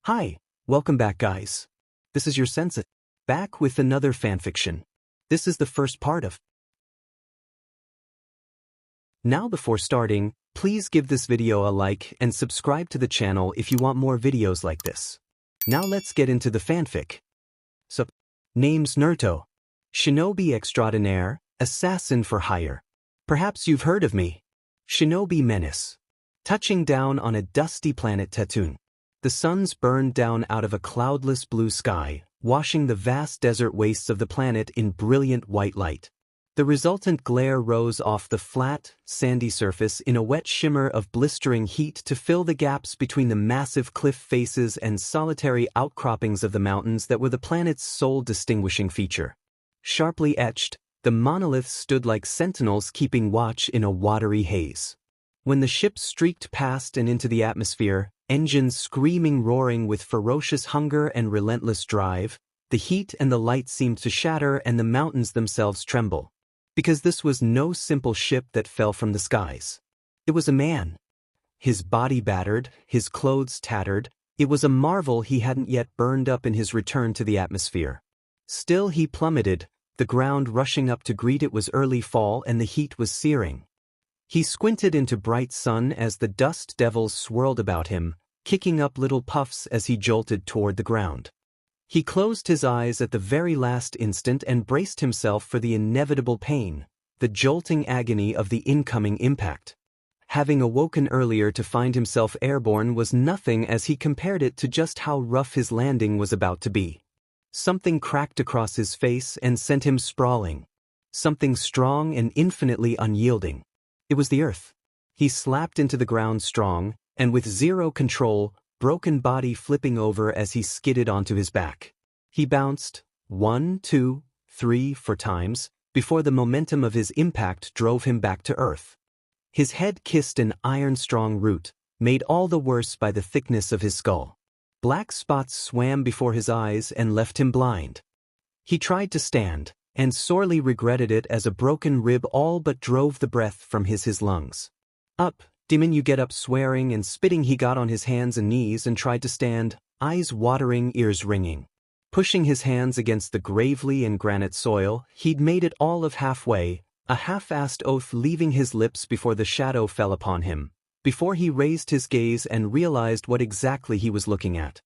Hi, welcome back guys. This is your sensei, back with another fanfiction. This is the first part of. Now before starting, please give this video a like and subscribe to the channel if you want more videos like this. Now let's get into the fanfic. So, name's Naruto. Shinobi extraordinaire, assassin for hire. Perhaps you've heard of me. Shinobi Menace. Touching down on a dusty planet Tatooine. The suns burned down out of a cloudless blue sky, washing the vast desert wastes of the planet in brilliant white light. The resultant glare rose off the flat, sandy surface in a wet shimmer of blistering heat to fill the gaps between the massive cliff faces and solitary outcroppings of the mountains that were the planet's sole distinguishing feature. Sharply etched, the monoliths stood like sentinels keeping watch in a watery haze. When the ship streaked past and into the atmosphere, engines screaming roaring with ferocious hunger and relentless drive, the heat and the light seemed to shatter and the mountains themselves tremble. Because this was no simple ship that fell from the skies. It was a man. His body battered, his clothes tattered, it was a marvel he hadn't yet burned up in his return to the atmosphere. Still he plummeted, the ground rushing up to greet it was early fall and the heat was searing. He squinted into bright sun as the dust devils swirled about him, kicking up little puffs as he jolted toward the ground. He closed his eyes at the very last instant and braced himself for the inevitable pain, the jolting agony of the incoming impact. Having awoken earlier to find himself airborne was nothing as he compared it to just how rough his landing was about to be. Something cracked across his face and sent him sprawling. Something strong and infinitely unyielding. It was the earth. He slapped into the ground strong, and with zero control, broken body flipping over as he skidded onto his back. He bounced, 1, 2, 3, 4 times, before the momentum of his impact drove him back to earth. His head kissed an iron-strong root, made all the worse by the thickness of his skull. Black spots swam before his eyes and left him blind. He tried to stand, and sorely regretted it as a broken rib all but drove the breath from his lungs. Up, demon, you get up, swearing and spitting. He got on his hands and knees and tried to stand, eyes watering, ears ringing. Pushing his hands against the gravely and granite soil, he'd made it all of halfway, a half-assed oath leaving his lips before the shadow fell upon him, before he raised his gaze and realized what exactly he was looking at.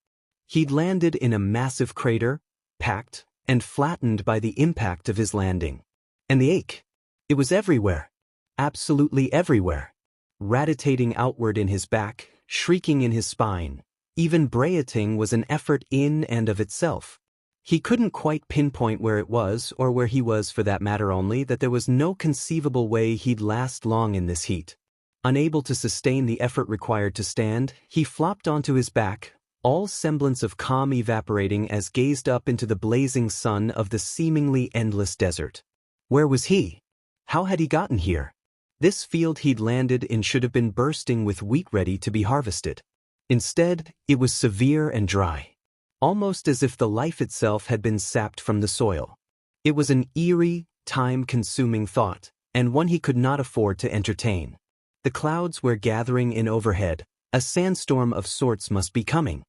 He'd landed in a massive crater, packed and flattened by the impact of his landing. And the ache. It was everywhere. Absolutely everywhere. Raditating outward in his back, shrieking in his spine. Even brayating was an effort in and of itself. He couldn't quite pinpoint where it was, or where he was for that matter, only that there was no conceivable way he'd last long in this heat. Unable to sustain the effort required to stand, he flopped onto his back, all semblance of calm evaporating as gazed up into the blazing sun of the seemingly endless desert. Where was he? How had he gotten here? This field he'd landed in should have been bursting with wheat ready to be harvested. Instead, it was severe and dry. Almost as if the life itself had been sapped from the soil. It was an eerie, time-consuming thought, and one he could not afford to entertain. The clouds were gathering in overhead, a sandstorm of sorts must be coming.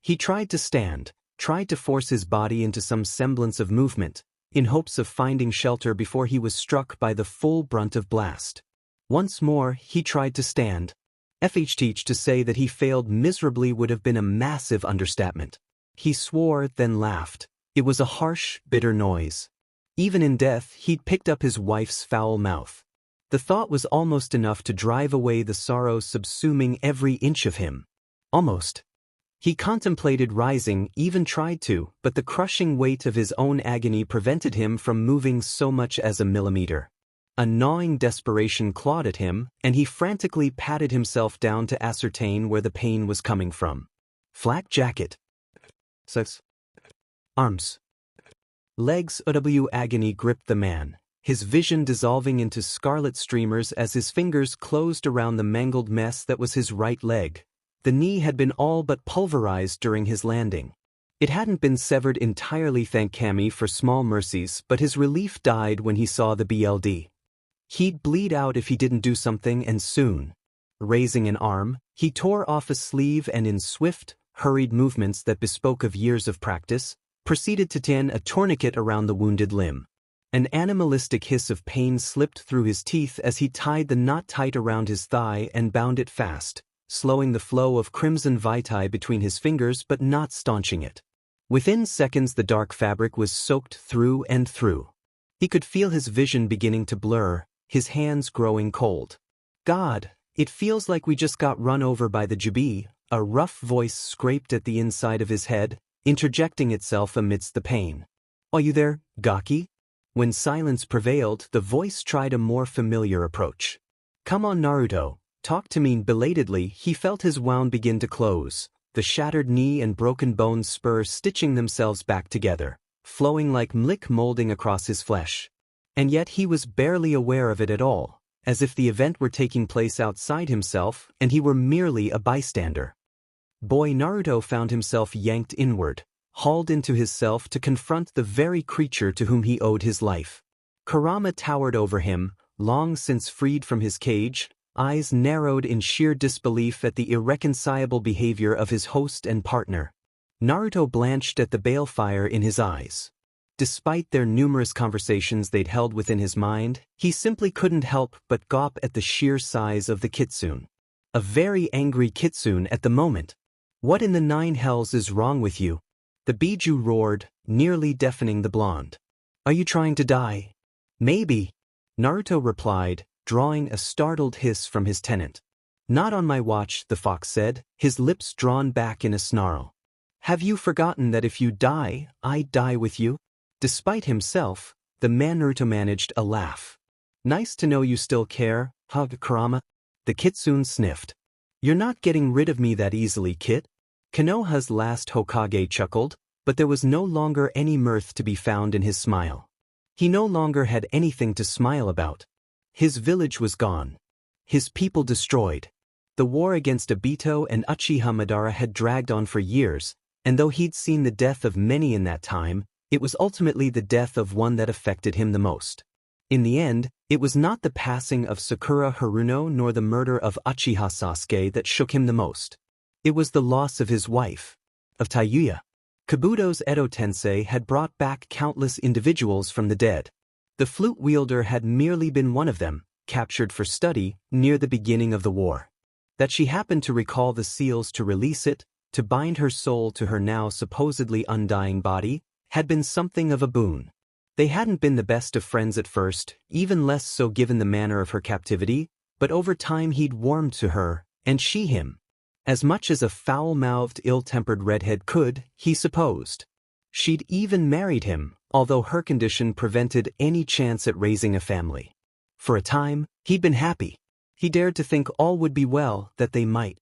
He tried to stand, tried to force his body into some semblance of movement, in hopes of finding shelter before he was struck by the full brunt of blast. Once more, he tried to stand. To say that he failed miserably would have been a massive understatement. He swore, then laughed. It was a harsh, bitter noise. Even in death, he'd picked up his wife's foul mouth. The thought was almost enough to drive away the sorrow subsuming every inch of him. Almost. He contemplated rising, even tried to, but the crushing weight of his own agony prevented him from moving so much as a millimeter. A gnawing desperation clawed at him, and he frantically patted himself down to ascertain where the pain was coming from. Flak jacket. Arms. Legs. Agony gripped the man, his vision dissolving into scarlet streamers as his fingers closed around the mangled mess that was his right leg. The knee had been all but pulverized during his landing. It hadn't been severed entirely, thank Kami for small mercies, but his relief died when he saw the BLD. He'd bleed out if he didn't do something, and soon. Raising an arm, he tore off a sleeve and in swift, hurried movements that bespoke of years of practice, proceeded to tie a tourniquet around the wounded limb. An animalistic hiss of pain slipped through his teeth as he tied the knot tight around his thigh and bound it fast, slowing the flow of crimson vitae between his fingers but not staunching it. Within seconds the dark fabric was soaked through and through. He could feel his vision beginning to blur, his hands growing cold. "God, it feels like we just got run over by the Jedi," a rough voice scraped at the inside of his head, interjecting itself amidst the pain. "Are you there, Gaki?" When silence prevailed, the voice tried a more familiar approach. "Come on, Naruto, talk to me." Belatedly, he felt his wound begin to close, the shattered knee and broken bone spurs stitching themselves back together, flowing like milk molding across his flesh. And yet he was barely aware of it at all, as if the event were taking place outside himself and he were merely a bystander. Boy Naruto found himself yanked inward, hauled into his self to confront the very creature to whom he owed his life. Kurama towered over him, long since freed from his cage, eyes narrowed in sheer disbelief at the irreconcilable behavior of his host and partner. Naruto blanched at the balefire in his eyes. Despite their numerous conversations they'd held within his mind, he simply couldn't help but gawp at the sheer size of the kitsune. A very angry kitsune at the moment. "What in the nine hells is wrong with you?" the Biju roared, nearly deafening the blonde. "Are you trying to die?" "Maybe," Naruto replied, drawing a startled hiss from his tenant. "Not on my watch," the fox said, his lips drawn back in a snarl. "Have you forgotten that if you die, I die with you?" Despite himself, the man Naruto managed a laugh. "Nice to know you still care, Kurama." The kitsune sniffed. "You're not getting rid of me that easily, Kit." Konoha's last Hokage chuckled, but there was no longer any mirth to be found in his smile. He no longer had anything to smile about. His village was gone. His people destroyed. The war against Obito and Uchiha Madara had dragged on for years, and though he'd seen the death of many in that time, it was ultimately the death of one that affected him the most. In the end, it was not the passing of Sakura Haruno nor the murder of Uchiha Sasuke that shook him the most. It was the loss of his wife, of Tayuya. Kabuto's Edo Tensei had brought back countless individuals from the dead. The flute wielder had merely been one of them, captured for study near the beginning of the war. That she happened to recall the seals to release it, to bind her soul to her now supposedly undying body, had been something of a boon. They hadn't been the best of friends at first, even less so given the manner of her captivity, but over time he'd warmed to her, and she him. As much as a foul-mouthed, ill-tempered redhead could, he supposed. She'd even married him, although her condition prevented any chance at raising a family. For a time, he'd been happy. He dared to think all would be well, that they might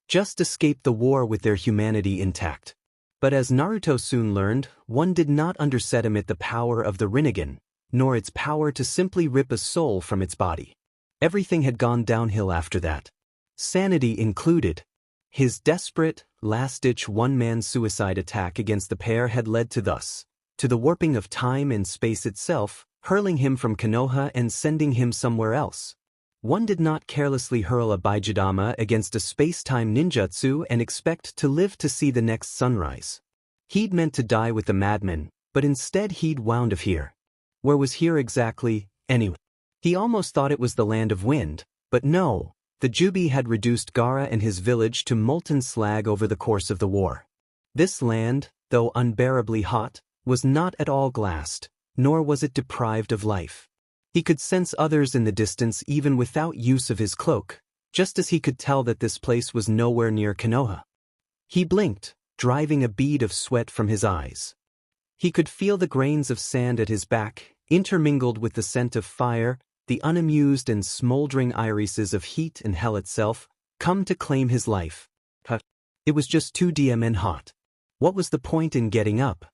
just escape the war with their humanity intact. But as Naruto soon learned, one did not underestimate the power of the Rinnegan, nor its power to simply rip a soul from its body. Everything had gone downhill after that. Sanity included. His desperate, last-ditch one-man suicide attack against the pair had led to the warping of time and space itself, hurling him from Konoha and sending him somewhere else. One did not carelessly hurl a Bijidama against a space-time ninjutsu and expect to live to see the next sunrise. He'd meant to die with the madman, but instead he'd wound up here. Where was here exactly, anyway? He almost thought it was the land of wind, but no, the Jubi had reduced Gaara and his village to molten slag over the course of the war. This land, though unbearably hot, was not at all glassed, nor was it deprived of life. He could sense others in the distance even without use of his cloak, just as he could tell that this place was nowhere near Konoha. He blinked, driving a bead of sweat from his eyes. He could feel the grains of sand at his back, intermingled with the scent of fire, the unamused and smoldering irises of heat and hell itself, come to claim his life. It was just too damn hot. What was the point in getting up?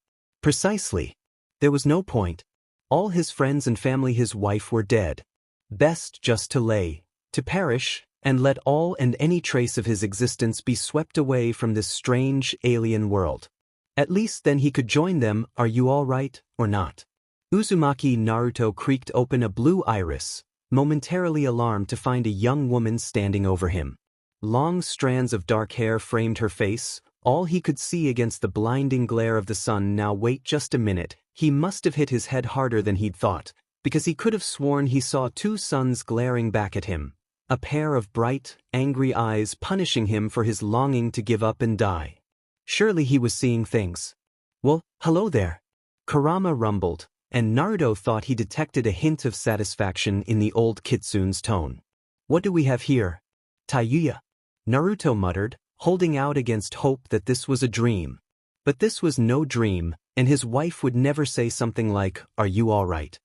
Precisely. There was no point. All his friends and family, his wife, were dead. Best just to lay, to perish, and let all and any trace of his existence be swept away from this strange, alien world. At least then he could join them. Are you all right, or not? Uzumaki Naruto creaked open a blue iris, momentarily alarmed to find a young woman standing over him. Long strands of dark hair framed her face, all he could see against the blinding glare of the sun. Now wait just a minute, he must have hit his head harder than he'd thought, because he could have sworn he saw two suns glaring back at him, a pair of bright, angry eyes punishing him for his longing to give up and die. Surely he was seeing things. Well, hello there, Kurama rumbled, and Naruto thought he detected a hint of satisfaction in the old kitsune's tone. What do we have here? Tayuya, Naruto muttered, holding out against hope that this was a dream. But this was no dream, and his wife would never say something like, "Are you all right?"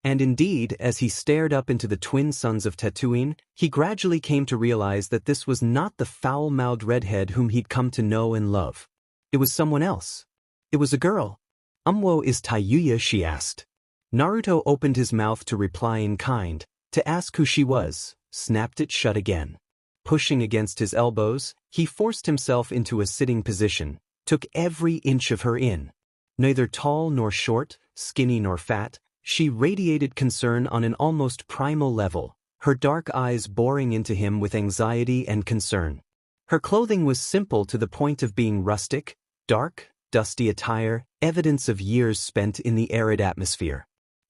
And indeed, as he stared up into the twin suns of Tatooine, he gradually came to realize that this was not the foul-mouthed redhead whom he'd come to know and love. It was someone else. It was a girl. "Wo is Tayuya?" she asked. Naruto opened his mouth to reply in kind, to ask who she was, snapped it shut again. Pushing against his elbows, he forced himself into a sitting position, took every inch of her in. Neither tall nor short, skinny nor fat, she radiated concern on an almost primal level, her dark eyes boring into him with anxiety and concern. Her clothing was simple to the point of being rustic, dark, dusty attire, evidence of years spent in the arid atmosphere.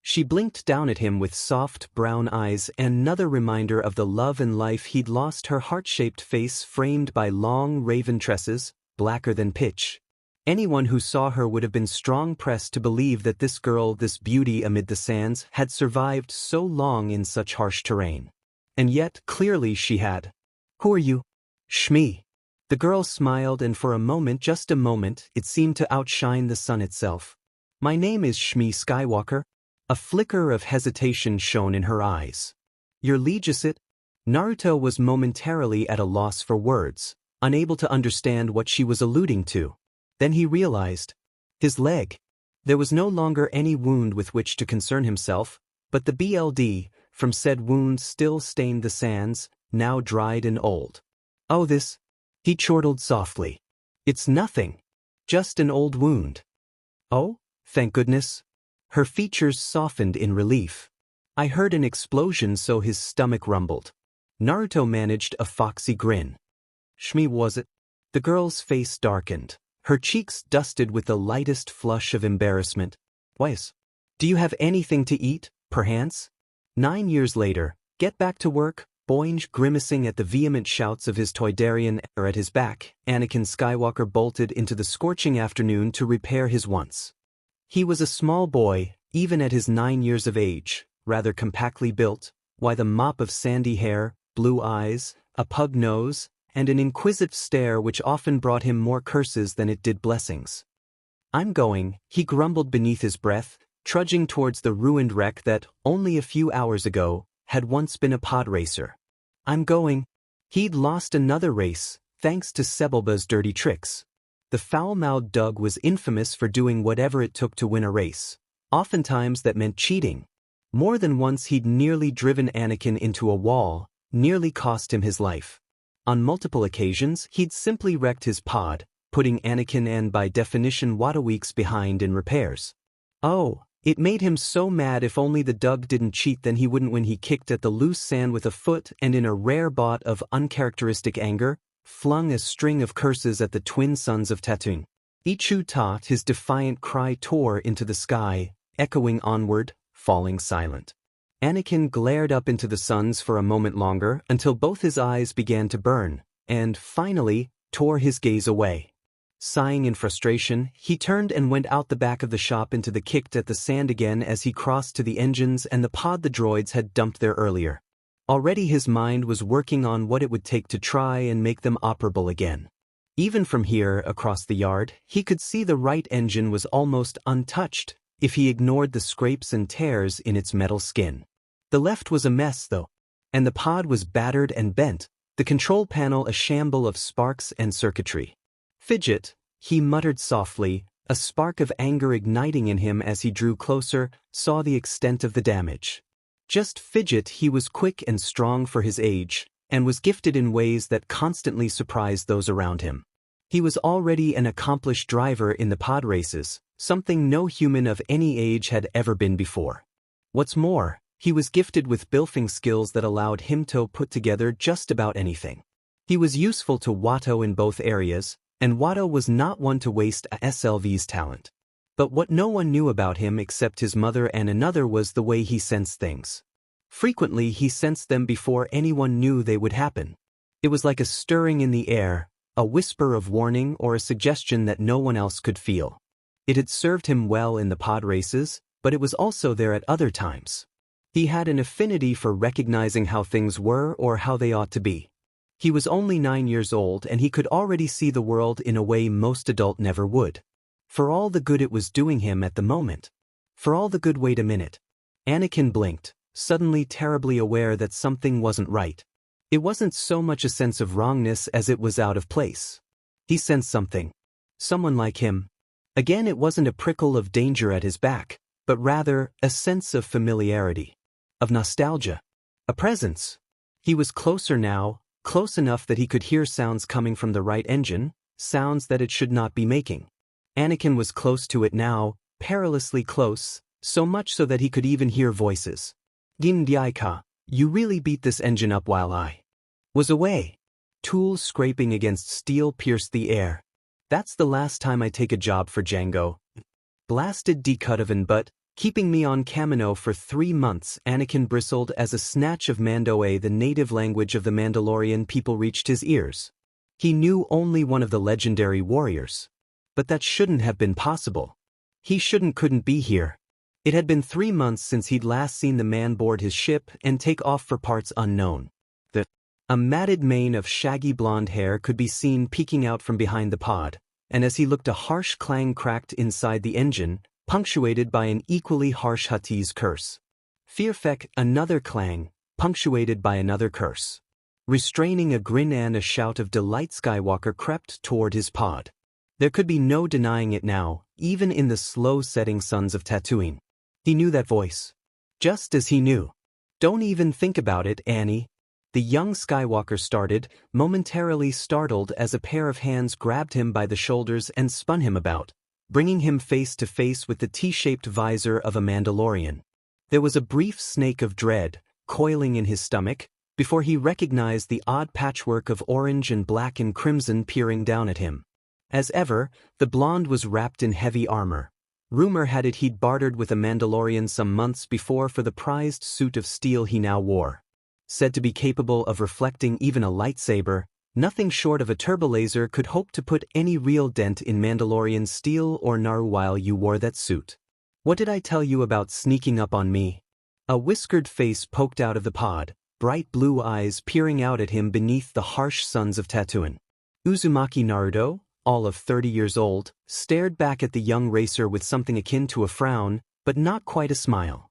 She blinked down at him with soft brown eyes, another reminder of the love and life he'd lost, her heart-shaped face framed by long raven tresses, blacker than pitch. Anyone who saw her would have been strong-pressed to believe that this girl, this beauty amid the sands, had survived so long in such harsh terrain. And yet, clearly she had. "Who are you?" "Shmi." The girl smiled, and for a moment, just a moment, it seemed to outshine the sun itself. "My name is Shmi Skywalker." A flicker of hesitation shone in her eyes. "Your liege is it?" Naruto was momentarily at a loss for words, unable to understand what she was alluding to. Then he realized. His leg. There was no longer any wound with which to concern himself, but the blood from said wound still stained the sands, now dried and old. "Oh, this," he chortled softly. "It's nothing. Just an old wound." "Oh, thank goodness." Her features softened in relief. "I heard an explosion, so his stomach rumbled." Naruto managed a foxy grin. "Shmi, was it?" The girl's face darkened, her cheeks dusted with the lightest flush of embarrassment. "Wais, do you have anything to eat, perchance?" 9 years later, "Get back to work," Boinge grimacing at the vehement shouts of his Toydarian heir at his back, Anakin Skywalker bolted into the scorching afternoon to repair his wants. He was a small boy, even at his 9 years of age, rather compactly built, with a mop of sandy hair, blue eyes, a pug nose, and an inquisitive stare which often brought him more curses than it did blessings. "I'm going," he grumbled beneath his breath, trudging towards the ruined wreck that, only a few hours ago, had once been a pod racer. "I'm going." He'd lost another race, thanks to Sebulba's dirty tricks. The foul-mouthed Doug was infamous for doing whatever it took to win a race. Oftentimes that meant cheating. More than once he'd nearly driven Anakin into a wall, nearly cost him his life. On multiple occasions, he'd simply wrecked his pod, putting Anakin and by definition Watto weeks behind in repairs. Oh, it made him so mad. If only the Doug didn't cheat, then he wouldn't. When he kicked at the loose sand with a foot and in a rare bout of uncharacteristic anger, flung a string of curses at the twin sons of Tatooine. Ichu taught his defiant cry tore into the sky, echoing onward, falling silent. Anakin glared up into the suns for a moment longer until both his eyes began to burn, and, finally, tore his gaze away. Sighing in frustration, he turned and went out the back of the shop into the kicked at the sand again as he crossed to the engines and the pod the droids had dumped there earlier. Already his mind was working on what it would take to try and make them operable again. Even from here, across the yard, he could see the right engine was almost untouched, if he ignored the scrapes and tears in its metal skin. The left was a mess, though, and the pod was battered and bent, the control panel a shamble of sparks and circuitry. "Fidget," he muttered softly, a spark of anger igniting in him as he drew closer, saw the extent of the damage. Just Fidget. He was quick and strong for his age, and was gifted in ways that constantly surprised those around him. He was already an accomplished driver in the pod races, something no human of any age had ever been before. What's more, He was gifted with building skills that allowed him to put together just about anything. He was useful to Watto in both areas, and Watto was not one to waste a SLV's talent. But what no one knew about him except his mother and another was the way he sensed things. Frequently he sensed them before anyone knew they would happen. It was like a stirring in the air, a whisper of warning or a suggestion that no one else could feel. It had served him well in the pod races, but it was also there at other times. He had an affinity for recognizing how things were or how they ought to be. He was only 9 years old and he could already see the world in a way most adults never would. For all the good it was doing him at the moment. For all the good. Wait a minute. Anakin blinked, suddenly terribly aware that something wasn't right. It wasn't so much a sense of wrongness as it was out of place. He sensed something. Someone like him. Again, it wasn't a prickle of danger at his back, but rather a sense of familiarity. Of nostalgia. A presence. He was closer now, close enough that he could hear sounds coming from the right engine, sounds that it should not be making. Anakin was close to it now, perilously close, so much so that he could even hear voices. Gindiaika, you really beat this engine up while I was away. Tools scraping against steel pierced the air. That's the last time I take a job for Django. Blasted Decutovan, but keeping me on Kamino for 3 months. Anakin bristled as a snatch of Mandoe, the native language of the Mandalorian people, reached his ears. He knew only one of the legendary warriors. But that shouldn't have been possible. He couldn't be here. It had been 3 months since he'd last seen the man board his ship and take off for parts unknown. A matted mane of shaggy blonde hair could be seen peeking out from behind the pod, and as he looked, a harsh clang cracked inside the engine, punctuated by an equally harsh Huttese curse. Fearfeck, another clang, punctuated by another curse. Restraining a grin and a shout of delight, Skywalker crept toward his pod. There could be no denying it now, even in the slow-setting suns of Tatooine. He knew that voice. Just as he knew. Don't even think about it, Annie. The young Skywalker started, momentarily startled as a pair of hands grabbed him by the shoulders and spun him about, bringing him face to face with the T-shaped visor of a Mandalorian. There was a brief snake of dread, coiling in his stomach, before he recognized the odd patchwork of orange and black and crimson peering down at him. As ever, the blonde was wrapped in heavy armor. Rumor had it he'd bartered with a Mandalorian some months before for the prized suit of steel he now wore. Said to be capable of reflecting even a lightsaber, nothing short of a turbolaser could hope to put any real dent in Mandalorian steel or Naru while you wore that suit. What did I tell you about sneaking up on me? A whiskered face poked out of the pod, bright blue eyes peering out at him beneath the harsh suns of Tatooine. Uzumaki Naruto, all of 30 years old, stared back at the young racer with something akin to a frown, but not quite a smile.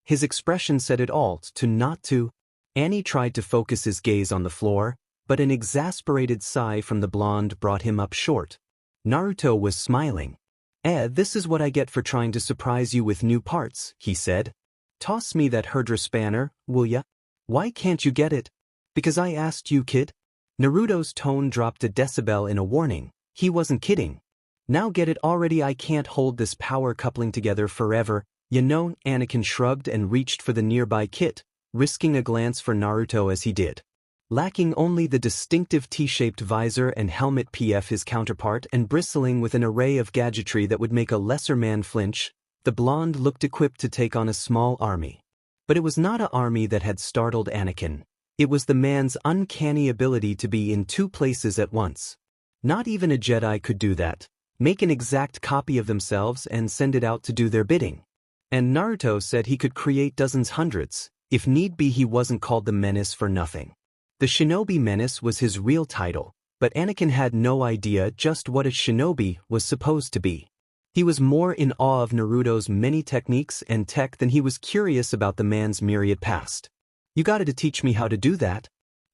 His expression said it all, to not to. Annie tried to focus his gaze on the floor, but an exasperated sigh from the blonde brought him up short. Naruto was smiling. This is what I get for trying to surprise you with new parts, he said. Toss me that Herdra spanner, will ya? Why can't you get it? Because I asked you, kid? Naruto's tone dropped a decibel in a warning. He wasn't kidding. Now get it already. I can't hold this power coupling together forever, you know. Anakin shrugged and reached for the nearby kit, risking a glance for Naruto as he did. Lacking only the distinctive T-shaped visor and helmet PF his counterpart and bristling with an array of gadgetry that would make a lesser man flinch, the blonde looked equipped to take on a small army. But it was not an army that had startled Anakin. It was the man's uncanny ability to be in 2 places at once. Not even a Jedi could do that, make an exact copy of themselves and send it out to do their bidding. And Naruto said he could create dozens, hundreds. If need be, he wasn't called the Menace for nothing. The Shinobi Menace was his real title, but Anakin had no idea just what a shinobi was supposed to be. He was more in awe of Naruto's many techniques and tech than he was curious about the man's myriad past. You gotta to teach me how to do that.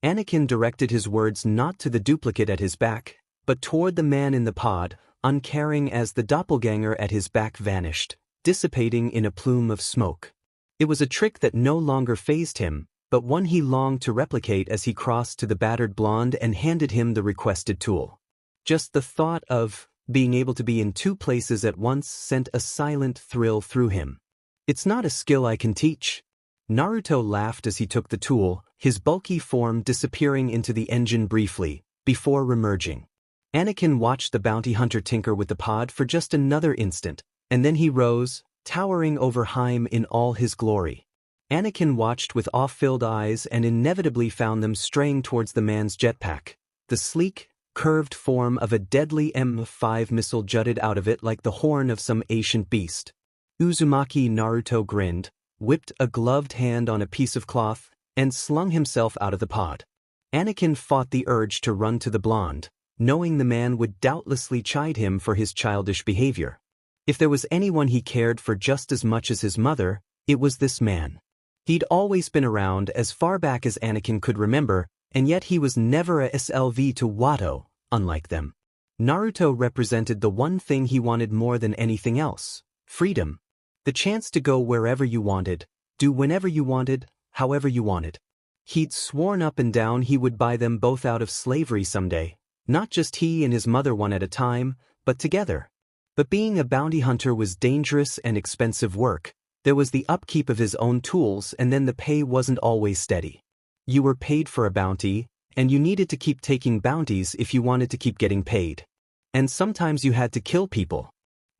Anakin directed his words not to the duplicate at his back, but toward the man in the pod, uncaring as the doppelganger at his back vanished, dissipating in a plume of smoke. It was a trick that no longer fazed him, but one he longed to replicate as he crossed to the battered blonde and handed him the requested tool. Just the thought of being able to be in 2 places at once sent a silent thrill through him. It's not a skill I can teach. Naruto laughed as he took the tool, his bulky form disappearing into the engine briefly, before remerging. Anakin watched the bounty hunter tinker with the pod for just another instant, and then he rose, towering over Harem in all his glory. Anakin watched with awe-filled eyes and inevitably found them straying towards the man's jetpack. The sleek, curved form of a deadly M5 missile jutted out of it like the horn of some ancient beast. Uzumaki Naruto grinned, whipped a gloved hand on a piece of cloth, and slung himself out of the pod. Anakin fought the urge to run to the blonde, knowing the man would doubtlessly chide him for his childish behavior. If there was anyone he cared for just as much as his mother, it was this man. He'd always been around as far back as Anakin could remember, and yet he was never a SLV to Watto, unlike them. Naruto represented the one thing he wanted more than anything else: freedom. The chance to go wherever you wanted, do whenever you wanted, however you wanted. He'd sworn up and down he would buy them both out of slavery someday, not just he and his mother one at a time, but together. But being a bounty hunter was dangerous and expensive work. There was the upkeep of his own tools, and then the pay wasn't always steady. You were paid for a bounty, and you needed to keep taking bounties if you wanted to keep getting paid. And sometimes you had to kill people.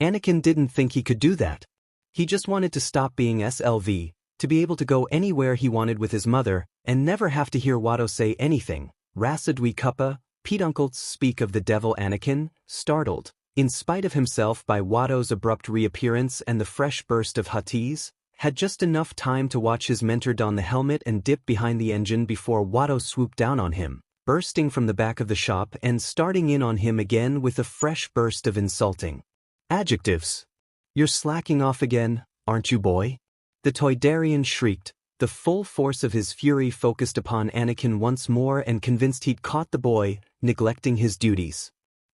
Anakin didn't think he could do that. He just wanted to stop being SLV, to be able to go anywhere he wanted with his mother, and never have to hear Watto say anything. Rasadwi Kuppa, Peduncle speak of the devil. Anakin, startled, in spite of himself by Watto's abrupt reappearance and the fresh burst of Hatiz, had just enough time to watch his mentor don the helmet and dip behind the engine before Watto swooped down on him, bursting from the back of the shop and starting in on him again with a fresh burst of insulting adjectives. "You're slacking off again, aren't you, boy?" The Toydarian shrieked, the full force of his fury focused upon Anakin once more and convinced he'd caught the boy, neglecting his duties.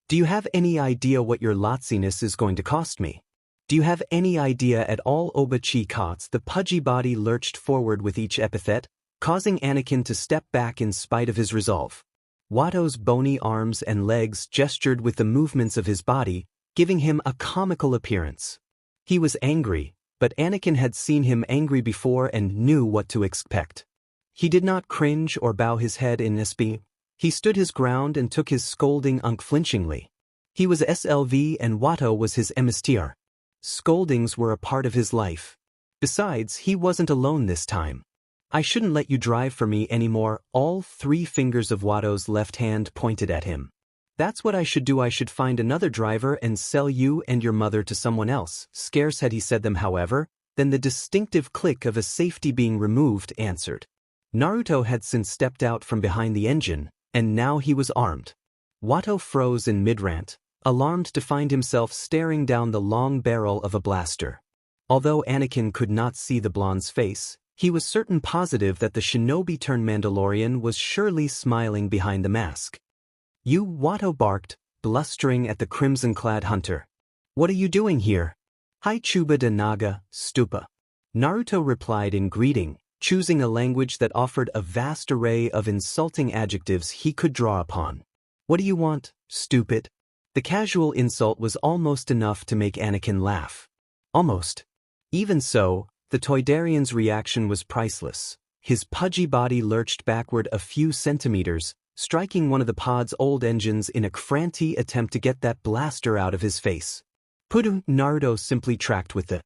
"Do you have any idea what your lotsiness is going to cost me? Do you have any idea at all?" Obachi Kots, the pudgy body lurched forward with each epithet, causing Anakin to step back in spite of his resolve. Watto's bony arms and legs gestured with the movements of his body, giving him a comical appearance. He was angry, but Anakin had seen him angry before and knew what to expect. He did not cringe or bow his head in Shmi. He stood his ground and took his scolding unflinchingly. He was SLV and Watto was his emissary. Scoldings were a part of his life. Besides, he wasn't alone this time. "I shouldn't let you drive for me anymore." All 3 fingers of Watto's left hand pointed at him. "That's what I should do. I should find another driver and sell you and your mother to someone else." Scarce had he said them, however, than the distinctive click of a safety being removed answered. Naruto had since stepped out from behind the engine, and now he was armed. Watto froze in mid-rant, alarmed to find himself staring down the long barrel of a blaster. Although Anakin could not see the blonde's face, he was certain positive that the shinobi-turned-Mandalorian was surely smiling behind the mask. "You," Watto barked, blustering at the crimson-clad hunter. "What are you doing here?" "Hi Chuba de Naga, stupa." Naruto replied in greeting, choosing a language that offered a vast array of insulting adjectives he could draw upon. "What do you want, stupid?" The casual insult was almost enough to make Anakin laugh. Almost. Even so, the Toydarian's reaction was priceless. His pudgy body lurched backward a few centimeters, striking one of the pod's old engines in a frantic attempt to get that blaster out of his face. "Pudu." Naruto simply tracked with the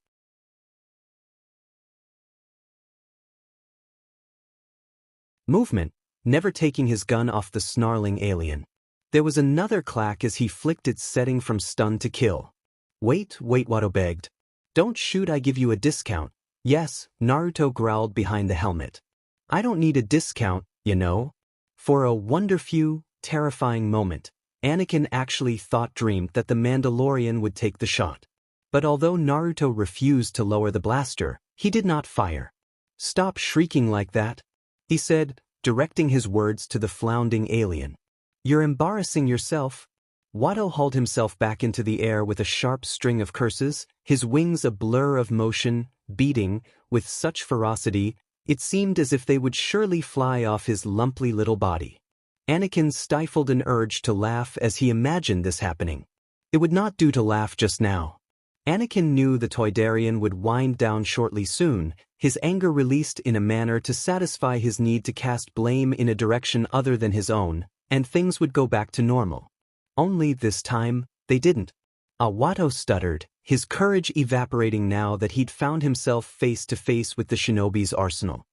movement, never taking his gun off the snarling alien. There was another clack as he flicked its setting from stun to kill. Wait, Watto begged. "Don't shoot, I give you a discount." "Yes," Naruto growled behind the helmet. "I don't need a discount, you know." For a wonderful, terrifying moment, Anakin actually dreamed that the Mandalorian would take the shot. But although Naruto refused to lower the blaster, he did not fire. "Stop shrieking like that," he said, directing his words to the floundering alien. "You're embarrassing yourself." Watto hauled himself back into the air with a sharp string of curses, his wings a blur of motion, beating, with such ferocity, it seemed as if they would surely fly off his lumpy little body. Anakin stifled an urge to laugh as he imagined this happening. It would not do to laugh just now. Anakin knew the Toydarian would wind down shortly soon, his anger released in a manner to satisfy his need to cast blame in a direction other than his own, and things would go back to normal. Only this time, they didn't. Watto stuttered, his courage evaporating now that he'd found himself face to face with the shinobi's arsenal.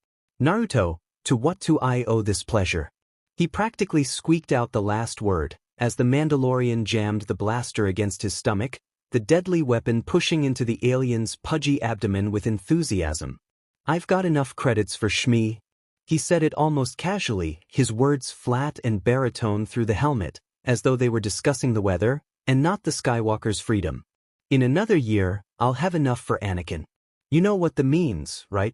Naruto, to what do I owe this pleasure? He practically squeaked out the last word, as the Mandalorian jammed the blaster against his stomach, the deadly weapon pushing into the alien's pudgy abdomen with enthusiasm. I've got enough credits for Shmi. He said it almost casually, his words flat and baritone through the helmet, as though they were discussing the weather, and not the Skywalker's freedom. In another year, I'll have enough for Anakin. You know what that means, right?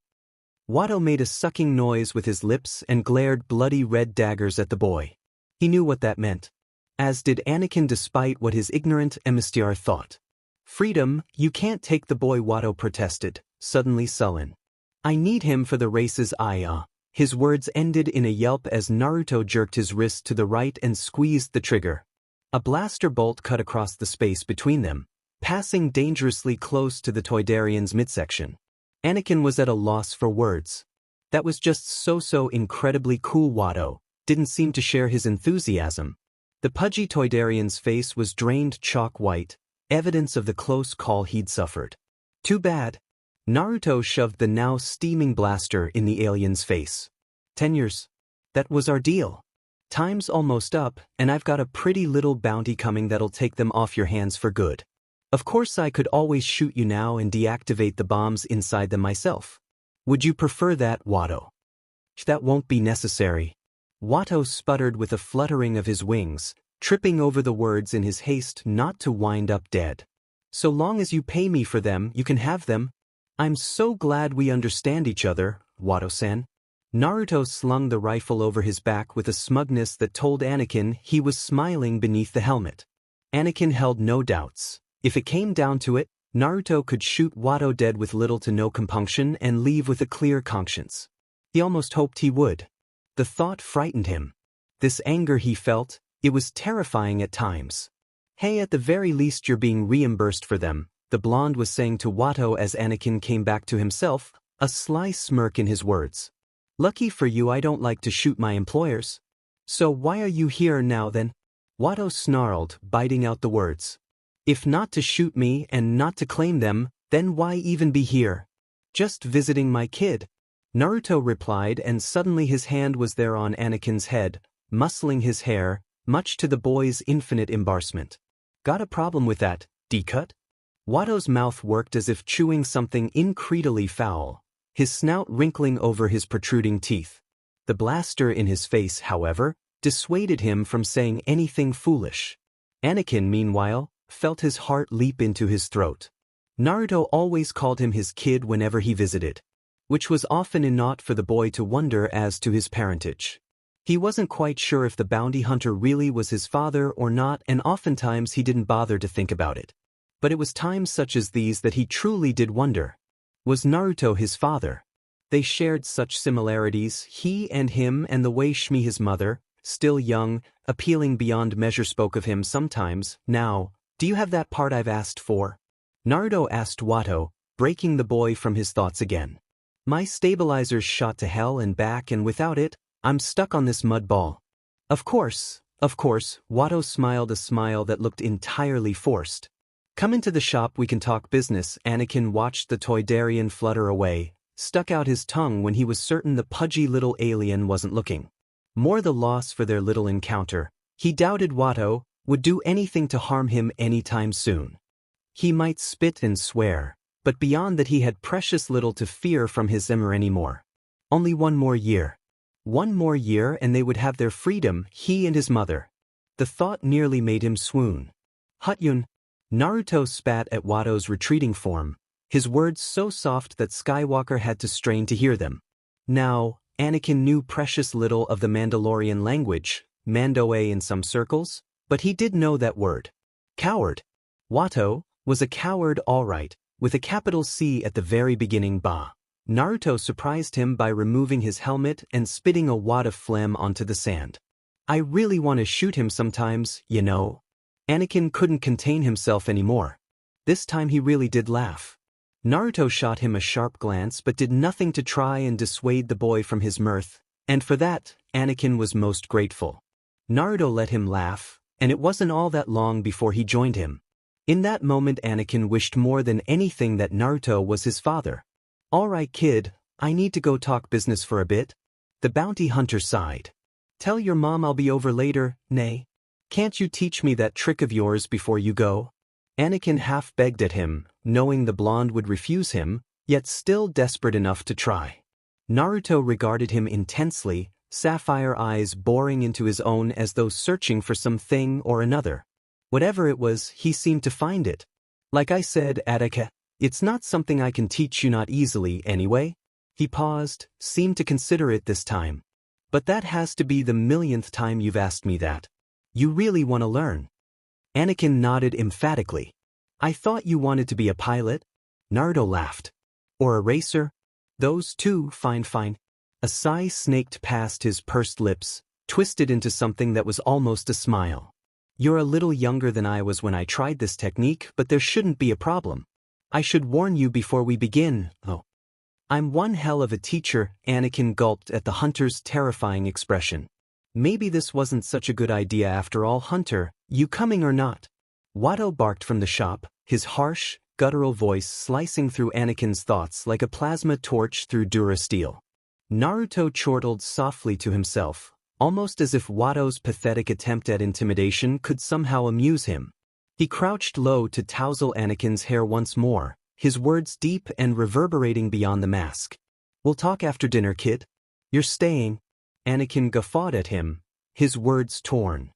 Watto made a sucking noise with his lips and glared bloody red daggers at the boy. He knew what that meant. As did Anakin despite what his ignorant emissary thought. Freedom, you can't take the boy, Watto protested, suddenly sullen. I need him for the race's eye. His words ended in a yelp as Naruto jerked his wrist to the right and squeezed the trigger. A blaster bolt cut across the space between them, passing dangerously close to the Toydarian's midsection. Anakin was at a loss for words. That was just so incredibly cool. Watto didn't seem to share his enthusiasm. The pudgy Toydarian's face was drained chalk white, evidence of the close call he'd suffered. Too bad. Naruto shoved the now steaming blaster in the alien's face. 10 years. That was our deal. Time's almost up, and I've got a pretty little bounty coming that'll take them off your hands for good. Of course I could always shoot you now and deactivate the bombs inside them myself. Would you prefer that, Watto? That won't be necessary. Watto sputtered with a fluttering of his wings, tripping over the words in his haste not to wind up dead. So long as you pay me for them, you can have them. I'm so glad we understand each other, Watto-san. Naruto slung the rifle over his back with a smugness that told Anakin he was smiling beneath the helmet. Anakin held no doubts. If it came down to it, Naruto could shoot Watto dead with little to no compunction and leave with a clear conscience. He almost hoped he would. The thought frightened him. This anger he felt, it was terrifying at times. Hey, at the very least you're being reimbursed for them, the blonde was saying to Watto as Anakin came back to himself, a sly smirk in his words. Lucky for you I don't like to shoot my employers. So why are you here now then? Watto snarled, biting out the words. If not to shoot me and not to claim them, then why even be here? Just visiting my kid. Naruto replied, and suddenly his hand was there on Anakin's head, muscling his hair, much to the boy's infinite embarrassment. Got a problem with that, D-cut? Watto's mouth worked as if chewing something incredibly foul, his snout wrinkling over his protruding teeth. The blaster in his face, however, dissuaded him from saying anything foolish. Anakin, meanwhile, felt his heart leap into his throat. Naruto always called him his kid whenever he visited, which was often enough for the boy to wonder as to his parentage. He wasn't quite sure if the bounty hunter really was his father or not, and oftentimes he didn't bother to think about it. But it was times such as these that he truly did wonder. Was Naruto his father? They shared such similarities, he and him, and the way Shmi, his mother, still young, appealing beyond measure, spoke of him sometimes. Now, do you have that part I've asked for? Naruto asked Watto, breaking the boy from his thoughts again. My stabilizer's shot to hell and back, and without it, I'm stuck on this mud ball. Of course, Watto smiled a smile that looked entirely forced. Come into the shop, we can talk business. Anakin watched the Toydarian flutter away, stuck out his tongue when he was certain the pudgy little alien wasn't looking. More the loss for their little encounter. He doubted Watto would do anything to harm him anytime soon. He might spit and swear, but beyond that he had precious little to fear from his Zemer anymore. Only one more year. One more year and they would have their freedom, he and his mother. The thought nearly made him swoon. Hutyun. Naruto spat at Watto's retreating form, his words so soft that Skywalker had to strain to hear them. Now, Anakin knew precious little of the Mandalorian language, Mandoe in some circles, but he did know that word. Coward. Watto was a coward, all right, with a capital C at the very beginning. Bah. Naruto surprised him by removing his helmet and spitting a wad of phlegm onto the sand. I really want to shoot him sometimes, you know. Anakin couldn't contain himself anymore. This time he really did laugh. Naruto shot him a sharp glance but did nothing to try and dissuade the boy from his mirth, and for that, Anakin was most grateful. Naruto let him laugh, and it wasn't all that long before he joined him. In that moment Anakin wished more than anything that Naruto was his father. "Alright kid, I need to go talk business for a bit." The bounty hunter sighed. "Tell your mom I'll be over later, Nay. Can't you teach me that trick of yours before you go?" Anakin half begged at him, knowing the blonde would refuse him, yet still desperate enough to try. Naruto regarded him intensely, sapphire eyes boring into his own as though searching for something or another. Whatever it was, he seemed to find it. "Like I said, Attica, it's not something I can teach you not easily anyway." He paused, seemed to consider it this time. "But that has to be the millionth time you've asked me that. You really want to learn?" Anakin nodded emphatically. "I thought you wanted to be a pilot?" Naruto laughed. "Or a racer?" "Those too, fine. A sigh snaked past his pursed lips, twisted into something that was almost a smile. "You're a little younger than I was when I tried this technique, but there shouldn't be a problem. I should warn you before we begin, though. I'm one hell of a teacher." Anakin gulped at the hunter's terrifying expression. "Maybe this wasn't such a good idea after all. Hunter, you coming or not?" Watto barked from the shop, his harsh, guttural voice slicing through Anakin's thoughts like a plasma torch through Durasteel. Naruto chortled softly to himself, almost as if Watto's pathetic attempt at intimidation could somehow amuse him. He crouched low to touzle Anakin's hair once more, his words deep and reverberating beyond the mask. "We'll talk after dinner, kid. You're staying?" Anakin guffawed at him, his words torn.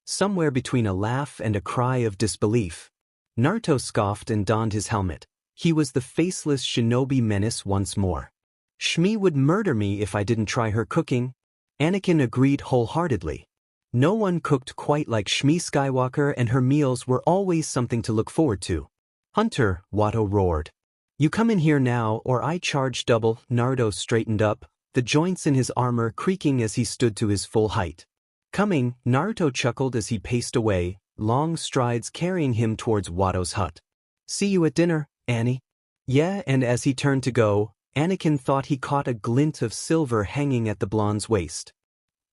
Somewhere between a laugh and a cry of disbelief. Naruto scoffed and donned his helmet. He was the faceless Shinobi Menace once more. "Shmi would murder me if I didn't try her cooking." Anakin agreed wholeheartedly. No one cooked quite like Shmi Skywalker, and her meals were always something to look forward to. "Hunter," Watto roared. "You come in here now or I charge double." Naruto straightened up, the joints in his armor creaking as he stood to his full height. "Coming," Naruto chuckled as he paced away, long strides carrying him towards Watto's hut. "See you at dinner, Annie." "Yeah," and as he turned to go, Anakin thought he caught a glint of silver hanging at the blonde's waist.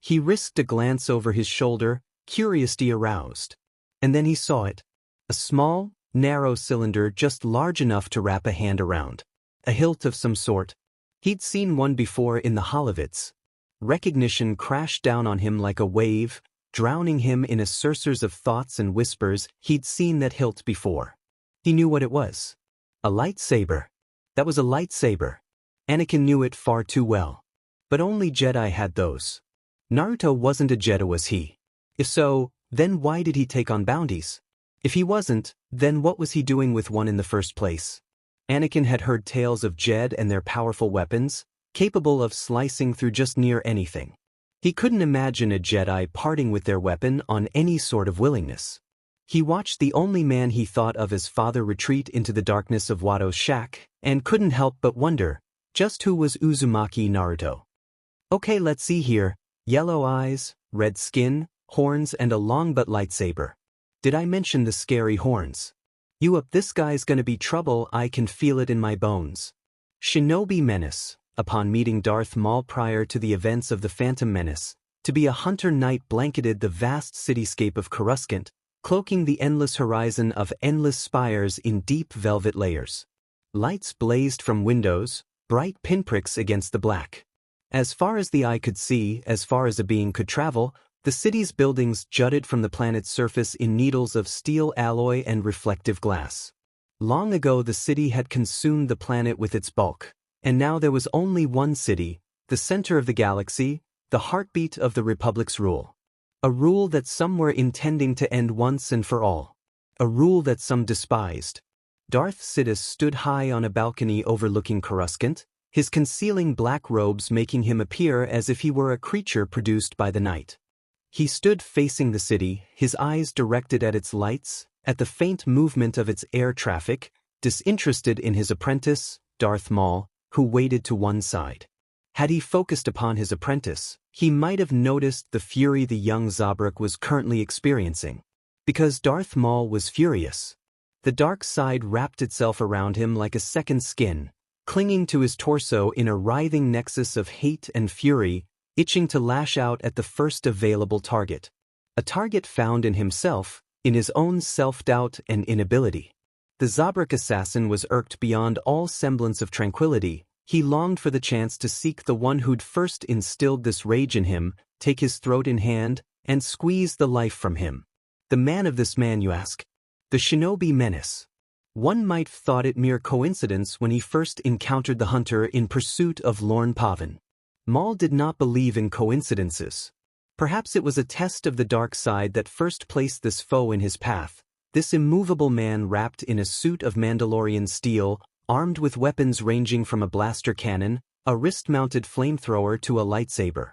He risked a glance over his shoulder, curiosity aroused. And then he saw it. A small, narrow cylinder just large enough to wrap a hand around. A hilt of some sort. He'd seen one before in the Hollowitz. Recognition crashed down on him like a wave, drowning him in a saucers of thoughts and whispers. He'd seen that hilt before. He knew what it was. A lightsaber. That was a lightsaber. Anakin knew it far too well. But only Jedi had those. Naruto wasn't a Jedi, was he? If so, then why did he take on bounties? If he wasn't, then what was he doing with one in the first place? Anakin had heard tales of Jedi and their powerful weapons, capable of slicing through just near anything. He couldn't imagine a Jedi parting with their weapon on any sort of willingness. He watched the only man he thought of as father retreat into the darkness of Watto's shack, and couldn't help but wonder, just who was Uzumaki Naruto? Okay, let's see here. Yellow eyes, red skin, horns and a long butt lightsaber. Did I mention the scary horns? You up, this guy's gonna be trouble, I can feel it in my bones. Shinobi Menace, upon meeting Darth Maul prior to the events of the Phantom Menace, to be a hunter knight blanketed the vast cityscape of Coruscant, cloaking the endless horizon of endless spires in deep velvet layers. Lights blazed from windows, bright pinpricks against the black. As far as the eye could see, as far as a being could travel, the city's buildings jutted from the planet's surface in needles of steel alloy and reflective glass. Long ago the city had consumed the planet with its bulk, and now there was only one city, the center of the galaxy, the heartbeat of the Republic's rule. A rule that some were intending to end once and for all. A rule that some despised. Darth Sidious stood high on a balcony overlooking Coruscant, his concealing black robes making him appear as if he were a creature produced by the night. He stood facing the city, his eyes directed at its lights, at the faint movement of its air traffic, disinterested in his apprentice, Darth Maul, who waited to one side. Had he focused upon his apprentice, he might have noticed the fury the young Zabrak was currently experiencing. Because Darth Maul was furious. The dark side wrapped itself around him like a second skin, clinging to his torso in a writhing nexus of hate and fury, itching to lash out at the first available target. A target found in himself, in his own self-doubt and inability. The Zabrak assassin was irked beyond all semblance of tranquility. He longed for the chance to seek the one who'd first instilled this rage in him, take his throat in hand, and squeeze the life from him. The man of this man, you ask? The Shinobi Menace. One might have thought it mere coincidence when he first encountered the hunter in pursuit of Lorne Pavan. Maul did not believe in coincidences. Perhaps it was a test of the dark side that first placed this foe in his path, this immovable man wrapped in a suit of Mandalorian steel, armed with weapons ranging from a blaster cannon, a wrist-mounted flamethrower to a lightsaber.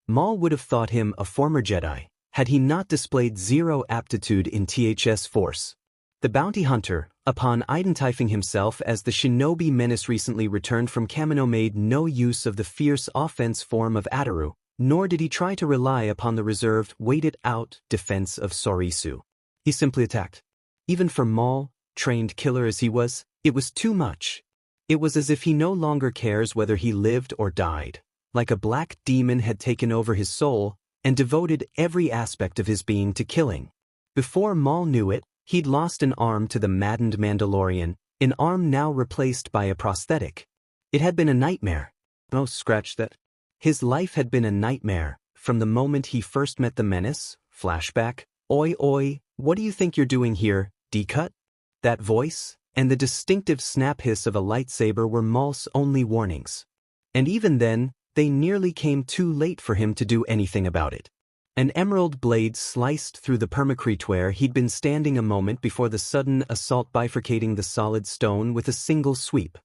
Maul would have thought him a former Jedi, had he not displayed zero aptitude in THS Force. The bounty hunter, upon identifying himself as the Shinobi Menace recently returned from Kamino, made no use of the fierce offense form of Ataru, nor did he try to rely upon the reserved, waited-out defense of Sorisu. He simply attacked. Even for Maul, trained killer as he was, it was too much. It was as if he no longer cares whether he lived or died. Like a black demon had taken over his soul and devoted every aspect of his being to killing. Before Maul knew it, he'd lost an arm to the maddened Mandalorian, an arm now replaced by a prosthetic. It had been a nightmare. Oh, scratch that. His life had been a nightmare, from the moment he first met the Menace. Flashback. Oi oi, what do you think you're doing here, D-cut? That voice, and the distinctive snap hiss of a lightsaber were Maul's only warnings. And even then, they nearly came too late for him to do anything about it. An emerald blade sliced through the permacrete where he'd been standing a moment before the sudden assault, bifurcating the solid stone with a single sweep.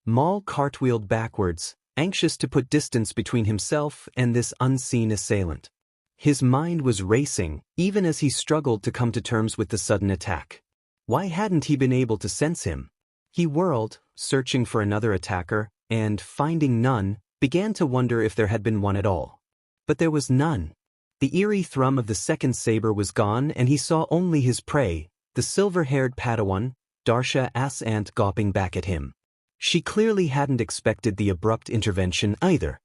Maul cartwheeled backwards, anxious to put distance between himself and this unseen assailant. His mind was racing, even as he struggled to come to terms with the sudden attack. Why hadn't he been able to sense him? He whirled, searching for another attacker, and, finding none, began to wonder if there had been one at all. But there was none. The eerie thrum of the second saber was gone, and he saw only his prey, the silver-haired Padawan, Darsha Ant, gawping back at him. She clearly hadn't expected the abrupt intervention either.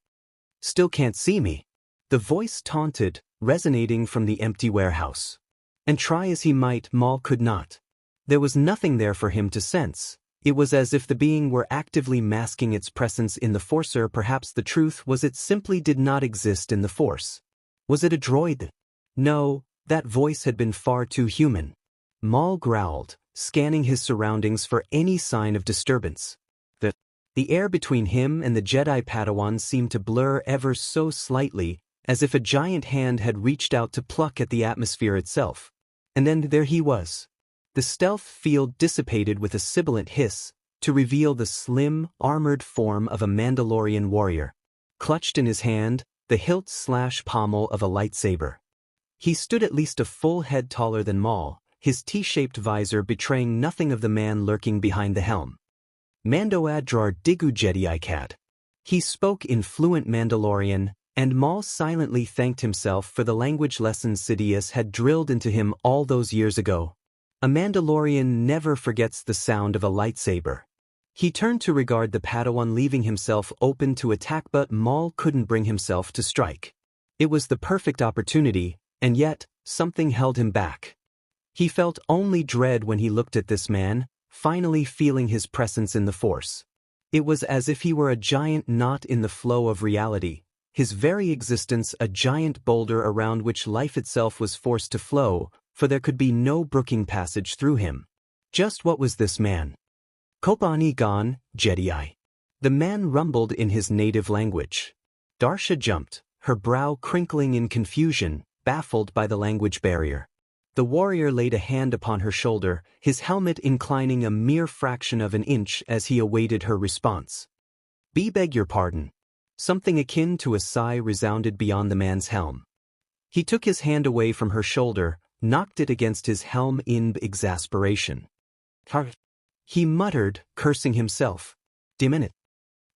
Still can't see me? The voice taunted, resonating from the empty warehouse. And try as he might, Maul could not. There was nothing there for him to sense. It was as if the being were actively masking its presence in the Force, or perhaps the truth was it simply did not exist in the Force. Was it a droid? No, that voice had been far too human. Maul growled, scanning his surroundings for any sign of disturbance. The air between him and the Jedi Padawan seemed to blur ever so slightly, as if a giant hand had reached out to pluck at the atmosphere itself. And then there he was. The stealth field dissipated with a sibilant hiss, to reveal the slim, armored form of a Mandalorian warrior. Clutched in his hand, the hilt/pommel of a lightsaber. He stood at least a full head taller than Maul, his T-shaped visor betraying nothing of the man lurking behind the helm. Mando Adrar Digu Jedi Ikat. He spoke in fluent Mandalorian, and Maul silently thanked himself for the language lessons Sidious had drilled into him all those years ago. A Mandalorian never forgets the sound of a lightsaber. He turned to regard the Padawan, leaving himself open to attack, but Maul couldn't bring himself to strike. It was the perfect opportunity, and yet, something held him back. He felt only dread when he looked at this man, finally feeling his presence in the Force. It was as if he were a giant knot in the flow of reality, his very existence a giant boulder around which life itself was forced to flow, for there could be no brooking passage through him. Just what was this man? Kopani Gon, Jedi. The man rumbled in his native language. Darsha jumped, her brow crinkling in confusion, baffled by the language barrier. The warrior laid a hand upon her shoulder, his helmet inclining a mere fraction of an inch as he awaited her response. Beg your pardon. Something akin to a sigh resounded beyond the man's helm. He took his hand away from her shoulder, knocked it against his helm in exasperation. He muttered, cursing himself. Damn it.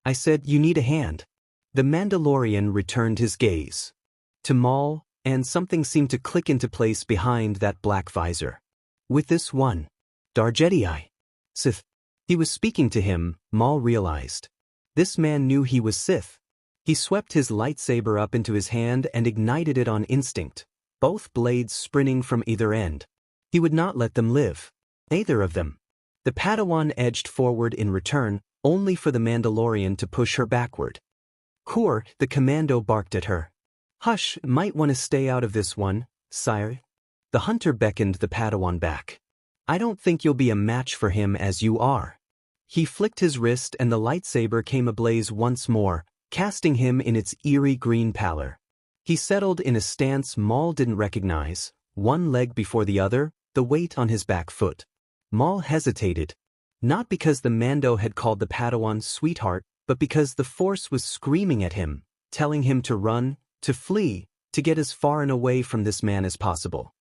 I said you need a hand. The Mandalorian returned his gaze to Maul, and something seemed to click into place behind that black visor. With this one, Darth Jedi. Sith. He was speaking to him, Maul realized. This man knew he was Sith. He swept his lightsaber up into his hand and ignited it on instinct, both blades sprinting from either end. He would not let them live. Either of them. The Padawan edged forward in return, only for the Mandalorian to push her backward. Kur, the commando, barked at her. Hush, might want to stay out of this one, sire. The hunter beckoned the Padawan back. I don't think you'll be a match for him as you are. He flicked his wrist and the lightsaber came ablaze once more, casting him in its eerie green pallor. He settled in a stance Maul didn't recognize, one leg before the other, the weight on his back foot. Maul hesitated. Not because the Mando had called the Padawan sweetheart, but because the Force was screaming at him, telling him to run, to flee, to get as far and away from this man as possible.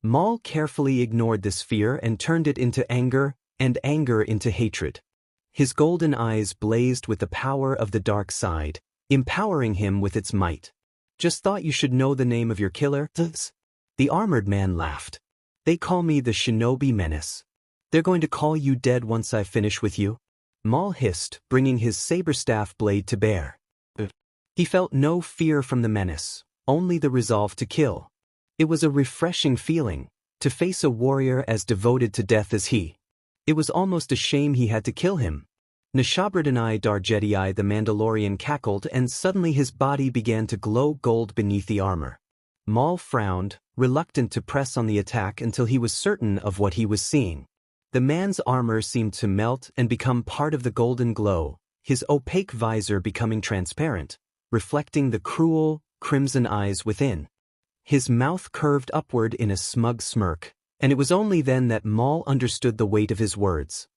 Maul carefully ignored this fear and turned it into anger, and anger into hatred. His golden eyes blazed with the power of the dark side, empowering him with its might. Just thought you should know the name of your killer? The armored man laughed. They call me the Shinobi Menace. They're going to call you dead once I finish with you? Maul hissed, bringing his saber staff blade to bear. He felt no fear from the menace, only the resolve to kill. It was a refreshing feeling, to face a warrior as devoted to death as he. It was almost a shame he had to kill him. Nishabradani Darth Jedi the Mandalorian cackled and suddenly his body began to glow gold beneath the armor. Maul frowned, reluctant to press on the attack until he was certain of what he was seeing. The man's armor seemed to melt and become part of the golden glow, his opaque visor becoming transparent, reflecting the cruel, crimson eyes within. His mouth curved upward in a smug smirk, and it was only then that Maul understood the weight of his words.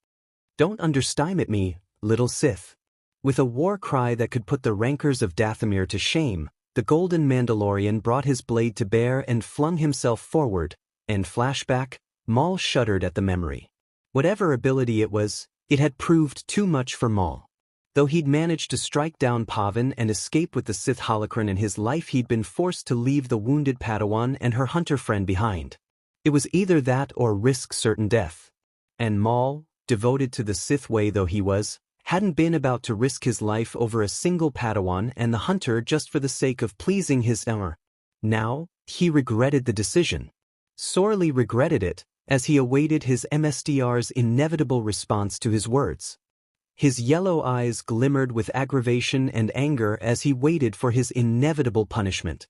Don't underestimate me, little Sith. With a war cry that could put the rancors of Dathomir to shame, the golden Mandalorian brought his blade to bear and flung himself forward, and flashback, Maul shuddered at the memory. Whatever ability it was, it had proved too much for Maul. Though he'd managed to strike down Pavin and escape with the Sith holocron in his life, he'd been forced to leave the wounded Padawan and her hunter friend behind. It was either that or risk certain death. And Maul, devoted to the Sith way though he was, hadn't been about to risk his life over a single Padawan and the hunter just for the sake of pleasing his Emir. Now, he regretted the decision. Sorely regretted it, as he awaited his MSTR's inevitable response to his words. His yellow eyes glimmered with aggravation and anger as he waited for his inevitable punishment.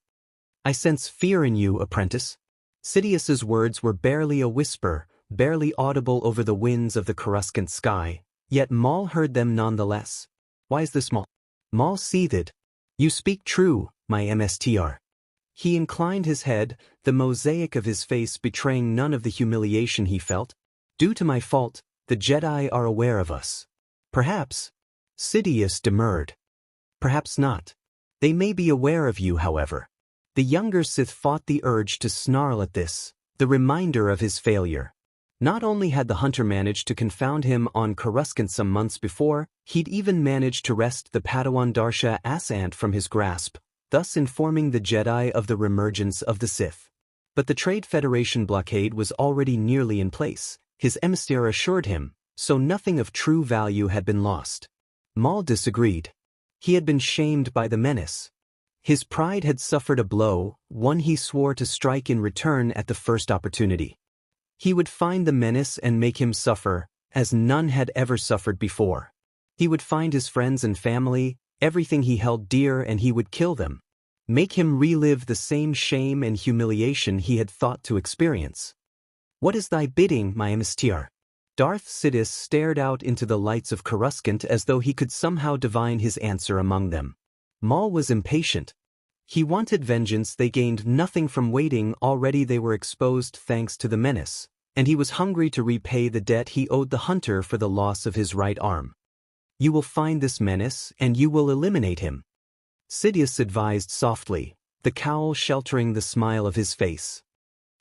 I sense fear in you, apprentice. Sidious's words were barely a whisper, barely audible over the winds of the Coruscant sky, yet Maul heard them nonetheless. Why is this, Maul? Maul seethed. You speak true, my MSTR. He inclined his head, the mosaic of his face betraying none of the humiliation he felt. Due to my fault, the Jedi are aware of us. Perhaps. Sidious demurred. Perhaps not. They may be aware of you, however. The younger Sith fought the urge to snarl at this, the reminder of his failure. Not only had the hunter managed to confound him on Coruscant some months before, he'd even managed to wrest the Padawan Darsha Asant from his grasp, thus informing the Jedi of the reemergence of the Sith. But the Trade Federation blockade was already nearly in place, his emissary assured him, so nothing of true value had been lost. Maul disagreed. He had been shamed by the menace. His pride had suffered a blow, one he swore to strike in return at the first opportunity. He would find the menace and make him suffer, as none had ever suffered before. He would find his friends and family, everything he held dear, and he would kill them. Make him relive the same shame and humiliation he had thought to experience. What is thy bidding, my emissary? Darth Sidious stared out into the lights of Coruscant as though he could somehow divine his answer among them. Maul was impatient. He wanted vengeance. They gained nothing from waiting, already they were exposed thanks to the menace, and he was hungry to repay the debt he owed the hunter for the loss of his right arm. You will find this menace, and you will eliminate him. Sidious advised softly, the cowl sheltering the smile of his face.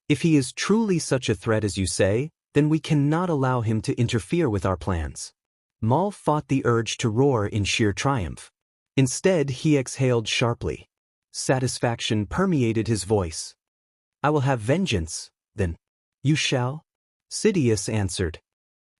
If he is truly such a threat as you say, then we cannot allow him to interfere with our plans. Maul fought the urge to roar in sheer triumph. Instead, he exhaled sharply. Satisfaction permeated his voice. I will have vengeance, then. You shall? Sidious answered.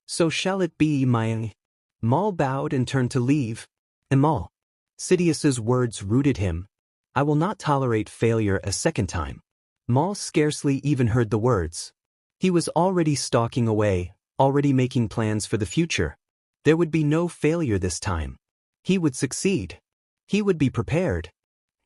So shall it be, my. Maul bowed and turned to leave. Maul. Sidious's words rooted him. I will not tolerate failure a second time. Maul scarcely even heard the words. He was already stalking away, already making plans for the future. There would be no failure this time. He would succeed. He would be prepared.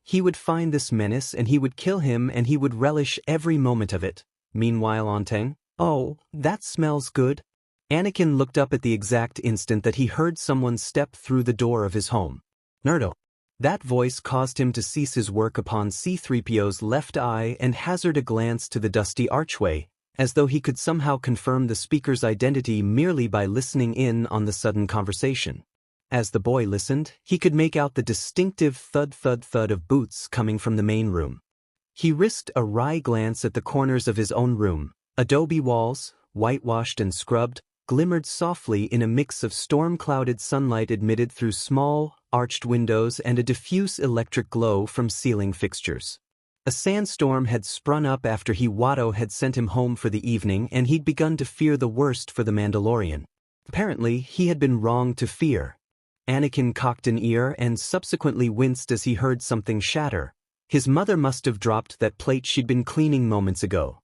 He would find this menace and he would kill him and he would relish every moment of it. Meanwhile Onteng, oh, that smells good. Anakin looked up at the exact instant that he heard someone step through the door of his home. Naruto. That voice caused him to cease his work upon C-3PO's left eye and hazard a glance to the dusty archway, as though he could somehow confirm the speaker's identity merely by listening in on the sudden conversation. As the boy listened, he could make out the distinctive thud-thud-thud of boots coming from the main room. He risked a wry glance at the corners of his own room. Adobe walls, whitewashed and scrubbed, glimmered softly in a mix of storm-clouded sunlight admitted through small, arched windows and a diffuse electric glow from ceiling fixtures. A sandstorm had sprung up after Watto had sent him home for the evening and he'd begun to fear the worst for the Mandalorian. Apparently, he had been wrong to fear. Anakin cocked an ear and subsequently winced as he heard something shatter. His mother must have dropped that plate she'd been cleaning moments ago.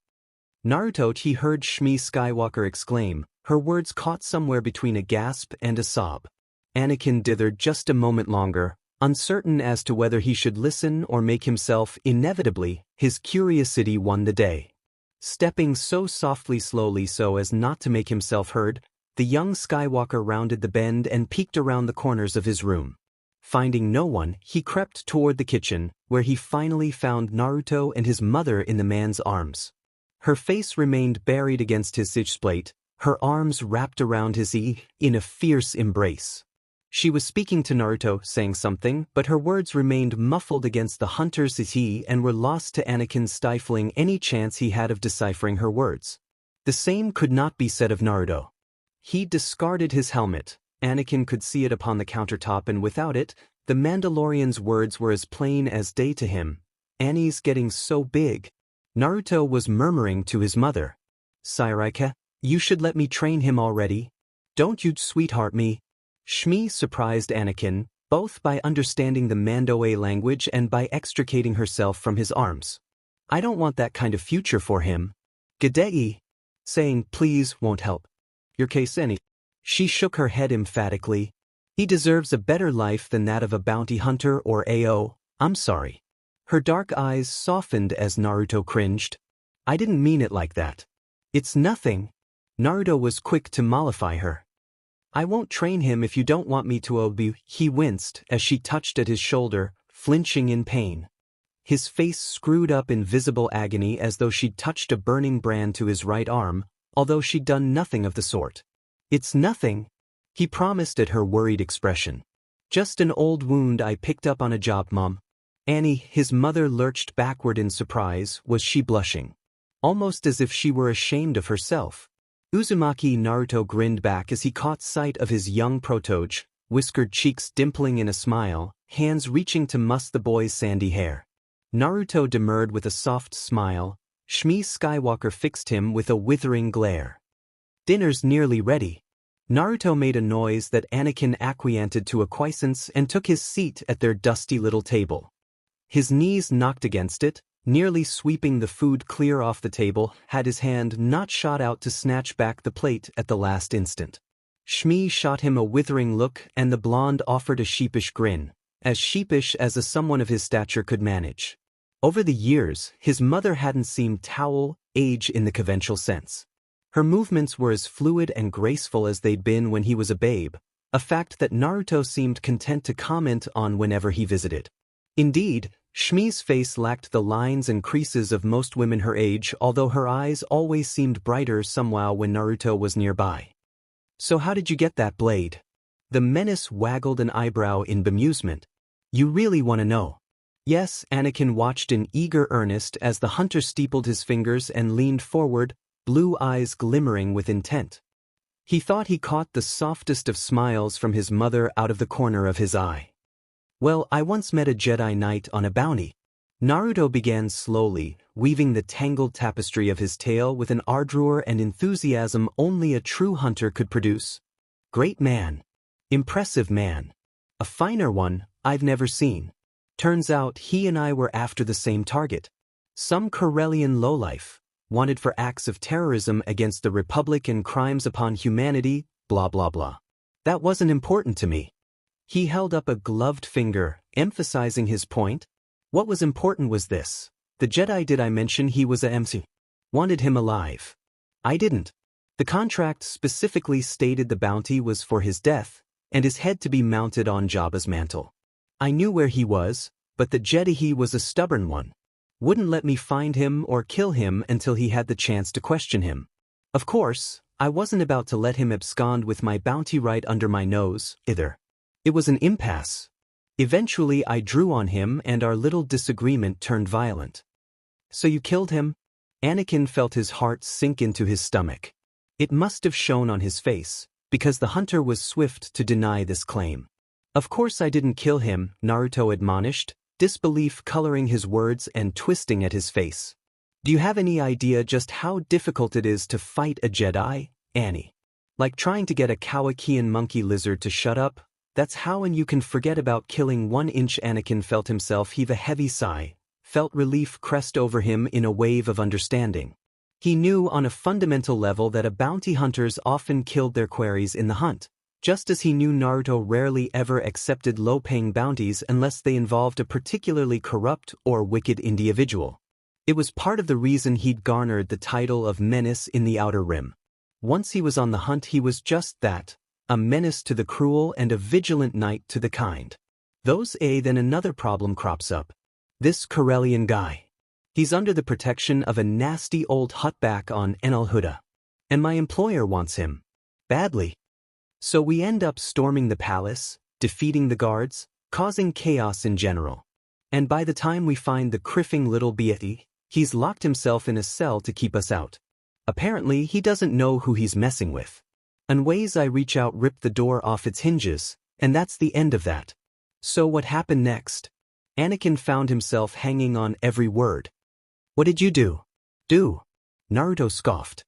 Naruto, he heard Shmi Skywalker exclaim, her words caught somewhere between a gasp and a sob. Anakin dithered just a moment longer, uncertain as to whether he should listen or make himself, inevitably, his curiosity won the day. Stepping so slowly so as not to make himself heard, the young Skywalker rounded the bend and peeked around the corners of his room. Finding no one, he crept toward the kitchen, where he finally found Naruto and his mother in the man's arms. Her face remained buried against his plate, her arms wrapped around his in a fierce embrace. She was speaking to Naruto, saying something, but her words remained muffled against the hunter's and were lost to Anakin, stifling any chance he had of deciphering her words. The same could not be said of Naruto. He discarded his helmet. Anakin could see it upon the countertop, and without it, the Mandalorian's words were as plain as day to him. Annie's getting so big. Naruto was murmuring to his mother. Sairaika, you should let me train him already. Don't you sweetheart me? Shmi surprised Anakin, both by understanding the Mandoe language and by extricating herself from his arms. I don't want that kind of future for him. Gadei. Saying please won't help. Your case any. She shook her head emphatically. He deserves a better life than that of a bounty hunter or AO, I'm sorry. Her dark eyes softened as Naruto cringed. I didn't mean it like that. It's nothing. Naruto was quick to mollify her. I won't train him if you don't want me to obey. He winced as she touched at his shoulder, flinching in pain. His face screwed up in visible agony as though she'd touched a burning brand to his right arm, although she'd done nothing of the sort. It's nothing, he promised at her worried expression. Just an old wound I picked up on a job, Mom. Annie, his mother, lurched backward in surprise. Was she blushing? Almost as if she were ashamed of herself. Uzumaki. Naruto grinned back as he caught sight of his young protege, whiskered cheeks dimpling in a smile, hands reaching to muss the boy's sandy hair. Naruto demurred with a soft smile. Shmi Skywalker fixed him with a withering glare. Dinner's nearly ready. Naruto made a noise that Anakin acquiesced to acquiescence and took his seat at their dusty little table. His knees knocked against it, nearly sweeping the food clear off the table, had his hand not shot out to snatch back the plate at the last instant. Shmi shot him a withering look and the blonde offered a sheepish grin, as sheepish as someone of his stature could manage. Over the years, his mother hadn't seemed age in the conventional sense. Her movements were as fluid and graceful as they'd been when he was a babe, a fact that Naruto seemed content to comment on whenever he visited. Indeed, Shmi's face lacked the lines and creases of most women her age, although her eyes always seemed brighter somehow when Naruto was nearby. So how did you get that blade? The menace waggled an eyebrow in bemusement. You really want to know? Yes, Anakin watched in eager earnest as the hunter steepled his fingers and leaned forward, blue eyes glimmering with intent. He thought he caught the softest of smiles from his mother out of the corner of his eye. Well, I once met a Jedi Knight on a bounty. Naruto began slowly, weaving the tangled tapestry of his tale with an ardor and enthusiasm only a true hunter could produce. Great man. Impressive man. A finer one I've never seen. Turns out he and I were after the same target. Some Corellian lowlife, wanted for acts of terrorism against the Republic and crimes upon humanity, blah blah blah. That wasn't important to me. He held up a gloved finger, emphasizing his point. What was important was this. The Jedi did I mention he was a MC? Wanted him alive. I didn't. The contract specifically stated the bounty was for his death, and his head to be mounted on Jabba's mantle. I knew where he was, but the Jedi was a stubborn one. Wouldn't let me find him or kill him until he had the chance to question him. Of course, I wasn't about to let him abscond with my bounty right under my nose, either. It was an impasse. Eventually I drew on him and our little disagreement turned violent. So you killed him? Anakin felt his heart sink into his stomach. It must have shown on his face, because the hunter was swift to deny this claim. Of course I didn't kill him, Naruto admonished, disbelief coloring his words and twisting at his face. Do you have any idea just how difficult it is to fight a Jedi, Annie? Like trying to get a Kowakian monkey lizard to shut up? That's how, and you can forget about killing 1-inch. Anakin felt himself heave a heavy sigh, felt relief crest over him in a wave of understanding. He knew on a fundamental level that bounty hunters often killed their quarries in the hunt, just as he knew Naruto rarely ever accepted low-paying bounties unless they involved a particularly corrupt or wicked individual. It was part of the reason he'd garnered the title of Menace in the Outer Rim. Once he was on the hunt, he was just that. A menace to the cruel and a vigilant knight to the kind. Then another problem crops up. This Corellian guy. He's under the protection of a nasty old hutback on Enel Huda. And my employer wants him. Badly. So we end up storming the palace, defeating the guards, causing chaos in general. And by the time we find the criffing little Beatty, he's locked himself in a cell to keep us out. Apparently he doesn't know who he's messing with. Unways I reach out, rip the door off its hinges, and that's the end of that. So what happened next? Anakin found himself hanging on every word. What did you do? Do? Naruto scoffed.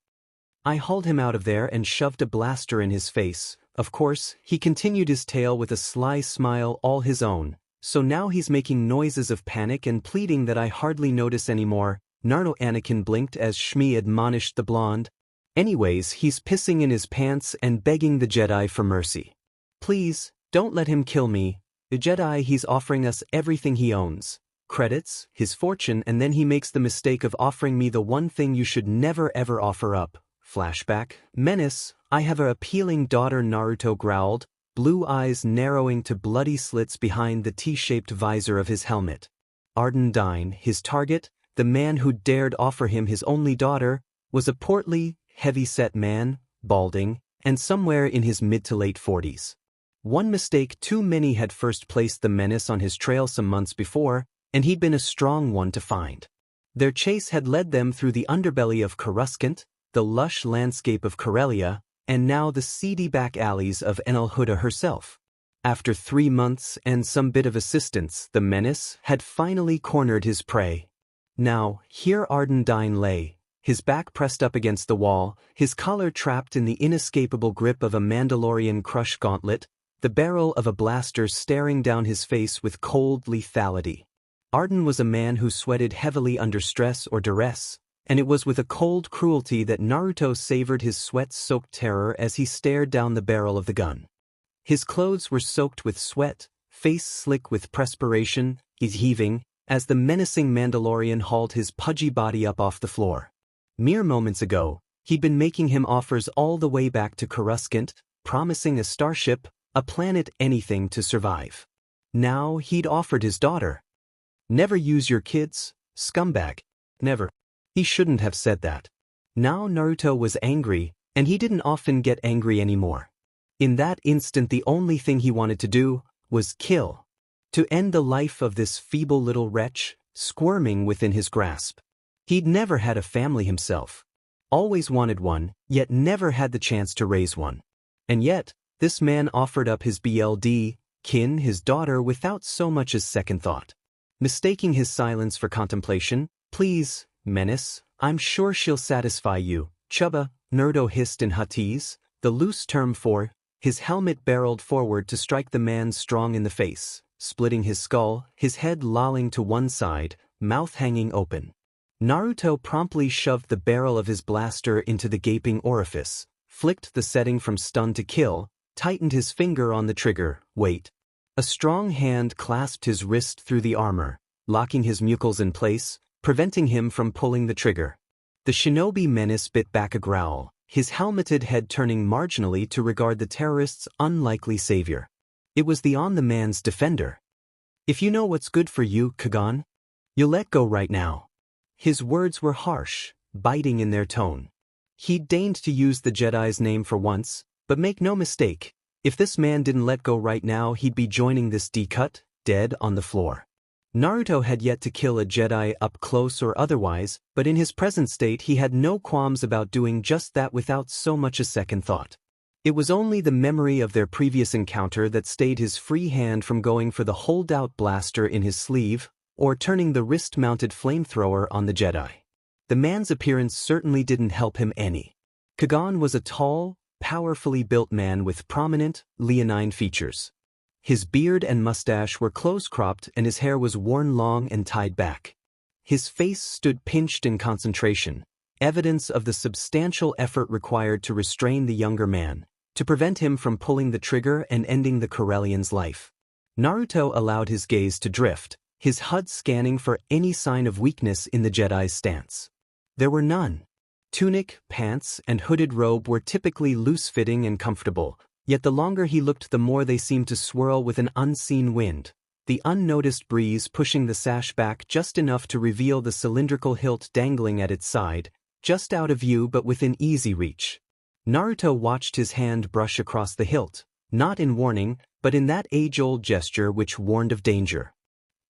I hauled him out of there and shoved a blaster in his face. Of course, he continued his tale with a sly smile all his own, so now he's making noises of panic and pleading that I hardly notice anymore. Naruto. Anakin blinked as Shmi admonished the blonde. Anyways, he's pissing in his pants and begging the Jedi for mercy. Please, don't let him kill me. The Jedi, he's offering us everything he owns. Credits, his fortune, and then he makes the mistake of offering me the one thing you should never ever offer up. Flashback. Menace, I have a appealing daughter, Naruto growled, blue eyes narrowing to bloody slits behind the T-shaped visor of his helmet. Ardendine, his target, the man who dared offer him his only daughter, was a portly, heavy-set man, balding, and somewhere in his mid to late 40s. One mistake too many had first placed the menace on his trail some months before, and he'd been a strong one to find. Their chase had led them through the underbelly of Coruscant, the lush landscape of Corellia, and now the seedy back alleys of Enel Huda herself. After 3 months and some bit of assistance, the menace had finally cornered his prey. Now, here Ardendine lay, his back pressed up against the wall, his collar trapped in the inescapable grip of a Mandalorian crush gauntlet, the barrel of a blaster staring down his face with cold lethality. Arden was a man who sweated heavily under stress or duress, and it was with a cold cruelty that Naruto savored his sweat-soaked terror as he stared down the barrel of the gun. His clothes were soaked with sweat, face slick with perspiration, he's heaving, as the menacing Mandalorian hauled his pudgy body up off the floor. Mere moments ago, he'd been making him offers all the way back to Coruscant, promising a starship, a planet, anything to survive. Now he'd offered his daughter. Never use your kids, scumbag. Never. He shouldn't have said that. Now Naruto was angry, and he didn't often get angry anymore. In that instant the only thing he wanted to do was kill. To end the life of this feeble little wretch, squirming within his grasp. He'd never had a family himself. Always wanted one, yet never had the chance to raise one. And yet, this man offered up his BLD, kin, his daughter, without so much as second thought. Mistaking his silence for contemplation. Please, Menace, I'm sure she'll satisfy you. Chubba, Naruto hissed in Huttese, the loose term for. His helmet barreled forward to strike the man strong in the face, splitting his skull, his head lolling to one side, mouth hanging open. Naruto promptly shoved the barrel of his blaster into the gaping orifice, flicked the setting from stun to kill, tightened his finger on the trigger. Wait. A strong hand clasped his wrist through the armor, locking his mucles in place, preventing him from pulling the trigger. The Shinobi Menace bit back a growl, his helmeted head turning marginally to regard the terrorist's unlikely savior. It was the on-the-man's defender. If you know what's good for you, Kagan, you'll let go right now. His words were harsh, biting in their tone. He deigned to use the Jedi's name for once, but make no mistake, if this man didn't let go right now he'd be joining this D-cut, dead on the floor. Naruto had yet to kill a Jedi up close or otherwise, but in his present state he had no qualms about doing just that without so much a second thought. It was only the memory of their previous encounter that stayed his free hand from going for the holdout blaster in his sleeve, or turning the wrist-mounted flamethrower on the Jedi. The man's appearance certainly didn't help him any. Kagan was a tall, powerfully built man with prominent, leonine features. His beard and mustache were close-cropped and his hair was worn long and tied back. His face stood pinched in concentration, evidence of the substantial effort required to restrain the younger man, to prevent him from pulling the trigger and ending the Corellian's life. Naruto allowed his gaze to drift, his HUD scanning for any sign of weakness in the Jedi's stance. There were none. Tunic, pants, and hooded robe were typically loose-fitting and comfortable, yet the longer he looked the more they seemed to swirl with an unseen wind, the unnoticed breeze pushing the sash back just enough to reveal the cylindrical hilt dangling at its side, just out of view but within easy reach. Naruto watched his hand brush across the hilt, not in warning, but in that age-old gesture which warned of danger.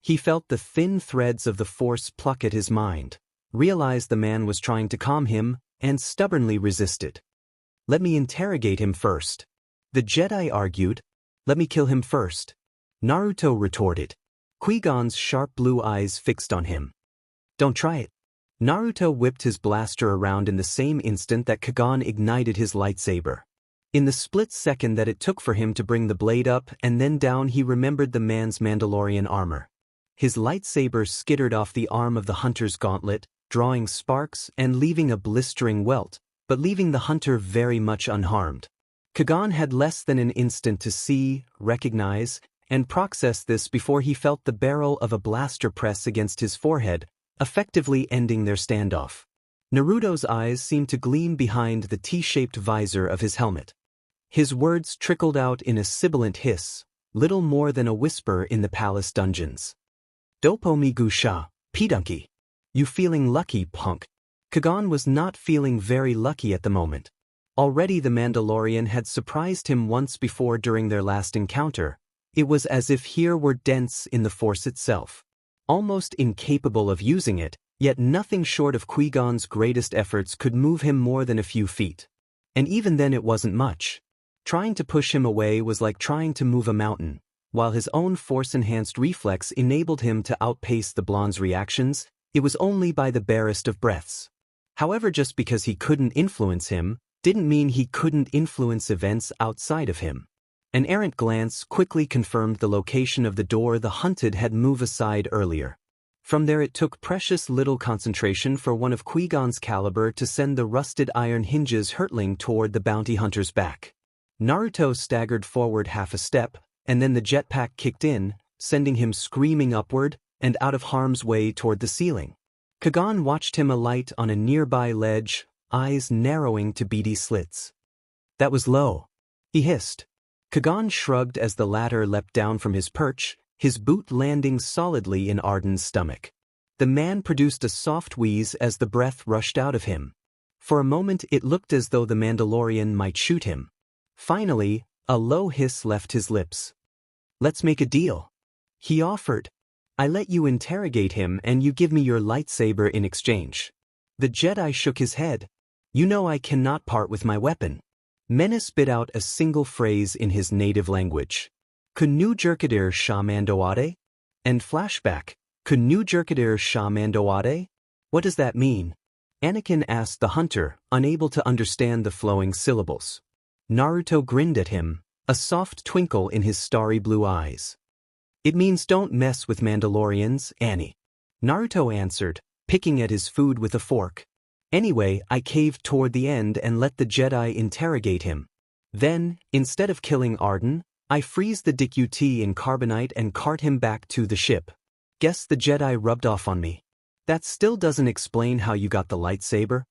He felt the thin threads of the Force pluck at his mind, realized the man was trying to calm him, and stubbornly resisted. Let me interrogate him first. The Jedi argued. Let me kill him first. Naruto retorted. Qui-Gon's sharp blue eyes fixed on him. Don't try it. Naruto whipped his blaster around in the same instant that Kagan ignited his lightsaber. In the split second that it took for him to bring the blade up and then down he remembered the man's Mandalorian armor. His lightsaber skittered off the arm of the hunter's gauntlet, drawing sparks and leaving a blistering welt, but leaving the hunter very much unharmed. Kagan had less than an instant to see, recognize, and process this before he felt the barrel of a blaster press against his forehead, effectively ending their standoff. Naruto's eyes seemed to gleam behind the T-shaped visor of his helmet. His words trickled out in a sibilant hiss, little more than a whisper in the palace dungeons. Dopo mi gusha, Pidunky. You feeling lucky, punk? Kagan was not feeling very lucky at the moment. Already the Mandalorian had surprised him once before during their last encounter. It was as if here were dents in the Force itself. Almost incapable of using it, yet nothing short of Qui-Gon's greatest efforts could move him more than a few feet. And even then it wasn't much. Trying to push him away was like trying to move a mountain. While his own Force-enhanced reflex enabled him to outpace the blonde's reactions, it was only by the barest of breaths. However, just because he couldn't influence him, didn't mean he couldn't influence events outside of him. An errant glance quickly confirmed the location of the door the hunted had moved aside earlier. From there it took precious little concentration for one of Qui-Gon's caliber to send the rusted iron hinges hurtling toward the bounty hunter's back. Naruto staggered forward half a step, and then the jetpack kicked in, sending him screaming upward and out of harm's way toward the ceiling. Kagan watched him alight on a nearby ledge, eyes narrowing to beady slits. That was low. He hissed. Kagan shrugged as the latter leapt down from his perch, his boot landing solidly in Arden's stomach. The man produced a soft wheeze as the breath rushed out of him. For a moment it looked as though the Mandalorian might shoot him. Finally, a low hiss left his lips. Let's make a deal. He offered. I let you interrogate him and you give me your lightsaber in exchange. The Jedi shook his head. You know I cannot part with my weapon. Menace bit out a single phrase in his native language. Kunu jerkadir shamandoade? And flashback, Kunujurkadir shamandoade? What does that mean? Anakin asked the hunter, unable to understand the flowing syllables. Naruto grinned at him, a soft twinkle in his starry blue eyes. It means don't mess with Mandalorians, Annie. Naruto answered, picking at his food with a fork. Anyway, I caved toward the end and let the Jedi interrogate him. Then, instead of killing Arden, I freeze the Dick-UT in carbonite and cart him back to the ship. Guess the Jedi rubbed off on me. That still doesn't explain how you got the lightsaber,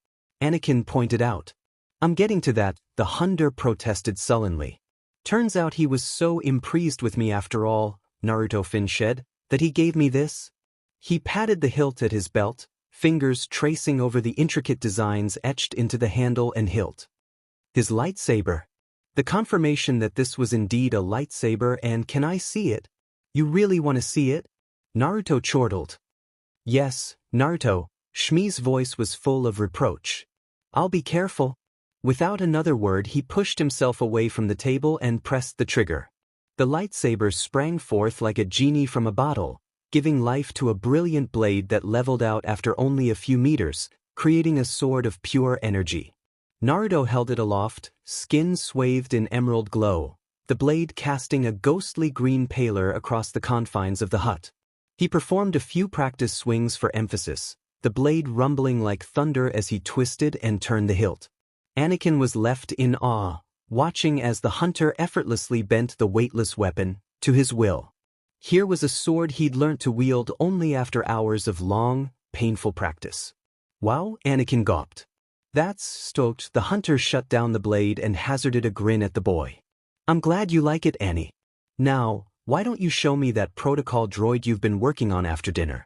Anakin pointed out. I'm getting to that, the hunter protested sullenly. Turns out he was so impressed with me after all, Naruto finished, that he gave me this. He patted the hilt at his belt, fingers tracing over the intricate designs etched into the handle and hilt. His lightsaber. The confirmation that this was indeed a lightsaber, and can I see it? You really want to see it? Naruto chortled. Yes, Naruto, Shmi's voice was full of reproach. I'll be careful. Without another word he pushed himself away from the table and pressed the trigger. The lightsaber sprang forth like a genie from a bottle, giving life to a brilliant blade that leveled out after only a few meters, creating a sword of pure energy. Naruto held it aloft, skin swathed in emerald glow, the blade casting a ghostly green pallor across the confines of the hut. He performed a few practice swings for emphasis, the blade rumbling like thunder as he twisted and turned the hilt. Anakin was left in awe, watching as the hunter effortlessly bent the weightless weapon to his will. Here was a sword he'd learnt to wield only after hours of long, painful practice. Wow, Anakin gawped. That's stoked. The hunter shut down the blade and hazarded a grin at the boy. I'm glad you like it, Annie. Now, why don't you show me that protocol droid you've been working on after dinner?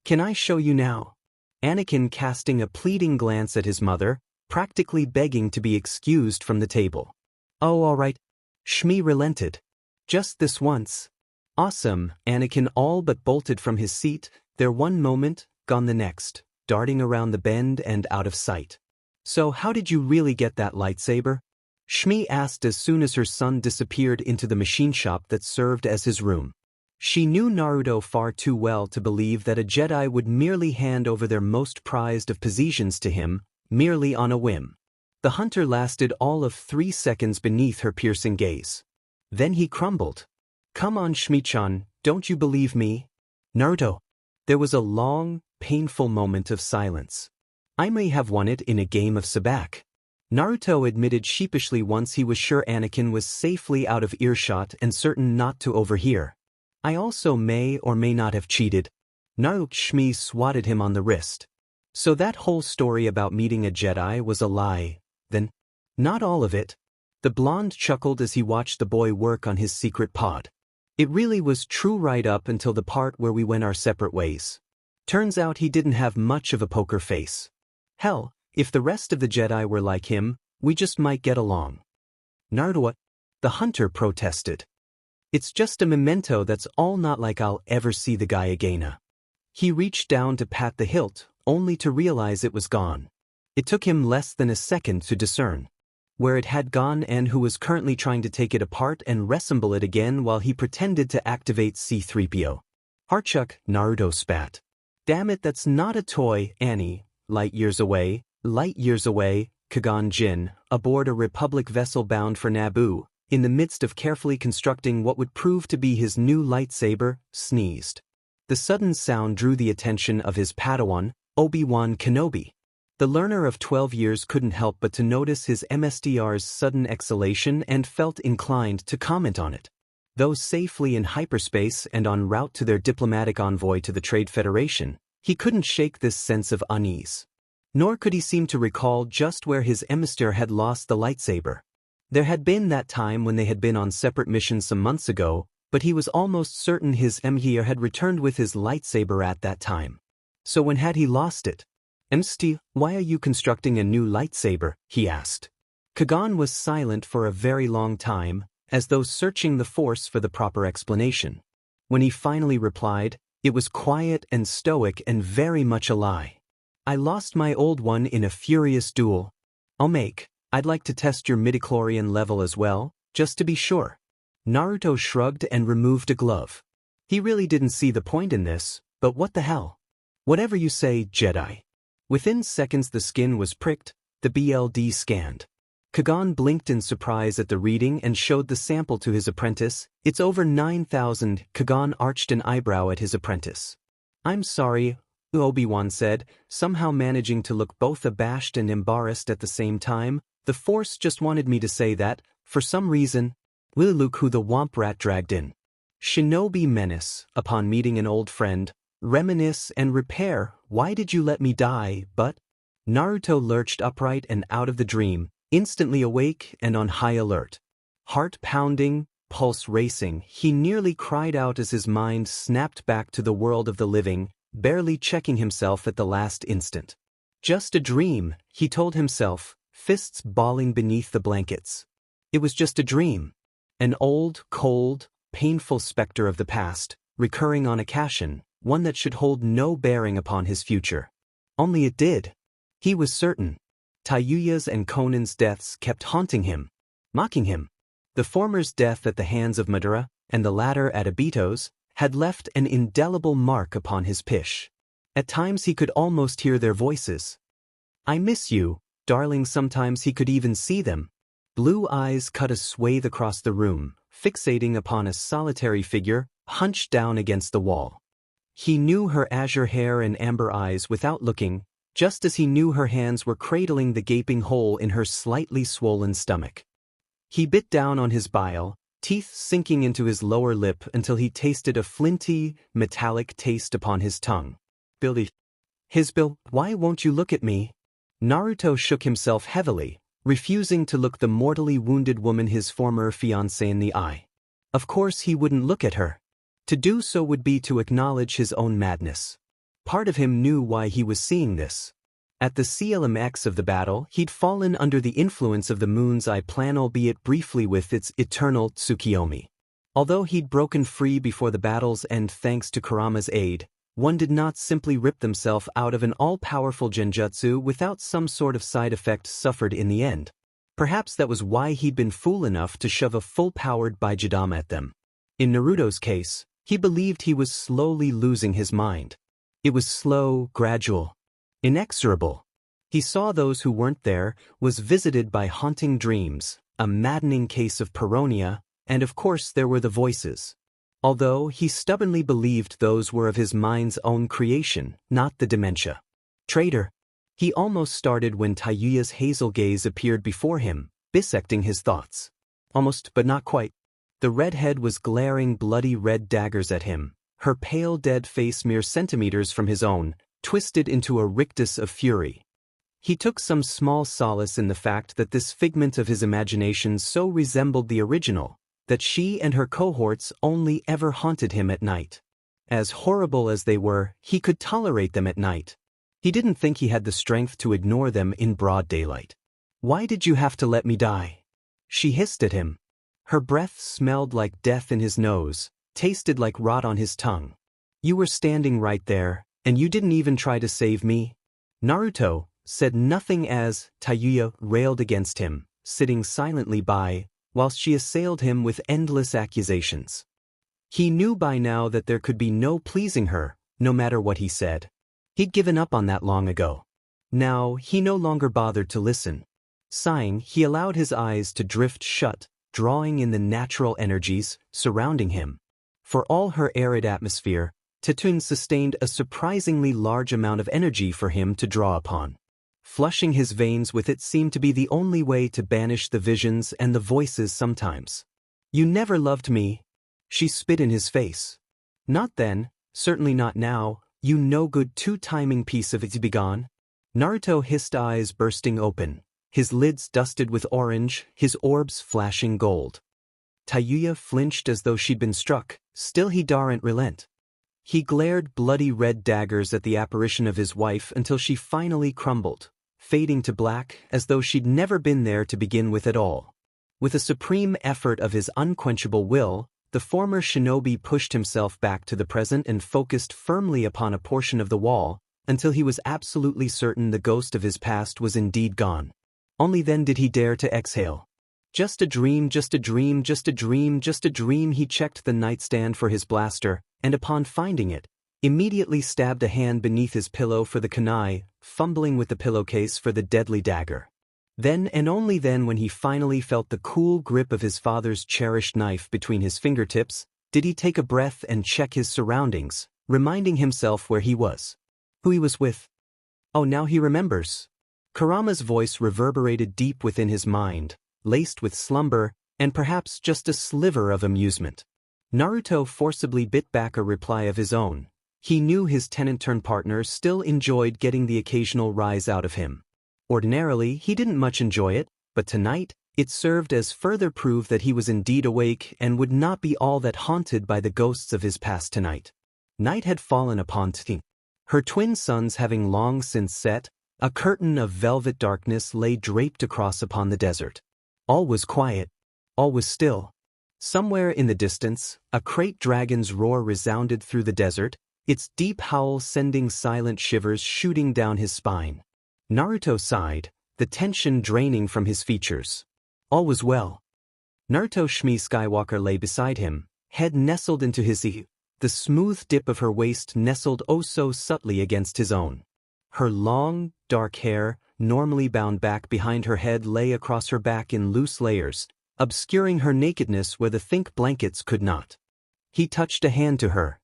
Can I show you now? Anakin casting a pleading glance at his mother, practically begging to be excused from the table. Oh, all right. Shmi relented. Just this once. Awesome, Anakin all but bolted from his seat, there one moment, gone the next, darting around the bend and out of sight. So how did you really get that lightsaber? Shmi asked as soon as her son disappeared into the machine shop that served as his room. She knew Naruto far too well to believe that a Jedi would merely hand over their most prized of possessions to him, merely on a whim. The hunter lasted all of 3 seconds beneath her piercing gaze. Then he crumbled. Come on, Shmi-chan, don't you believe me? Naruto. There was a long, painful moment of silence. I may have won it in a game of sabacc. Naruto admitted sheepishly once he was sure Anakin was safely out of earshot and certain not to overhear. I also may or may not have cheated. NarutoxShmi swatted him on the wrist. So that whole story about meeting a Jedi was a lie, then? Not all of it. The blonde chuckled as he watched the boy work on his secret pod. It really was true right up until the part where we went our separate ways. Turns out he didn't have much of a poker face. Hell, if the rest of the Jedi were like him, we just might get along. Naruto, what? The hunter protested. It's just a memento, that's all, not like I'll ever see the guy again. He reached down to pat the hilt, only to realize it was gone. It took him less than a second to discern where it had gone and who was currently trying to take it apart and reassemble it again while he pretended to activate C-3PO. Harchuk, Naruto spat. Damn it, that's not a toy, Annie. Light years away, Kagan Jin, aboard a Republic vessel bound for Naboo, in the midst of carefully constructing what would prove to be his new lightsaber, sneezed. The sudden sound drew the attention of his Padawan, Obi-Wan Kenobi. The learner of 12 years couldn't help but to notice his MSDR's sudden exhalation and felt inclined to comment on it. Though safely in hyperspace and en route to their diplomatic envoy to the Trade Federation, he couldn't shake this sense of unease. Nor could he seem to recall just where his emissary had lost the lightsaber. There had been that time when they had been on separate missions some months ago, but he was almost certain his emissary had returned with his lightsaber at that time. So when had he lost it? Emissary, why are you constructing a new lightsaber? He asked. Kagan was silent for a very long time, as though searching the Force for the proper explanation. When he finally replied, it was quiet and stoic and very much a lie. I lost my old one in a furious duel. I'd like to test your midichlorian level as well, just to be sure. Naruto shrugged and removed a glove. He really didn't see the point in this, But what the hell? Whatever you say, Jedi. Within seconds the skin was pricked, the BLD scanned. Kagan blinked in surprise at the reading and showed the sample to his apprentice. It's over 9,000. Kagan arched an eyebrow at his apprentice. I'm sorry, Obi-Wan said, somehow managing to look both abashed and embarrassed at the same time. The Force just wanted me to say that, for some reason. Luke, who the womp rat dragged in. Shinobi Menace, upon meeting an old friend, reminisce and repair. Why did you let me die? But Naruto lurched upright and out of the dream, instantly awake and on high alert. Heart pounding, pulse racing, he nearly cried out as his mind snapped back to the world of the living, barely checking himself at the last instant. Just a dream, he told himself, fists balling beneath the blankets. It was just a dream. An old, cold, painful specter of the past, recurring on occasion, one that should hold no bearing upon his future. Only it did. He was certain. Taiyuya's and Conan's deaths kept haunting him, mocking him. The former's death at the hands of Madara, and the latter at Obito's, had left an indelible mark upon his pish. At times he could almost hear their voices. I miss you, darling. Sometimes he could even see them. Blue eyes cut a swathe across the room, fixating upon a solitary figure, hunched down against the wall. He knew her azure hair and amber eyes without looking, just as he knew her hands were cradling the gaping hole in her slightly swollen stomach. He bit down on his bile, teeth sinking into his lower lip until he tasted a flinty, metallic taste upon his tongue. Billy. Bill, why won't you look at me? Naruto shook himself heavily, refusing to look the mortally wounded woman, his former fiancée, in the eye. Of course he wouldn't look at her. To do so would be to acknowledge his own madness. Part of him knew why he was seeing this. At the CLMX of the battle, he'd fallen under the influence of the moon's eye plan, albeit briefly, with its eternal Tsukiyomi. Although he'd broken free before the battle's end thanks to Kurama's aid, one did not simply rip themselves out of an all-powerful genjutsu without some sort of side effect suffered in the end. Perhaps that was why he'd been fool enough to shove a full-powered Baijidama at them. In Naruto's case, he believed he was slowly losing his mind. It was slow, gradual, inexorable. He saw those who weren't there, was visited by haunting dreams, a maddening case of paranoia, and of course there were the voices. Although he stubbornly believed those were of his mind's own creation, not the dementia. Traitor. He almost started when Taiyuya's hazel gaze appeared before him, bisecting his thoughts. Almost, but not quite. The redhead was glaring bloody red daggers at him, her pale dead face mere centimeters from his own, twisted into a rictus of fury. He took some small solace in the fact that this figment of his imagination so resembled the original, that she and her cohorts only ever haunted him at night. As horrible as they were, he could tolerate them at night. He didn't think he had the strength to ignore them in broad daylight. Why did you have to let me die? She hissed at him. Her breath smelled like death in his nose, tasted like rot on his tongue. You were standing right there, and you didn't even try to save me. Naruto said nothing as Taiyuya railed against him, sitting silently by, whilst she assailed him with endless accusations. He knew by now that there could be no pleasing her, no matter what he said. He'd given up on that long ago. Now, he no longer bothered to listen. Sighing, he allowed his eyes to drift shut, drawing in the natural energies surrounding him. For all her arid atmosphere, Tetun sustained a surprisingly large amount of energy for him to draw upon. Flushing his veins with it seemed to be the only way to banish the visions and the voices sometimes. You never loved me. She spit in his face. Not then, certainly not now, you no-good two-timing piece of it. Begone. Naruto hissed, eyes bursting open, his lids dusted with orange, his orbs flashing gold. Taiyuya flinched as though she'd been struck, still he daren't relent. He glared bloody red daggers at the apparition of his wife until she finally crumbled, fading to black as though she'd never been there to begin with at all. With a supreme effort of his unquenchable will, the former shinobi pushed himself back to the present and focused firmly upon a portion of the wall, until he was absolutely certain the ghost of his past was indeed gone. Only then did he dare to exhale. Just a dream, just a dream, just a dream, just a dream. He checked the nightstand for his blaster, and upon finding it, immediately stabbed a hand beneath his pillow for the kunai, fumbling with the pillowcase for the deadly dagger. Then and only then, when he finally felt the cool grip of his father's cherished knife between his fingertips, did he take a breath and check his surroundings, reminding himself where he was. Who he was with. Oh, now he remembers. Kurama's voice reverberated deep within his mind, laced with slumber, and perhaps just a sliver of amusement. Naruto forcibly bit back a reply of his own. He knew his tenant-turned-partner still enjoyed getting the occasional rise out of him. Ordinarily, he didn't much enjoy it, but tonight, it served as further proof that he was indeed awake and would not be all that haunted by the ghosts of his past tonight. Night had fallen upon Tting. Her twin suns having long since set, a curtain of velvet darkness lay draped across upon the desert. All was quiet. All was still. Somewhere in the distance, a great dragon's roar resounded through the desert, its deep howl sending silent shivers shooting down his spine. Naruto sighed, the tension draining from his features. All was well. NarutoxShmi Skywalker lay beside him, head nestled into his ear, the smooth dip of her waist nestled oh so subtly against his own. Her long, dark hair, normally bound back behind her head, lay across her back in loose layers, obscuring her nakedness where the thick blankets could not. He touched a hand to her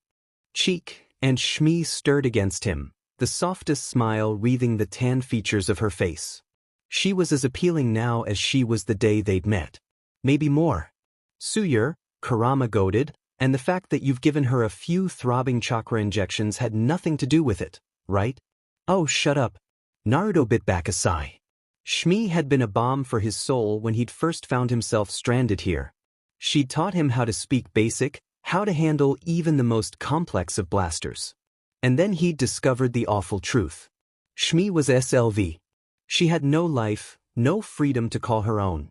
cheek, and Shmi stirred against him, the softest smile wreathing the tan features of her face. She was as appealing now as she was the day they'd met. Maybe more. Suyer, Kurama goaded, and the fact that you've given her a few throbbing chakra injections had nothing to do with it, right? Oh, shut up. Naruto bit back a sigh. Shmi had been a balm for his soul when he'd first found himself stranded here. She'd taught him how to speak basic, how to handle even the most complex of blasters. And then he'd discovered the awful truth. Shmi was SLV. She had no life, no freedom to call her own.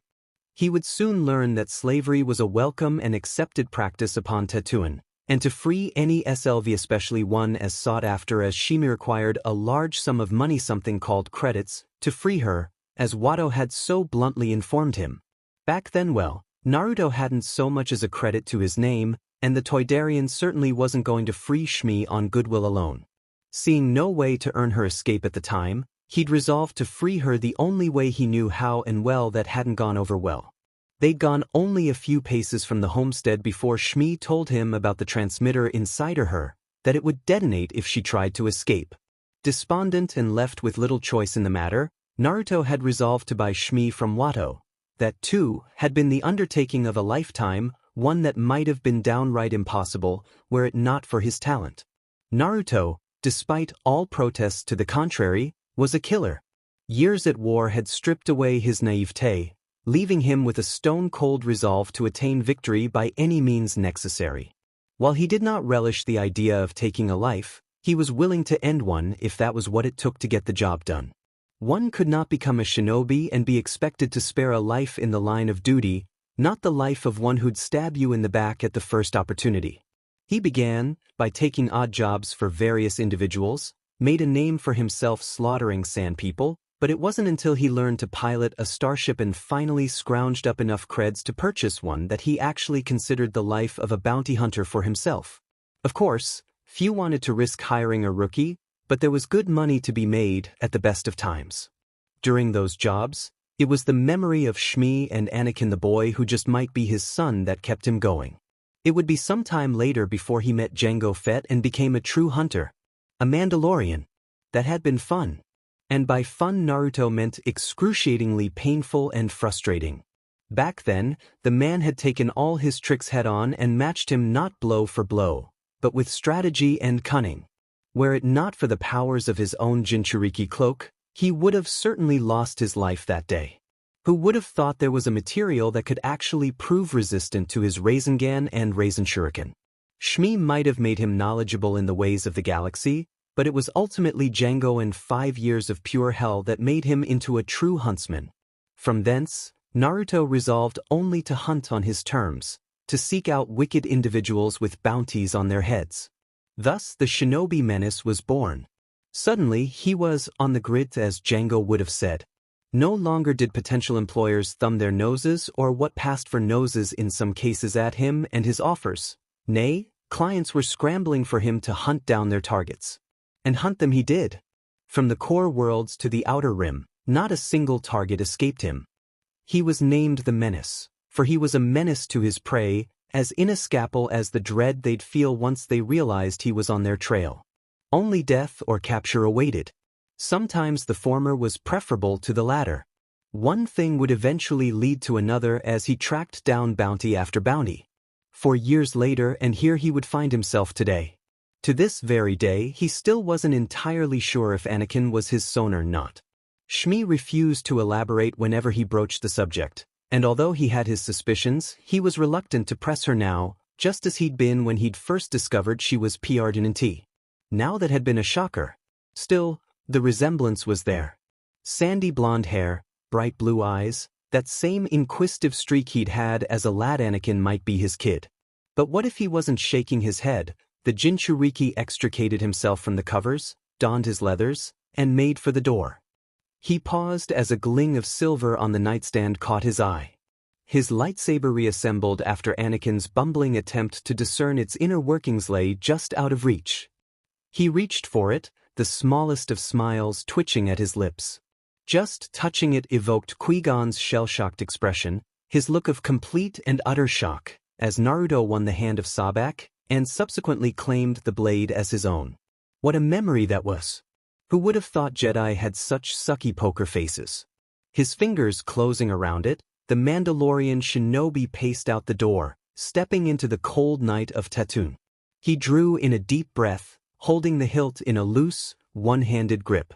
He would soon learn that slavery was a welcome and accepted practice upon Tatooine, and to free any SLV, especially one as sought after as Shmi, required a large sum of money, something called credits, to free her, as Watto had so bluntly informed him. Back then, well, Naruto hadn't so much as a credit to his name, and the Toydarian certainly wasn't going to free Shmi on goodwill alone. Seeing no way to earn her escape at the time, he'd resolved to free her the only way he knew how, and well, that hadn't gone over well. They'd gone only a few paces from the homestead before Shmi told him about the transmitter inside her, that it would detonate if she tried to escape. Despondent and left with little choice in the matter, Naruto had resolved to buy Shmi from Watto. That, too, had been the undertaking of a lifetime, one that might have been downright impossible, were it not for his talent. Naruto, despite all protests to the contrary, was a killer. Years at war had stripped away his naivete, leaving him with a stone-cold resolve to attain victory by any means necessary. While he did not relish the idea of taking a life, he was willing to end one if that was what it took to get the job done. One could not become a shinobi and be expected to spare a life in the line of duty, not the life of one who'd stab you in the back at the first opportunity. He began by taking odd jobs for various individuals, made a name for himself slaughtering sand people, but it wasn't until he learned to pilot a starship and finally scrounged up enough creds to purchase one that he actually considered the life of a bounty hunter for himself. Of course, few wanted to risk hiring a rookie, but there was good money to be made at the best of times. During those jobs, it was the memory of Shmi and Anakin, the boy who just might be his son, that kept him going. It would be some time later before he met Jango Fett and became a true hunter. A Mandalorian. That had been fun. And by fun, Naruto meant excruciatingly painful and frustrating. Back then, the man had taken all his tricks head-on and matched him not blow for blow, but with strategy and cunning. Were it not for the powers of his own Jinchuriki cloak, he would have certainly lost his life that day. Who would have thought there was a material that could actually prove resistant to his Rasengan and Raisin Shuriken? Shmi might have made him knowledgeable in the ways of the galaxy, but it was ultimately Jango and 5 years of pure hell that made him into a true huntsman. From thence, Naruto resolved only to hunt on his terms, to seek out wicked individuals with bounties on their heads. Thus the Shinobi Menace was born. Suddenly he was on the grid, as Jango would have said. No longer did potential employers thumb their noses or what passed for noses in some cases at him and his offers. Nay, Clients were scrambling for him to hunt down their targets. And hunt them he did. From the core worlds to the outer rim, not a single target escaped him. He was named the Menace, for he was a menace to his prey, as inescapable as the dread they'd feel once they realized he was on their trail. Only death or capture awaited. Sometimes the former was preferable to the latter. One thing would eventually lead to another as he tracked down bounty after bounty. 4 years later, and here he would find himself today. To this very day, he still wasn't entirely sure if Anakin was his son or not. Shmi refused to elaborate whenever he broached the subject, and although he had his suspicions, he was reluctant to press her now, just as he'd been when he'd first discovered she was PRDNT. Now that had been a shocker. Still, the resemblance was there. Sandy blonde hair, bright blue eyes, that same inquisitive streak he'd had as a lad. Anakin might be his kid. But what if he wasn't? Shaking his head, the Jinchuriki extricated himself from the covers, donned his leathers, and made for the door. He paused as a gleam of silver on the nightstand caught his eye. His lightsaber reassembled after Anakin's bumbling attempt to discern its inner workings lay just out of reach. He reached for it, the smallest of smiles twitching at his lips. Just touching it evoked Qui-Gon's shell-shocked expression, his look of complete and utter shock, as Naruto won the hand of Sabak, and subsequently claimed the blade as his own. What a memory that was! Who would have thought Jedi had such sucky poker faces? His fingers closing around it, the Mandalorian shinobi paced out the door, stepping into the cold night of Tatooine. He drew in a deep breath, holding the hilt in a loose, one-handed grip.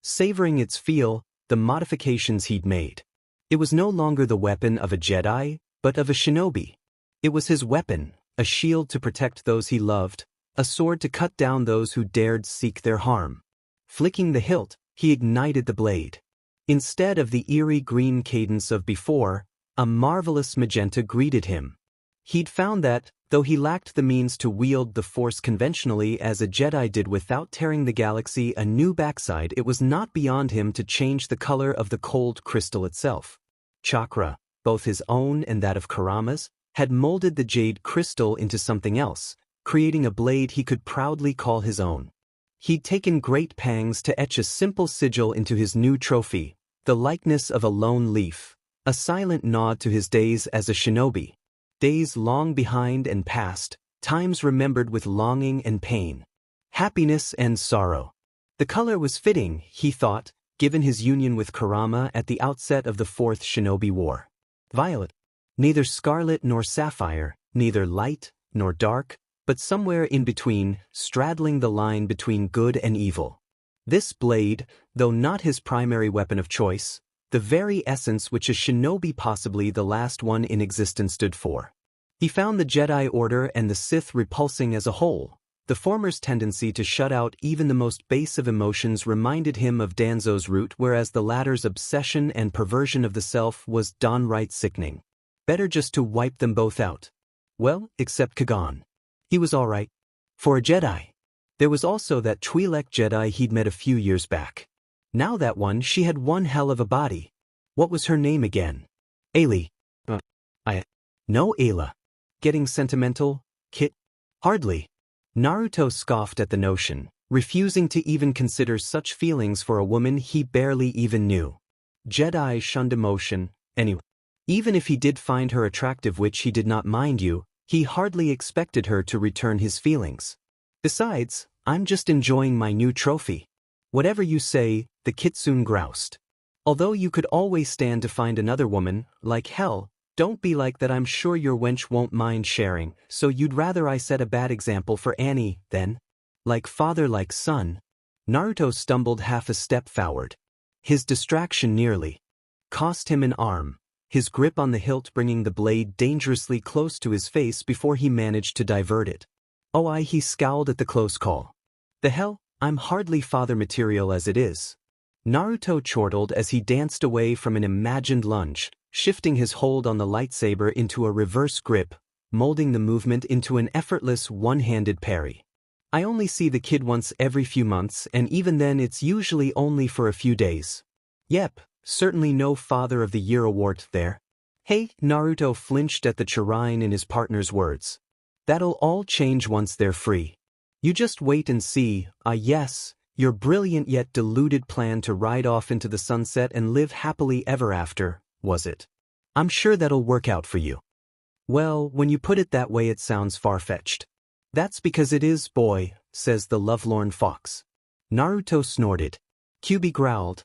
Savoring its feel, the modifications he'd made. It was no longer the weapon of a Jedi, but of a shinobi. It was his weapon, a shield to protect those he loved, a sword to cut down those who dared seek their harm. Flicking the hilt, he ignited the blade. Instead of the eerie green cadence of before, a marvelous magenta greeted him. He'd found that, though he lacked the means to wield the Force conventionally as a Jedi did without tearing the galaxy a new backside, it was not beyond him to change the color of the cold crystal itself. Chakra, both his own and that of Kurama's, had molded the jade crystal into something else, creating a blade he could proudly call his own. He'd taken great pangs to etch a simple sigil into his new trophy, the likeness of a lone leaf, a silent nod to his days as a shinobi. Days long behind and past, times remembered with longing and pain. Happiness and sorrow. The color was fitting, he thought, given his union with Kurama at the outset of the Fourth Shinobi War. Violet. Neither scarlet nor sapphire, neither light nor dark, but somewhere in between, straddling the line between good and evil. This blade, though not his primary weapon of choice, the very essence which a shinobi, possibly the last one in existence, stood for. He found the Jedi Order and the Sith repulsing as a whole. The former's tendency to shut out even the most base of emotions reminded him of Danzo's root, whereas the latter's obsession and perversion of the self was downright sickening. Better just to wipe them both out. Well, except Kagan. He was all right. For a Jedi. There was also that Twi'lek Jedi he'd met a few years back. Now that one, she had one hell of a body. What was her name again? Ailey. No, Ayla. Getting sentimental, Kit? Hardly. Naruto scoffed at the notion, refusing to even consider such feelings for a woman he barely even knew. Jedi shunned emotion, anyway. Even if he did find her attractive, which he did not, mind you, he hardly expected her to return his feelings. Besides, I'm just enjoying my new trophy. Whatever you say, the kitsune groused. Although you could always stand to find another woman, like hell, don't be like that. I'm sure your wench won't mind sharing, so you'd rather I set a bad example for Annie, then? Like father, like son. Naruto stumbled half a step forward. His distraction nearly cost him an arm, his grip on the hilt bringing the blade dangerously close to his face before he managed to divert it. Oh, he scowled at the close call. The hell, I'm hardly father material as it is. Naruto chortled as he danced away from an imagined lunge, shifting his hold on the lightsaber into a reverse grip, molding the movement into an effortless one-handed parry. I only see the kid once every few months, and even then it's usually only for a few days. Yep, certainly no Father of the Year award there. Hey, Naruto flinched at the chirine in his partner's words. That'll all change once they're free. You just wait and see. Yes, your brilliant yet deluded plan to ride off into the sunset and live happily ever after, was it? I'm sure that'll work out for you. Well, when you put it that way it sounds far-fetched. That's because it is, boy, says the lovelorn fox. Naruto snorted. Kyuubi growled.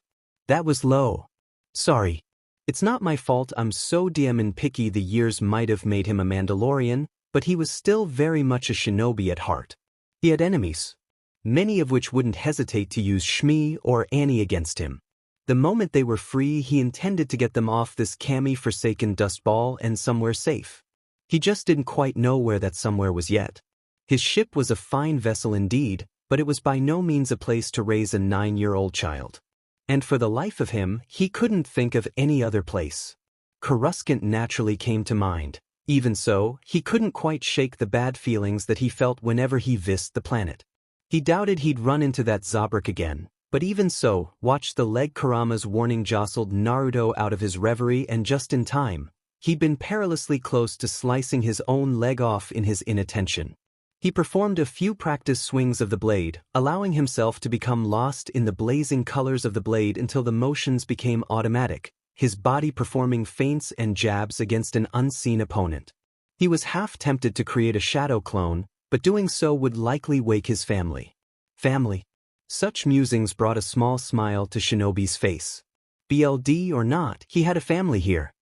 That was low. Sorry. It's not my fault, I'm so damn picky. The years might have made him a Mandalorian, but he was still very much a shinobi at heart. He had enemies, many of which wouldn't hesitate to use Shmi or Annie against him. The moment they were free, he intended to get them off this kami-forsaken dustball and somewhere safe. He just didn't quite know where that somewhere was yet. His ship was a fine vessel indeed, but it was by no means a place to raise a 9-year-old child. And for the life of him, he couldn't think of any other place. Coruscant naturally came to mind. Even so, he couldn't quite shake the bad feelings that he felt whenever he visited the planet. He doubted he'd run into that Zabrak again, but even so, watch the leg. Kurama's warning jostled Naruto out of his reverie, and just in time. He'd been perilously close to slicing his own leg off in his inattention. He performed a few practice swings of the blade, allowing himself to become lost in the blazing colors of the blade until the motions became automatic, his body performing feints and jabs against an unseen opponent. He was half tempted to create a shadow clone, but doing so would likely wake his family. Family? Such musings brought a small smile to Shinobi's face. BLD or not, he had a family here.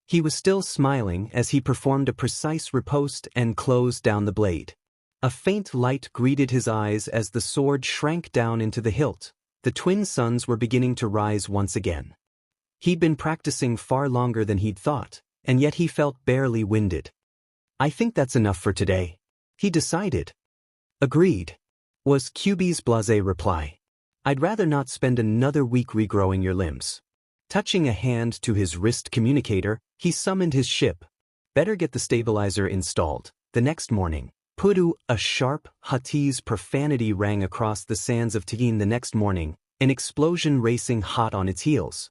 He was still smiling as he performed a precise riposte and closed down the blade. A faint light greeted his eyes as the sword shrank down into the hilt. The twin suns were beginning to rise once again. He'd been practicing far longer than he'd thought, and yet he felt barely winded. I think that's enough for today, he decided. Agreed, was Kyuubi's blasé reply. I'd rather not spend another week regrowing your limbs. Touching a hand to his wrist communicator, he summoned his ship. Better get the stabilizer installed. The next morning, Pudu, a sharp Huttese profanity rang across the sands of Tigin. The next morning, an explosion racing hot on its heels.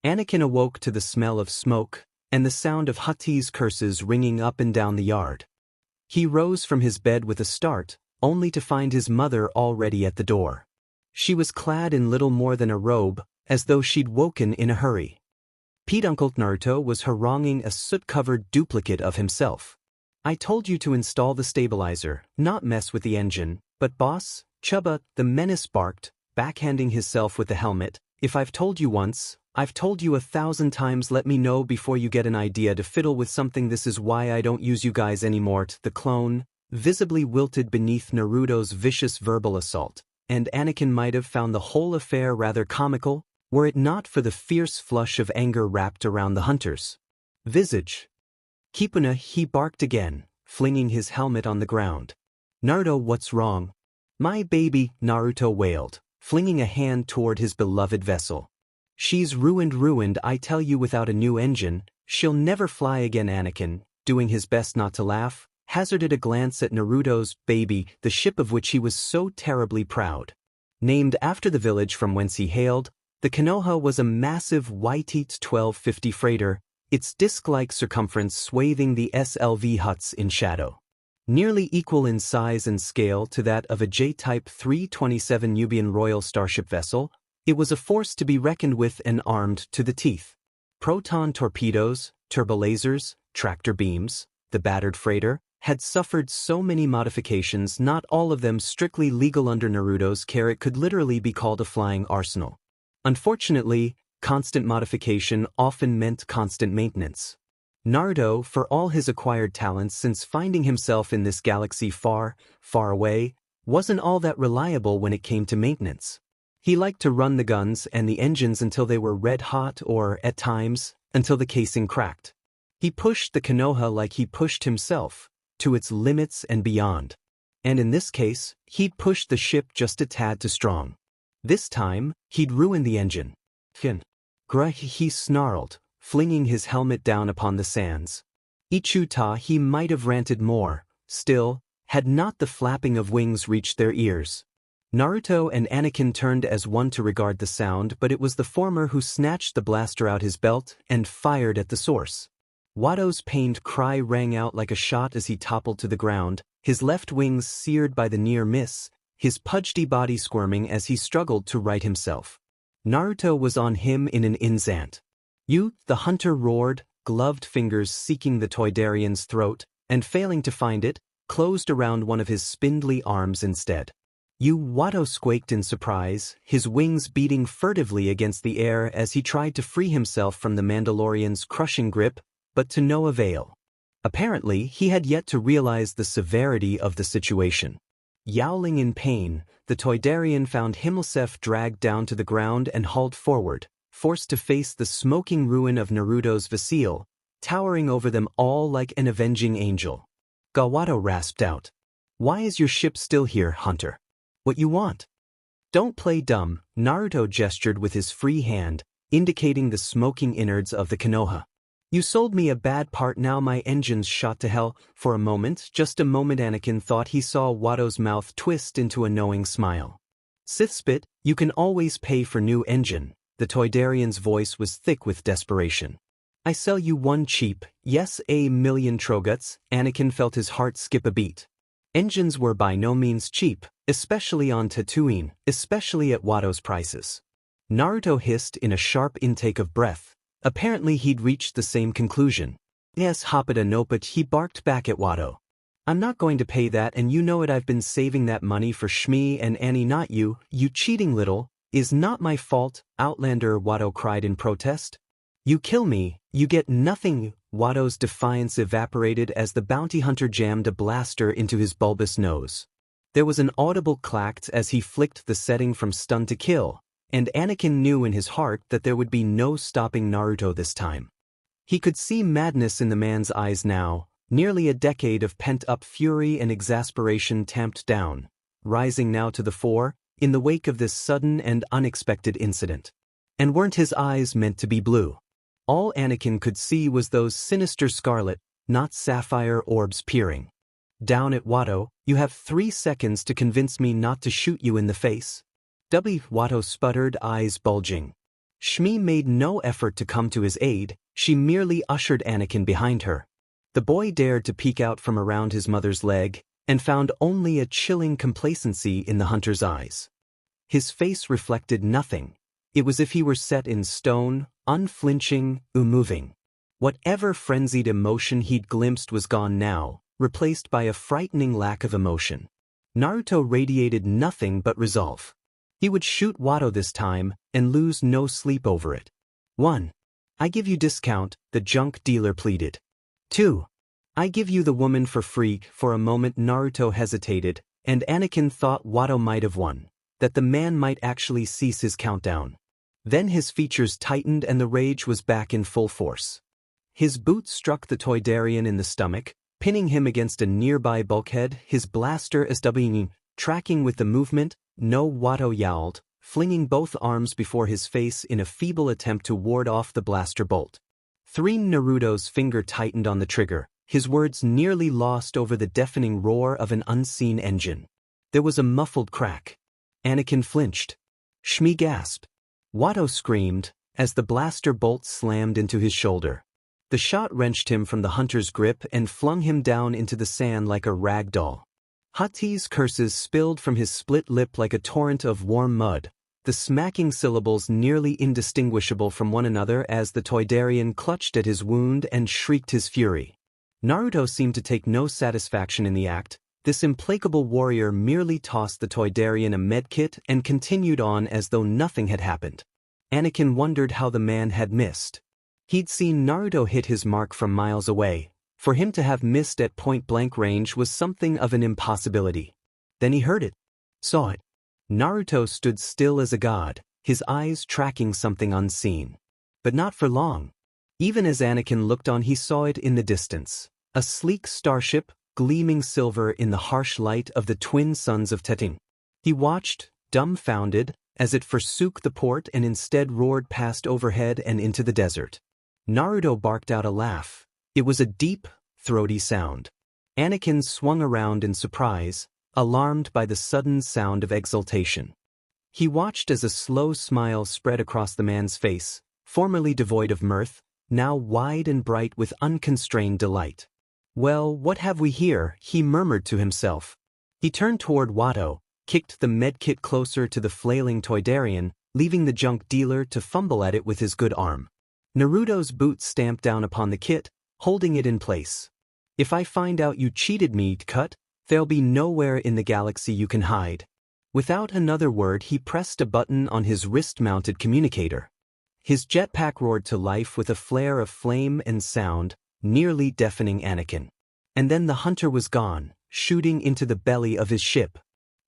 Anakin awoke to the smell of smoke and the sound of Huttese curses ringing up and down the yard. He rose from his bed with a start, only to find his mother already at the door. She was clad in little more than a robe, as though she'd woken in a hurry. Peduncle Naruto was haranguing a soot-covered duplicate of himself. I told you to install the stabilizer, not mess with the engine, but boss, Chubba, the menace barked, backhanding himself with the helmet. If I've told you once, I've told you 1,000 times. Let me know before you get an idea to fiddle with something. This is why I don't use you guys anymore. The clone, visibly wilted beneath Naruto's vicious verbal assault, and Anakin might have found the whole affair rather comical, were it not for the fierce flush of anger wrapped around the hunter's visage. Kipuna, he barked again, flinging his helmet on the ground. Naruto, what's wrong? My baby, Naruto wailed, flinging a hand toward his beloved vessel. She's ruined, I tell you. Without a new engine, she'll never fly again. Anakin, doing his best not to laugh, hazarded a glance at Naruto's baby, the ship of which he was so terribly proud. Named after the village from whence he hailed, the Konoha was a massive White's 1250 freighter, its disc-like circumference swathing the SLV huts in shadow. Nearly equal in size and scale to that of a J-type 327 Nubian Royal Starship vessel, it was a force to be reckoned with and armed to the teeth. Proton torpedoes, turbolasers, tractor beams, the battered freighter had suffered so many modifications, not all of them strictly legal under Naruto's care. It could literally be called a flying arsenal. Unfortunately, constant modification often meant constant maintenance. Naruto, for all his acquired talents since finding himself in this galaxy far, far away, wasn't all that reliable when it came to maintenance. He liked to run the guns and the engines until they were red hot or, at times, until the casing cracked. He pushed the Konoha like he pushed himself, to its limits and beyond. And in this case, he'd pushed the ship just a tad too strong. This time, he'd ruined the engine. Grah, he snarled, flinging his helmet down upon the sands. Ichuta, he might have ranted more, still, had not the flapping of wings reached their ears. Naruto and Anakin turned as one to regard the sound, but it was the former who snatched the blaster out his belt and fired at the source. Watto's pained cry rang out like a shot as he toppled to the ground, his left wings seared by the near miss, his pudgy body squirming as he struggled to right himself. Naruto was on him in an instant. "You," the hunter roared, gloved fingers seeking the Toydarian's throat, and failing to find it, closed around one of his spindly arms instead. "You," Watto squeaked in surprise, his wings beating furtively against the air as he tried to free himself from the Mandalorian's crushing grip, but to no avail. Apparently, he had yet to realize the severity of the situation. Yowling in pain, the Toydarian found himself dragged down to the ground and hauled forward, forced to face the smoking ruin of Naruto's vessel, towering over them all like an avenging angel. Watto rasped out. "Why is your ship still here, Hunter? What you want?" "Don't play dumb," Naruto gestured with his free hand, indicating the smoking innards of the Konoha. "You sold me a bad part, now my engine's shot to hell." For a moment, just a moment, Anakin thought he saw Watto's mouth twist into a knowing smile. "Sith spit, you can always pay for new engine." The Toydarian's voice was thick with desperation. "I sell you one cheap, yes, a million troguts." Anakin felt his heart skip a beat. Engines were by no means cheap, especially on Tatooine, especially at Watto's prices. Naruto hissed in a sharp intake of breath. Apparently he'd reached the same conclusion. "Yes, Hoppada Nopet," he barked back at Watto. "I'm not going to pay that, and you know it. I've been saving that money for Shmi and Annie, not you, you cheating little." "Is not my fault, Outlander," Watto cried in protest. "You kill me, you get nothing." Watto's defiance evaporated as the bounty hunter jammed a blaster into his bulbous nose. There was an audible clack as he flicked the setting from stun to kill, and Anakin knew in his heart that there would be no stopping Naruto this time. He could see madness in the man's eyes now, nearly a decade of pent-up fury and exasperation tamped down, rising now to the fore, in the wake of this sudden and unexpected incident. And weren't his eyes meant to be blue? All Anakin could see was those sinister scarlet, not sapphire orbs peering down at Watto. "You have 3 seconds to convince me not to shoot you in the face." Watto sputtered, eyes bulging. Shmi made no effort to come to his aid, she merely ushered Anakin behind her. The boy dared to peek out from around his mother's leg, and found only a chilling complacency in the hunter's eyes. His face reflected nothing. It was as if he were set in stone, unflinching, unmoving. Whatever frenzied emotion he'd glimpsed was gone now, replaced by a frightening lack of emotion. Naruto radiated nothing but resolve. He would shoot Watto this time, and lose no sleep over it. 1. "I give you discount," the junk dealer pleaded. 2. "I give you the woman for free." For a moment Naruto hesitated, and Anakin thought Watto might have won, that the man might actually cease his countdown. Then his features tightened and the rage was back in full force. His boot struck the Toydarian in the stomach, pinning him against a nearby bulkhead, his blaster SWing, tracking with the movement. "No!" Watto yowled, flinging both arms before his face in a feeble attempt to ward off the blaster bolt. 3. Naruto's finger tightened on the trigger, his words nearly lost over the deafening roar of an unseen engine. There was a muffled crack. Anakin flinched. Shmi gasped. Watto screamed, as the blaster bolt slammed into his shoulder. The shot wrenched him from the hunter's grip and flung him down into the sand like a rag doll. Hati's curses spilled from his split lip like a torrent of warm mud, the smacking syllables nearly indistinguishable from one another as the Toydarian clutched at his wound and shrieked his fury. Naruto seemed to take no satisfaction in the act. This implacable warrior merely tossed the Toydarian a medkit and continued on as though nothing had happened. Anakin wondered how the man had missed. He'd seen Naruto hit his mark from miles away. For him to have missed at point-blank range was something of an impossibility. Then he heard it, saw it. Naruto stood still as a god, his eyes tracking something unseen. But not for long. Even as Anakin looked on, he saw it in the distance. A sleek starship, gleaming silver in the harsh light of the twin suns of Tatooine. He watched, dumbfounded, as it forsook the port and instead roared past overhead and into the desert. Naruto barked out a laugh. It was a deep, throaty sound. Anakin swung around in surprise, alarmed by the sudden sound of exultation. He watched as a slow smile spread across the man's face, formerly devoid of mirth, now wide and bright with unconstrained delight. Well, what have we here? He murmured to himself. He turned toward Watto, kicked the medkit closer to the flailing Toydarian, leaving the junk dealer to fumble at it with his good arm. Naruto's boot stamped down upon the kit, holding it in place. If I find out you cheated me, cut, there'll be nowhere in the galaxy you can hide. Without another word, he pressed a button on his wrist-mounted communicator. His jetpack roared to life with a flare of flame and sound, nearly deafening Anakin. And then the hunter was gone, shooting into the belly of his ship.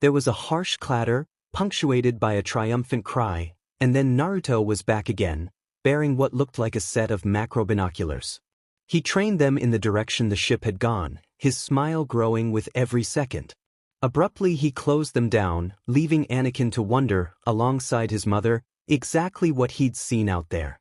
There was a harsh clatter, punctuated by a triumphant cry, and then Naruto was back again, bearing what looked like a set of macro binoculars. He trained them in the direction the ship had gone, his smile growing with every second. Abruptly he closed them down, leaving Anakin to wonder, alongside his mother, exactly what he'd seen out there.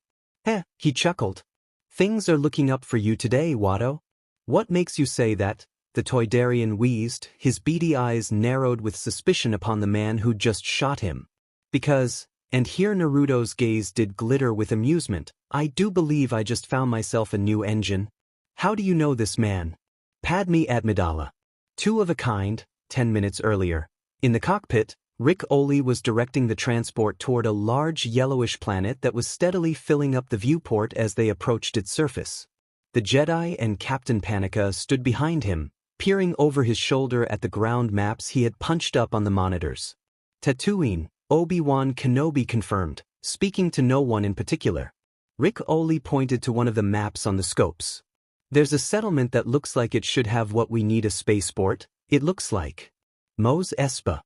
He chuckled. Things are looking up for you today, Watto. What makes you say that? The Toydarian wheezed, his beady eyes narrowed with suspicion upon the man who'd just shot him. Because, and here Naruto's gaze did glitter with amusement, I do believe I just found myself a new engine. How do you know this man? Padme Amidala. Two of a kind, 10 minutes earlier. In the cockpit, Rick Oli was directing the transport toward a large yellowish planet that was steadily filling up the viewport as they approached its surface. The Jedi and Captain Panica stood behind him, peering over his shoulder at the ground maps he had punched up on the monitors. Tatooine, Obi-Wan Kenobi confirmed, speaking to no one in particular. Rick Oli pointed to one of the maps on the scopes. There's a settlement that looks like it should have what we need: a spaceport. It looks like Mos Espa.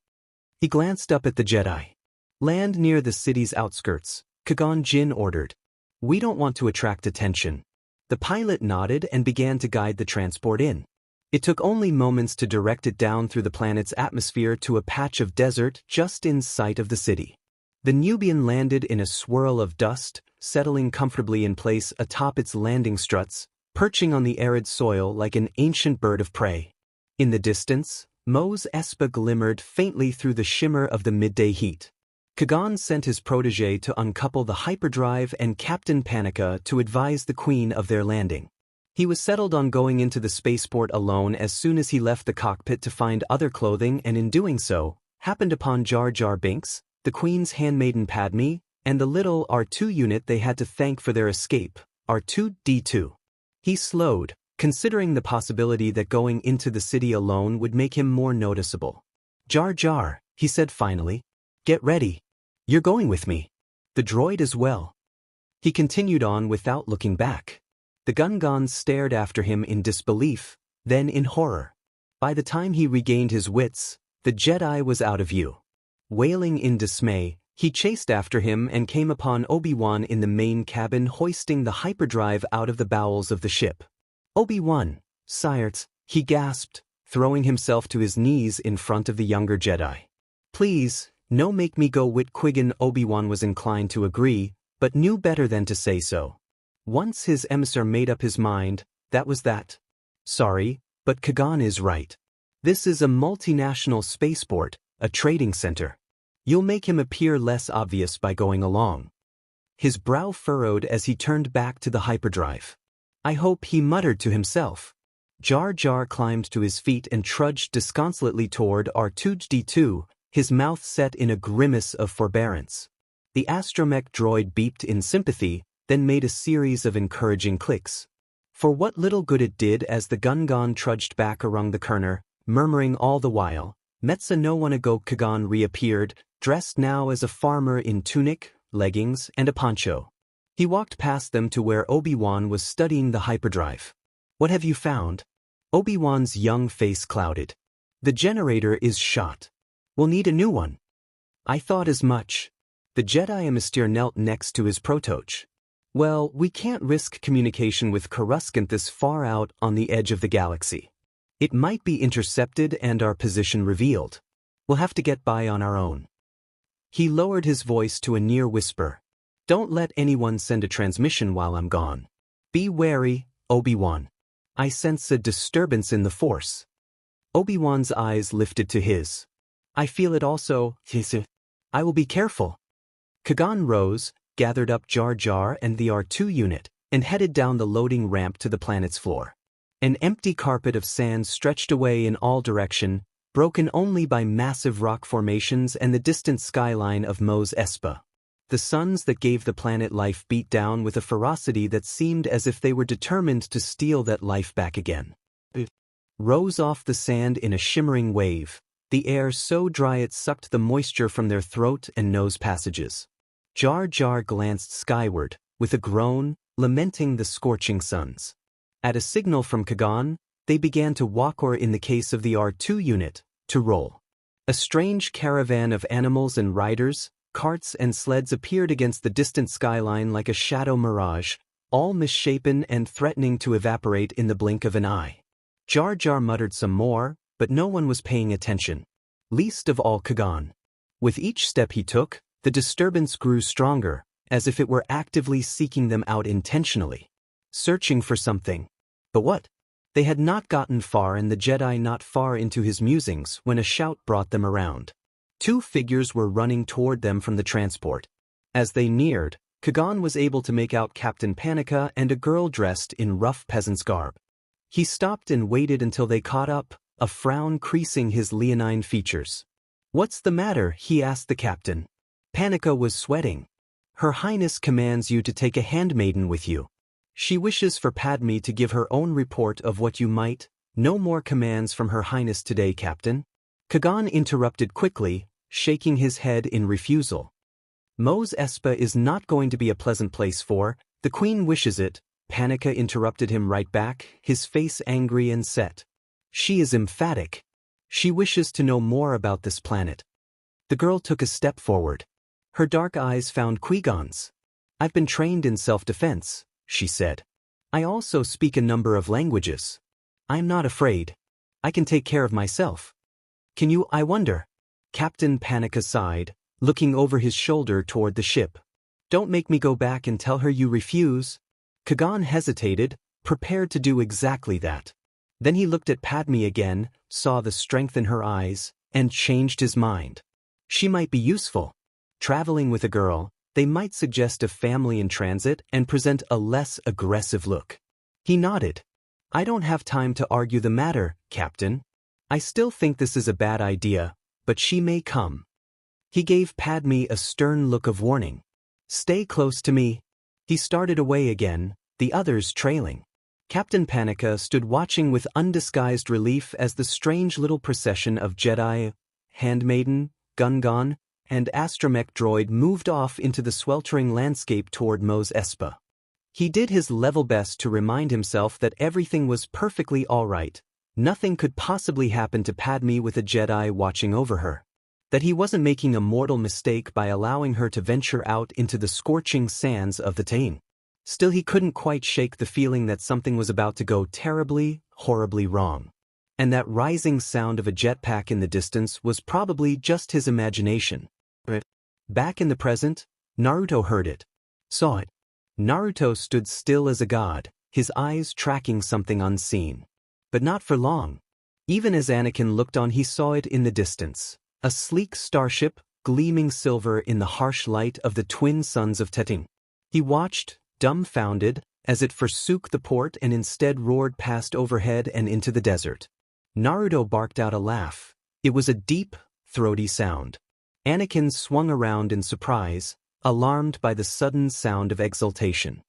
He glanced up at the Jedi. Land near the city's outskirts, Qui-Gon Jinn ordered. We don't want to attract attention. The pilot nodded and began to guide the transport in. It took only moments to direct it down through the planet's atmosphere to a patch of desert just in sight of the city. The Nubian landed in a swirl of dust, settling comfortably in place atop its landing struts, perching on the arid soil like an ancient bird of prey. In the distance, Mos Espa glimmered faintly through the shimmer of the midday heat. Qui-Gon sent his protege to uncouple the hyperdrive and Captain Panica to advise the Queen of their landing. He was settled on going into the spaceport alone as soon as he left the cockpit to find other clothing, and in doing so, happened upon Jar Jar Binks, the Queen's handmaiden Padme, and the little R2 unit they had to thank for their escape, R2-D2. He slowed, considering the possibility that going into the city alone would make him more noticeable. Jar Jar, he said finally. Get ready. You're going with me. The droid as well. He continued on without looking back. The Gungans stared after him in disbelief, then in horror. By the time he regained his wits, the Jedi was out of view. Wailing in dismay, he chased after him and came upon Obi-Wan in the main cabin hoisting the hyperdrive out of the bowels of the ship. Obi-Wan, sires, he gasped, throwing himself to his knees in front of the younger Jedi. Please, no make me go wit Qui-Gon. Obi-Wan was inclined to agree, but knew better than to say so. Once his emissary made up his mind, that was that. Sorry, but Qui-Gon is right. This is a multinational spaceport, a trading center. You'll make him appear less obvious by going along. His brow furrowed as he turned back to the hyperdrive. I hope, he muttered to himself. Jar Jar climbed to his feet and trudged disconsolately toward R2-D2, his mouth set in a grimace of forbearance. The astromech droid beeped in sympathy, then made a series of encouraging clicks. For what little good it did as the Gungan trudged back around the corner, murmuring all the while, Metsa no one ago. Qui-Gon reappeared, dressed now as a farmer in tunic, leggings, and a poncho. He walked past them to where Obi-Wan was studying the hyperdrive. What have you found? Obi-Wan's young face clouded. The generator is shot. We'll need a new one. I thought as much. The Jedi emissary knelt next to his protoge. Well, we can't risk communication with Coruscant this far out on the edge of the galaxy. It might be intercepted and our position revealed. We'll have to get by on our own. He lowered his voice to a near whisper. Don't let anyone send a transmission while I'm gone. Be wary, Obi-Wan. I sense a disturbance in the Force. Obi-Wan's eyes lifted to his. I feel it also, I will be careful. Qui-Gon rose, gathered up Jar Jar and the R2 unit, and headed down the loading ramp to the planet's floor. An empty carpet of sand stretched away in all direction, broken only by massive rock formations and the distant skyline of Mos Espa. The suns that gave the planet life beat down with a ferocity that seemed as if they were determined to steal that life back again. It rose off the sand in a shimmering wave, the air so dry it sucked the moisture from their throat and nose passages. Jar Jar glanced skyward, with a groan, lamenting the scorching suns. At a signal from Kagan, they began to walk, or in the case of the R2 unit, to roll. A strange caravan of animals and riders, carts and sleds appeared against the distant skyline like a shadow mirage, all misshapen and threatening to evaporate in the blink of an eye. Jar Jar muttered some more, but no one was paying attention. Least of all Kagan. With each step he took, the disturbance grew stronger, as if it were actively seeking them out intentionally. Searching for something. But what? They had not gotten far and the Jedi not far into his musings when a shout brought them around. Two figures were running toward them from the transport. As they neared, Kagan was able to make out Captain Panika and a girl dressed in rough peasant's garb. He stopped and waited until they caught up, a frown creasing his leonine features. "What's the matter?" he asked the captain. Panika was sweating. "Her Highness commands you to take a handmaiden with you. She wishes for Padme to give her own report of what you might." "No more commands from Her Highness today, Captain." Kagan interrupted quickly, shaking his head in refusal. "Mos Espa is not going to be a pleasant place for, the Queen wishes it." Panika interrupted him right back, his face angry and set. "She is emphatic. She wishes to know more about this planet." The girl took a step forward. Her dark eyes found Qui-Gon's. "I've been trained in self-defense," she said. "I also speak a number of languages. I'm not afraid. I can take care of myself. Can you, I wonder?" Captain Panika sighed, looking over his shoulder toward the ship. "Don't make me go back and tell her you refuse." Kagan hesitated, prepared to do exactly that. Then he looked at Padme again, saw the strength in her eyes, and changed his mind. She might be useful. Traveling with a girl, they might suggest a family in transit and present a less aggressive look. He nodded. "I don't have time to argue the matter, Captain. I still think this is a bad idea, but she may come." He gave Padme a stern look of warning. "Stay close to me." He started away again, the others trailing. Captain Panika stood watching with undisguised relief as the strange little procession of Jedi, handmaiden, Gungan, and astromech droid moved off into the sweltering landscape toward Mos Espa. He did his level best to remind himself that everything was perfectly all right. Nothing could possibly happen to Padme with a Jedi watching over her. That he wasn't making a mortal mistake by allowing her to venture out into the scorching sands of the Tain. Still, he couldn't quite shake the feeling that something was about to go terribly, horribly wrong. And that rising sound of a jetpack in the distance was probably just his imagination. Back in the present, Naruto heard it. Saw it. Naruto stood still as a god, his eyes tracking something unseen. But not for long. Even as Anakin looked on, he saw it in the distance. A sleek starship, gleaming silver in the harsh light of the twin suns of Teting. He watched, dumbfounded, as it forsook the port and instead roared past overhead and into the desert. Naruto barked out a laugh. It was a deep, throaty sound. Anakin swung around in surprise, alarmed by the sudden sound of exultation.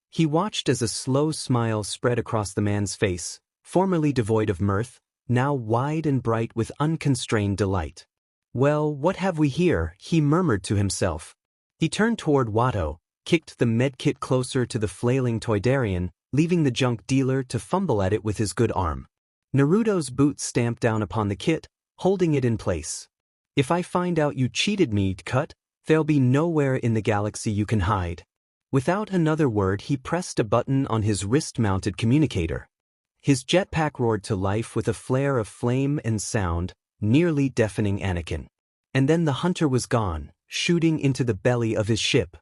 He watched as a slow smile spread across the man's face, formerly devoid of mirth, now wide and bright with unconstrained delight. "Well, what have we here?" he murmured to himself. He turned toward Watto, kicked the medkit closer to the flailing Toydarian, leaving the junk dealer to fumble at it with his good arm. Naruto's boot stamped down upon the kit, holding it in place. "If I find out you cheated me, cut, there'll be nowhere in the galaxy you can hide." Without another word, he pressed a button on his wrist-mounted communicator. His jetpack roared to life with a flare of flame and sound, nearly deafening Anakin. And then the hunter was gone, shooting into the belly of his ship.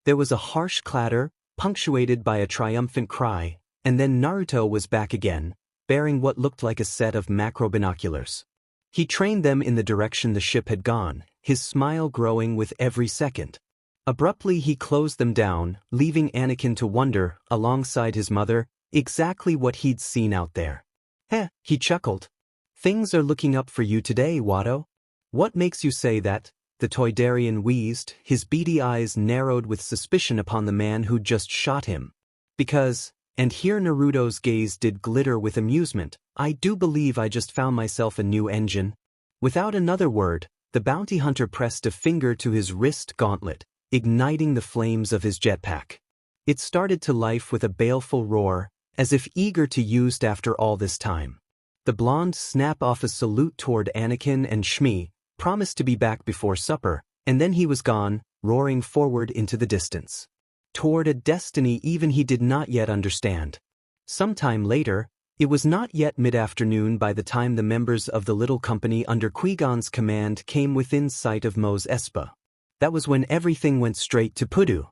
There was a harsh clatter, punctuated by a triumphant cry, and then Naruto was back again, bearing what looked like a set of macro binoculars. He trained them in the direction the ship had gone, his smile growing with every second. Abruptly he closed them down, leaving Anakin to wonder, alongside his mother, Exactly what he'd seen out there. Heh, he chuckled. Things are looking up for you today, Watto. What makes you say that? The Toydarian wheezed, his beady eyes narrowed with suspicion upon the man who'd just shot him. Because, and here Naruto's gaze did glitter with amusement, I do believe I just found myself a new engine. Without another word, the bounty hunter pressed a finger to his wrist gauntlet, igniting the flames of his jetpack. It started to life with a baleful roar, as if eager to be used after all this time. The blonde snapped off a salute toward Anakin and Shmi, promised to be back before supper, and then he was gone, roaring forward into the distance. Toward a destiny even he did not yet understand. Sometime later, it was not yet mid-afternoon by the time the members of the little company under Qui-Gon's command came within sight of Mos Espa. That was when everything went straight to Pudu.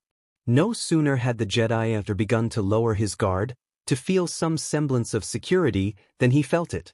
No sooner had the Jedi after begun to lower his guard, to feel some semblance of security, than he felt it.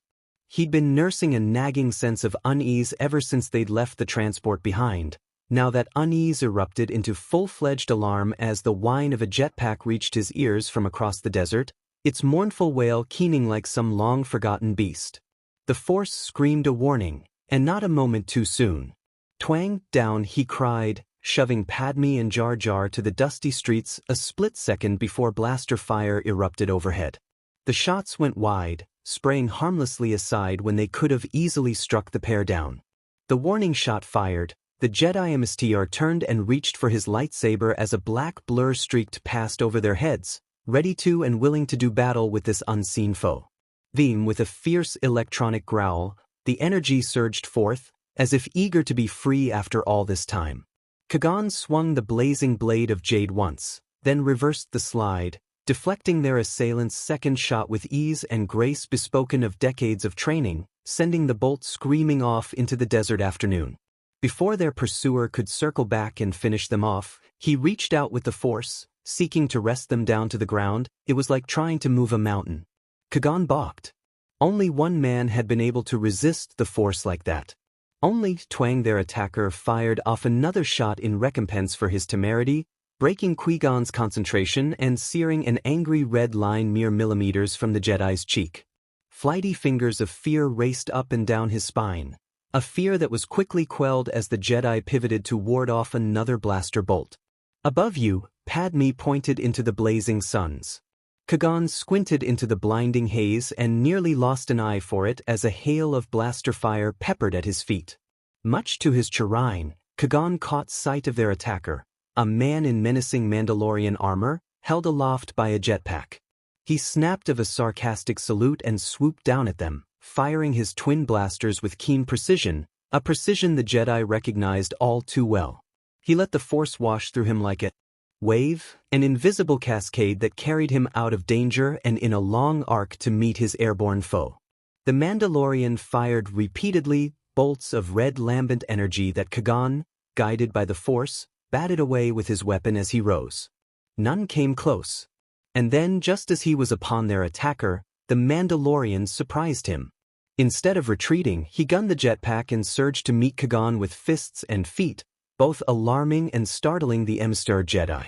He'd been nursing a nagging sense of unease ever since they'd left the transport behind. Now that unease erupted into full-fledged alarm as the whine of a jetpack reached his ears from across the desert, its mournful wail keening like some long-forgotten beast. The Force screamed a warning, and not a moment too soon. Twang, down, he cried, shoving Padme and Jar Jar to the dusty streets a split second before blaster fire erupted overhead. The shots went wide, spraying harmlessly aside when they could have easily struck the pair down. The warning shot fired, the Jedi Mstr turned and reached for his lightsaber as a black blur streaked past over their heads, ready to and willing to do battle with this unseen foe. Then, with a fierce electronic growl, the energy surged forth, as if eager to be free after all this time. Qui-Gon swung the blazing blade of jade once, then reversed the slide, deflecting their assailant's second shot with ease and grace bespoken of decades of training, sending the bolt screaming off into the desert afternoon. Before their pursuer could circle back and finish them off, he reached out with the Force, seeking to wrest them down to the ground. It was like trying to move a mountain. Qui-Gon balked. Only one man had been able to resist the Force like that. Only Twang, their attacker, fired off another shot in recompense for his temerity, breaking Qui-Gon's concentration and searing an angry red line mere millimeters from the Jedi's cheek. Flighty fingers of fear raced up and down his spine, a fear that was quickly quelled as the Jedi pivoted to ward off another blaster bolt. Above you, Padme pointed into the blazing suns. Qui-Gon squinted into the blinding haze and nearly lost an eye for it as a hail of blaster fire peppered at his feet. Much to his chagrin, Qui-Gon caught sight of their attacker, a man in menacing Mandalorian armor, held aloft by a jetpack. He snapped of a sarcastic salute and swooped down at them, firing his twin blasters with keen precision, a precision the Jedi recognized all too well. He let the Force wash through him like a wave, an invisible cascade that carried him out of danger and in a long arc to meet his airborne foe. The Mandalorian fired repeatedly bolts of red lambent energy that Qui-Gon, guided by the Force, batted away with his weapon as he rose. None came close. And then, just as he was upon their attacker, the Mandalorian surprised him. Instead of retreating, he gunned the jetpack and surged to meet Qui-Gon with fists and feet, both alarming and startling the Mstr Jedi.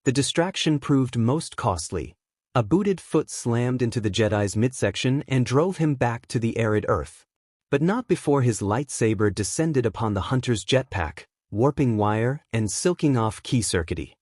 The distraction proved most costly. A booted foot slammed into the Jedi's midsection and drove him back to the arid earth. But not before his lightsaber descended upon the hunter's jetpack, warping wire and silking off key circuity.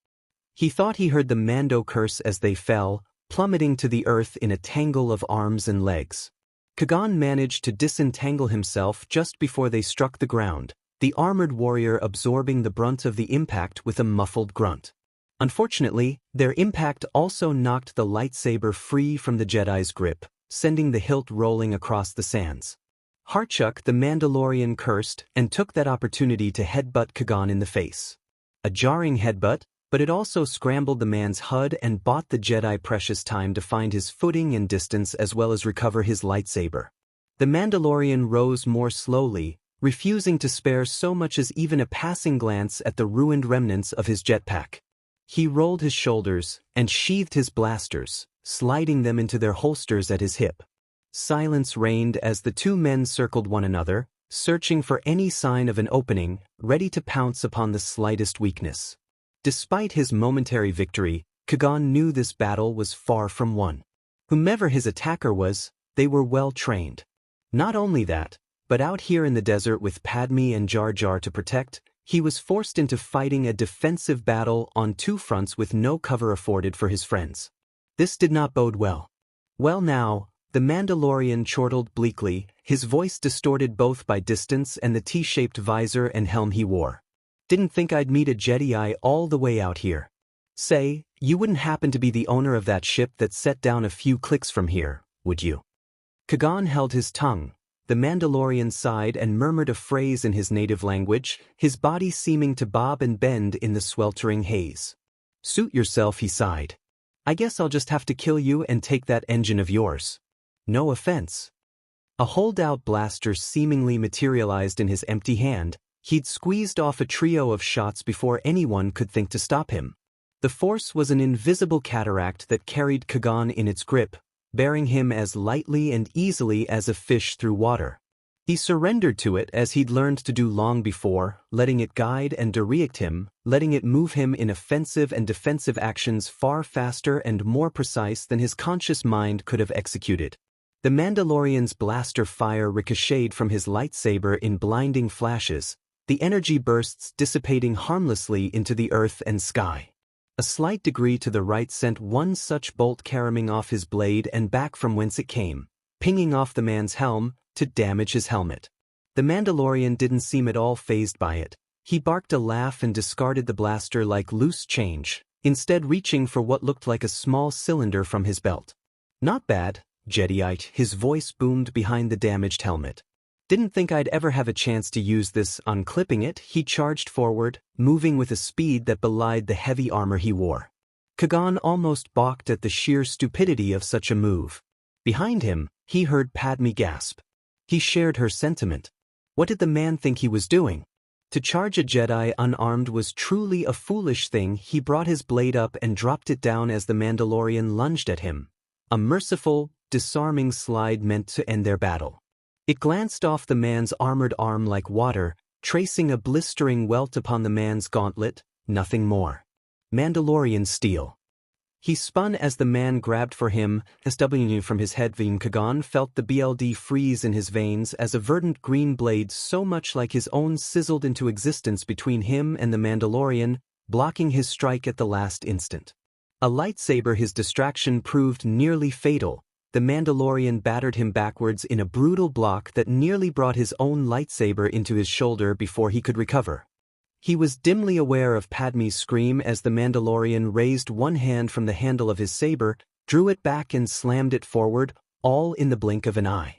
He thought he heard the Mando curse as they fell, plummeting to the earth in a tangle of arms and legs. Qui-Gon managed to disentangle himself just before they struck the ground, the armored warrior absorbing the brunt of the impact with a muffled grunt. Unfortunately, their impact also knocked the lightsaber free from the Jedi's grip, sending the hilt rolling across the sands. Harchuk the Mandalorian cursed and took that opportunity to headbutt Qui-Gon in the face. A jarring headbutt, but it also scrambled the man's HUD and bought the Jedi precious time to find his footing and distance as well as recover his lightsaber. The Mandalorian rose more slowly, refusing to spare so much as even a passing glance at the ruined remnants of his jetpack. He rolled his shoulders and sheathed his blasters, sliding them into their holsters at his hip. Silence reigned as the two men circled one another, searching for any sign of an opening, ready to pounce upon the slightest weakness. Despite his momentary victory, Qui-Gon knew this battle was far from won. Whomever his attacker was, they were well trained. Not only that, but out here in the desert with Padme and Jar Jar to protect, he was forced into fighting a defensive battle on two fronts with no cover afforded for his friends. This did not bode well. Well now, the Mandalorian chortled bleakly, his voice distorted both by distance and the T-shaped visor and helm he wore. Didn't think I'd meet a Jedi all the way out here. Say, you wouldn't happen to be the owner of that ship that set down a few clicks from here, would you? Kagan held his tongue. The Mandalorian sighed and murmured a phrase in his native language, his body seeming to bob and bend in the sweltering haze. Suit yourself, he sighed. I guess I'll just have to kill you and take that engine of yours. No offense. A holdout blaster seemingly materialized in his empty hand. He'd squeezed off a trio of shots before anyone could think to stop him. The force was an invisible cataract that carried Kagan in its grip, bearing him as lightly and easily as a fish through water. He surrendered to it as he'd learned to do long before, letting it guide and direct him, letting it move him in offensive and defensive actions far faster and more precise than his conscious mind could have executed. The Mandalorian's blaster fire ricocheted from his lightsaber in blinding flashes, the energy bursts dissipating harmlessly into the earth and sky. A slight degree to the right sent one such bolt caroming off his blade and back from whence it came, pinging off the man's helm, to damage his helmet. The Mandalorian didn't seem at all fazed by it. He barked a laugh and discarded the blaster like loose change, instead reaching for what looked like a small cylinder from his belt. Not bad, Jediite, his voice boomed behind the damaged helmet. Didn't think I'd ever have a chance to use this. Unclipping it, he charged forward, moving with a speed that belied the heavy armor he wore. Kagan almost balked at the sheer stupidity of such a move. Behind him, he heard Padme gasp. He shared her sentiment. What did the man think he was doing? To charge a Jedi unarmed was truly a foolish thing. He brought his blade up and dropped it down as the Mandalorian lunged at him. A merciful, disarming slide meant to end their battle. It glanced off the man's armored arm like water, tracing a blistering welt upon the man's gauntlet, nothing more. Mandalorian steel. He spun as the man grabbed for him, SW from his head. Kagan felt the BLD freeze in his veins as a verdant green blade so much like his own sizzled into existence between him and the Mandalorian, blocking his strike at the last instant. A lightsaber, his distraction proved nearly fatal. The Mandalorian battered him backwards in a brutal block that nearly brought his own lightsaber into his shoulder before he could recover. He was dimly aware of Padme's scream as the Mandalorian raised one hand from the handle of his saber, drew it back and slammed it forward, all in the blink of an eye.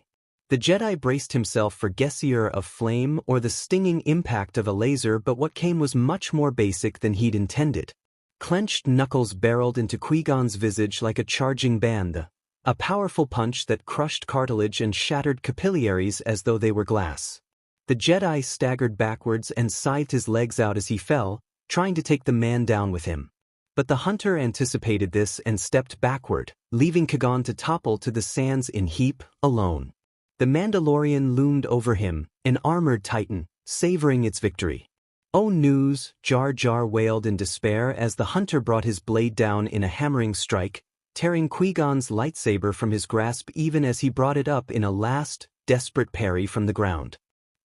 The Jedi braced himself for geyser of flame or the stinging impact of a laser, but what came was much more basic than he'd intended. Clenched knuckles barreled into Qui-Gon's visage like a charging band, a powerful punch that crushed cartilage and shattered capillaries as though they were glass. The Jedi staggered backwards and scythed his legs out as he fell, trying to take the man down with him. But the hunter anticipated this and stepped backward, leaving Kagan to topple to the sands in heap, alone. The Mandalorian loomed over him, an armored titan, savoring its victory. "Oh news," Jar Jar wailed in despair as the hunter brought his blade down in a hammering strike, tearing Qui-Gon's lightsaber from his grasp even as he brought it up in a last, desperate parry from the ground.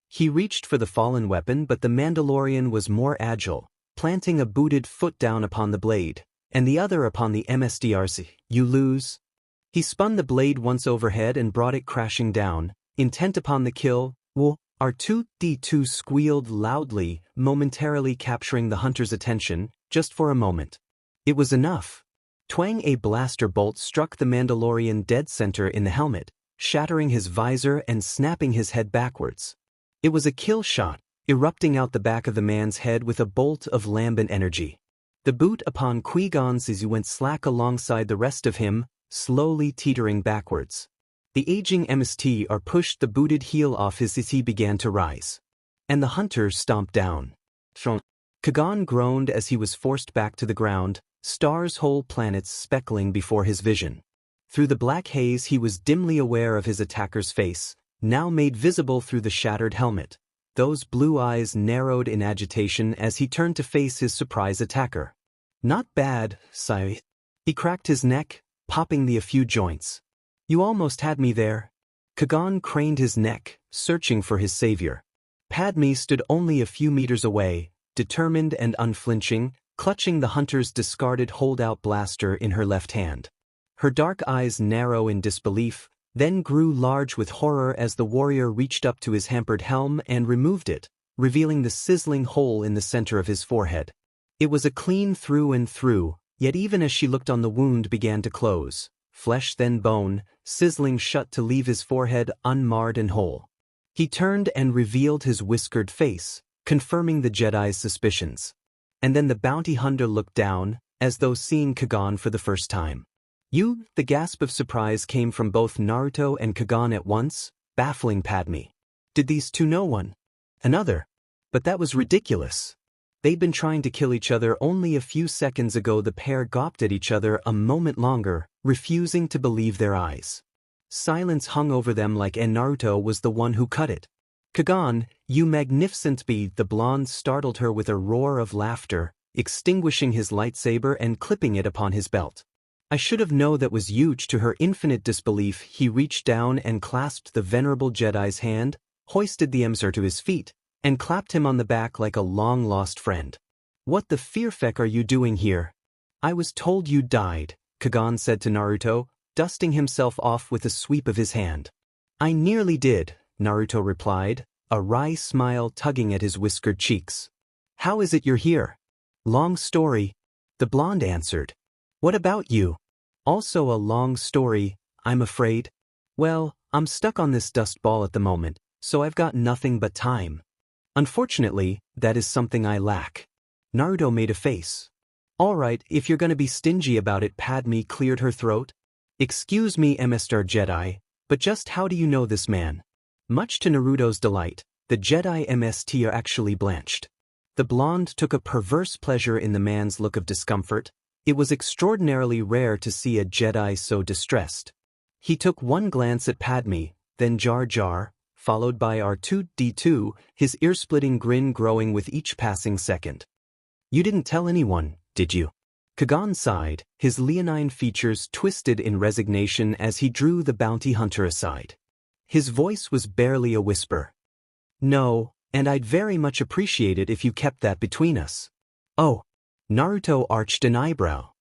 He reached for the fallen weapon, but the Mandalorian was more agile, planting a booted foot down upon the blade, and the other upon the MSDRC. "You lose." He spun the blade once overhead and brought it crashing down, intent upon the kill. R2-D2 squealed loudly, momentarily capturing the hunter's attention, just for a moment. It was enough. Twang! A blaster bolt struck the Mandalorian dead center in the helmet, shattering his visor and snapping his head backwards. It was a kill shot, erupting out the back of the man's head with a bolt of lambent energy. The boot upon Qui-Gon's as he went slack alongside the rest of him, slowly teetering backwards. The aging MSTR pushed the booted heel off his as he began to rise. And the hunter stomped down. Kagan groaned as he was forced back to the ground, stars, whole planets speckling before his vision. Through the black haze he was dimly aware of his attacker's face, now made visible through the shattered helmet. Those blue eyes narrowed in agitation as he turned to face his surprise attacker. "Not bad, sire." He cracked his neck, popping a few joints. You almost had me there. Kagan craned his neck, searching for his savior. Padme stood only a few meters away, determined and unflinching, clutching the hunter's discarded holdout blaster in her left hand. Her dark eyes narrow in disbelief, then grew large with horror as the warrior reached up to his hampered helm and removed it, revealing the sizzling hole in the center of his forehead. It was a clean through and through, yet even as she looked on the wound began to close, flesh then bone, sizzling shut to leave his forehead unmarred and whole. He turned and revealed his whiskered face, confirming the Jedi's suspicions. And then the bounty hunter looked down, as though seeing Kagan for the first time. "You?" The gasp of surprise came from both Naruto and Kagan at once, baffling Padme. Did these two know one another? But that was ridiculous. They'd been trying to kill each other only a few seconds ago. The pair gawped at each other a moment longer, refusing to believe their eyes. Silence hung over them like Naruto was the one who cut it. "Kagan, you magnificent be!" The blonde startled her with a roar of laughter, extinguishing his lightsaber and clipping it upon his belt. "I should have known that was huge." To her infinite disbelief, he reached down and clasped the venerable Jedi's hand, hoisted the emser to his feet, and clapped him on the back like a long-lost friend. "What the fearfeck are you doing here?" "I was told you died," Kagan said to Naruto, dusting himself off with a sweep of his hand. "I nearly did," Naruto replied, a wry smile tugging at his whiskered cheeks. "How is it you're here?" "Long story," the blonde answered. "What about you?" "Also a long story, I'm afraid." "Well, I'm stuck on this dust ball at the moment, so I've got nothing but time. Unfortunately, that is something I lack." Naruto made a face. "All right, if you're gonna be stingy about it." Padme cleared her throat. "Excuse me, Mr. Jedi, but just how do you know this man?" Much to Naruto's delight, the Jedi MST are actually blanched. The blonde took a perverse pleasure in the man's look of discomfort. It was extraordinarily rare to see a Jedi so distressed. He took one glance at Padme, then Jar Jar, followed by R2-D2, his ear-splitting grin growing with each passing second. "You didn't tell anyone, did you?" Kagan sighed, his leonine features twisted in resignation as he drew the bounty hunter aside. His voice was barely a whisper. "No, and I'd very much appreciate it if you kept that between us." "Oh." Naruto arched an eyebrow.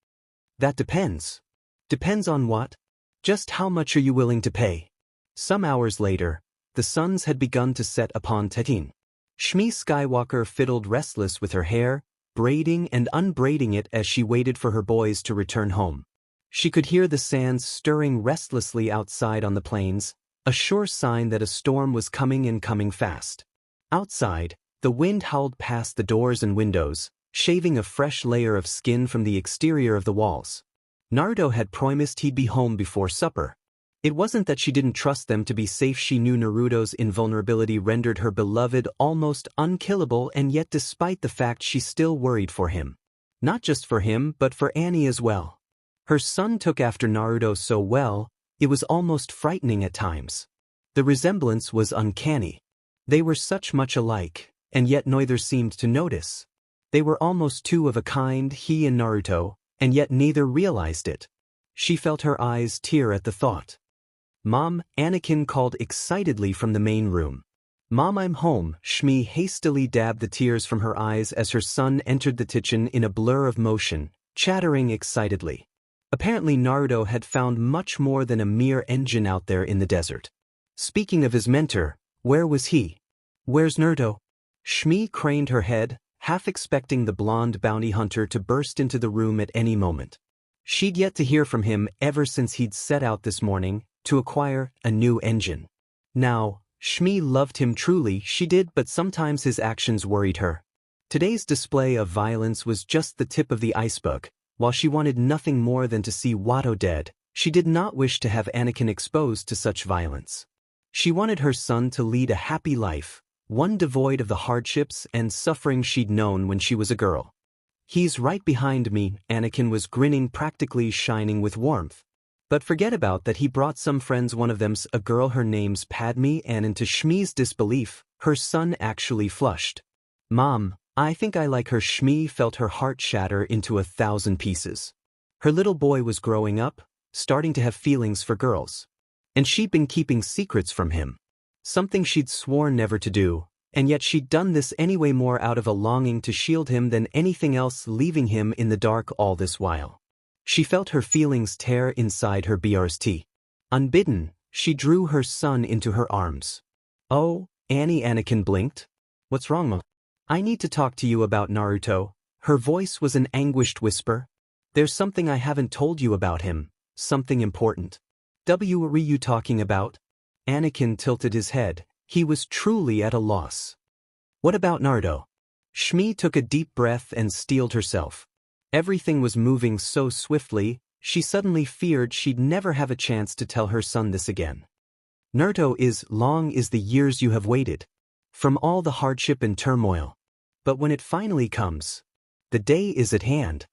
"That depends." "Depends on what?" "Just how much are you willing to pay?" Some hours later, the suns had begun to set upon Tatooine. Shmi Skywalker fiddled restless with her hair, braiding and unbraiding it as she waited for her boys to return home. She could hear the sands stirring restlessly outside on the plains, a sure sign that a storm was coming and coming fast. Outside, the wind howled past the doors and windows, shaving a fresh layer of skin from the exterior of the walls. Naruto had promised he'd be home before supper. It wasn't that she didn't trust them to be safe. She knew Naruto's invulnerability rendered her beloved almost unkillable, and yet despite the fact she still worried for him. Not just for him, but for Annie as well. Her son took after Naruto so well, it was almost frightening at times. The resemblance was uncanny. They were such much alike, and yet neither seemed to notice. They were almost two of a kind, he and Naruto, and yet neither realized it. She felt her eyes tear at the thought. "Mom," Anakin called excitedly from the main room. "Mom, I'm home." Shmi hastily dabbed the tears from her eyes as her son entered the kitchen in a blur of motion, chattering excitedly. Apparently Naruto had found much more than a mere engine out there in the desert. Speaking of his mentor, where was he? "Where's Naruto?" Shmi craned her head, half expecting the blonde bounty hunter to burst into the room at any moment. She'd yet to hear from him ever since he'd set out this morning to acquire a new engine. Now, Shmi loved him truly, she did, but sometimes his actions worried her. Today's display of violence was just the tip of the iceberg. While she wanted nothing more than to see Watto dead, she did not wish to have Anakin exposed to such violence. She wanted her son to lead a happy life, one devoid of the hardships and suffering she'd known when she was a girl. "He's right behind me," Anakin was grinning, practically shining with warmth. "But forget about that, he brought some friends, one of them's a girl, her name's Padme," and into Shmi's disbelief, her son actually flushed. "Mom, I think I like her." Shmi felt her heart shatter into 1,000 pieces. Her little boy was growing up, starting to have feelings for girls. And she'd been keeping secrets from him. Something she'd sworn never to do, and yet she'd done this anyway, more out of a longing to shield him than anything else, leaving him in the dark all this while. She felt her feelings tear inside her BRST. Unbidden, she drew her son into her arms. "Oh, Annie," Anakin blinked. "What's wrong, Ma? I need to talk to you about Naruto." Her voice was an anguished whisper. "There's something I haven't told you about him, something important." "What are you talking about?" Anakin tilted his head. He was truly at a loss. "What about Naruto?" Shmi took a deep breath and steeled herself. Everything was moving so swiftly, she suddenly feared she'd never have a chance to tell her son this again. "Naruto is long is the years you have waited. From all the hardship and turmoil. But when it finally comes, the day is at hand."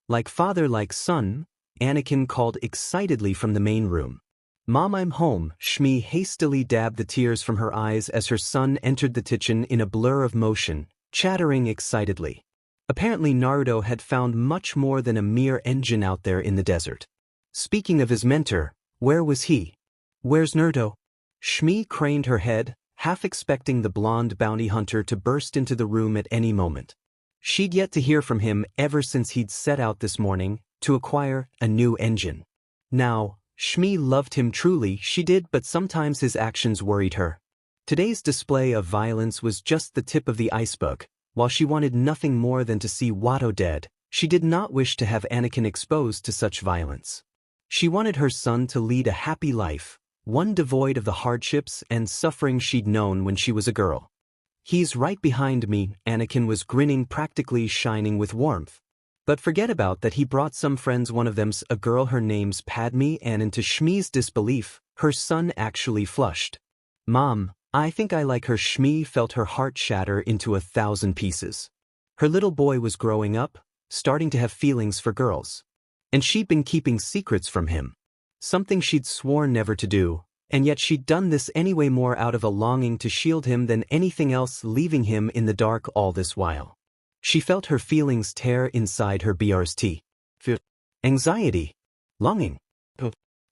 "Like father, like son," Anakin called excitedly from the main room. "Mom, I'm home." Shmi hastily dabbed the tears from her eyes as her son entered the kitchen in a blur of motion, chattering excitedly. Apparently Naruto had found much more than a mere engine out there in the desert. Speaking of his mentor, where was he? "Where's Naruto?" Shmi craned her head, half expecting the blonde bounty hunter to burst into the room at any moment. She'd yet to hear from him ever since he'd set out this morning to acquire a new engine. Now, Shmi loved him truly, she did, but sometimes his actions worried her. Today's display of violence was just the tip of the iceberg. While she wanted nothing more than to see Watto dead, she did not wish to have Anakin exposed to such violence. She wanted her son to lead a happy life, one devoid of the hardships and suffering she'd known when she was a girl. "He's right behind me," Anakin was grinning, practically shining with warmth. "But forget about that, he brought some friends, one of them's a girl, her name's Padme," and into Shmi's disbelief, her son actually flushed. "Mom, I think I like her." Shmi felt her heart shatter into 1,000 pieces. Her little boy was growing up, starting to have feelings for girls. And she'd been keeping secrets from him. Something she'd sworn never to do, and yet she'd done this anyway, more out of a longing to shield him than anything else, leaving him in the dark all this while. She felt her feelings tear inside her BRST. Fear, anxiety, longing.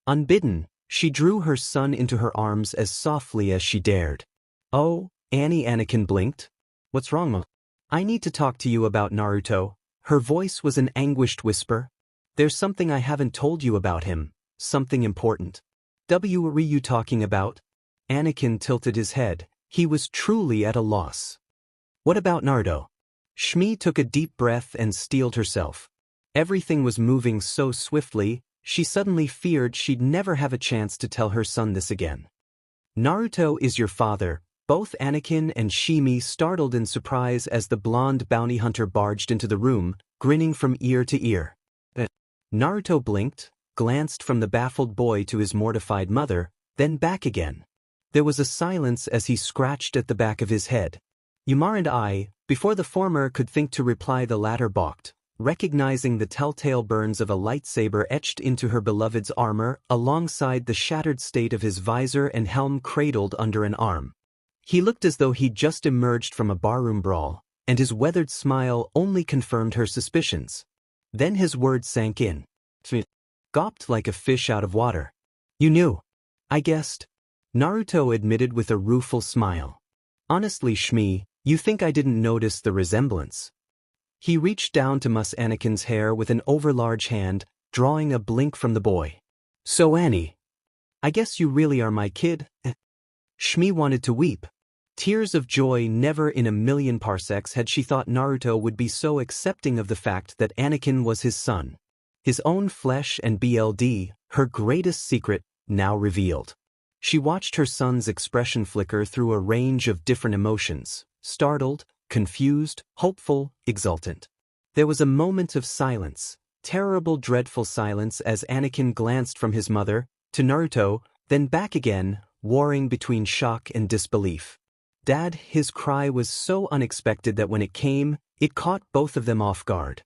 Unbidden, she drew her son into her arms as softly as she dared. "Oh, Annie," Anakin blinked. "What's wrong, Ma? I need to talk to you about Naruto." Her voice was an anguished whisper. "There's something I haven't told you about him, something important." "What are you talking about?" Anakin tilted his head. He was truly at a loss. "What about Naruto?" Shmi took a deep breath and steeled herself. Everything was moving so swiftly, she suddenly feared she'd never have a chance to tell her son this again. "Naruto is your father." Both Anakin and Shmi startled in surprise as the blonde bounty hunter barged into the room, grinning from ear to ear. Naruto blinked, glanced from the baffled boy to his mortified mother, then back again. There was a silence as he scratched at the back of his head. Ymar and I, before the former could think to reply, the latter balked, recognizing the telltale burns of a lightsaber etched into her beloved's armor alongside the shattered state of his visor and helm cradled under an arm. He looked as though he'd just emerged from a barroom brawl, and his weathered smile only confirmed her suspicions. Then his words sank in. Gulped like a fish out of water. "You knew." "I guessed," Naruto admitted with a rueful smile. "Honestly, Shmi, you think I didn't notice the resemblance?" He reached down to muss Anakin's hair with an overlarge hand, drawing a blink from the boy. "So Annie, I guess you really are my kid?" Shmi wanted to weep. Tears of joy. Never in a million parsecs had she thought Naruto would be so accepting of the fact that Anakin was his son. His own flesh and blood, her greatest secret, now revealed. She watched her son's expression flicker through a range of different emotions, startled, confused, hopeful, exultant. There was a moment of silence, terrible, dreadful silence, as Anakin glanced from his mother to Naruto, then back again, warring between shock and disbelief. "Dad," his cry was so unexpected that when it came, it caught both of them off guard.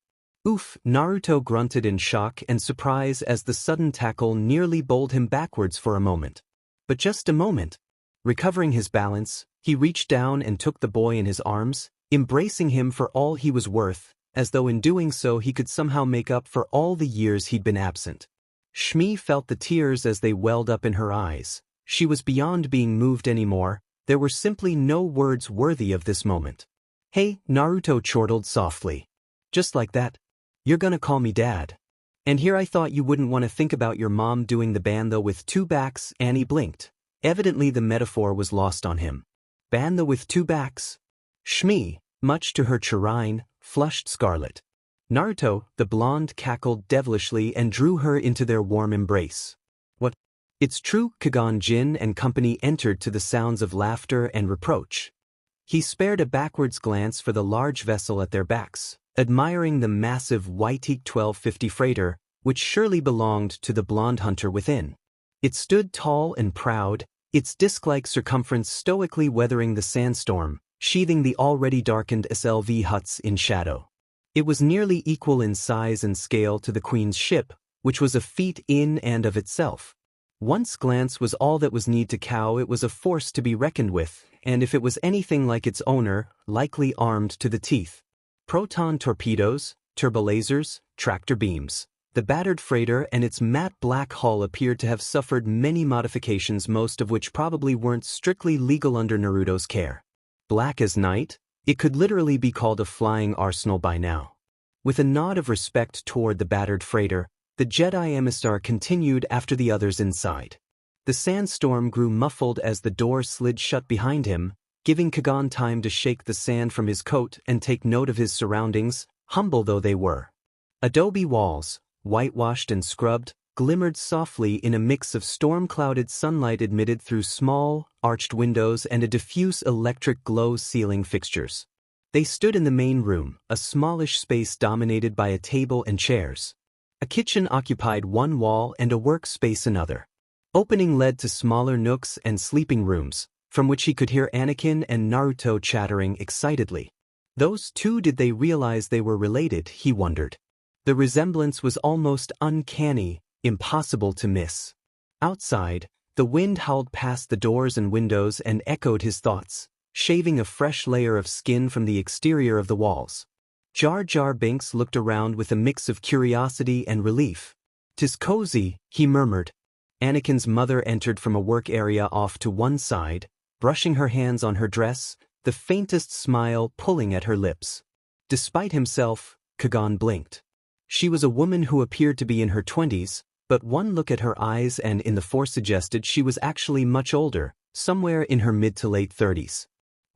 "Oof," Naruto grunted in shock and surprise as the sudden tackle nearly bowled him backwards for a moment. But just a moment. Recovering his balance, he reached down and took the boy in his arms, embracing him for all he was worth, as though in doing so he could somehow make up for all the years he'd been absent. Shmi felt the tears as they welled up in her eyes. She was beyond being moved anymore. There were simply no words worthy of this moment. "Hey," Naruto chortled softly. "Just like that? You're gonna call me dad? And here I thought you wouldn't want to think about your mom doing the bando with two backs." Annie blinked. Evidently the metaphor was lost on him. Bando with two backs? Shmi, much to her chagrin, flushed scarlet. Naruto, the blonde, cackled devilishly and drew her into their warm embrace. "What? It's true." Kagan Jin and company entered to the sounds of laughter and reproach. He spared a backwards glance for the large vessel at their backs, admiring the massive YT 1250 freighter, which surely belonged to the blonde hunter within. It stood tall and proud, its disc-like circumference stoically weathering the sandstorm, sheathing the already darkened SLV huts in shadow. It was nearly equal in size and scale to the Queen's ship, which was a feat in and of itself. Once glance was all that was need to cow. It was a force to be reckoned with, and if it was anything like its owner, likely armed to the teeth. Proton torpedoes, turbolasers, tractor beams. The battered freighter and its matte black hull appeared to have suffered many modifications, most of which probably weren't strictly legal under Naruto's care. Black as night, it could literally be called a flying arsenal by now. With a nod of respect toward the battered freighter, the Jedi emissary continued after the others inside. The sandstorm grew muffled as the door slid shut behind him, giving Kagan time to shake the sand from his coat and take note of his surroundings, humble though they were. Adobe walls, whitewashed and scrubbed, glimmered softly in a mix of storm-clouded sunlight admitted through small, arched windows and a diffuse electric glow ceiling fixtures. They stood in the main room, a smallish space dominated by a table and chairs. A kitchen occupied one wall and a workspace another. Opening led to smaller nooks and sleeping rooms, from which he could hear Anakin and Naruto chattering excitedly. Those two, did they realize they were related, he wondered. The resemblance was almost uncanny, impossible to miss. Outside, the wind howled past the doors and windows and echoed his thoughts, shaving a fresh layer of skin from the exterior of the walls. Jar Jar Binks looked around with a mix of curiosity and relief. "'Tis cozy," he murmured. Anakin's mother entered from a work area off to one side, brushing her hands on her dress, the faintest smile pulling at her lips. Despite himself, Kagan blinked. She was a woman who appeared to be in her 20s, but one look at her eyes and in the Force suggested she was actually much older, somewhere in her mid to late 30s.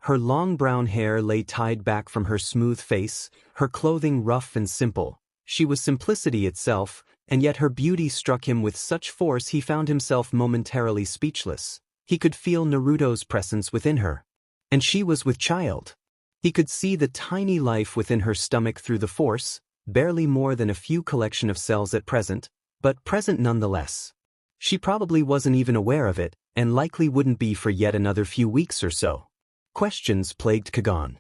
Her long brown hair lay tied back from her smooth face, her clothing rough and simple. She was simplicity itself, and yet her beauty struck him with such force he found himself momentarily speechless. He could feel Naruto's presence within her. And she was with child. He could see the tiny life within her stomach through the Force, barely more than a few collection of cells at present, but present nonetheless. She probably wasn't even aware of it, and likely wouldn't be for yet another few weeks or so. Questions plagued Kagan.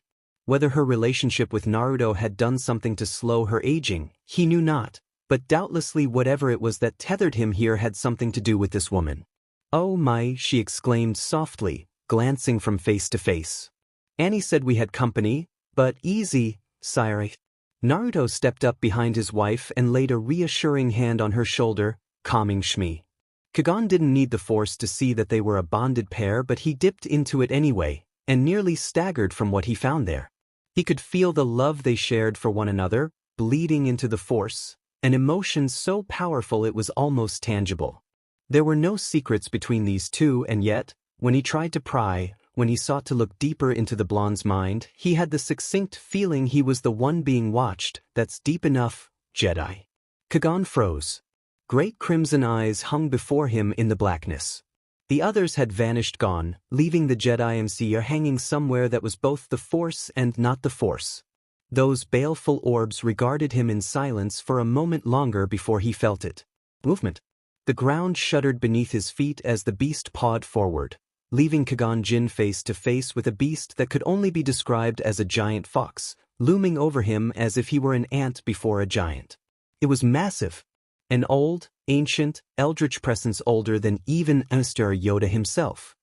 Whether her relationship with Naruto had done something to slow her aging, he knew not, but doubtlessly whatever it was that tethered him here had something to do with this woman. "Oh my," she exclaimed softly, glancing from face to face. "Annie said we had company, but easy, sire." Naruto stepped up behind his wife and laid a reassuring hand on her shoulder, calming Shmi. Kagan didn't need the Force to see that they were a bonded pair, but he dipped into it anyway, and nearly staggered from what he found there. He could feel the love they shared for one another, bleeding into the Force, an emotion so powerful it was almost tangible. There were no secrets between these two, and yet, when he tried to pry, when he sought to look deeper into the blonde's mind, he had the succinct feeling he was the one being watched. That's deep enough, Jedi. Kagan froze. Great crimson eyes hung before him in the blackness. The others had vanished, gone, leaving the Jedi MC hanging somewhere that was both the Force and not the Force. Those baleful orbs regarded him in silence for a moment longer before he felt it. Movement. The ground shuddered beneath his feet as the beast pawed forward, leaving Kagan Jin face to face with a beast that could only be described as a giant fox, looming over him as if he were an ant before a giant. It was massive. An old, ancient, eldritch presence older than even Master Yoda himself.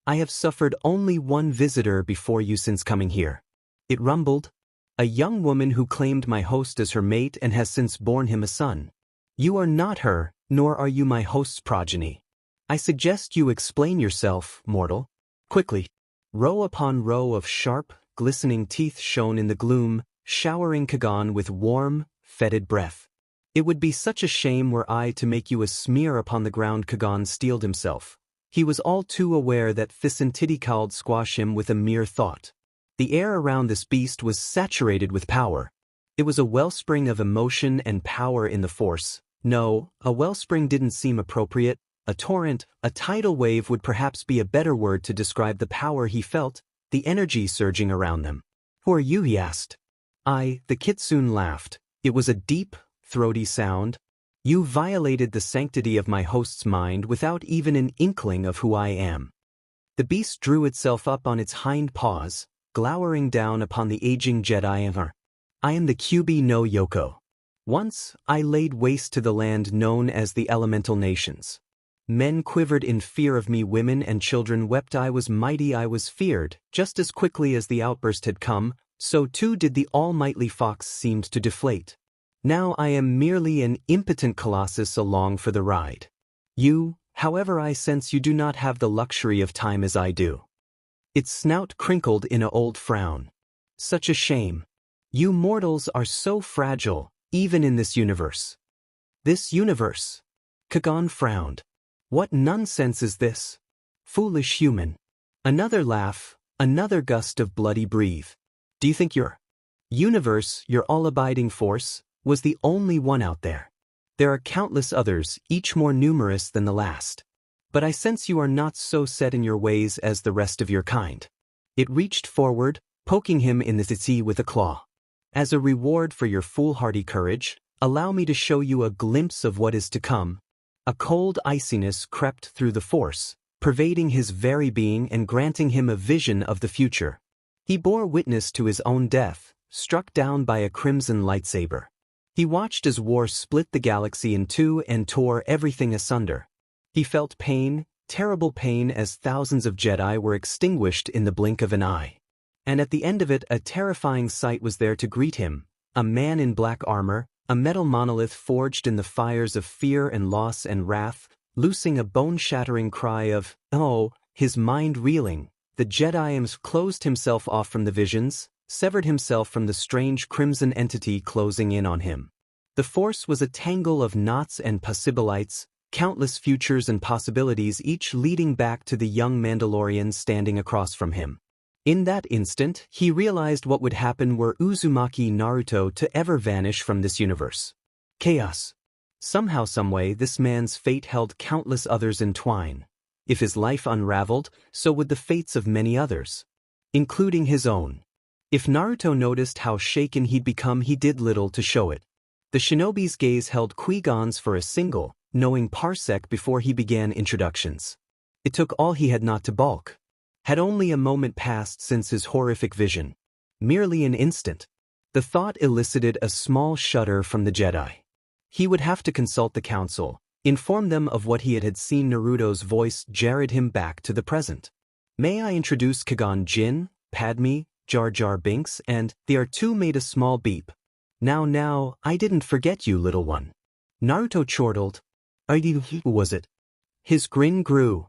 "I have suffered only one visitor before you since coming here," it rumbled. "A young woman who claimed my host as her mate and has since borne him a son. You are not her, nor are you my host's progeny. I suggest you explain yourself, mortal. Quickly. Row upon row of sharp, glistening teeth shone in the gloom, showering Kagan with warm, fetid breath. It would be such a shame were I to make you a smear upon the ground. Kagan steeled himself. He was all too aware that Thissantidicald squash him with a mere thought. The air around this beast was saturated with power. It was a wellspring of emotion and power in the force. No, a wellspring didn't seem appropriate. A torrent, a tidal wave would perhaps be a better word to describe the power he felt, the energy surging around them. Who are you? He asked. The kitsune laughed. It was a deep, throaty sound. You violated the sanctity of my host's mind without even an inkling of who I am. The beast drew itself up on its hind paws, glowering down upon the aging Jedi. I am the Kyubi no Yoko. Once, I laid waste to the land known as the Elemental Nations. Men quivered in fear of me, women and children wept. I was mighty, I was feared. Just as quickly as the outburst had come, so too did the almighty fox seem to deflate. Now I am merely an impotent colossus along for the ride. You, however, I sense you do not have the luxury of time as I do. Its snout crinkled in an old frown. Such a shame. You mortals are so fragile, even in this universe. This universe? Kagan frowned. What nonsense is this? Foolish human. Another laugh, another gust of bloody breath. Do you think your universe, your all-abiding force, was the only one out there? There are countless others, each more numerous than the last. But I sense you are not so set in your ways as the rest of your kind. It reached forward, poking him in the tsitsi with a claw. As a reward for your foolhardy courage, allow me to show you a glimpse of what is to come. A cold iciness crept through the force, pervading his very being and granting him a vision of the future. He bore witness to his own death, struck down by a crimson lightsaber. He watched as war split the galaxy in two and tore everything asunder. He felt pain, terrible pain, as thousands of Jedi were extinguished in the blink of an eye. And at the end of it, a terrifying sight was there to greet him, a man in black armor, a metal monolith forged in the fires of fear and loss and wrath, loosing a bone-shattering cry of, "Oh!" His mind reeling, the Jedi closed himself off from the visions, severed himself from the strange crimson entity closing in on him. The Force was a tangle of knots and possibilities, countless futures and possibilities, each leading back to the young Mandalorian standing across from him. In that instant, he realized what would happen were Uzumaki Naruto to ever vanish from this universe. Chaos. Somehow, someway, this man's fate held countless others entwined. If his life unraveled, so would the fates of many others, including his own. If Naruto noticed how shaken he'd become, he did little to show it. The shinobi's gaze held Qui-Gon's for a single, knowing parsec before he began introductions. It took all he had not to balk. Had only a moment passed since his horrific vision? Merely an instant. The thought elicited a small shudder from the Jedi. He would have to consult the council, inform them of what he had seen. Naruto's voice jarred him back to the present. May I introduce Kagan Jin, Padme, Jar Jar Binks, and the R2 made a small beep. Now, I didn't forget you, little one. Naruto chortled. Who was it? His grin grew.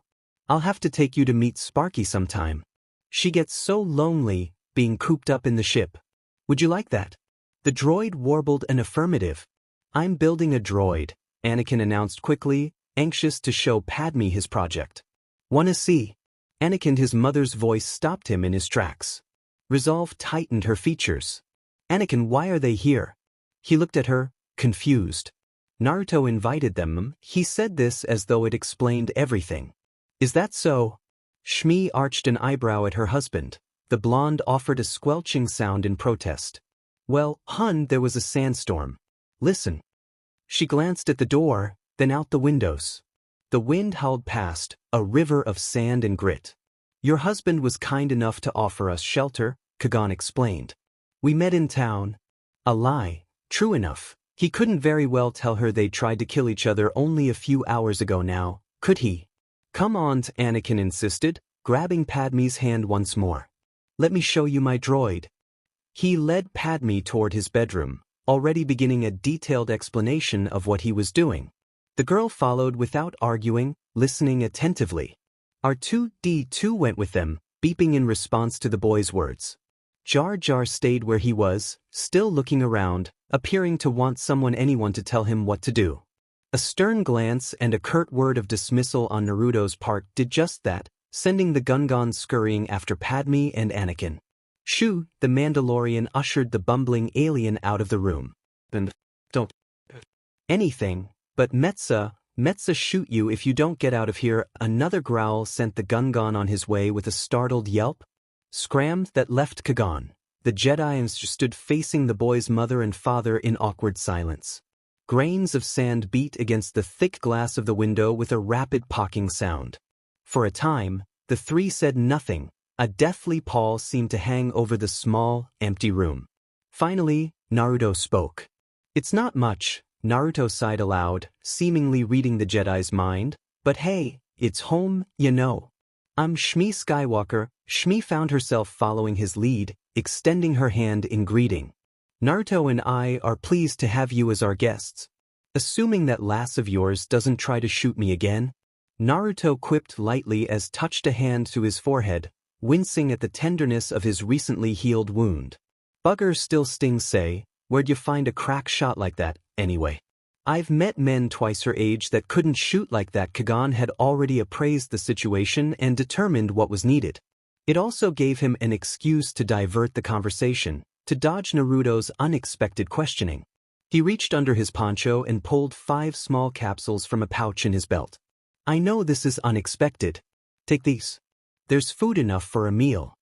I'll have to take you to meet Sparky sometime. She gets so lonely, being cooped up in the ship. Would you like that? The droid warbled an affirmative. I'm building a droid, Anakin announced quickly, anxious to show Padme his project. Wanna see? Anakin, his mother's voice stopped him in his tracks. Resolve tightened her features. Anakin, why are they here? He looked at her, confused. Naruto invited them. He said this as though it explained everything. Is that so? Shmi arched an eyebrow at her husband. The blonde offered a squelching sound in protest. Well, hun, there was a sandstorm. Listen. She glanced at the door, then out the windows. The wind howled past, a river of sand and grit. Your husband was kind enough to offer us shelter, Kagan explained. We met in town. A lie, true enough. He couldn't very well tell her they tried to kill each other only a few hours ago now, could he? Come on, Anakin insisted, grabbing Padme's hand once more. Let me show you my droid. He led Padme toward his bedroom, already beginning a detailed explanation of what he was doing. The girl followed without arguing, listening attentively. R2-D2 went with them, beeping in response to the boy's words. Jar Jar stayed where he was, still looking around, appearing to want anyone to tell him what to do. A stern glance and a curt word of dismissal on Naruto's part did just that, sending the Gungans scurrying after Padme and Anakin. Shu, the Mandalorian, ushered the bumbling alien out of the room. And don't anything, but Metza shoot you if you don't get out of here. Another growl sent the Gungan on his way with a startled yelp. Scram that left Kagan. The Jedi stood facing the boy's mother and father in awkward silence. Grains of sand beat against the thick glass of the window with a rapid poking sound. For a time, the three said nothing. A deathly pall seemed to hang over the small, empty room. Finally, Naruto spoke. "It's not much," Naruto sighed aloud, seemingly reading the Jedi's mind, "but hey, it's home, you know. I'm Shmi Skywalker." Shmi found herself following his lead, extending her hand in greeting. "Naruto and I are pleased to have you as our guests. Assuming that lass of yours doesn't try to shoot me again?" Naruto quipped lightly as touched a hand to his forehead, wincing at the tenderness of his recently healed wound. "Bugger still stings, say. Where'd you find a crack shot like that, anyway?" "I've met men twice her age that couldn't shoot like that." Kagan had already appraised the situation and determined what was needed. It also gave him an excuse to divert the conversation, to dodge Naruto's unexpected questioning. He reached under his poncho and pulled 5 small capsules from a pouch in his belt. "I know this is unexpected. Take these. There's food enough for a meal."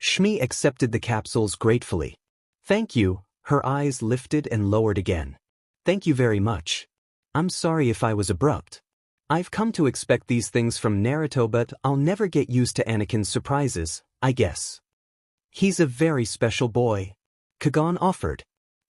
Shmi accepted the capsules gratefully. "Thank you." Her eyes lifted and lowered again. "Thank you very much. I'm sorry if I was abrupt. I've come to expect these things from Naruto, but I'll never get used to Anakin's surprises, I guess. He's a very special boy," Kagan offered.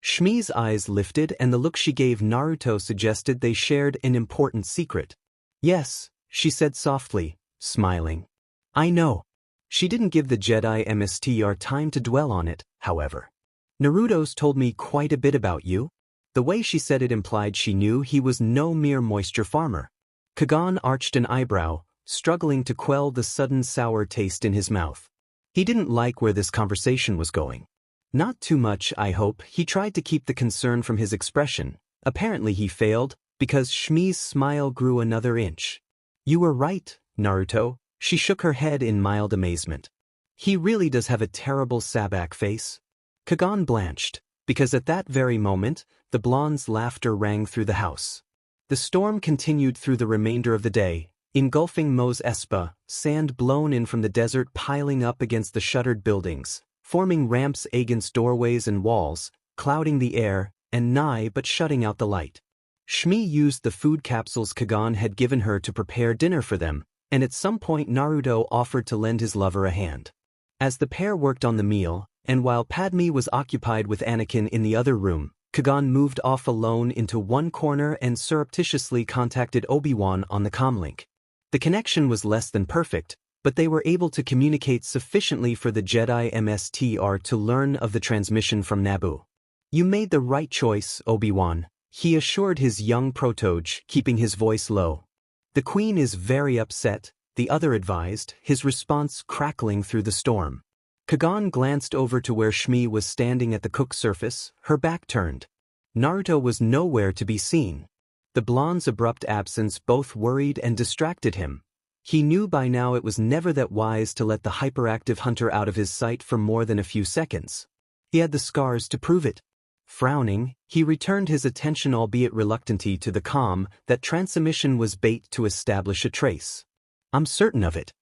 Shmi's eyes lifted and the look she gave Naruto suggested they shared an important secret. "Yes," she said softly, smiling. "I know." She didn't give the Jedi Mstr time to dwell on it, however. "Naruto's told me quite a bit about you." The way she said it implied she knew he was no mere moisture farmer. Kagan arched an eyebrow, struggling to quell the sudden sour taste in his mouth. He didn't like where this conversation was going. "Not too much, I hope." He tried to keep the concern from his expression. Apparently he failed, because Shmi's smile grew another inch. "You were right, Naruto." She shook her head in mild amazement. "He really does have a terrible sabak face." Kagan blanched, because at that very moment, the blonde's laughter rang through the house. The storm continued through the remainder of the day, engulfing Mos Espa, sand blown in from the desert piling up against the shuttered buildings, forming ramps against doorways and walls, clouding the air, and nigh but shutting out the light. Shmi used the food capsules Kagan had given her to prepare dinner for them, and at some point Naruto offered to lend his lover a hand. As the pair worked on the meal, and while Padme was occupied with Anakin in the other room, Kagan moved off alone into one corner and surreptitiously contacted Obi-Wan on the comlink. The connection was less than perfect, but they were able to communicate sufficiently for the Jedi Mstr to learn of the transmission from Naboo. "You made the right choice, Obi-Wan," he assured his young protege, keeping his voice low. "The Queen is very upset," the other advised, his response crackling through the storm. Kagan glanced over to where Shmi was standing at the cook surface, her back turned. Naruto was nowhere to be seen. The blonde's abrupt absence both worried and distracted him. He knew by now it was never that wise to let the hyperactive hunter out of his sight for more than a few seconds. He had the scars to prove it. Frowning, he returned his attention, albeit reluctantly, to the comm. That transmission was bait to establish a trace. "I'm certain of it.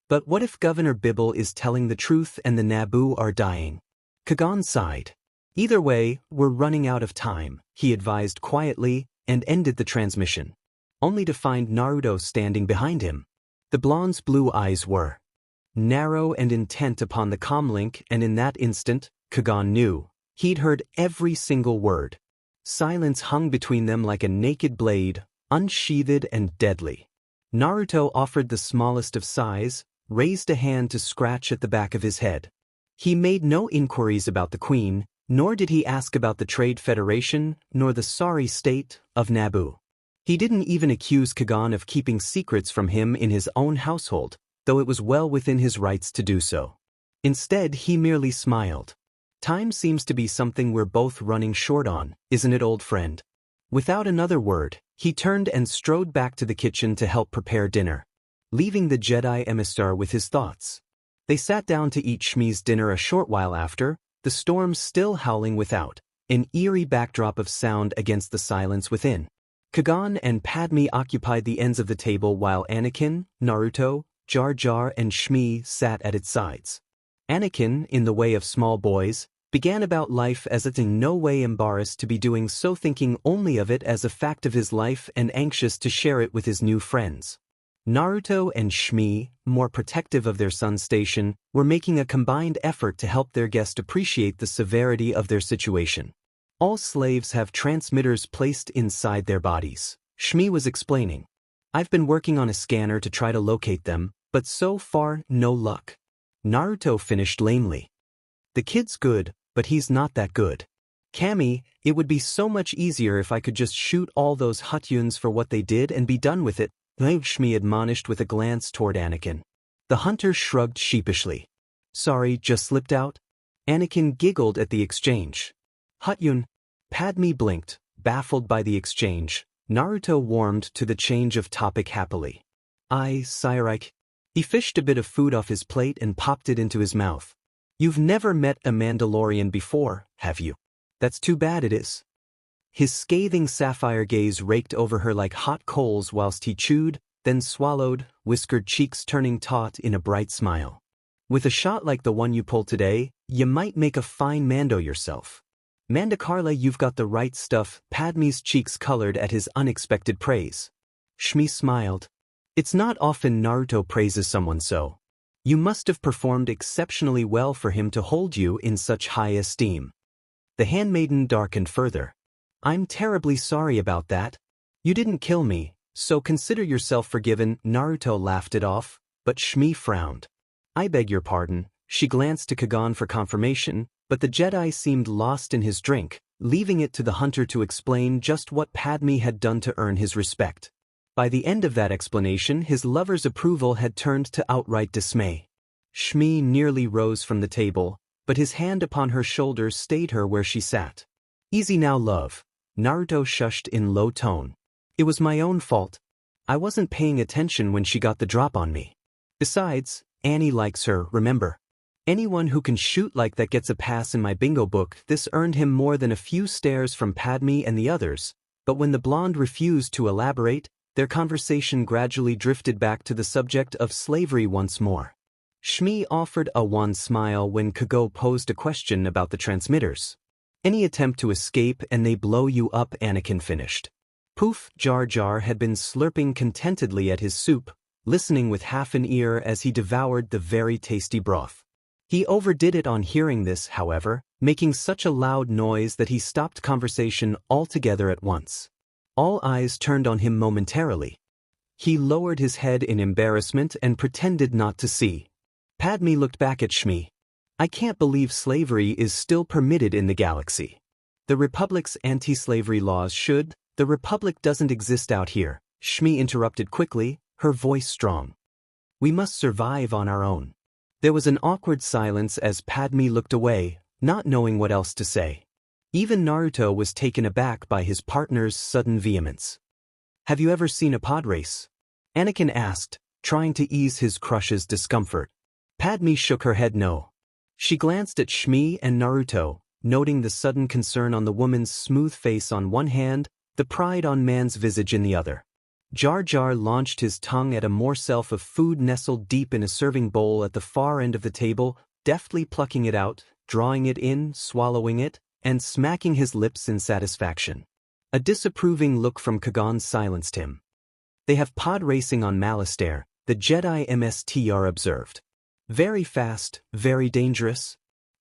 But what if Governor Bibble is telling the truth and the Naboo are dying?" Kagan sighed. "Either way, we're running out of time," he advised quietly, and ended the transmission. Only to find Naruto standing behind him. The blonde's blue eyes were narrow and intent upon the comlink, and in that instant, Kagan knew. He'd heard every single word. Silence hung between them like a naked blade, unsheathed and deadly. Naruto offered the smallest of sighs, raised a hand to scratch at the back of his head. He made no inquiries about the Queen, nor did he ask about the Trade Federation, nor the sorry state of Naboo. He didn't even accuse Kagan of keeping secrets from him in his own household, though it was well within his rights to do so. Instead, he merely smiled. Time seems to be something we're both running short on, isn't it, old friend? Without another word, he turned and strode back to the kitchen to help prepare dinner, leaving the Jedi emissary with his thoughts. They sat down to eat Shmi's dinner a short while after, the storm still howling without, an eerie backdrop of sound against the silence within. Kagan and Padme occupied the ends of the table while Anakin, Naruto, Jar Jar and Shmi sat at its sides. Anakin, in the way of small boys, began about life as if in no way embarrassed to be doing so, thinking only of it as a fact of his life and anxious to share it with his new friends. Naruto and Shmi, more protective of their son's station, were making a combined effort to help their guest appreciate the severity of their situation. All slaves have transmitters placed inside their bodies, Shmi was explaining. I've been working on a scanner to try to locate them, but so far, no luck. Naruto finished lamely. The kid's good, but he's not that good. Kami, it would be so much easier if I could just shoot all those Hutyuns for what they did and be done with it, Shmi admonished with a glance toward Anakin. The hunter shrugged sheepishly. Sorry, just slipped out? Anakin giggled at the exchange. Hutyun. Padme blinked, baffled by the exchange. Naruto warmed to the change of topic happily. Sirike. He fished a bit of food off his plate and popped it into his mouth. You've never met a Mandalorian before, have you? That's too bad it is. His scathing sapphire gaze raked over her like hot coals whilst he chewed, then swallowed, whiskered cheeks turning taut in a bright smile. With a shot like the one you pulled today, you might make a fine Mando yourself. Mandacarla, you've got the right stuff. Padme's cheeks colored at his unexpected praise. Shmi smiled. It's not often Naruto praises someone so. You must have performed exceptionally well for him to hold you in such high esteem. The handmaiden darkened further. I'm terribly sorry about that. You didn't kill me, so consider yourself forgiven. Naruto laughed it off, but Shmi frowned. I beg your pardon. She glanced to Kagan for confirmation, but the Jedi seemed lost in his drink, leaving it to the hunter to explain just what Padme had done to earn his respect. By the end of that explanation, his lover's approval had turned to outright dismay. Shmi nearly rose from the table, but his hand upon her shoulder stayed her where she sat. Easy now, love. Naruto shushed in low tone. It was my own fault. I wasn't paying attention when she got the drop on me. Besides, Annie likes her, remember? Anyone who can shoot like that gets a pass in my bingo book. This earned him more than a few stares from Padme and the others, but when the blonde refused to elaborate, their conversation gradually drifted back to the subject of slavery once more. Shmi offered a wan smile when Kago posed a question about the transmitters. Any attempt to escape and they blow you up, Anakin finished. Poof, Jar Jar had been slurping contentedly at his soup, listening with half an ear as he devoured the very tasty broth. He overdid it on hearing this, however, making such a loud noise that he stopped conversation altogether at once. All eyes turned on him momentarily. He lowered his head in embarrassment and pretended not to see. Padme looked back at Shmi. I can't believe slavery is still permitted in the galaxy. The Republic's anti-slavery laws should. The Republic doesn't exist out here, Shmi interrupted quickly, her voice strong. We must survive on our own. There was an awkward silence as Padme looked away, not knowing what else to say. Even Naruto was taken aback by his partner's sudden vehemence. Have you ever seen a pod race? Anakin asked, trying to ease his crush's discomfort. Padme shook her head no. She glanced at Shmi and Naruto, noting the sudden concern on the woman's smooth face on one hand, the pride on man's visage in the other. Jar Jar launched his tongue at a morsel of food nestled deep in a serving bowl at the far end of the table, deftly plucking it out, drawing it in, swallowing it, and smacking his lips in satisfaction. A disapproving look from Kagan silenced him. They have pod racing on Malastare, the Jedi MSTR observed. Very fast, very dangerous.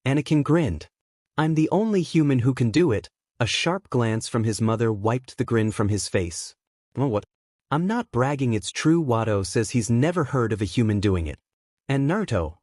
Anakin grinned. I'm the only human who can do it. A sharp glance from his mother wiped the grin from his face. Well, what? I'm not bragging, it's true. Watto says he's never heard of a human doing it. And Naruto,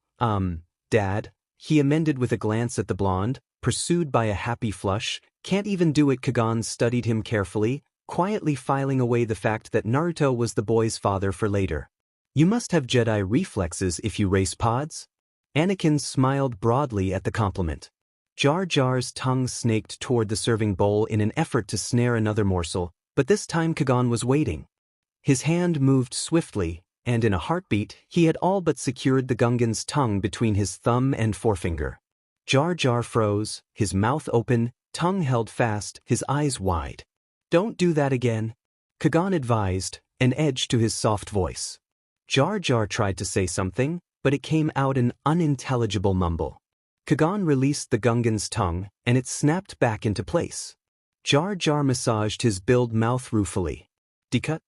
Dad, he amended with a glance at the blonde, pursued by a happy flush, can't even do it. Kagan studied him carefully, quietly filing away the fact that Naruto was the boy's father for later. You must have Jedi reflexes if you race pods? Anakin smiled broadly at the compliment. Jar Jar's tongue snaked toward the serving bowl in an effort to snare another morsel, but this time Kagan was waiting. His hand moved swiftly, and in a heartbeat, he had all but secured the Gungan's tongue between his thumb and forefinger. Jar Jar froze, his mouth open, tongue held fast, his eyes wide. "Don't do that again," Kagan advised, an edge to his soft voice. Jar Jar tried to say something, but it came out an unintelligible mumble. Kagan released the Gungan's tongue, and it snapped back into place. Jar Jar massaged his build mouth ruefully. "Decut?"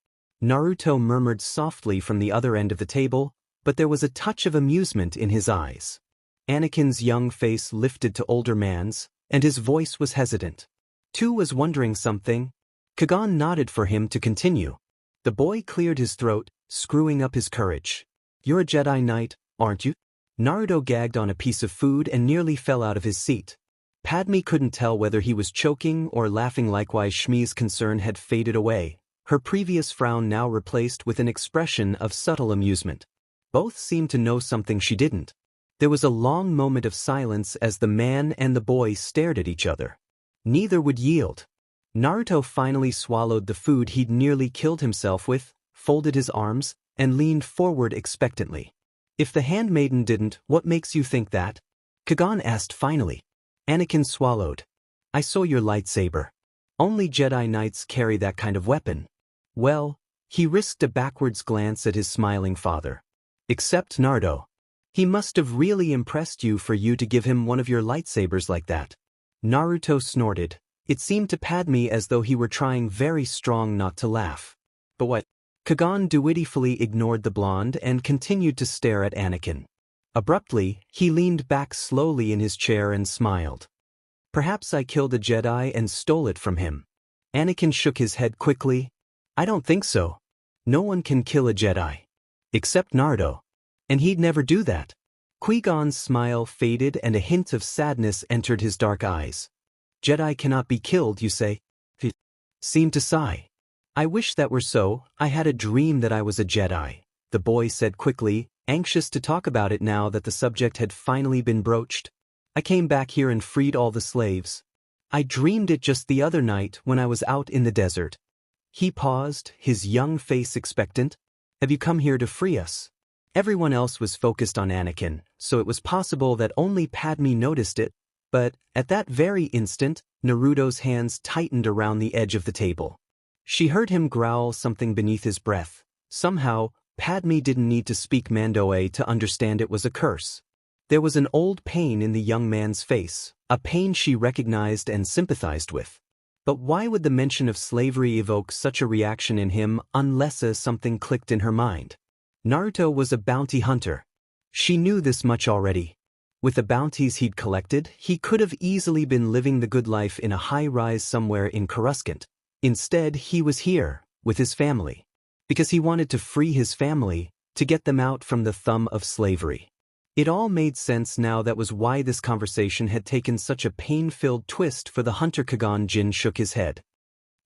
Naruto murmured softly from the other end of the table, but there was a touch of amusement in his eyes. Anakin's young face lifted to older man's, and his voice was hesitant. Tu was wondering something. Kagan nodded for him to continue. The boy cleared his throat, screwing up his courage. "You're a Jedi Knight, aren't you?" Naruto gagged on a piece of food and nearly fell out of his seat. Padme couldn't tell whether he was choking or laughing. Likewise, Shmi's concern had faded away, her previous frown now replaced with an expression of subtle amusement. Both seemed to know something she didn't. There was a long moment of silence as the man and the boy stared at each other. Neither would yield. Naruto finally swallowed the food he'd nearly killed himself with, folded his arms, and leaned forward expectantly. "If the handmaiden didn't, what makes you think that?" Kagan asked finally. Anakin swallowed. "I saw your lightsaber. Only Jedi Knights carry that kind of weapon." Well, he risked a backwards glance at his smiling father. "Except Naruto. He must have really impressed you for you to give him one of your lightsabers like that." Naruto snorted. It seemed to Padme as though he were trying very strong not to laugh. "But what?" Kagan dutifully ignored the blonde and continued to stare at Anakin. Abruptly, he leaned back slowly in his chair and smiled. "Perhaps I killed a Jedi and stole it from him." Anakin shook his head quickly. "I don't think so. No one can kill a Jedi. Except Naruto. And he'd never do that." Qui-Gon's smile faded and a hint of sadness entered his dark eyes. "Jedi cannot be killed, you say?" He seemed to sigh. "I wish that were so. I had a dream that I was a Jedi," the boy said quickly, anxious to talk about it now that the subject had finally been broached. "I came back here and freed all the slaves. I dreamed it just the other night when I was out in the desert." He paused, his young face expectant. "Have you come here to free us?" Everyone else was focused on Anakin, so it was possible that only Padme noticed it, but at that very instant, Naruto's hands tightened around the edge of the table. She heard him growl something beneath his breath. Somehow, Padme didn't need to speak Mandoe to understand it was a curse. There was an old pain in the young man's face, a pain she recognized and sympathized with. But why would the mention of slavery evoke such a reaction in him unless something clicked in her mind? Naruto was a bounty hunter. She knew this much already. With the bounties he'd collected, he could have easily been living the good life in a high-rise somewhere in Coruscant. Instead, he was here, with his family. Because he wanted to free his family, to get them out from the thumb of slavery. It all made sense now. That was why this conversation had taken such a pain-filled twist for the hunter. Kagan Jin shook his head.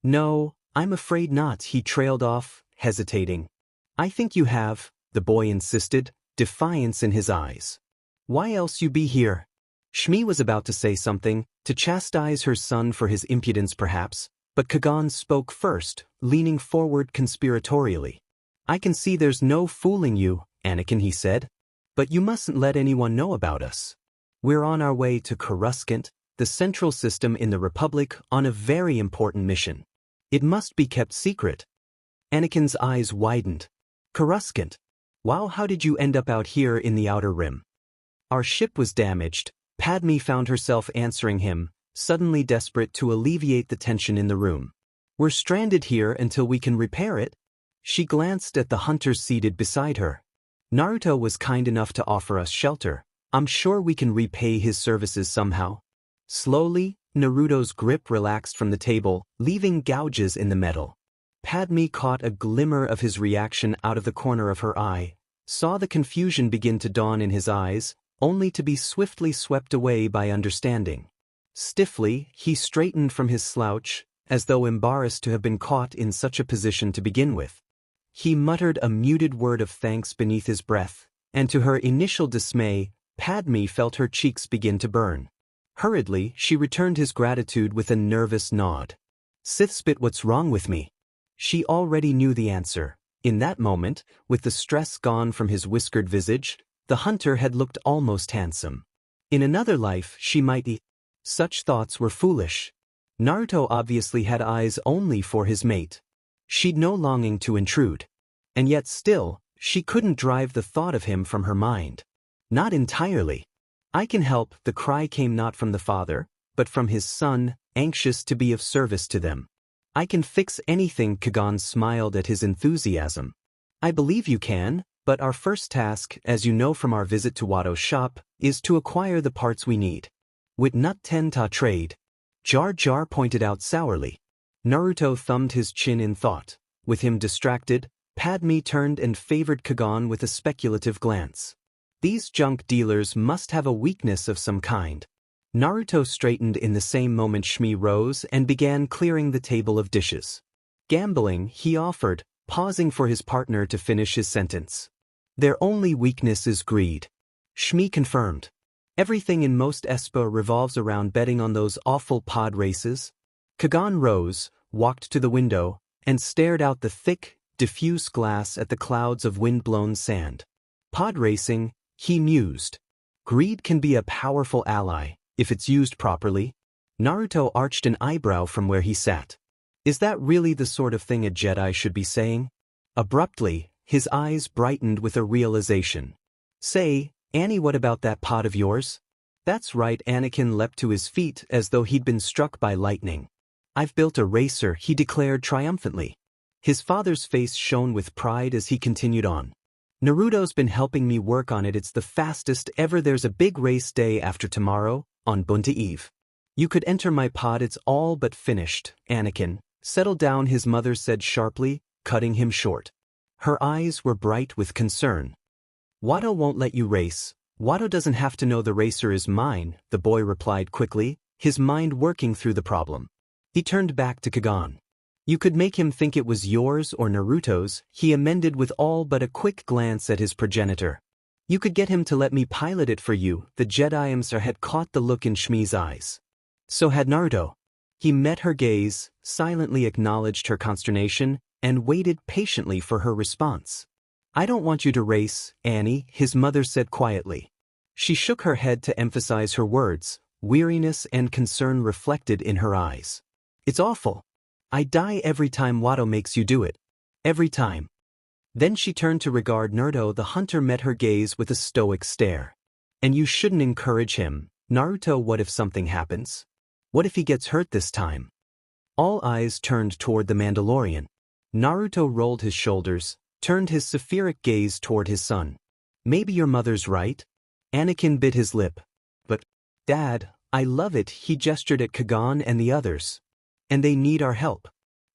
"No, I'm afraid not," he trailed off, hesitating. "I think you have," the boy insisted, defiance in his eyes. "Why else you be here?" Shmi was about to say something, to chastise her son for his impudence perhaps, but Kagan spoke first, leaning forward conspiratorially. "I can see there's no fooling you, Anakin," he said. "But you mustn't let anyone know about us. We're on our way to Coruscant, the central system in the Republic, on a very important mission. It must be kept secret." Anakin's eyes widened. "Coruscant? Wow, how did you end up out here in the Outer Rim?" "Our ship was damaged." Padme found herself answering him, suddenly desperate to alleviate the tension in the room. "We're stranded here until we can repair it." She glanced at the hunters seated beside her. "Naruto was kind enough to offer us shelter. I'm sure we can repay his services somehow." Slowly, Naruto's grip relaxed from the table, leaving gouges in the metal. Padme caught a glimmer of his reaction out of the corner of her eye, saw the confusion begin to dawn in his eyes, only to be swiftly swept away by understanding. Stiffly, he straightened from his slouch, as though embarrassed to have been caught in such a position to begin with. He muttered a muted word of thanks beneath his breath, and to her initial dismay, Padme felt her cheeks begin to burn. Hurriedly, she returned his gratitude with a nervous nod. "Sith spit, what's wrong with me?" She already knew the answer. In that moment, with the stress gone from his whiskered visage, the hunter had looked almost handsome. In another life, she might eat. Such thoughts were foolish. Naruto obviously had eyes only for his mate. She'd no longing to intrude. And yet still, she couldn't drive the thought of him from her mind. Not entirely. "I can help," the cry came not from the father, but from his son, anxious to be of service to them. "I can fix anything." Kagan smiled at his enthusiasm. "I believe you can, but our first task, as you know from our visit to Watto's shop, is to acquire the parts we need." "Wit not ten ta trade," Jar Jar pointed out sourly. Naruto thumbed his chin in thought. With him distracted, Padme turned and favored Kagan with a speculative glance. These junk dealers must have a weakness of some kind. Naruto straightened in the same moment. Shmi rose and began clearing the table of dishes. "Gambling," he offered, pausing for his partner to finish his sentence. "Their only weakness is greed," Shmi confirmed. "Everything in most Espa revolves around betting on those awful pod races." Kagan rose, walked to the window, and stared out the thick, diffuse glass at the clouds of wind-blown sand. "Pod racing," he mused. "Greed can be a powerful ally, if it's used properly." Naruto arched an eyebrow from where he sat. Is that really the sort of thing a Jedi should be saying? Abruptly, his eyes brightened with a realization. "Say, Annie, what about that pod of yours?" "That's right." Anakin leapt to his feet as though he'd been struck by lightning. "I've built a racer," he declared triumphantly. His father's face shone with pride as he continued on. "Naruto's been helping me work on it. It's the fastest ever. There's a big race day after tomorrow, on Bunta Eve. You could enter my pod. It's all but finished." "Anakin, settle down," his mother said sharply, cutting him short. Her eyes were bright with concern. "Watto won't let you race." "Watto doesn't have to know the racer is mine," the boy replied quickly, his mind working through the problem. He turned back to Kagan. "You could make him think it was yours or Naruto's," he amended with all but a quick glance at his progenitor. "You could get him to let me pilot it for you." The Jedi had caught the look in Shmi's eyes. So had Naruto. He met her gaze, silently acknowledged her consternation, and waited patiently for her response. "I don't want you to race, Annie," his mother said quietly. She shook her head to emphasize her words, weariness and concern reflected in her eyes. "It's awful. I die every time Watto makes you do it. Every time." Then she turned to regard Naruto. The hunter met her gaze with a stoic stare. "And you shouldn't encourage him, Naruto. What if something happens? What if he gets hurt this time?" All eyes turned toward the Mandalorian. Naruto rolled his shoulders, turned his sapphiric gaze toward his son. "Maybe your mother's right." Anakin bit his lip. "But, Dad, I love it." He gestured at Kagan and the others. "And they need our help.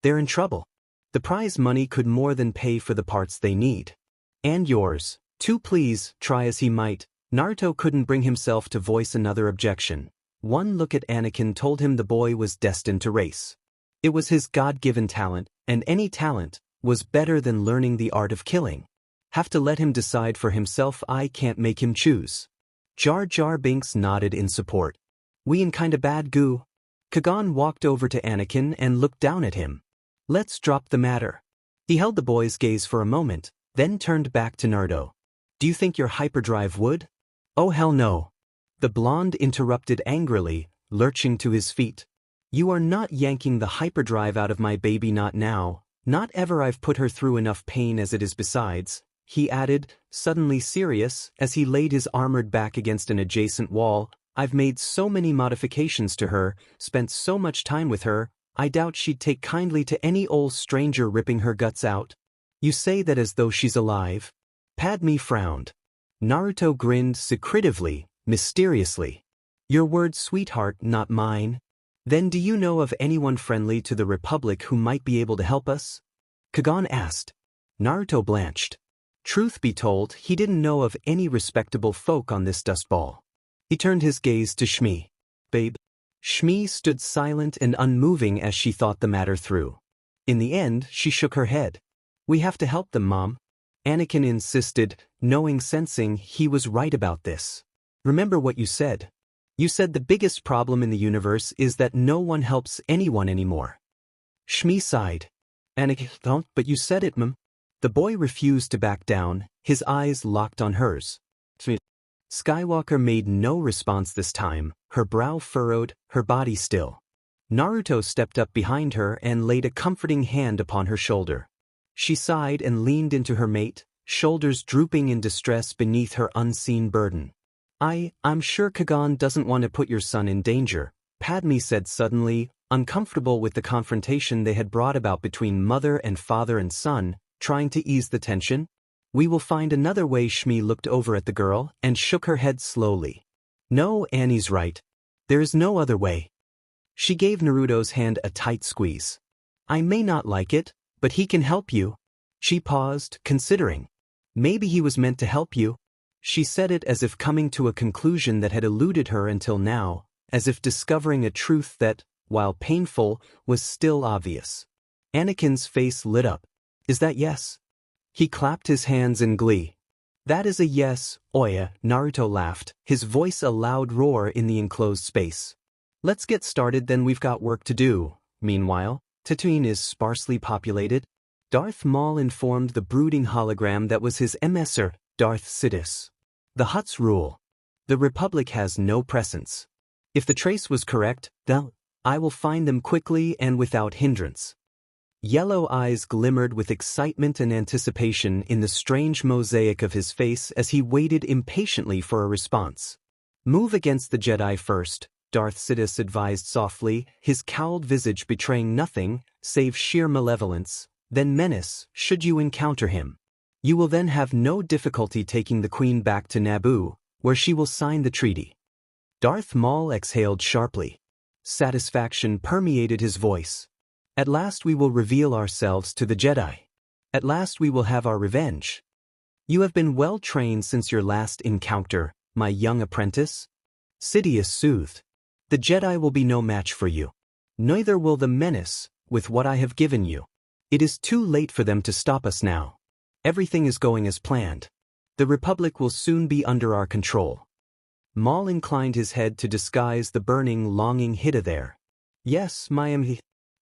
They're in trouble. The prize money could more than pay for the parts they need. And yours, too." Please, try as he might, Naruto couldn't bring himself to voice another objection. One look at Anakin told him the boy was destined to race. It was his God-given talent, and any talent was better than learning the art of killing. Have to let him decide for himself. I can't make him choose. Jar Jar Binks nodded in support. "We in kinda bad goo." Kagan walked over to Anakin and looked down at him. "Let's drop the matter." He held the boy's gaze for a moment, then turned back to Naruto. "Do you think your hyperdrive would?" "Oh hell no." The blonde interrupted angrily, lurching to his feet. "You are not yanking the hyperdrive out of my baby. Not now. Not ever. I've put her through enough pain as it is. Besides," he added, suddenly serious, as he laid his armored back against an adjacent wall, "I've made so many modifications to her, spent so much time with her, I doubt she'd take kindly to any old stranger ripping her guts out." "You say that as though she's alive?" Padme frowned. Naruto grinned secretively, mysteriously. "Your words, sweetheart, not mine." "Then do you know of anyone friendly to the Republic who might be able to help us?" Kagan asked. Naruto blanched. Truth be told, he didn't know of any respectable folk on this dust ball. He turned his gaze to Shmi. "Babe." Shmi stood silent and unmoving as she thought the matter through. In the end, she shook her head. We have to help them, Mom. Anakin insisted, sensing he was right about this. Remember what you said. You said the biggest problem in the universe is that no one helps anyone anymore. Shmi sighed. Anakin, don't, but you said it, Mom. The boy refused to back down, his eyes locked on hers. Skywalker made no response this time, her brow furrowed, her body still. Naruto stepped up behind her and laid a comforting hand upon her shoulder. She sighed and leaned into her mate, shoulders drooping in distress beneath her unseen burden. I'm sure Kagan doesn't want to put your son in danger, Padme said suddenly, uncomfortable with the confrontation they had brought about between mother and father and son, trying to ease the tension. We will find another way. Shmi looked over at the girl and shook her head slowly. No, Annie's right. There is no other way. She gave Naruto's hand a tight squeeze. I may not like it, but he can help you. She paused, considering. Maybe he was meant to help you. She said it as if coming to a conclusion that had eluded her until now, as if discovering a truth that, while painful, was still obvious. Anakin's face lit up. Is that yes? He clapped his hands in glee. That is a yes, Oya, Naruto laughed, his voice a loud roar in the enclosed space. Let's get started, then we've got work to do. Meanwhile, Tatooine is sparsely populated. Darth Maul informed the brooding hologram that was his emissary, Darth Sidious. The Hutts rule. The Republic has no presence. If the trace was correct, then I will find them quickly and without hindrance. Yellow eyes glimmered with excitement and anticipation in the strange mosaic of his face as he waited impatiently for a response. Move against the Jedi first, Darth Sidious advised softly, his cowled visage betraying nothing save sheer malevolence, then menace should you encounter him. You will then have no difficulty taking the Queen back to Naboo, where she will sign the treaty. Darth Maul exhaled sharply. Satisfaction permeated his voice. At last we will reveal ourselves to the Jedi. At last we will have our revenge. You have been well trained since your last encounter, my young apprentice. Sidious soothed. The Jedi will be no match for you. Neither will the Menace, with what I have given you. It is too late for them to stop us now. Everything is going as planned. The Republic will soon be under our control. Maul inclined his head to disguise the burning, longing hida there. Yes,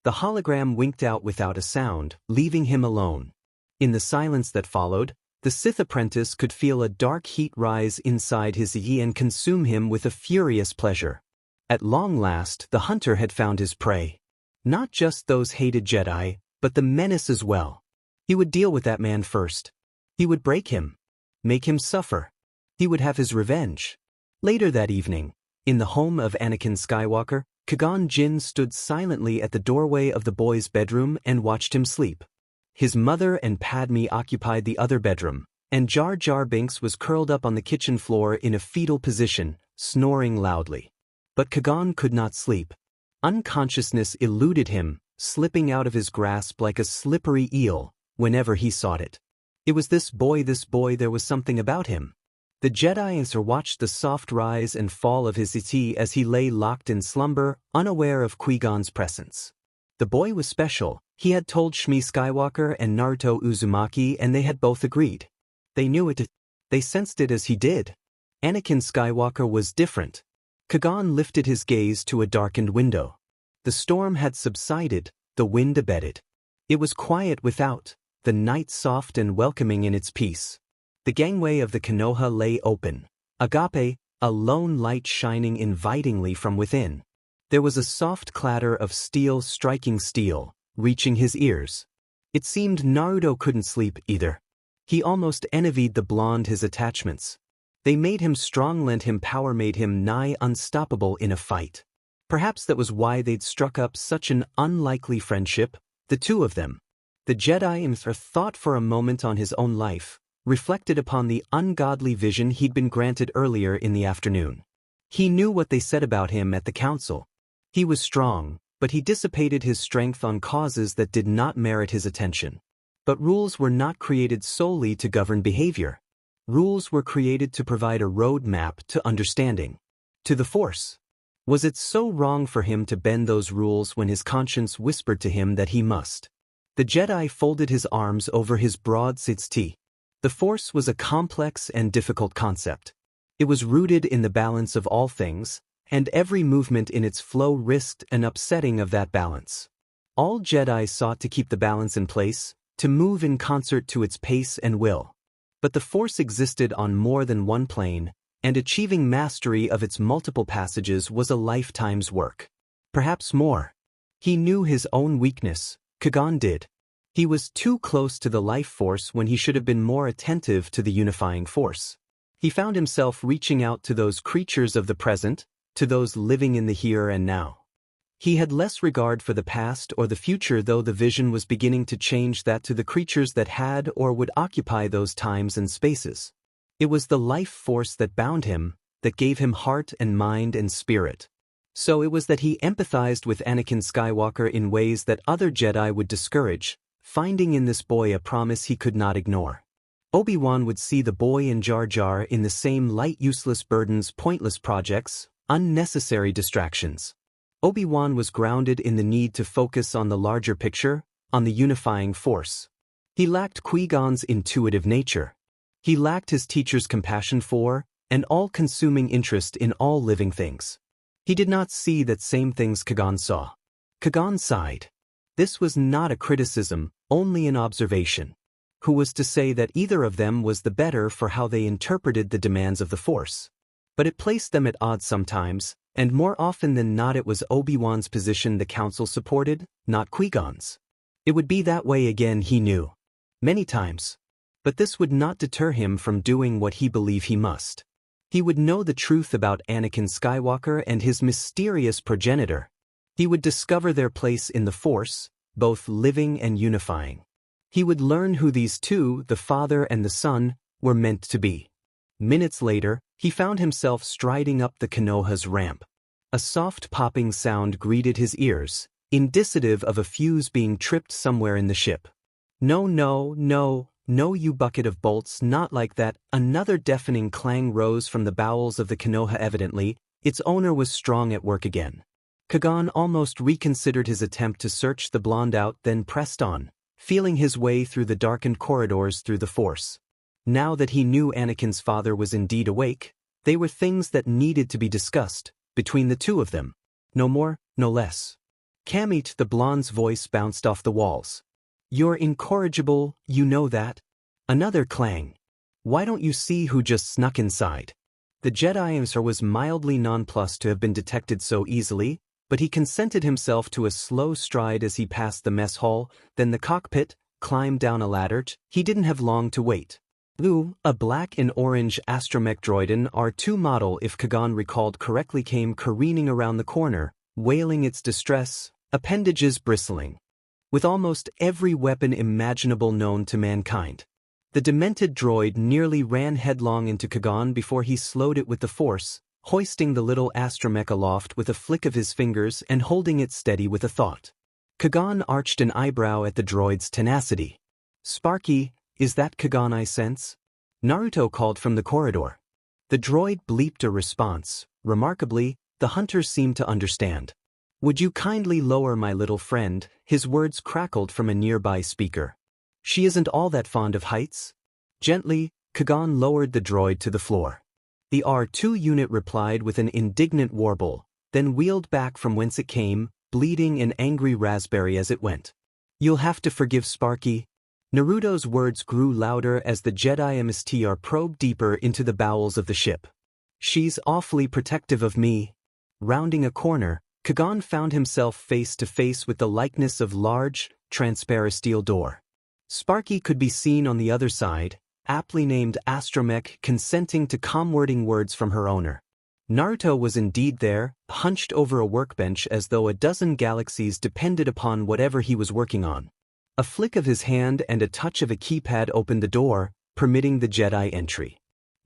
The hologram winked out without a sound, leaving him alone. In the silence that followed, the Sith apprentice could feel a dark heat rise inside his yi and consume him with a furious pleasure. At long last, the hunter had found his prey. Not just those hated Jedi, but the Menace as well. He would deal with that man first. He would break him. Make him suffer. He would have his revenge. Later that evening, in the home of Anakin Skywalker, Qui-Gon Jinn stood silently at the doorway of the boy's bedroom and watched him sleep. His mother and Padme occupied the other bedroom, and Jar Jar Binks was curled up on the kitchen floor in a fetal position, snoring loudly. But Qui-Gon could not sleep. Unconsciousness eluded him, slipping out of his grasp like a slippery eel, whenever he sought it. It was this boy, there was something about him. The Jedi watched the soft rise and fall of his Iti as he lay locked in slumber, unaware of Qui-Gon's presence. The boy was special, he had told Shmi Skywalker and Naruto Uzumaki, and they had both agreed. They knew it, they sensed it as he did. Anakin Skywalker was different. Qui-Gon lifted his gaze to a darkened window. The storm had subsided, the wind abated. It was quiet without, the night soft and welcoming in its peace. The gangway of the Konoha lay open. Agape, a lone light shining invitingly from within. There was a soft clatter of steel striking steel, reaching his ears. It seemed Naruto couldn't sleep either. He almost envied the blonde his attachments. They made him strong, lent him power, made him nigh unstoppable in a fight. Perhaps that was why they'd struck up such an unlikely friendship, the two of them. The Jedi thought for a moment on his own life, reflected upon the ungodly vision he'd been granted earlier in the afternoon. He knew what they said about him at the council. He was strong, but he dissipated his strength on causes that did not merit his attention. But rules were not created solely to govern behavior. Rules were created to provide a road map to understanding. To the Force. Was it so wrong for him to bend those rules when his conscience whispered to him that he must? The Jedi folded his arms over his broad sitsti. The Force was a complex and difficult concept. It was rooted in the balance of all things, and every movement in its flow risked an upsetting of that balance. All Jedi sought to keep the balance in place, to move in concert to its pace and will. But the Force existed on more than one plane, and achieving mastery of its multiple passages was a lifetime's work. Perhaps more. He knew his own weakness, Kagan did. He was too close to the life force when he should have been more attentive to the unifying force. He found himself reaching out to those creatures of the present, to those living in the here and now. He had less regard for the past or the future, though the vision was beginning to change that to the creatures that had or would occupy those times and spaces. It was the life force that bound him, that gave him heart and mind and spirit. So it was that he empathized with Anakin Skywalker in ways that other Jedi would discourage, finding in this boy a promise he could not ignore. Obi-Wan would see the boy and Jar Jar in the same light, useless burdens, pointless projects, unnecessary distractions. Obi-Wan was grounded in the need to focus on the larger picture, on the unifying force. He lacked Qui-Gon's intuitive nature. He lacked his teacher's compassion for, and all-consuming interest in all living things. He did not see that same things Kagan saw. Kagan sighed. This was not a criticism, only an observation. Who was to say that either of them was the better for how they interpreted the demands of the Force? But it placed them at odds sometimes, and more often than not it was Obi-Wan's position the Council supported, not Qui-Gon's. It would be that way again, he knew. Many times. But this would not deter him from doing what he believed he must. He would know the truth about Anakin Skywalker and his mysterious progenitor. He would discover their place in the Force, both living and unifying. He would learn who these two, the father and the son, were meant to be. Minutes later, he found himself striding up the Konoha's ramp. A soft popping sound greeted his ears, indicative of a fuse being tripped somewhere in the ship. No, no, no. No, you bucket of bolts, not like that. Another deafening clang rose from the bowels of the Konoha. Evidently, its owner was strong at work again. Kagan almost reconsidered his attempt to search the blonde out, then pressed on, feeling his way through the darkened corridors through the Force. Now that he knew Anakin's father was indeed awake, they were things that needed to be discussed, between the two of them. No more, no less. Kamit, the blonde's voice bounced off the walls. You're incorrigible, you know that? Another clang. Why don't you see who just snuck inside? The Jedi answer was mildly nonplussed to have been detected so easily, but he consented himself to a slow stride as he passed the mess hall, then the cockpit, climbed down a ladder. He didn't have long to wait. Ooh, a black and orange astromech droiden R2 model, if Kagan recalled correctly, came careening around the corner, wailing its distress, appendages bristling. With almost every weapon imaginable known to mankind. The demented droid nearly ran headlong into Kagan before he slowed it with the Force, hoisting the little astromech aloft with a flick of his fingers and holding it steady with a thought. Kagan arched an eyebrow at the droid's tenacity. Sparky, is that Kagan I sense? Naruto called from the corridor. The droid bleeped a response. Remarkably, the hunter seemed to understand. Would you kindly lower my little friend? His words crackled from a nearby speaker. She isn't all that fond of heights. Gently, Kagan lowered the droid to the floor. The R2 unit replied with an indignant warble, then wheeled back from whence it came, bleeding an angry raspberry as it went. You'll have to forgive Sparky. Naruto's words grew louder as the Jedi MSTR probed deeper into the bowels of the ship. She's awfully protective of me. Rounding a corner, Kagan found himself face to face with the likeness of large, transparent steel door. Sparky could be seen on the other side, aptly named Astromech, consenting to calm-wording words from her owner. Naruto was indeed there, hunched over a workbench as though a dozen galaxies depended upon whatever he was working on. A flick of his hand and a touch of a keypad opened the door, permitting the Jedi entry.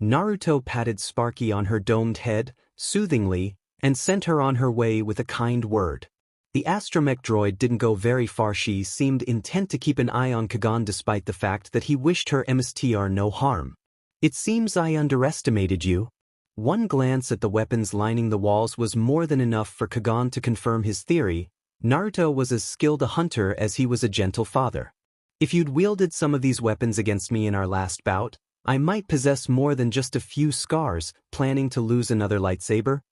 Naruto patted Sparky on her domed head, soothingly, and sent her on her way with a kind word. The astromech droid didn't go very far. She seemed intent to keep an eye on Kagan despite the fact that he wished her MSTR no harm. It seems I underestimated you. One glance at the weapons lining the walls was more than enough for Kagan to confirm his theory. Naruto was as skilled a hunter as he was a gentle father. If you'd wielded some of these weapons against me in our last bout, I might possess more than just a few scars. Planning to lose another lightsaber?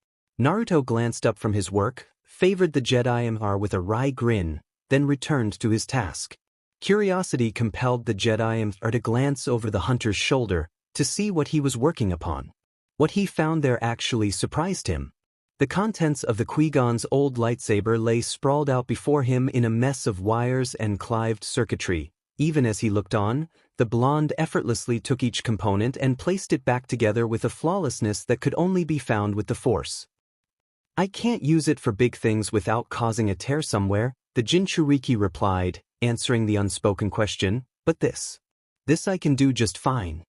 Naruto glanced up from his work, favored the Jedi Temple with a wry grin, then returned to his task. Curiosity compelled the Jedi Temple to glance over the hunter's shoulder to see what he was working upon. What he found there actually surprised him. The contents of the Qui-Gon's old lightsaber lay sprawled out before him in a mess of wires and clived circuitry. Even as he looked on, the blonde effortlessly took each component and placed it back together with a flawlessness that could only be found with the Force. I can't use it for big things without causing a tear somewhere, the Jinchuriki replied, answering the unspoken question, but this I can do just fine.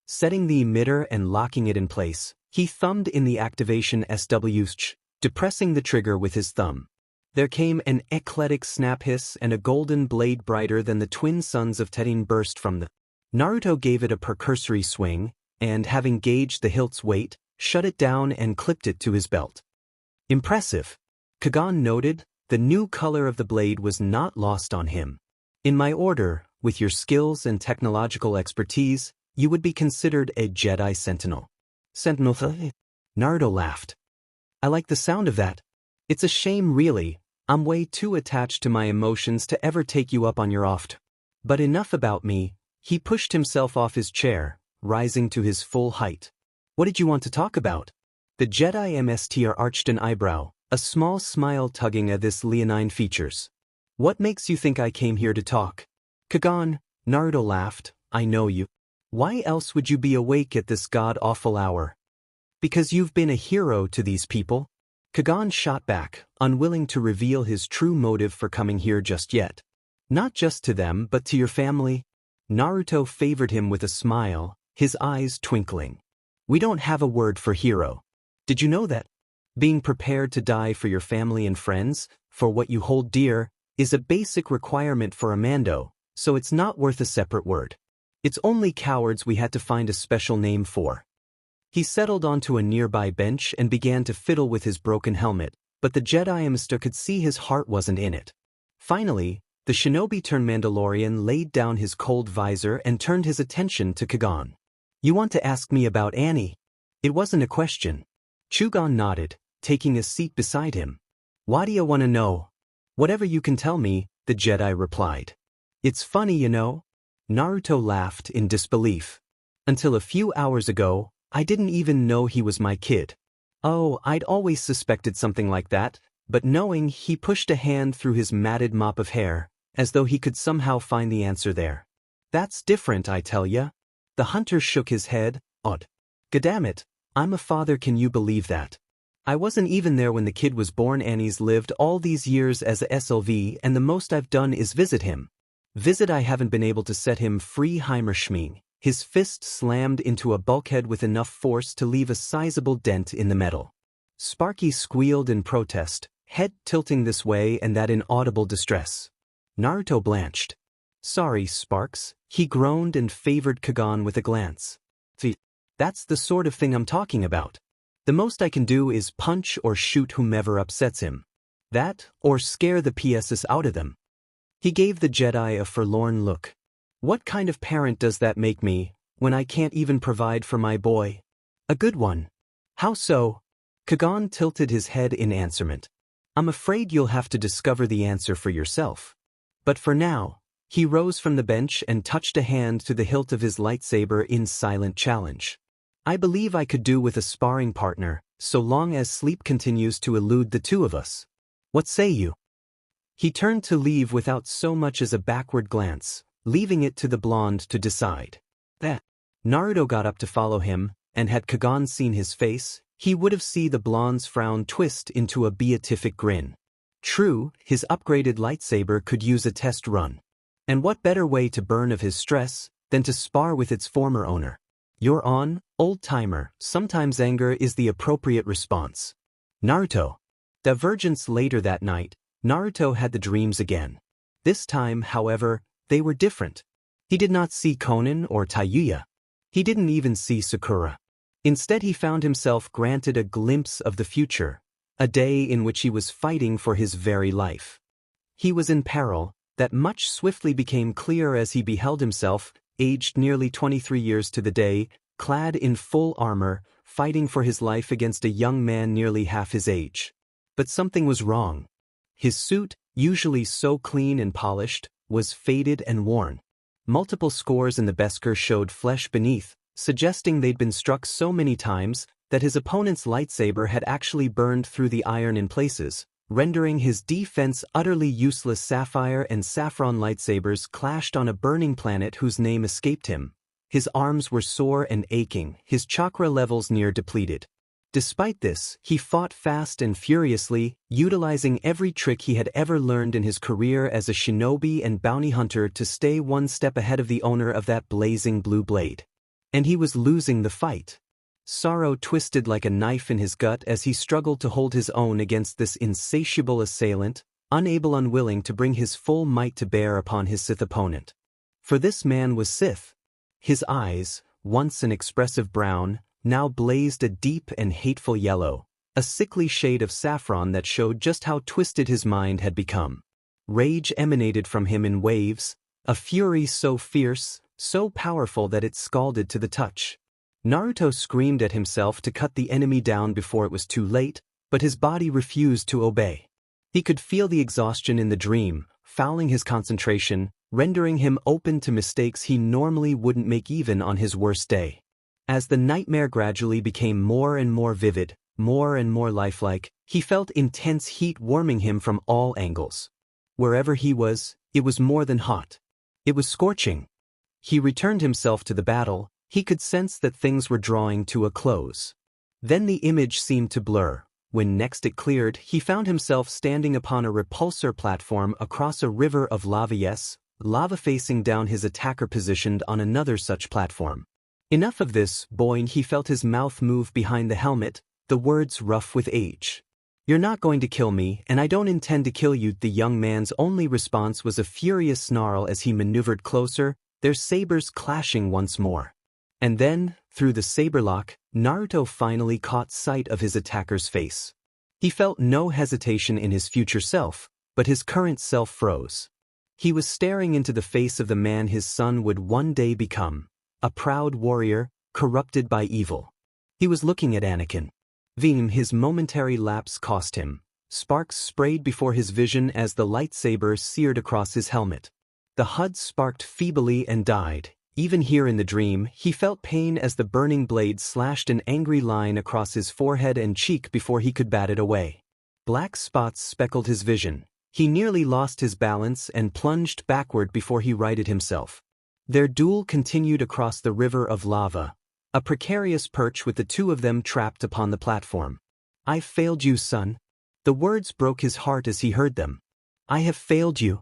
Setting the emitter and locking it in place, he thumbed in the activation switch, depressing the trigger with his thumb. There came an eclectic snap hiss and a golden blade brighter than the twin suns of Tetin burst from the. Naruto gave it a precursory swing, and having gauged the hilt's weight, shut it down and clipped it to his belt. Impressive. Kagan noted, the new color of the blade was not lost on him. In my order, with your skills and technological expertise, you would be considered a Jedi Sentinel. Sentinel? Naruto laughed. I like the sound of that. It's a shame really, I'm way too attached to my emotions to ever take you up on your offer. But enough about me, he pushed himself off his chair, rising to his full height. What did you want to talk about? The Jedi Mstr arched an eyebrow, a small smile tugging at this leonine features. What makes you think I came here to talk? Kagan, Naruto laughed, I know you. Why else would you be awake at this god-awful hour? Because you've been a hero to these people? Kagan shot back, unwilling to reveal his true motive for coming here just yet. Not just to them but to your family? Naruto favored him with a smile, his eyes twinkling. We don't have a word for hero. Did you know that? Being prepared to die for your family and friends, for what you hold dear, is a basic requirement for a Mando, so it's not worth a separate word. It's only cowards we had to find a special name for. He settled onto a nearby bench and began to fiddle with his broken helmet, but the Jedi Master could see his heart wasn't in it. Finally, the shinobi-turned-Mandalorian laid down his cold visor and turned his attention to Kagan. You want to ask me about Annie? It wasn't a question. Chugon nodded, taking a seat beside him. Why do you want to know? Whatever you can tell me, the Jedi replied. It's funny, you know. Naruto laughed in disbelief. Until a few hours ago, I didn't even know he was my kid. Oh, I'd always suspected something like that, but knowing, he pushed a hand through his matted mop of hair, as though he could somehow find the answer there. That's different, I tell ya. The hunter shook his head, odd. Goddammit, I'm a father, can you believe that? I wasn't even there when the kid was born. Annie's lived all these years as a SLV and the most I've done is visit him. I haven't been able to set him free. Shmi. His fist slammed into a bulkhead with enough force to leave a sizable dent in the metal. Sparky squealed in protest, head tilting this way and that in audible distress. Naruto blanched. Sorry, Sparks, he groaned and favored Kagan with a glance. That's the sort of thing I'm talking about. The most I can do is punch or shoot whomever upsets him. That, or scare the PSs out of them. He gave the Jedi a forlorn look. What kind of parent does that make me, when I can't even provide for my boy? A good one. How so? Kagan tilted his head in answerment. I'm afraid you'll have to discover the answer for yourself. But for now, he rose from the bench and touched a hand to the hilt of his lightsaber in silent challenge. I believe I could do with a sparring partner, so long as sleep continues to elude the two of us. What say you? He turned to leave without so much as a backward glance, leaving it to the blonde to decide. That. Naruto got up to follow him, and had Kagan seen his face, he would have seen the blonde's frown twist into a beatific grin. True, his upgraded lightsaber could use a test run. And what better way to burn of his stress than to spar with its former owner? You're on, old-timer. Sometimes anger is the appropriate response. Naruto. Divergence. Later that night, Naruto had the dreams again. This time, however, they were different. He did not see Konan or Tayuya. He didn't even see Sakura. Instead, he found himself granted a glimpse of the future, a day in which he was fighting for his very life. He was in peril, that much swiftly became clear as he beheld himself, aged nearly 23 years to the day, clad in full armor, fighting for his life against a young man nearly half his age. But something was wrong. His suit, usually so clean and polished, was faded and worn. Multiple scores in the Beskar showed flesh beneath, suggesting they'd been struck so many times that his opponent's lightsaber had actually burned through the iron in places, rendering his defense utterly useless. Sapphire and saffron lightsabers clashed on a burning planet whose name escaped him. His arms were sore and aching, his chakra levels near depleted. Despite this, he fought fast and furiously, utilizing every trick he had ever learned in his career as a shinobi and bounty hunter to stay one step ahead of the owner of that blazing blue blade. And he was losing the fight. Sorrow twisted like a knife in his gut as he struggled to hold his own against this insatiable assailant, unwilling to bring his full might to bear upon his Sith opponent. For this man was Sith. His eyes, once an expressive brown, now blazed a deep and hateful yellow, a sickly shade of saffron that showed just how twisted his mind had become. Rage emanated from him in waves, a fury so fierce, so powerful that it scalded to the touch. Naruto screamed at himself to cut the enemy down before it was too late, but his body refused to obey. He could feel the exhaustion in the dream, fouling his concentration, rendering him open to mistakes he normally wouldn't make even on his worst day. As the nightmare gradually became more and more vivid, more and more lifelike, he felt intense heat warming him from all angles. Wherever he was, it was more than hot. It was scorching. He returned himself to the battle. He could sense that things were drawing to a close. Then the image seemed to blur. When next it cleared, he found himself standing upon a repulsor platform across a river of lava. Yes, lava facing down his attacker positioned on another such platform. Enough of this, boing. He felt his mouth move behind the helmet, the words rough with age. "You're not going to kill me, and I don't intend to kill you." The young man's only response was a furious snarl as he maneuvered closer, their sabers clashing once more. And then, through the saber lock, Naruto finally caught sight of his attacker's face. He felt no hesitation in his future self, but his current self froze. He was staring into the face of the man his son would one day become, a proud warrior, corrupted by evil. He was looking at Anakin. His momentary lapse cost him. Sparks sprayed before his vision as the lightsaber seared across his helmet. The HUD sparked feebly and died. Even here in the dream, he felt pain as the burning blade slashed an angry line across his forehead and cheek before he could bat it away. Black spots speckled his vision. He nearly lost his balance and plunged backward before he righted himself. Their duel continued across the river of lava, a precarious perch with the two of them trapped upon the platform. "I failed you, son." The words broke his heart as he heard them. "I have failed you."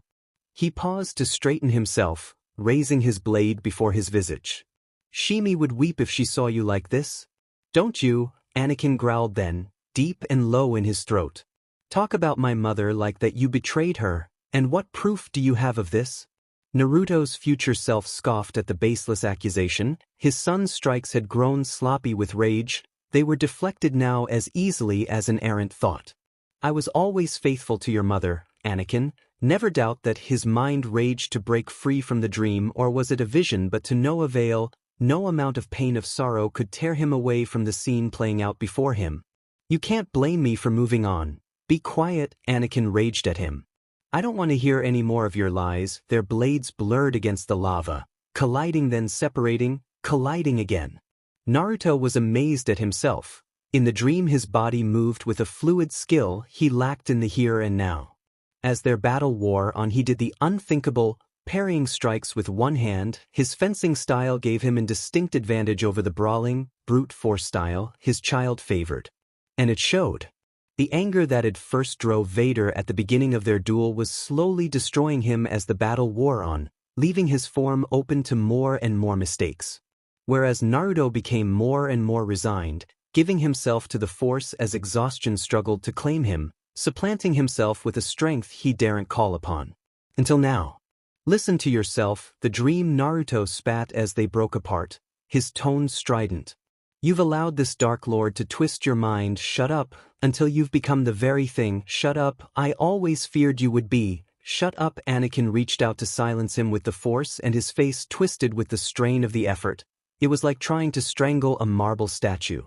He paused to straighten himself, raising his blade before his visage. "Shmi would weep if she saw you like this." "Don't you?" Anakin growled then, deep and low in his throat. "Talk about my mother like that. You betrayed her, and what proof do you have of this?" Naruto's future self scoffed at the baseless accusation. His son's strikes had grown sloppy with rage. They were deflected now as easily as an errant thought. "I was always faithful to your mother, Anakin." Never doubt that his mind raged to break free from the dream, or was it a vision, but to no avail. No amount of pain of sorrow could tear him away from the scene playing out before him. "You can't blame me for moving on." "Be quiet," Anakin raged at him. "I don't want to hear any more of your lies." Their blades blurred against the lava, colliding then separating, colliding again. Naruto was amazed at himself. In the dream his body moved with a fluid skill he lacked in the here and now. As their battle wore on, he did the unthinkable, parrying strikes with one hand. His fencing style gave him a distinct advantage over the brawling, brute force style his child favored. And it showed. The anger that had first drove Vader at the beginning of their duel was slowly destroying him as the battle wore on, leaving his form open to more and more mistakes. Whereas Naruto became more and more resigned, giving himself to the Force as exhaustion struggled to claim him, supplanting himself with a strength he daren't call upon. Until now. "Listen to yourself," the dream Naruto spat as they broke apart, his tone strident. You've allowed this Dark Lord to twist your mind. Shut up, until you've become the very thing. Shut up, I always feared you would be. Shut up. Anakin reached out to silence him with the Force, and his face twisted with the strain of the effort. It was like trying to strangle a marble statue.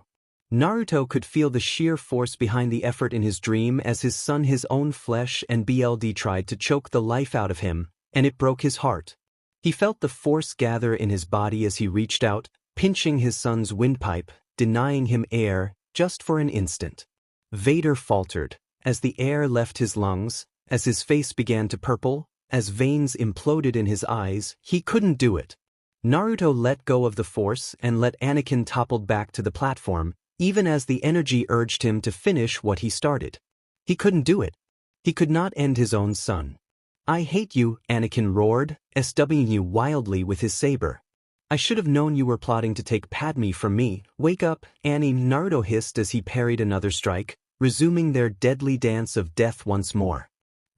Naruto could feel the sheer force behind the effort in his dream as his son, his own flesh and blood, tried to choke the life out of him, and it broke his heart. He felt the force gather in his body as he reached out, pinching his son's windpipe, denying him air, just for an instant. Vader faltered, as the air left his lungs, as his face began to purple, as veins imploded in his eyes. He couldn't do it. Naruto let go of the Force and let Anakin topple back to the platform, even as the energy urged him to finish what he started. He couldn't do it. He could not end his own son. I hate you, Anakin roared, swinging wildly with his saber. I should have known you were plotting to take Padme from me. Wake up, Annie, Naruto hissed as he parried another strike, resuming their deadly dance of death once more.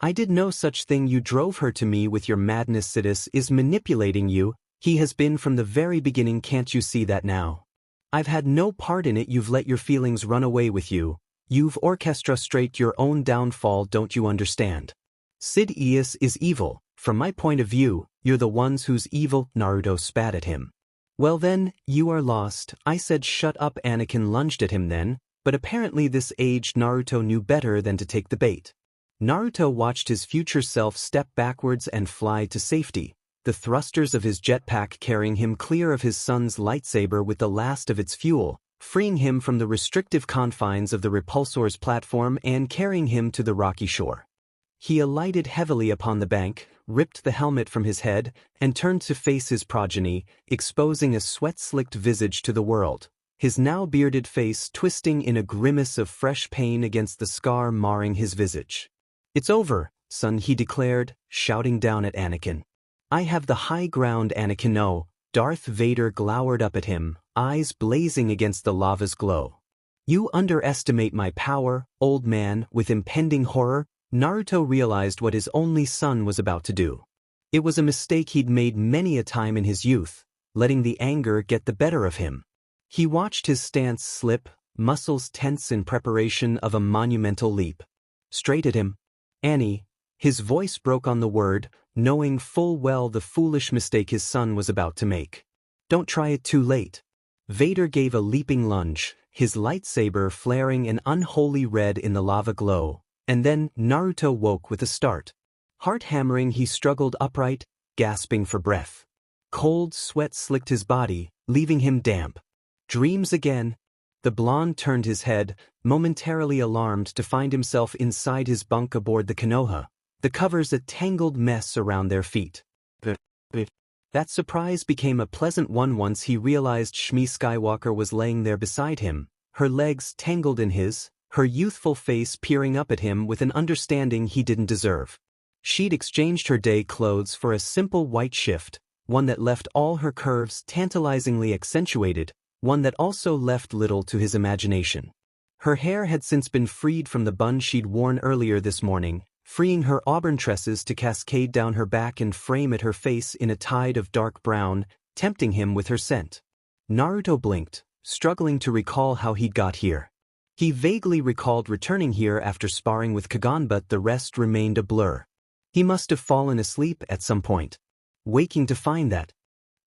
I did no such thing. You drove her to me with your madness. Sidious is manipulating you. He has been from the very beginning. Can't you see that now? I've had no part in it. You've let your feelings run away with you. You've orchestrated your own downfall. Don't you understand? Sidious is evil. From my point of view, you're the ones who's evil. Naruto spat at him. Well then, you are lost. I said shut up. Anakin lunged at him then, but apparently this aged Naruto knew better than to take the bait. Naruto watched his future self step backwards and fly to safety, the thrusters of his jetpack carrying him clear of his son's lightsaber with the last of its fuel, freeing him from the restrictive confines of the repulsor's platform and carrying him to the rocky shore. He alighted heavily upon the bank, ripped the helmet from his head, and turned to face his progeny, exposing a sweat-slicked visage to the world, his now bearded face twisting in a grimace of fresh pain against the scar marring his visage. It's over, son, he declared, shouting down at Anakin. I have the high ground, Anakin. No. Darth Vader glowered up at him, eyes blazing against the lava's glow. You underestimate my power, old man. With impending horror, Naruto realized what his only son was about to do. It was a mistake he'd made many a time in his youth, letting the anger get the better of him. He watched his stance slip, muscles tense in preparation of a monumental leap. Straight at him. Annie. His voice broke on the word, knowing full well the foolish mistake his son was about to make. Don't try it too late. Vader gave a leaping lunge, his lightsaber flaring an unholy red in the lava glow, and then Naruto woke with a start. Heart hammering, he struggled upright, gasping for breath. Cold sweat slicked his body, leaving him damp. Dreams again. The blonde turned his head, momentarily alarmed to find himself inside his bunk aboard the Konoha, the covers a tangled mess around their feet. That surprise became a pleasant one once he realized Shmi Skywalker was laying there beside him, her legs tangled in his, her youthful face peering up at him with an understanding he didn't deserve. She'd exchanged her day clothes for a simple white shift, one that left all her curves tantalizingly accentuated, one that also left little to his imagination. Her hair had since been freed from the bun she'd worn earlier this morning, freeing her auburn tresses to cascade down her back and frame at her face in a tide of dark brown, tempting him with her scent. Naruto blinked, struggling to recall how he'd got here. He vaguely recalled returning here after sparring with Kagan, but the rest remained a blur. He must have fallen asleep at some point. Waking to find that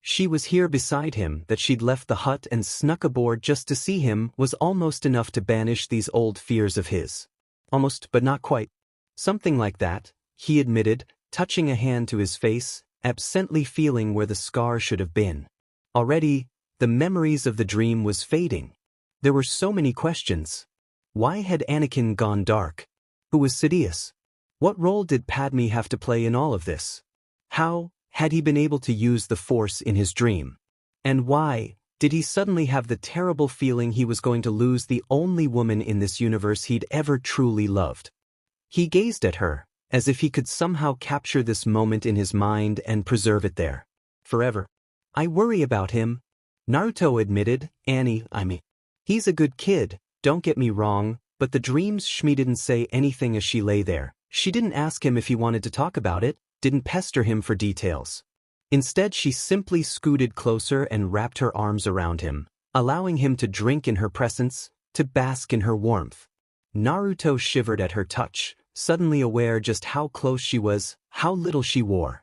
she was here beside him, that she'd left the hut and snuck aboard just to see him, was almost enough to banish these old fears of his. Almost, but not quite. Something like that, he admitted, touching a hand to his face, absently feeling where the scar should have been. Already, the memories of the dream was fading. There were so many questions. Why had Anakin gone dark? Who was Sidious? What role did Padme have to play in all of this? How had he been able to use the Force in his dream? And why did he suddenly have the terrible feeling he was going to lose the only woman in this universe he'd ever truly loved? He gazed at her, as if he could somehow capture this moment in his mind and preserve it there. Forever. I worry about him, Naruto admitted. Annie, he's a good kid, don't get me wrong, but the dreams. Shmi didn't say anything as she lay there. She didn't ask him if he wanted to talk about it, didn't pester him for details. Instead, she simply scooted closer and wrapped her arms around him, allowing him to drink in her presence, to bask in her warmth. Naruto shivered at her touch, suddenly aware just how close she was, how little she wore.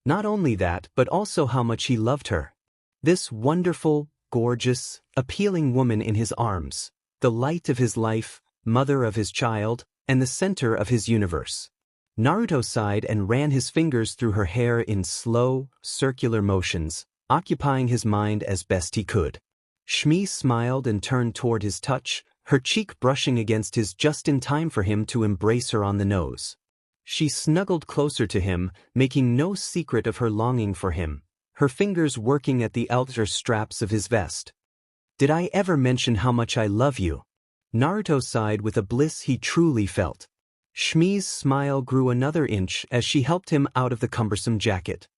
Not only that, but also how much he loved her. This wonderful, gorgeous, appealing woman in his arms, the light of his life, mother of his child, and the center of his universe. Naruto sighed and ran his fingers through her hair in slow, circular motions, occupying his mind as best he could. Shmi smiled and turned toward his touch, her cheek brushing against his just in time for him to embrace her on the nose. She snuggled closer to him, making no secret of her longing for him, her fingers working at the outer straps of his vest. "Did I ever mention how much I love you?" Naruto sighed with a bliss he truly felt. Shmi's smile grew another inch as she helped him out of the cumbersome jacket.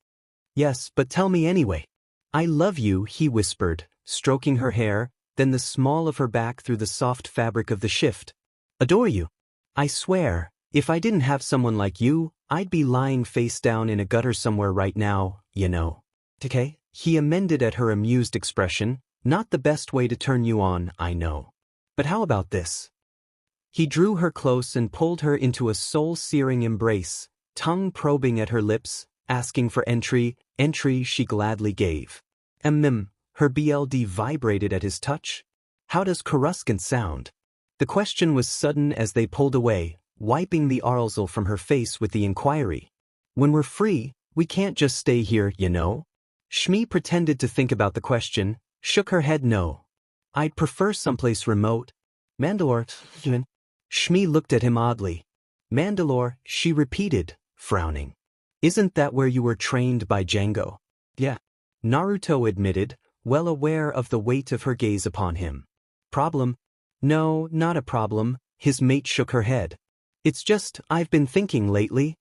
"Yes, but tell me anyway." "I love you," he whispered, stroking her hair, then the small of her back through the soft fabric of the shift. "Adore you. I swear, if I didn't have someone like you, I'd be lying face down in a gutter somewhere right now, you know." "Okay," he amended at her amused expression, "not the best way to turn you on, I know. But how about this?" He drew her close and pulled her into a soul-searing embrace, tongue probing at her lips, asking for entry she gladly gave. Her BLD vibrated at his touch. "How does Coruscant sound?" The question was sudden as they pulled away, wiping the arsal from her face with the inquiry. "When we're free, we can't just stay here, you know." Shmi pretended to think about the question, shook her head no. "I'd prefer someplace remote." "Mandalore." Shmi looked at him oddly. "Mandalore," she repeated, frowning. "Isn't that where you were trained by Django?" "Yeah," Naruto admitted, well aware of the weight of her gaze upon him. "Problem?" "No, not a problem," his mate shook her head. "It's just, I've been thinking lately.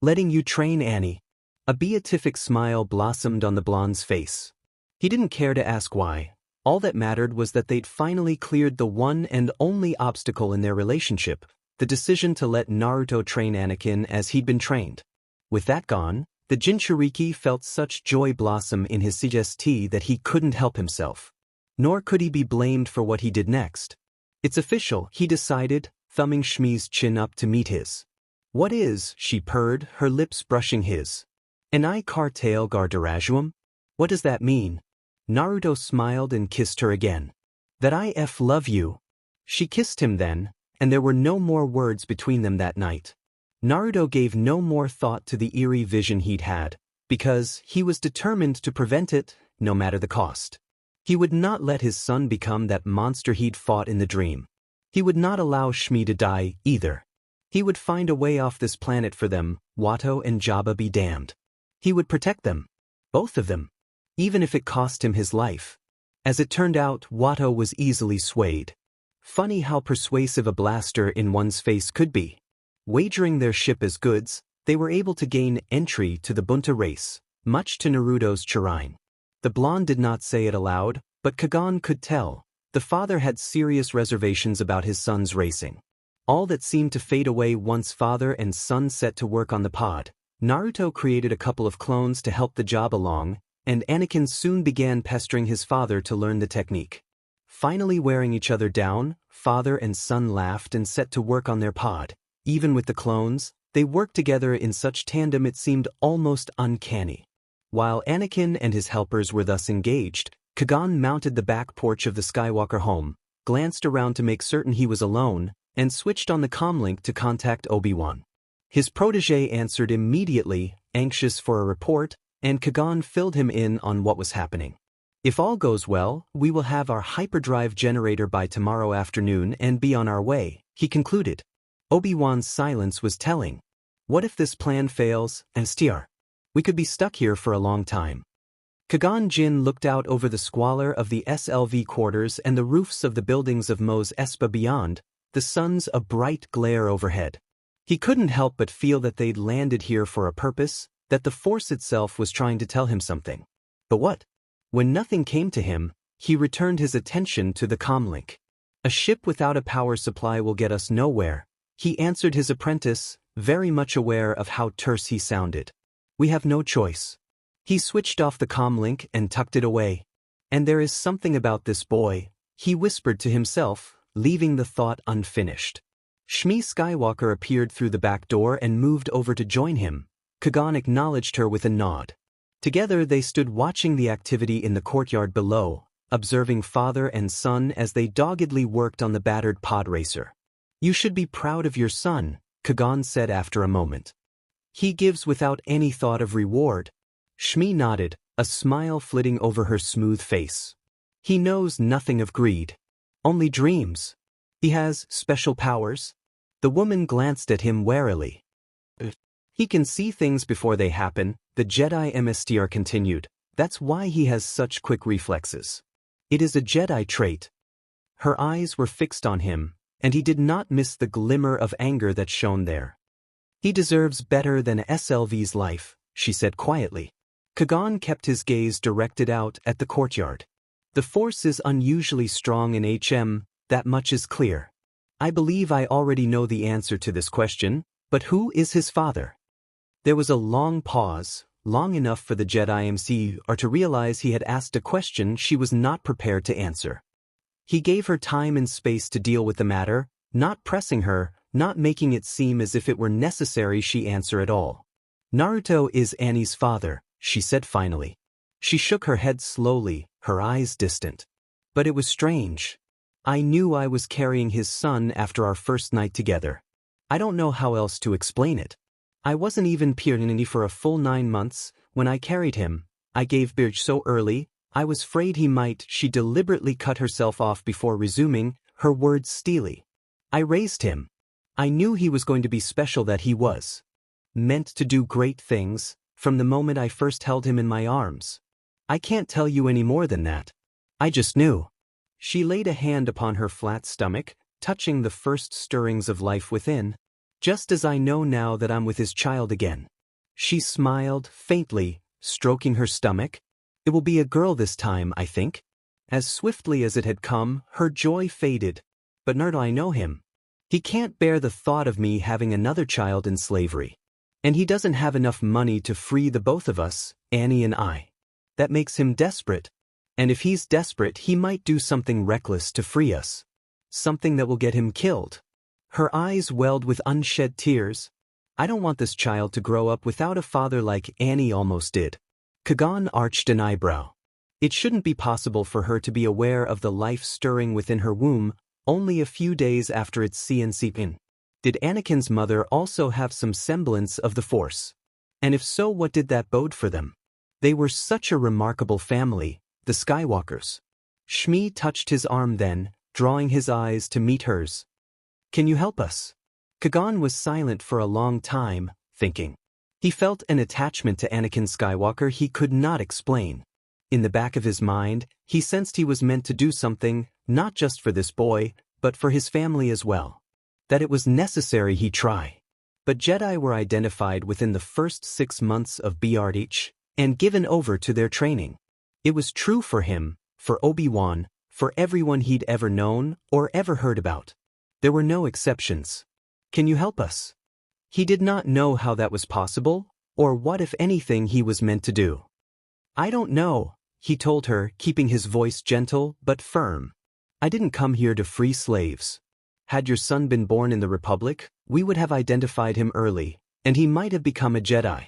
Letting you train Annie." A beatific smile blossomed on the blonde's face. He didn't care to ask why. All that mattered was that they'd finally cleared the one and only obstacle in their relationship, the decision to let Naruto train Anakin as he'd been trained. With that gone, the Jinchuriki felt such joy blossom in his Sidious that he couldn't help himself. Nor could he be blamed for what he did next. "It's official," he decided, thumbing Shmi's chin up to meet his. "What is?" she purred, her lips brushing his. "An I cartel Gardarajum? What does that mean?" Naruto smiled and kissed her again. "That I love you." She kissed him then, and there were no more words between them that night. Naruto gave no more thought to the eerie vision he'd had, because he was determined to prevent it, no matter the cost. He would not let his son become that monster he'd fought in the dream. He would not allow Shmi to die, either. He would find a way off this planet for them, Watto and Jabba be damned. He would protect them. Both of them. Even if it cost him his life. As it turned out, Watto was easily swayed. Funny how persuasive a blaster in one's face could be. Wagering their ship as goods, they were able to gain entry to the Bunta race, much to Naruto's chagrin. The blonde did not say it aloud, but Kagan could tell. The father had serious reservations about his son's racing. All that seemed to fade away once father and son set to work on the pod. Naruto created a couple of clones to help the job along, and Anakin soon began pestering his father to learn the technique. Finally wearing each other down, father and son laughed and set to work on their pod. Even with the clones, they worked together in such tandem it seemed almost uncanny. While Anakin and his helpers were thus engaged, Kagan mounted the back porch of the Skywalker home, glanced around to make certain he was alone, and switched on the comlink to contact Obi-Wan. His protege answered immediately, anxious for a report, and Kagan filled him in on what was happening. "If all goes well, we will have our hyperdrive generator by tomorrow afternoon and be on our way," he concluded. Obi-Wan's silence was telling. What if this plan fails, and Str? We could be stuck here for a long time. Kagan Jin looked out over the squalor of the SLV quarters and the roofs of the buildings of Mos Espa beyond, the suns a bright glare overhead. He couldn't help but feel that they'd landed here for a purpose, that the Force itself was trying to tell him something. But what? When nothing came to him, he returned his attention to the comlink. "A ship without a power supply will get us nowhere," he answered his apprentice, very much aware of how terse he sounded. "We have no choice." He switched off the comlink and tucked it away. And there is something about this boy, he whispered to himself, leaving the thought unfinished. Shmi Skywalker appeared through the back door and moved over to join him. Kagan acknowledged her with a nod. Together they stood watching the activity in the courtyard below, observing father and son as they doggedly worked on the battered pod racer. You should be proud of your son, Kagan said after a moment. He gives without any thought of reward. Shmi nodded, a smile flitting over her smooth face. He knows nothing of greed. Only dreams. He has special powers. The woman glanced at him warily. He can see things before they happen, the Jedi Mstr continued. That's why he has such quick reflexes. It is a Jedi trait. Her eyes were fixed on him, and he did not miss the glimmer of anger that shone there. He deserves better than SLV's life, she said quietly. Kagan kept his gaze directed out at the courtyard. The force is unusually strong in HM, that much is clear. I believe I already know the answer to this question, but who is his father? There was a long pause, long enough for the Jedi MCR to realize he had asked a question she was not prepared to answer. He gave her time and space to deal with the matter, not pressing her, not making it seem as if it were necessary she answer at all. Naruto is Annie's father, she said finally. She shook her head slowly, her eyes distant. But it was strange. I knew I was carrying his son after our first night together. I don't know how else to explain it. I wasn't even pregnant for a full 9 months when I carried him. I gave birth so early, I was afraid he might. She deliberately cut herself off before resuming, her words steely. I raised him. I knew he was going to be special, that he was meant to do great things, from the moment I first held him in my arms. I can't tell you any more than that. I just knew. She laid a hand upon her flat stomach, touching the first stirrings of life within. Just as I know now that I'm with his child again. She smiled, faintly, stroking her stomach. It will be a girl this time, I think. As swiftly as it had come, her joy faded. But Naruto, I know him. He can't bear the thought of me having another child in slavery. And he doesn't have enough money to free the both of us, Annie and I. That makes him desperate. And if he's desperate, he might do something reckless to free us. Something that will get him killed. Her eyes welled with unshed tears. I don't want this child to grow up without a father like Annie almost did. Kagan arched an eyebrow. It shouldn't be possible for her to be aware of the life stirring within her womb only a few days after its CNCPin. Did Anakin's mother also have some semblance of the Force? And if so, what did that bode for them? They were such a remarkable family, the Skywalkers. Shmi touched his arm then, drawing his eyes to meet hers. Can you help us? Kagan was silent for a long time, thinking. He felt an attachment to Anakin Skywalker he could not explain. In the back of his mind, he sensed he was meant to do something, not just for this boy, but for his family as well. That it was necessary he try. But Jedi were identified within the first 6 months of BRH, and given over to their training. It was true for him, for Obi-Wan, for everyone he'd ever known or ever heard about. There were no exceptions. Can you help us? He did not know how that was possible, or what if anything he was meant to do. I don't know, he told her, keeping his voice gentle but firm. I didn't come here to free slaves. Had your son been born in the Republic, we would have identified him early, and he might have become a Jedi.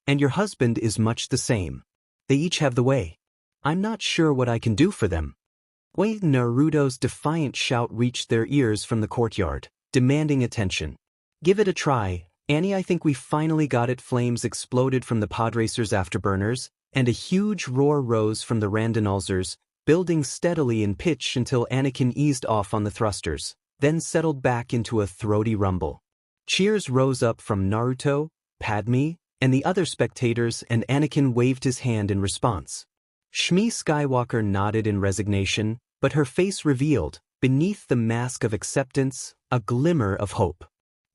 And your husband is much the same. They each have the way. I'm not sure what I can do for them. Wait, Naruto's defiant shout reached their ears from the courtyard, demanding attention. Give it a try, Annie. I think we finally got it. Flames exploded from the podracer's afterburners, and a huge roar rose from the Randonalzers, building steadily in pitch until Anakin eased off on the thrusters, then settled back into a throaty rumble. Cheers rose up from Naruto, Padme, and the other spectators, and Anakin waved his hand in response. Shmi Skywalker nodded in resignation, but her face revealed, beneath the mask of acceptance, a glimmer of hope.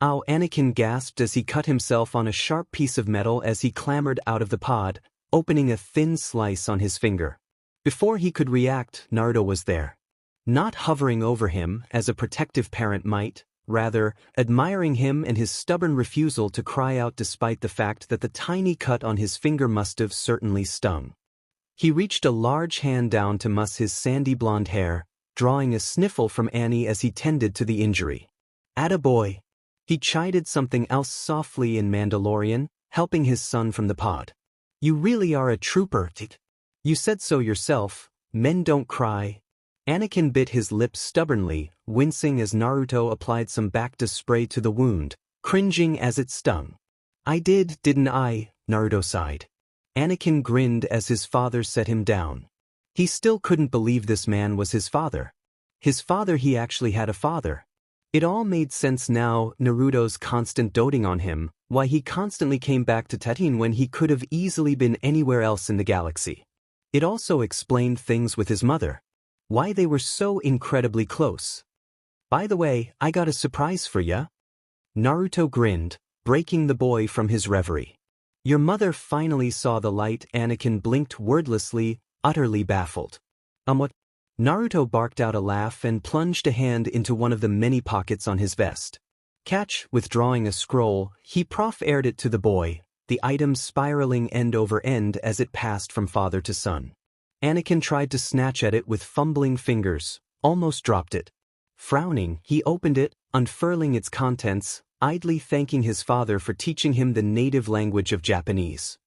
Ow! Anakin gasped as he cut himself on a sharp piece of metal as he clambered out of the pod, opening a thin slice on his finger. Before he could react, Naruto was there. Not hovering over him, as a protective parent might, rather, admiring him and his stubborn refusal to cry out despite the fact that the tiny cut on his finger must have certainly stung. He reached a large hand down to muss his sandy blonde hair, drawing a sniffle from Annie as he tended to the injury. "Attaboy." He chided something else softly in Mandalorian, helping his son from the pod. "You really are a trooper, Tit. You said so yourself, men don't cry." Anakin bit his lips stubbornly, wincing as Naruto applied some Bacta spray to the wound, cringing as it stung. "I did, didn't I?" Naruto sighed. Anakin grinned as his father set him down. He still couldn't believe this man was his father. His father, he actually had a father. It all made sense now, Naruto's constant doting on him, why he constantly came back to Tatooine when he could have easily been anywhere else in the galaxy. It also explained things with his mother. Why they were so incredibly close. "By the way, I got a surprise for ya." Naruto grinned, breaking the boy from his reverie. "Your mother finally saw the light." Anakin blinked wordlessly, utterly baffled. What?" Naruto barked out a laugh and plunged a hand into one of the many pockets on his vest. Catch, withdrawing a scroll, he prof-aired it to the boy, the item spiraling end over end as it passed from father to son. Anakin tried to snatch at it with fumbling fingers, almost dropped it. Frowning, he opened it, unfurling its contents, idly thanking his father for teaching him the native language of Japanese.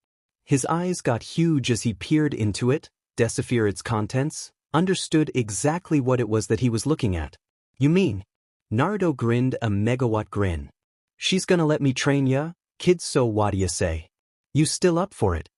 His eyes got huge as he peered into it, deciphered its contents, understood exactly what it was that he was looking at. "You mean?" Naruto grinned a megawatt grin. "She's gonna let me train ya, kid, so what do you say? You still up for it?"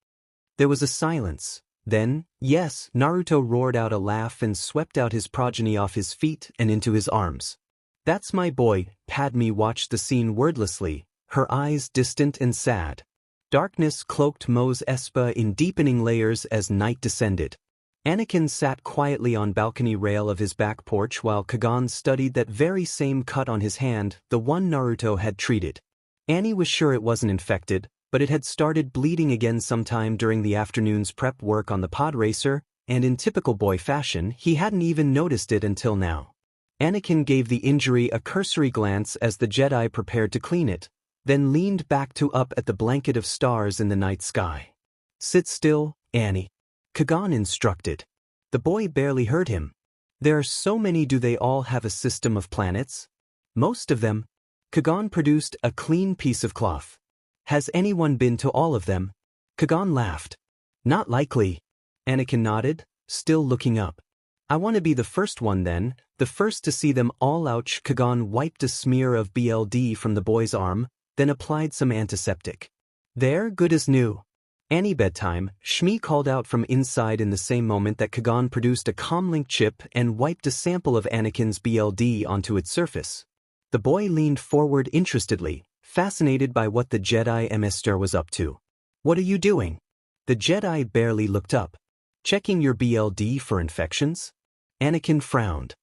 There was a silence. Then, "Yes," Naruto roared out a laugh and swept out his progeny off his feet and into his arms. "That's my boy." Padme watched the scene wordlessly, her eyes distant and sad. Darkness cloaked Mos Espa in deepening layers as night descended. Anakin sat quietly on balcony rail of his back porch while Kagan studied that very same cut on his hand, the one Naruto had treated. Annie was sure it wasn't infected, but it had started bleeding again sometime during the afternoon's prep work on the pod racer, and in typical boy fashion, he hadn't even noticed it until now. Anakin gave the injury a cursory glance as the Jedi prepared to clean it, then leaned back to up at the blanket of stars in the night sky. "Sit still, Annie," Kagan instructed. The boy barely heard him. "There are so many. Do they all have a system of planets?" "Most of them." Kagan produced a clean piece of cloth. "Has anyone been to all of them?" Kagan laughed. "Not likely." Anakin nodded, still looking up. "I want to be the first one then, the first to see them all." Ouch. Kagan wiped a smear of BLD from the boy's arm, then applied some antiseptic. "There, good as new." "Annie, bedtime," Shmi called out from inside in the same moment that Kagan produced a comlink chip and wiped a sample of Anakin's BLD onto its surface. The boy leaned forward interestedly, fascinated by what the Jedi Master was up to. "What are you doing?" The Jedi barely looked up. "Checking your BLD for infections?" Anakin frowned.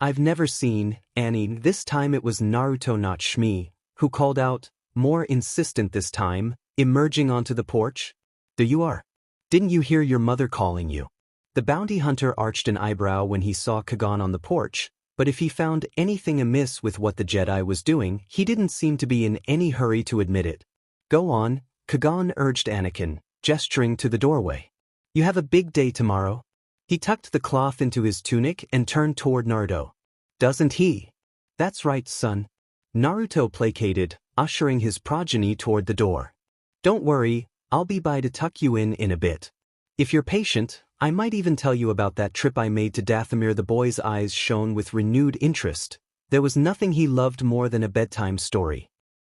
"I've never seen Annie." This time it was Naruto, not Shmi, who called out, more insistent this time, emerging onto the porch. "There you are. Didn't you hear your mother calling you?" The bounty hunter arched an eyebrow when he saw Kagan on the porch, but if he found anything amiss with what the Jedi was doing, he didn't seem to be in any hurry to admit it. "Go on," Kagan urged Anakin, gesturing to the doorway. "You have a big day tomorrow." He tucked the cloth into his tunic and turned toward Naruto. "Doesn't he?" "That's right, son." Naruto placated, ushering his progeny toward the door. "Don't worry, I'll be by to tuck you in a bit. If you're patient, I might even tell you about that trip I made to Dathomir." The boy's eyes shone with renewed interest. There was nothing he loved more than a bedtime story.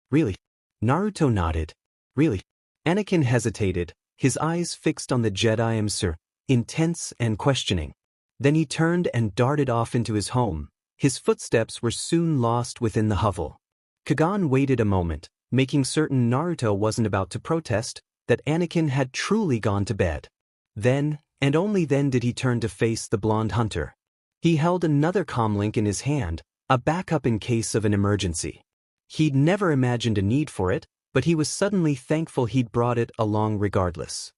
"Really?" Naruto nodded. "Really?" Anakin hesitated, his eyes fixed on the Jedi Master, intense and questioning. Then he turned and darted off into his home. His footsteps were soon lost within the hovel. Kagan waited a moment, making certain Naruto wasn't about to protest, that Anakin had truly gone to bed. Then, and only then, did he turn to face the blonde hunter. He held another comlink in his hand, a backup in case of an emergency. He'd never imagined a need for it, but he was suddenly thankful he'd brought it along regardless.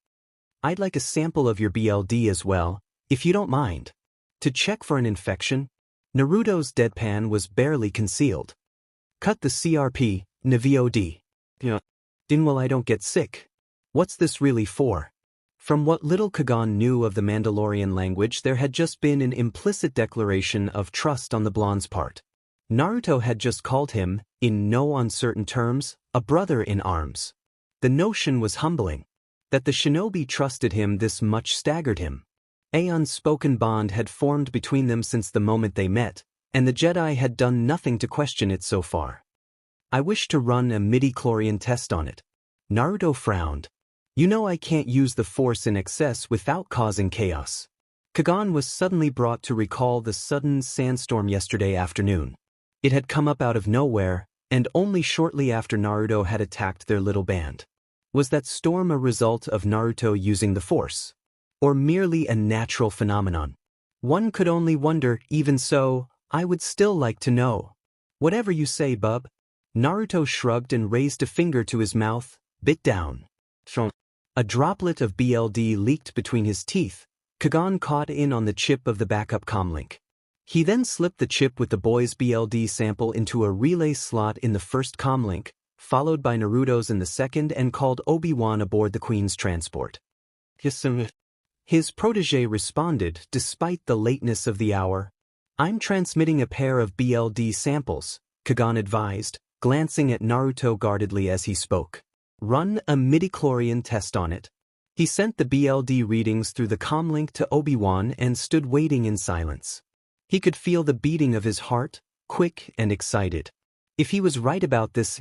"I'd like a sample of your BLD as well, if you don't mind." "To check for an infection?" Naruto's deadpan was barely concealed. "Cut the CRP, NVOD. Yeah. Well, I don't get sick. What's this really for?" From what little Kagan knew of the Mandalorian language, there had just been an implicit declaration of trust on the blonde's part. Naruto had just called him, in no uncertain terms, a brother in arms. The notion was humbling. That the shinobi trusted him this much staggered him. An unspoken bond had formed between them since the moment they met, and the Jedi had done nothing to question it so far. I wish to run a midi-chlorian test on it. Naruto frowned. You know I can't use the Force in excess without causing chaos. Kagan was suddenly brought to recall the sudden sandstorm yesterday afternoon. It had come up out of nowhere, and only shortly after Naruto had attacked their little band. Was that storm a result of Naruto using the Force? Or merely a natural phenomenon? One could only wonder. Even so, I would still like to know. Whatever you say, bub. Naruto shrugged and raised a finger to his mouth, bit down. A droplet of BLD leaked between his teeth. Kagan caught in on the chip of the backup comlink. He then slipped the chip with the boy's BLD sample into a relay slot in the first comlink, followed by Naruto's in the second, and called Obi-Wan aboard the Queen's transport. His protege responded, despite the lateness of the hour. I'm transmitting a pair of BLD samples, Kagan advised, glancing at Naruto guardedly as he spoke. Run a midi-chlorian test on it. He sent the BLD readings through the comlink to Obi-Wan and stood waiting in silence. He could feel the beating of his heart, quick and excited. If he was right about this,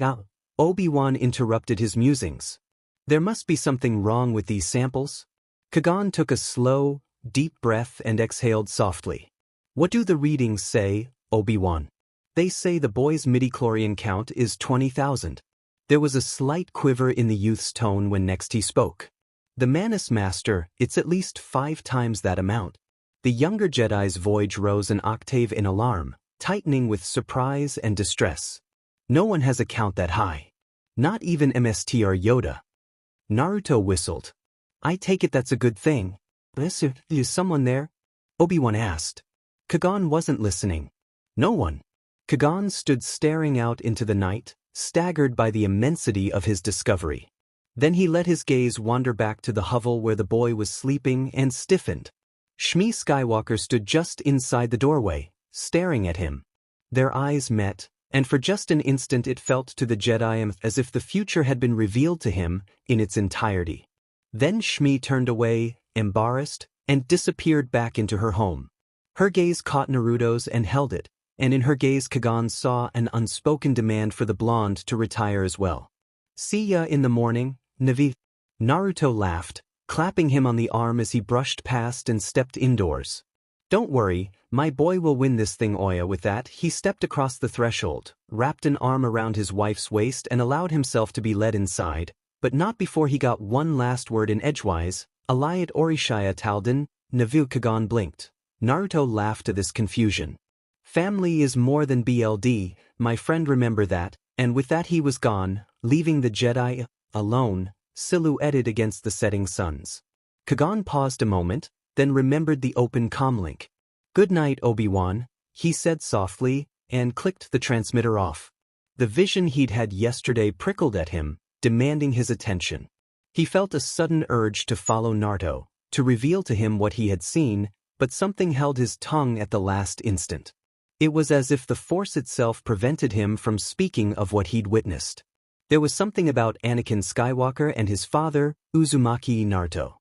Obi-Wan interrupted his musings. There must be something wrong with these samples. Kagan took a slow, deep breath and exhaled softly. What do the readings say, Obi-Wan? They say the boy's midi-chlorian count is 20,000. There was a slight quiver in the youth's tone when next he spoke. The Menace Master, it's at least 5 times that amount. The younger Jedi's voice rose an octave in alarm, tightening with surprise and distress. No one has a count that high. Not even MSTR Yoda. Naruto whistled. I take it that's a good thing. Is someone there? Obi-Wan asked. Kagan wasn't listening. No one. Kagan stood staring out into the night, staggered by the immensity of his discovery. Then he let his gaze wander back to the hovel where the boy was sleeping and stiffened. Shmi Skywalker stood just inside the doorway, staring at him. Their eyes met, and for just an instant it felt to the Jedi as if the future had been revealed to him in its entirety. Then Shmi turned away, embarrassed, and disappeared back into her home. Her gaze caught Naruto's and held it, and in her gaze Kagan saw an unspoken demand for the blonde to retire as well. See ya in the morning, Navi. Naruto laughed, clapping him on the arm as he brushed past and stepped indoors. Don't worry, my boy will win this thing. Oya. With that, he stepped across the threshold, wrapped an arm around his wife's waist and allowed himself to be led inside, but not before he got one last word in edgewise. Alayat Orishaya Taldan, Navu. Kagan blinked. Naruto laughed at this confusion. Family is more than BLD, my friend, remember that, and with that he was gone, leaving the Jedi alone, silhouetted against the setting suns. Kagan paused a moment, then remembered the open comlink. Good night, Obi-Wan, he said softly, and clicked the transmitter off. The vision he'd had yesterday prickled at him, demanding his attention. He felt a sudden urge to follow Naruto, to reveal to him what he had seen, but something held his tongue at the last instant. It was as if the Force itself prevented him from speaking of what he'd witnessed. There was something about Anakin Skywalker and his father, Uzumaki Naruto.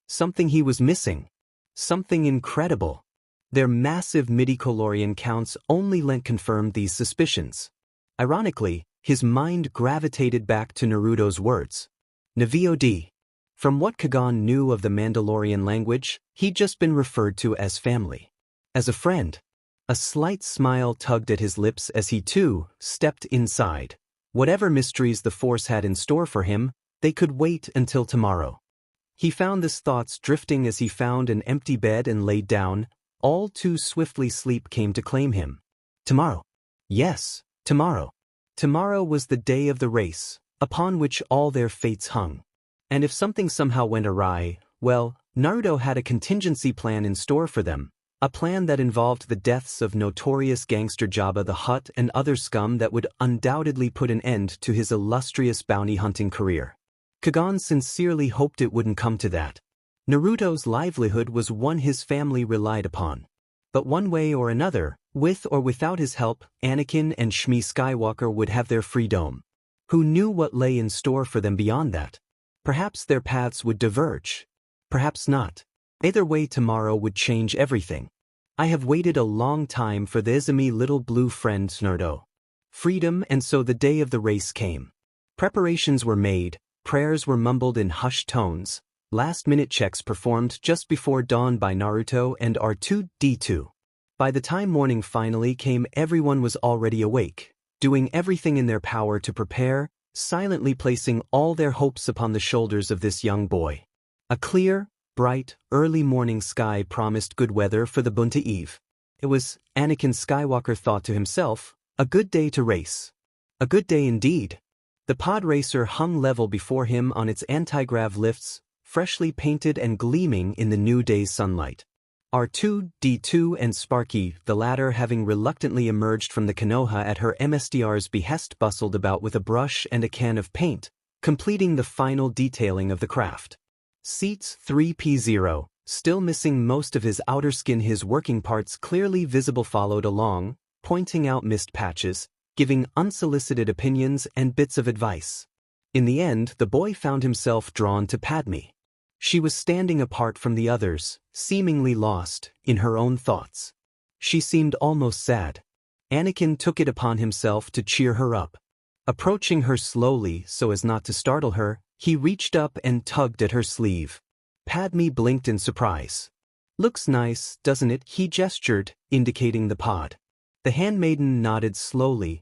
Something he was missing. Something incredible. Their massive midi-chlorian counts only confirmed these suspicions. Ironically, his mind gravitated back to Naruto's words. Navod. From what Kagan knew of the Mandalorian language, he'd just been referred to as family. As a friend. A slight smile tugged at his lips as he, too, stepped inside. Whatever mysteries the Force had in store for him, they could wait until tomorrow. He found his thoughts drifting as he found an empty bed and laid down. All too swiftly sleep came to claim him. Tomorrow. Yes, tomorrow. Tomorrow was the day of the race, upon which all their fates hung. And if something somehow went awry, well, Naruto had a contingency plan in store for them. A plan that involved the deaths of notorious gangster Jabba the Hutt and other scum that would undoubtedly put an end to his illustrious bounty hunting career. Kagan sincerely hoped it wouldn't come to that. Naruto's livelihood was one his family relied upon. But one way or another, with or without his help, Anakin and Shmi Skywalker would have their freedom. Who knew what lay in store for them beyond that? Perhaps their paths would diverge. Perhaps not. Either way, tomorrow would change everything. I have waited a long time for the Izumi little blue friend Naruto. Freedom, and so the day of the race came. Preparations were made, prayers were mumbled in hushed tones, last-minute checks performed just before dawn by Naruto and R2-D2. By the time morning finally came, everyone was already awake, doing everything in their power to prepare, silently placing all their hopes upon the shoulders of this young boy. A clear, bright, early morning sky promised good weather for the Bunta Eve. It was, Anakin Skywalker thought to himself, a good day to race. A good day indeed. The pod racer hung level before him on its anti-grav lifts, freshly painted and gleaming in the new day's sunlight. R2-D2 and Sparky, the latter having reluctantly emerged from the Konoha at her MSDR's behest, bustled about with a brush and a can of paint, completing the final detailing of the craft. Seats 3P0, still missing most of his outer skin, his working parts clearly visible, followed along, pointing out missed patches, giving unsolicited opinions and bits of advice. In the end, the boy found himself drawn to Padme. She was standing apart from the others, seemingly lost in her own thoughts. She seemed almost sad. Anakin took it upon himself to cheer her up. Approaching her slowly so as not to startle her, he reached up and tugged at her sleeve. Padme blinked in surprise. "Looks nice, doesn't it?" he gestured, indicating the pod. The handmaiden nodded slowly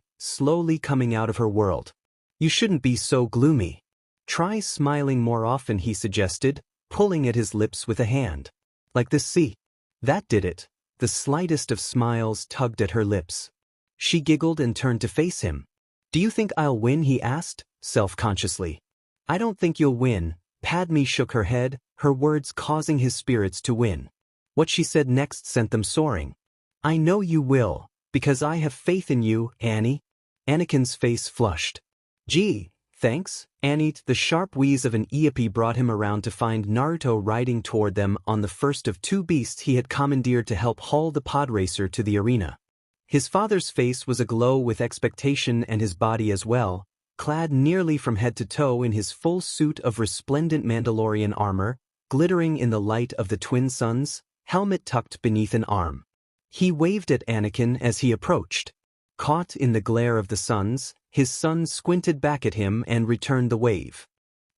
coming out of her world. "You shouldn't be so gloomy. Try smiling more often," he suggested, pulling at his lips with a hand. "Like this, see?" That did it. The slightest of smiles tugged at her lips. She giggled and turned to face him. "Do you think I'll win?" he asked, self-consciously. "I don't think you'll win." Padme shook her head, her words causing his spirits to win. What she said next sent them soaring. "I know you will, because I have faith in you, Annie." Anakin's face flushed. "Gee, thanks, Annie." The sharp wheeze of an Iepi brought him around to find Naruto riding toward them on the first of two beasts he had commandeered to help haul the pod racer to the arena. His father's face was aglow with expectation, and his body as well, clad nearly from head to toe in his full suit of resplendent Mandalorian armor, glittering in the light of the twin suns, helmet tucked beneath an arm. He waved at Anakin as he approached. Caught in the glare of the suns, his son squinted back at him and returned the wave.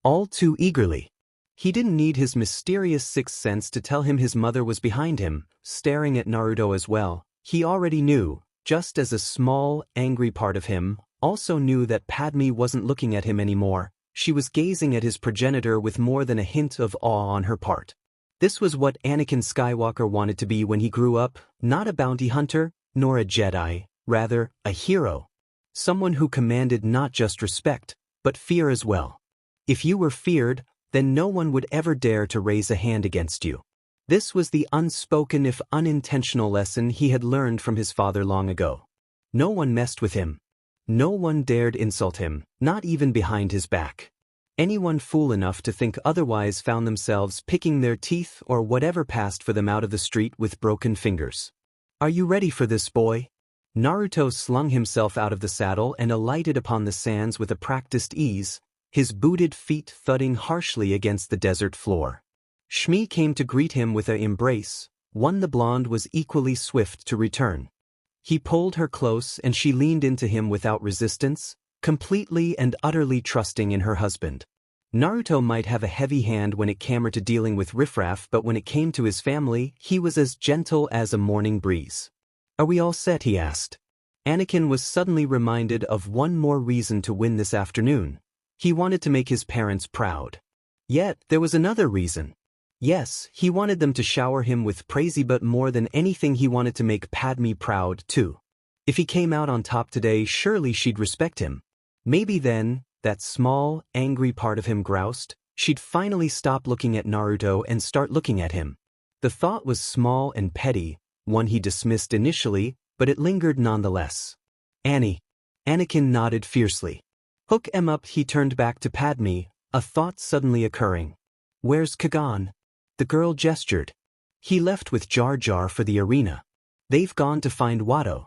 All too eagerly. He didn't need his mysterious sixth sense to tell him his mother was behind him, staring at Naruto as well. He already knew, just as a small, angry part of him also knew that Padme wasn't looking at him anymore. She was gazing at his progenitor with more than a hint of awe on her part. This was what Anakin Skywalker wanted to be when he grew up, not a bounty hunter, nor a Jedi, rather, a hero. Someone who commanded not just respect, but fear as well. If you were feared, then no one would ever dare to raise a hand against you. This was the unspoken if unintentional lesson he had learned from his father long ago. No one messed with him. No one dared insult him, not even behind his back. Anyone fool enough to think otherwise found themselves picking their teeth or whatever passed for them out of the street with broken fingers. "Are you ready for this, boy?" Naruto slung himself out of the saddle and alighted upon the sands with a practiced ease, his booted feet thudding harshly against the desert floor. Shmi came to greet him with an embrace, one the blonde was equally swift to return. He pulled her close and she leaned into him without resistance, completely and utterly trusting in her husband. Naruto might have a heavy hand when it came to dealing with riffraff, but when it came to his family, he was as gentle as a morning breeze. "Are we all set?" he asked. Anakin was suddenly reminded of one more reason to win this afternoon. He wanted to make his parents proud. Yet, there was another reason. Yes, he wanted them to shower him with praise, but more than anything he wanted to make Padme proud, too. If he came out on top today, surely she'd respect him. Maybe then, that small, angry part of him groused, she'd finally stop looking at Naruto and start looking at him. The thought was small and petty, one he dismissed initially, but it lingered nonetheless. "Annie." Anakin nodded fiercely. "Hook 'em up." He turned back to Padme, a thought suddenly occurring. "Where's Kagan?" The girl gestured. He left with Jar Jar for the arena. They've gone to find Watto.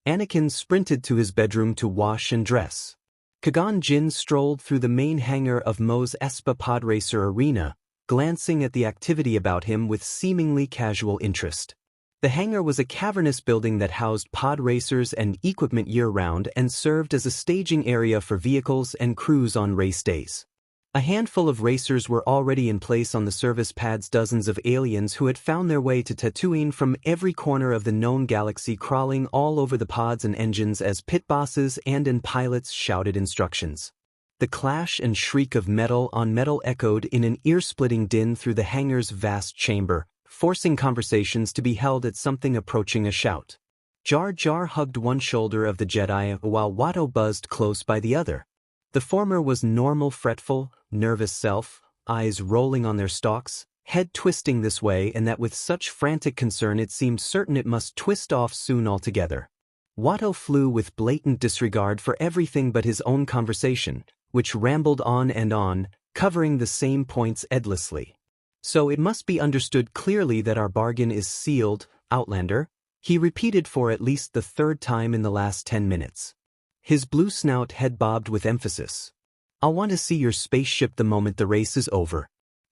Anakin sprinted to his bedroom to wash and dress. Qui-Gon Jinn strolled through the main hangar of Mos Espa Podracer Arena, glancing at the activity about him with seemingly casual interest. The hangar was a cavernous building that housed pod racers and equipment year-round and served as a staging area for vehicles and crews on race days. A handful of racers were already in place on the service pads. Dozens of aliens who had found their way to Tatooine from every corner of the known galaxy crawling all over the pods and engines as pit bosses and pilots shouted instructions. The clash and shriek of metal on metal echoed in an ear-splitting din through the hangar's vast chamber, forcing conversations to be held at something approaching a shout. Jar Jar hugged one shoulder of the Jedi while Watto buzzed close by the other. The former was normal, fretful, nervous self, eyes rolling on their stalks, head twisting this way and that with such frantic concern it seemed certain it must twist off soon altogether. Watto flew with blatant disregard for everything but his own conversation, which rambled on, covering the same points endlessly. So it must be understood clearly that our bargain is sealed, Outlander, he repeated for at least the third time in the last 10 minutes. His blue snout head bobbed with emphasis. I'll want to see your spaceship the moment the race is over.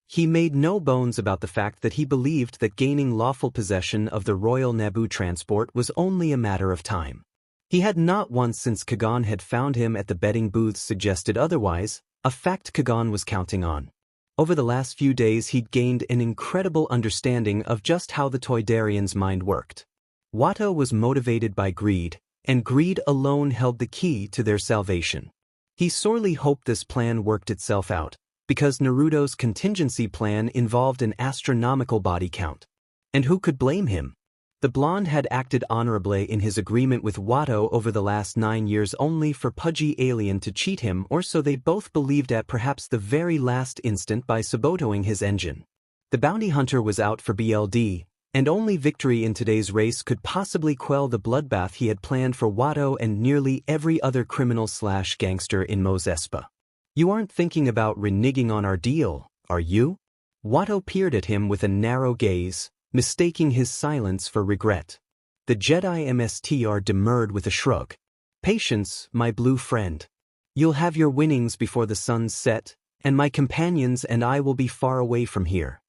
He made no bones about the fact that he believed that gaining lawful possession of the Royal Naboo transport was only a matter of time. He had not once since Qui-Gon had found him at the betting booths suggested otherwise, a fact Qui-Gon was counting on. Over the last few days he'd gained an incredible understanding of just how the Toydarian's mind worked. Watto was motivated by greed, and greed alone held the key to their salvation. He sorely hoped this plan worked itself out, because Naruto's contingency plan involved an astronomical body count. And who could blame him? The blonde had acted honorably in his agreement with Watto over the last 9 years only for pudgy alien to cheat him, or so they both believed at perhaps the very last instant by saboting his engine. The bounty hunter was out for BLD, and only victory in today's race could possibly quell the bloodbath he had planned for Watto and nearly every other criminal/gangster in Mos Espa. You aren't thinking about reneging on our deal, are you? Watto peered at him with a narrow gaze, mistaking his silence for regret. The Jedi MSTR demurred with a shrug. Patience, my blue friend. You'll have your winnings before the sun's set, and my companions and I will be far away from here.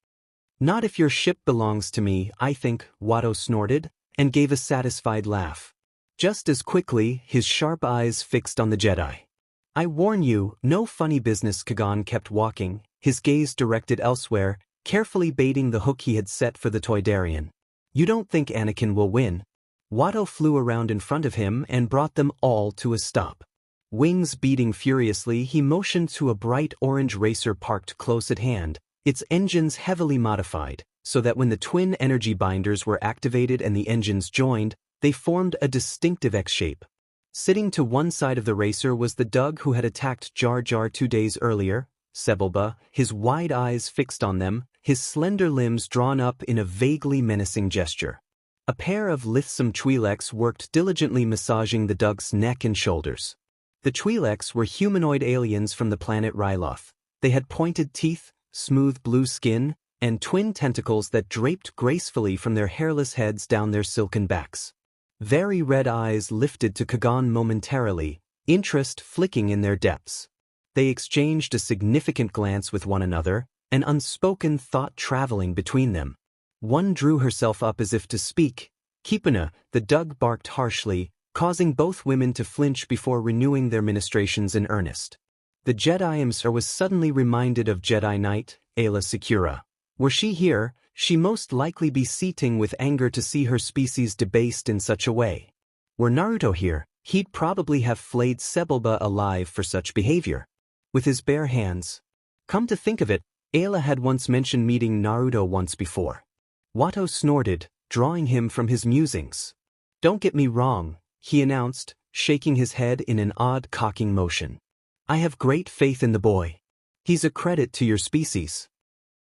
Not if your ship belongs to me, I think, Watto snorted, and gave a satisfied laugh. Just as quickly, his sharp eyes fixed on the Jedi. I warn you, no funny business. Qui-Gon kept walking, his gaze directed elsewhere, carefully baiting the hook he had set for the Toydarian. You don't think Anakin will win? Watto flew around in front of him and brought them all to a stop. Wings beating furiously, he motioned to a bright orange racer parked close at hand, its engines heavily modified, so that when the twin energy binders were activated and the engines joined, they formed a distinctive X-shape. Sitting to one side of the racer was the Dug who had attacked Jar Jar 2 days earlier, Sebulba, his wide eyes fixed on them, his slender limbs drawn up in a vaguely menacing gesture. A pair of lithesome Twi'leks worked diligently massaging the Dug's neck and shoulders. The Twi'leks were humanoid aliens from the planet Ryloth. They had pointed teeth, smooth blue skin, and twin tentacles that draped gracefully from their hairless heads down their silken backs. Very red eyes lifted to Qui-Gon momentarily, interest flicking in their depths. They exchanged a significant glance with one another, an unspoken thought traveling between them. One drew herself up as if to speak. Kipuna, the Dug barked harshly, causing both women to flinch before renewing their ministrations in earnest. The Jedi Emser was suddenly reminded of Jedi Knight, Aayla Secura. Were she here, she most likely be seething with anger to see her species debased in such a way. Were Naruto here, he'd probably have flayed Sebulba alive for such behavior. With his bare hands. Come to think of it, Aayla had once mentioned meeting Naruto once before. Watto snorted, drawing him from his musings. Don't get me wrong, he announced, shaking his head in an odd cocking motion. I have great faith in the boy. He's a credit to your species.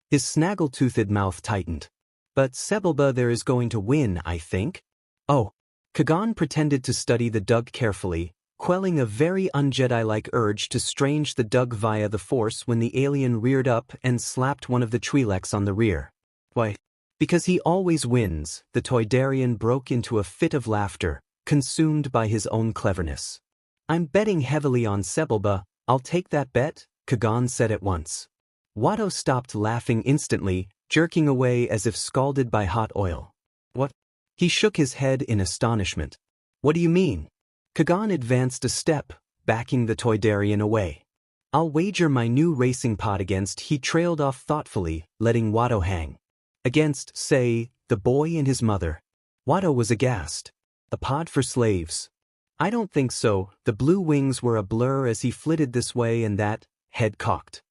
His snaggle-toothed mouth tightened. But Sebulba there is going to win, I think. Oh. Qui-Gon pretended to study the Dug carefully, quelling a very un-Jedi-like urge to strange the dug via the Force when the alien reared up and slapped one of the Twi'leks on the rear. Why? Because he always wins, the Toydarian broke into a fit of laughter, consumed by his own cleverness. I'm betting heavily on Sebulba, I'll take that bet, Kagan said at once. Watto stopped laughing instantly, jerking away as if scalded by hot oil. What? He shook his head in astonishment. What do you mean? Kagan advanced a step, backing the Toydarian away. I'll wager my new racing pod against. He trailed off thoughtfully, letting Watto hang. Against, say, the boy and his mother. Watto was aghast. A pod for slaves? I don't think so. The blue wings were a blur as he flitted this way and that, head cocked.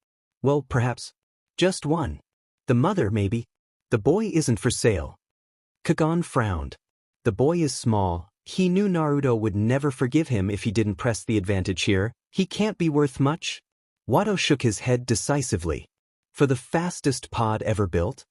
Well, perhaps. Just one. The mother, maybe. The boy isn't for sale. Kagan frowned. The boy is small. He knew Naruto would never forgive him if he didn't press the advantage here. He can't be worth much. Watto shook his head decisively. For the fastest pod ever built?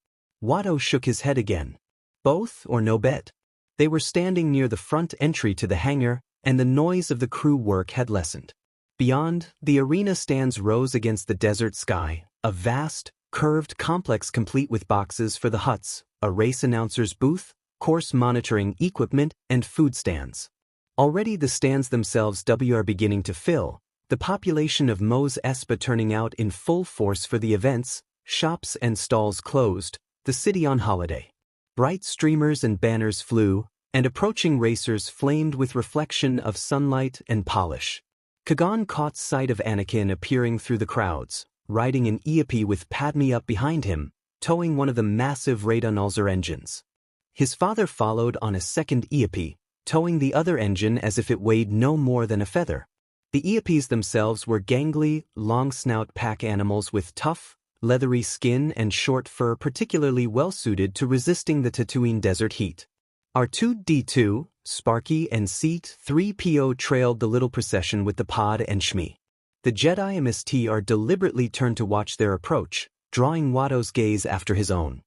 Watto shook his head again. Both or no bet? They were standing near the front entry to the hangar, and the noise of the crew work had lessened. Beyond, the arena stands rose against the desert sky, a vast, curved complex complete with boxes for the huts, a race announcer's booth, course monitoring equipment, and food stands. Already the stands themselves are beginning to fill, the population of Mos Espa turning out in full force for the events, shops and stalls closed, the city on holiday. Bright streamers and banners flew, and approaching racers flamed with reflection of sunlight and polish. Kagan caught sight of Anakin appearing through the crowds, riding an Eopie with Padme up behind him, towing one of the massive Radonulzer engines. His father followed on a second Eopie, towing the other engine as if it weighed no more than a feather. The Eopies themselves were gangly, long-snout pack animals with tough, leathery skin and short fur particularly well-suited to resisting the Tatooine desert heat. R2-D2, Sparky and C-3PO trailed the little procession with the pod and Shmi. The Jedi MST deliberately turned to watch their approach, drawing Watto's gaze after his own.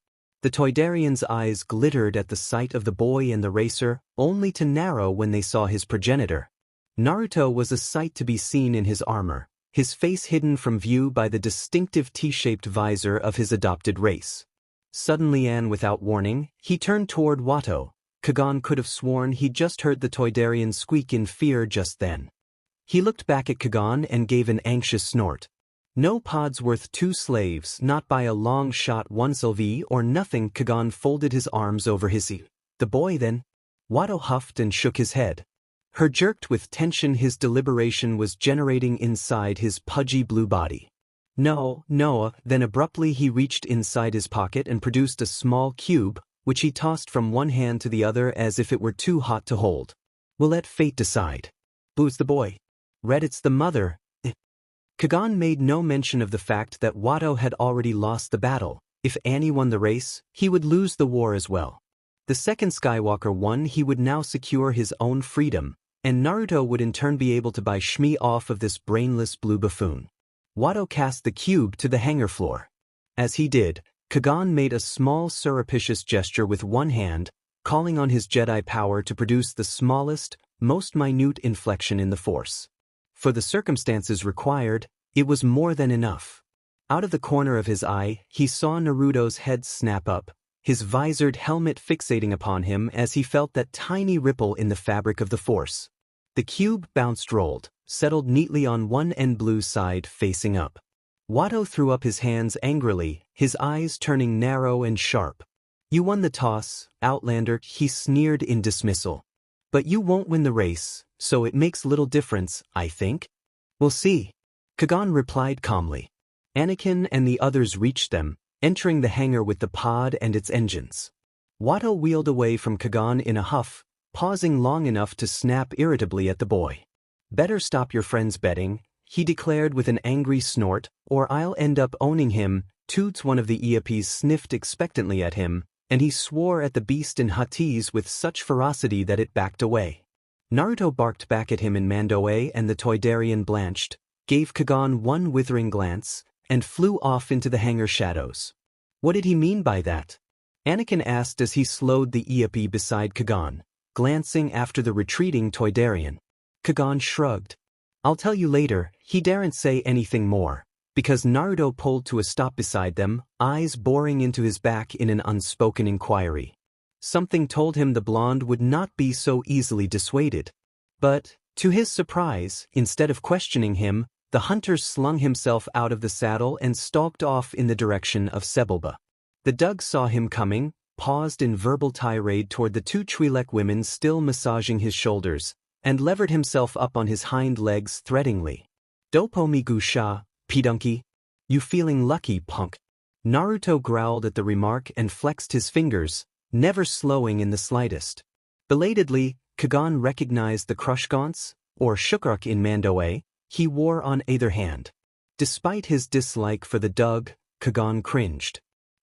The Toydarian's eyes glittered at the sight of the boy and the racer, only to narrow when they saw his progenitor. Naruto was a sight to be seen in his armor, his face hidden from view by the distinctive T-shaped visor of his adopted race. Suddenly and without warning, he turned toward Watto. Kagan could have sworn he'd just heard the Toydarian squeak in fear just then. He looked back at Kagan and gave an anxious snort. No pod's worth two slaves, not by a long shot. One Sylvie or nothing. Kagan folded his arms over his seat. The boy then? Watto huffed and shook his head. Her jerked with tension. His deliberation was generating inside his pudgy blue body. No. Then abruptly he reached inside his pocket and produced a small cube, which he tossed from one hand to the other as if it were too hot to hold. We'll let fate decide. Who's the boy? Red, it's the mother. Kagan made no mention of the fact that Watto had already lost the battle. If Annie won the race, he would lose the war as well. The second Skywalker won, he would now secure his own freedom, and Naruto would in turn be able to buy Shmi off of this brainless blue buffoon. Watto cast the cube to the hangar floor. As he did, Kagan made a small surreptitious gesture with one hand, calling on his Jedi power to produce the smallest, most minute inflection in the Force. For the circumstances required, it was more than enough. Out of the corner of his eye, he saw Naruto's head snap up, his visored helmet fixating upon him as he felt that tiny ripple in the fabric of the Force. The cube rolled, settled neatly on one end blue side facing up. Watto threw up his hands angrily, his eyes turning narrow and sharp. You won the toss, Outlander, he sneered in dismissal. But you won't win the race, so it makes little difference, I think. We'll see. Kagan replied calmly. Anakin and the others reached them, entering the hangar with the pod and its engines. Watto wheeled away from Kagan in a huff, pausing long enough to snap irritably at the boy. Better stop your friends betting, he declared with an angry snort, or I'll end up owning him. Toots, one of the Eopies, sniffed expectantly at him, and he swore at the beast in Huttese with such ferocity that it backed away. Naruto barked back at him in Mandoe, and the Toydarian blanched, gave Kagan one withering glance, and flew off into the hangar shadows. What did he mean by that? Anakin asked as he slowed the Eopie beside Kagan, glancing after the retreating Toydarian. Kagan shrugged. I'll tell you later. He daren't say anything more, because Naruto pulled to a stop beside them, eyes boring into his back in an unspoken inquiry. Something told him the blonde would not be so easily dissuaded. But, to his surprise, instead of questioning him, the hunter slung himself out of the saddle and stalked off in the direction of Sebulba. The Dug saw him coming, paused in verbal tirade toward the two Twi'lek women still massaging his shoulders, and levered himself up on his hind legs threateningly. Dopomigu sha, pedunky? You feeling lucky, punk? Naruto growled at the remark and flexed his fingers, never slowing in the slightest. Belatedly, Kagan recognized the crush gaunts, or shukruk in Mandoe, he wore on either hand. Despite his dislike for the Dug, Kagan cringed.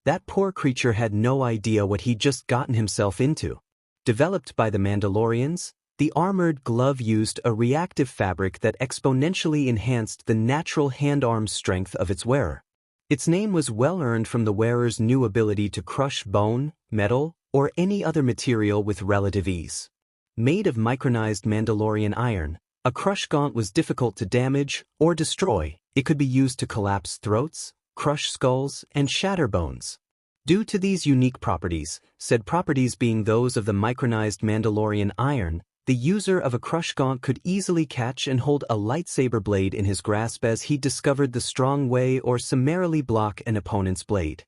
That poor creature had no idea what he'd just gotten himself into. Developed by the Mandalorians, the armored glove used a reactive fabric that exponentially enhanced the natural hand-arm strength of its wearer. Its name was well earned from the wearer's new ability to crush bone, metal, or any other material with relative ease. Made of micronized Mandalorian iron, a crush gaunt was difficult to damage or destroy. It could be used to collapse throats, crush skulls, and shatter bones. Due to these unique properties, said properties being those of the micronized Mandalorian iron, the user of a crush gaunt could easily catch and hold a lightsaber blade in his grasp as he discovered the strong way or summarily block an opponent's blade.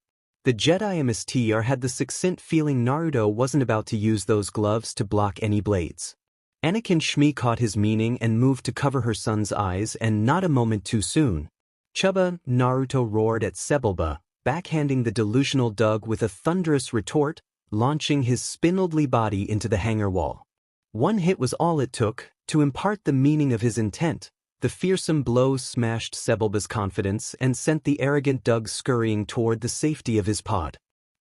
The Jedi MSTR had the succinct feeling Naruto wasn't about to use those gloves to block any blades. Anakin Shmi caught his meaning and moved to cover her son's eyes, and not a moment too soon. Chubba, Naruto roared at Sebulba, backhanding the delusional Dug with a thunderous retort, launching his spindly body into the hangar wall. One hit was all it took to impart the meaning of his intent. The fearsome blow smashed Sebulba's confidence and sent the arrogant Dug scurrying toward the safety of his pod.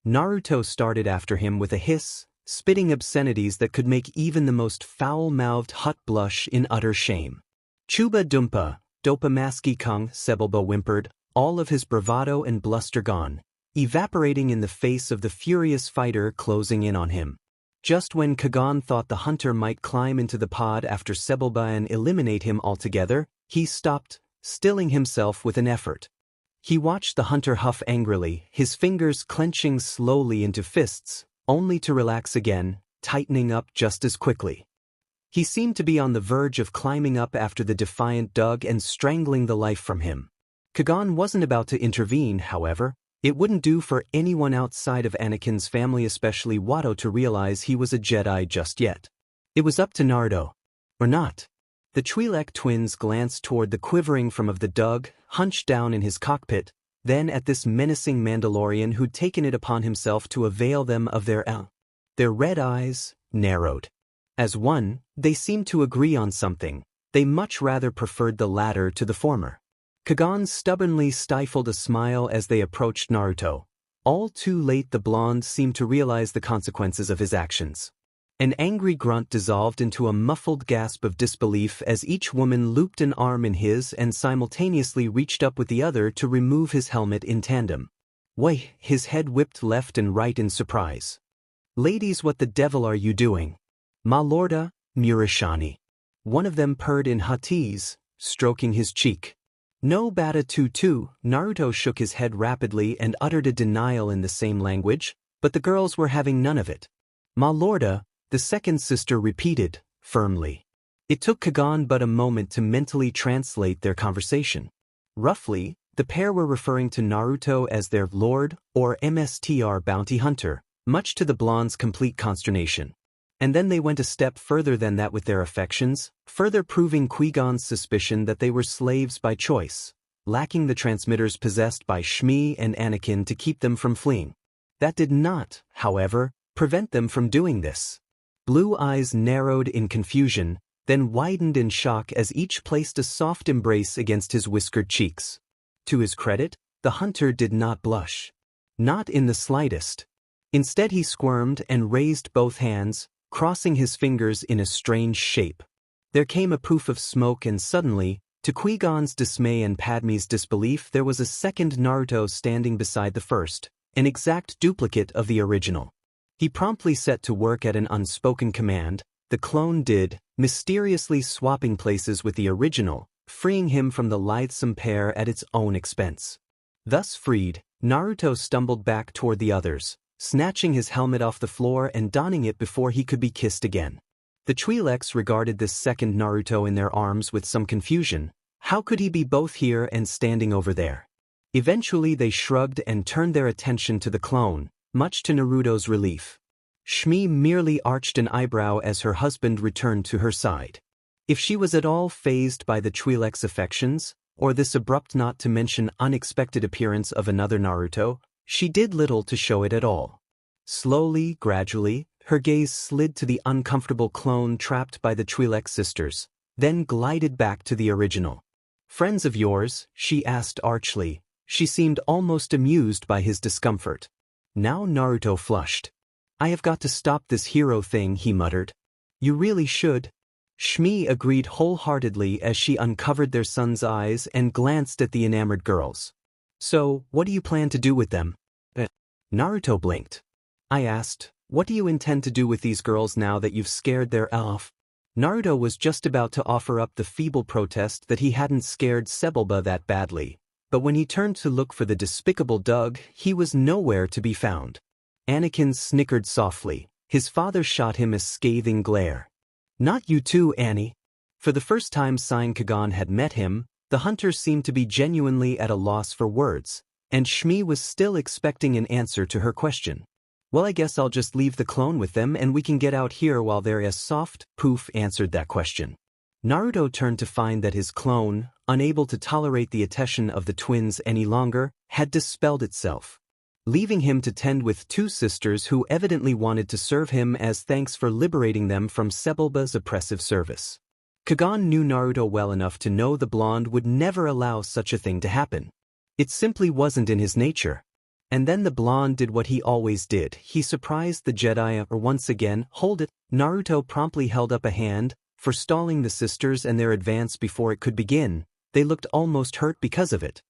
Naruto started after him with a hiss, spitting obscenities that could make even the most foul-mouthed Hutt blush in utter shame. Chuba dumpa, dopamaski kung, Sebulba whimpered, all of his bravado and bluster gone, evaporating in the face of the furious fighter closing in on him. Just when Kagan thought the hunter might climb into the pod after Sebulba and eliminate him altogether, he stopped, stilling himself with an effort. He watched the hunter huff angrily, his fingers clenching slowly into fists, only to relax again, tightening up just as quickly. He seemed to be on the verge of climbing up after the defiant Dug and strangling the life from him. Kagan wasn't about to intervene, however. It wouldn't do for anyone outside of Anakin's family, especially Watto, to realize he was a Jedi just yet. It was up to Naruto. Or not. The Twi'lek twins glanced toward the quivering form of the Dug, hunched down in his cockpit, then at this menacing Mandalorian who'd taken it upon himself to avail them of their red eyes narrowed. As one, they seemed to agree on something. They much rather preferred the latter to the former. Kagan stubbornly stifled a smile as they approached Naruto. All too late the blonde seemed to realize the consequences of his actions. An angry grunt dissolved into a muffled gasp of disbelief as each woman looped an arm in his and simultaneously reached up with the other to remove his helmet in tandem. Wait, his head whipped left and right in surprise. Ladies, what the devil are you doing? Ma lorda, Murashani. One of them purred in Huttese, stroking his cheek. No bada tutu, Naruto shook his head rapidly and uttered a denial in the same language, but the girls were having none of it. Ma lorda, the second sister repeated, firmly. It took Kagan but a moment to mentally translate their conversation. Roughly, the pair were referring to Naruto as their lord, or MSTR bounty hunter, much to the blonde's complete consternation. And then they went a step further than that with their affections, further proving Qui-Gon's suspicion that they were slaves by choice, lacking the transmitters possessed by Shmi and Anakin to keep them from fleeing. That did not, however, prevent them from doing this. Blue eyes narrowed in confusion, then widened in shock as each placed a soft embrace against his whiskered cheeks. To his credit, the hunter did not blush. Not in the slightest. Instead he squirmed and raised both hands, crossing his fingers in a strange shape. There came a poof of smoke and suddenly, to Qui-Gon's dismay and Padme's disbelief, there was a second Naruto standing beside the first, an exact duplicate of the original. He promptly set to work at an unspoken command, the clone did, mysteriously swapping places with the original, freeing him from the lithesome pair at its own expense. Thus freed, Naruto stumbled back toward the others, snatching his helmet off the floor and donning it before he could be kissed again. The Twi'leks regarded this second Naruto in their arms with some confusion. How could he be both here and standing over there? Eventually they shrugged and turned their attention to the clone, much to Naruto's relief. Shmi merely arched an eyebrow as her husband returned to her side. If she was at all fazed by the Twi'leks' affections, or this abrupt not to mention unexpected appearance of another Naruto, she did little to show it at all. Slowly, gradually, her gaze slid to the uncomfortable clone trapped by the Twi'lek sisters, then glided back to the original. "Friends of yours?" she asked archly. She seemed almost amused by his discomfort. Now Naruto flushed. "I have got to stop this hero thing," he muttered. "You really should." Shmi agreed wholeheartedly as she uncovered their son's eyes and glanced at the enamored girls. "So, what do you plan to do with them?" Naruto blinked. I asked, "What do you intend to do with these girls now that you've scared their off?" Naruto was just about to offer up the feeble protest that he hadn't scared Sebulba that badly, but when he turned to look for the despicable Doug, he was nowhere to be found. Anakin snickered softly. His father shot him a scathing glare. "Not you too, Annie." For the first time Sein Kagan had met him, the hunter seemed to be genuinely at a loss for words, and Shmi was still expecting an answer to her question. "Well, I guess I'll just leave the clone with them and we can get out here while they're as soft." Poof answered that question. Naruto turned to find that his clone, unable to tolerate the attention of the twins any longer, had dispelled itself, leaving him to tend with two sisters who evidently wanted to serve him as thanks for liberating them from Sebulba's oppressive service. Kagan knew Naruto well enough to know the blonde would never allow such a thing to happen. It simply wasn't in his nature. And then the blonde did what he always did. He surprised the Jedi once again. "Hold it." Naruto promptly held up a hand, forestalling the sisters and their advance before it could begin. They looked almost hurt because of it.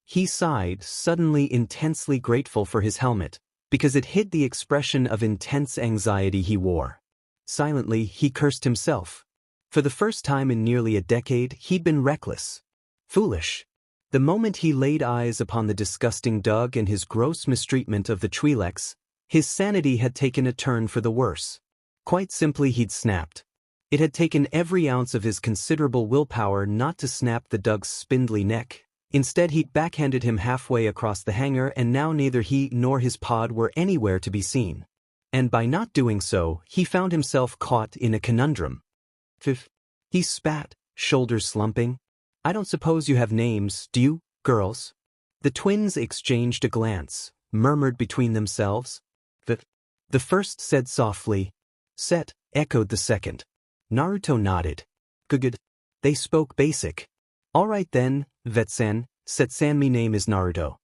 He sighed, suddenly intensely grateful for his helmet, because it hid the expression of intense anxiety he wore. Silently, he cursed himself. For the first time in nearly a decade, he'd been reckless. Foolish. The moment he laid eyes upon the disgusting Doug and his gross mistreatment of the Twi'leks, his sanity had taken a turn for the worse. Quite simply, he'd snapped. It had taken every ounce of his considerable willpower not to snap the Doug's spindly neck. Instead, he'd backhanded him halfway across the hangar, and now neither he nor his pod were anywhere to be seen. And by not doing so, he found himself caught in a conundrum. He spat, shoulders slumping. "I don't suppose you have names, do you, girls?" The twins exchanged a glance, murmured between themselves. The first said softly. "Set," echoed the second. Naruto nodded. "Good." They spoke basic. "All right then, Vetsan," said Sanmi. "Name is Naruto."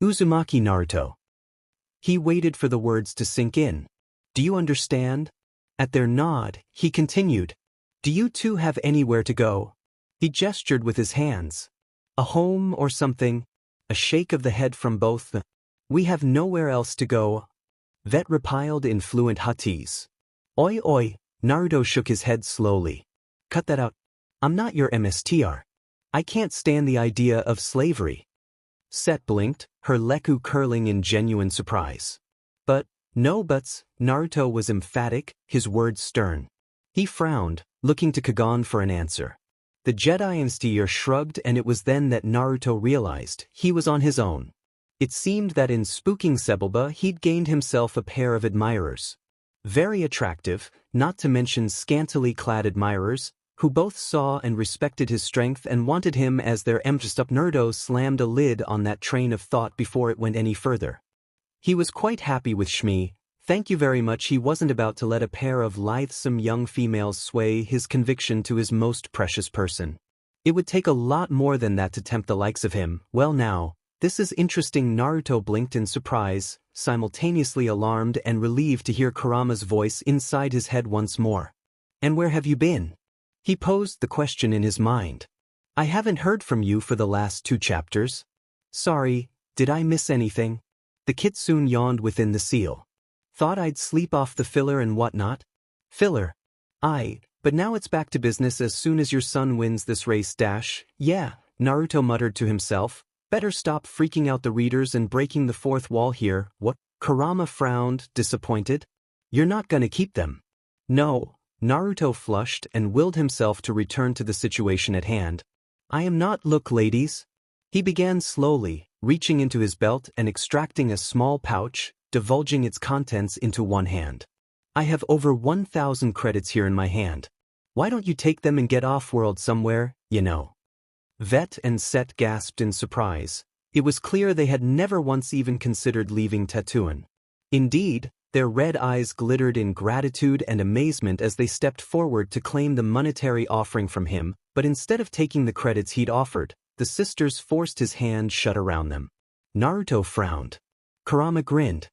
"Uzumaki Naruto." He waited for the words to sink in. "Do you understand?" At their nod, he continued. "Do you two have anywhere to go?" He gestured with his hands. "A home or something?" A shake of the head from both. "We have nowhere else to go." Vet replied in fluent Huttese. "Oi oi." Naruto shook his head slowly. "Cut that out. I'm not your MSTR. I can't stand the idea of slavery." Set blinked, her leku curling in genuine surprise. "But, no buts." Naruto was emphatic, his words stern. He frowned, looking to Kagan for an answer. The Jedi Master shrugged, and it was then that Naruto realized he was on his own. It seemed that in spooking Sebulba he'd gained himself a pair of admirers. Very attractive, not to mention scantily clad admirers, who both saw and respected his strength and wanted him as their empress. Naruto slammed a lid on that train of thought before it went any further. He was quite happy with Shmi. Thank you very much. He wasn't about to let a pair of lithesome young females sway his conviction to his most precious person. It would take a lot more than that to tempt the likes of him. "Well now, this is interesting." Naruto blinked in surprise, simultaneously alarmed and relieved to hear Kurama's voice inside his head once more. "And where have you been?" He posed the question in his mind. "I haven't heard from you for the last 2 chapters. Sorry, did I miss anything?" The kitsune yawned within the seal. "Thought I'd sleep off the filler and whatnot." "Filler?" But now it's back to business as soon as your son wins this race dash. Yeah, Naruto muttered to himself. Better stop freaking out the readers and breaking the fourth wall here. What? Kurama frowned, disappointed. You're not gonna keep them. No. Naruto flushed and willed himself to return to the situation at hand. I am not. Look, ladies. He began slowly, reaching into his belt and extracting a small pouch, divulging its contents into one hand. I have over 1,000 credits here in my hand. Why don't you take them and get off-world somewhere, you know? Vet and Set gasped in surprise. It was clear they had never once even considered leaving Tatooine. Indeed, their red eyes glittered in gratitude and amazement as they stepped forward to claim the monetary offering from him, but instead of taking the credits he'd offered, the sisters forced his hand shut around them. Naruto frowned. Kurama grinned.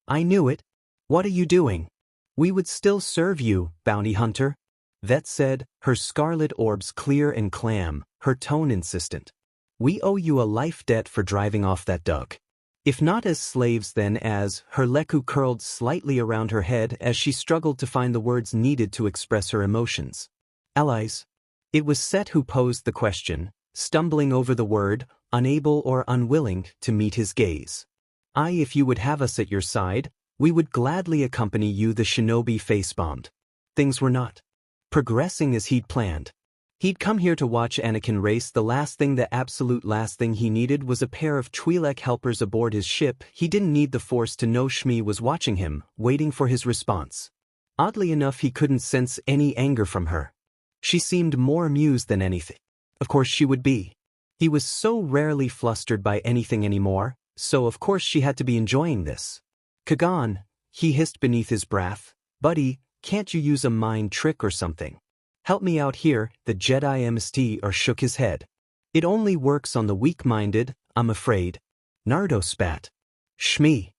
I knew it. What are you doing? We would still serve you, bounty hunter. Vet said, her scarlet orbs clear and clam, her tone insistent. We owe you a life debt for driving off that duck. If not as slaves then as. Her leku curled slightly around her head as she struggled to find the words needed to express her emotions. Allies. It was Set who posed the question, stumbling over the word, unable or unwilling to meet his gaze. If you would have us at your side, we would gladly accompany you. The shinobi face-bombed. Things were not progressing as he'd planned. He'd come here to watch Anakin race. The absolute last thing he needed was a pair of Twi'lek helpers aboard his ship. He didn't need the Force to know Shmi was watching him, waiting for his response. Oddly enough, he couldn't sense any anger from her. She seemed more amused than anything. Of course she would be. He was so rarely flustered by anything anymore, so of course she had to be enjoying this. Kagan, he hissed beneath his breath. Buddy, can't you use a mind trick or something? Help me out here. The Jedi Temple shook his head. It only works on the weak-minded, I'm afraid. Naruto spat. Shmi.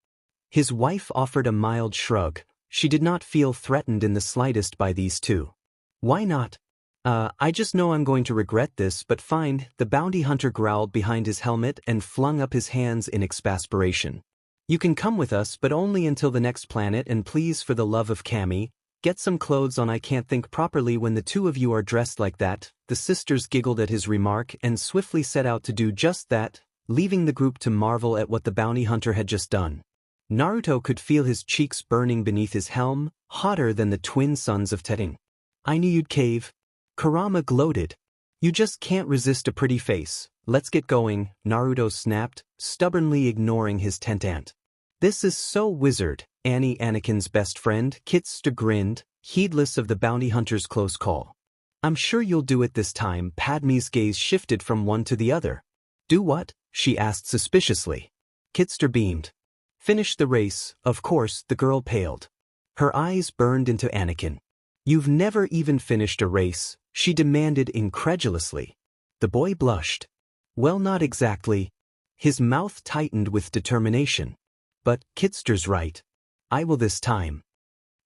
His wife offered a mild shrug. She did not feel threatened in the slightest by these two. Why not? I just know I'm going to regret this, but fine. The bounty hunter growled behind his helmet and flung up his hands in exasperation. You can come with us, but only until the next planet, and please, for the love of Kami, get some clothes on. I can't think properly when the two of you are dressed like that. The sisters giggled at his remark and swiftly set out to do just that, leaving the group to marvel at what the bounty hunter had just done. Naruto could feel his cheeks burning beneath his helm, hotter than the twin suns of Tetting. I knew you'd cave. Kurama gloated. You just can't resist a pretty face. Let's get going, Naruto snapped, stubbornly ignoring his tent ant. This is so wizard. Annie, Anakin's best friend, Kitster grinned, heedless of the bounty hunter's close call. I'm sure you'll do it this time. Padme's gaze shifted from one to the other. Do what? She asked suspiciously. Kitster beamed. Finish the race, of course. The girl paled. Her eyes burned into Anakin. You've never even finished a race, she demanded incredulously. The boy blushed. Well, not exactly. His mouth tightened with determination. But Kitster's right. I will this time.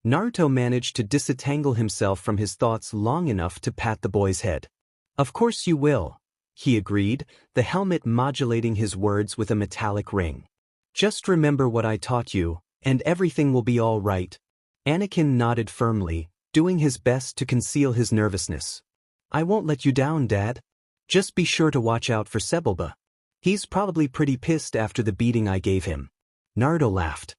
Naruto managed to disentangle himself from his thoughts long enough to pat the boy's head. Of course you will, he agreed, the helmet modulating his words with a metallic ring. Just remember what I taught you, and everything will be all right. Anakin nodded firmly, doing his best to conceal his nervousness. I won't let you down, Dad. Just be sure to watch out for Sebulba. He's probably pretty pissed after the beating I gave him. Naruto laughed.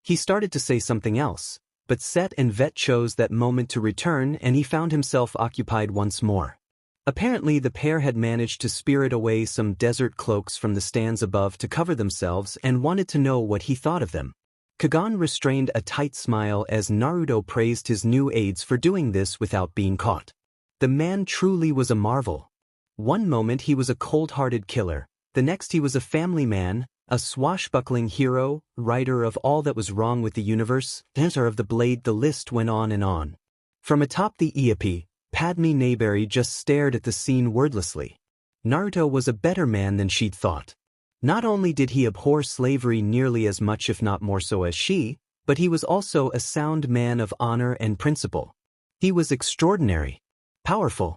He started to say something else, but Set and Vet chose that moment to return and he found himself occupied once more. Apparently the pair had managed to spirit away some desert cloaks from the stands above to cover themselves and wanted to know what he thought of them. Kagan restrained a tight smile as Naruto praised his new aides for doing this without being caught. The man truly was a marvel. One moment he was a cold-hearted killer, the next he was a family man, a swashbuckling hero, writer of all that was wrong with the universe, dancer of the blade. The list went on and on. From atop the Eope, Padme Nayberry just stared at the scene wordlessly. Naruto was a better man than she'd thought. Not only did he abhor slavery nearly as much if not more so as she, but he was also a sound man of honor and principle. He was extraordinary, powerful,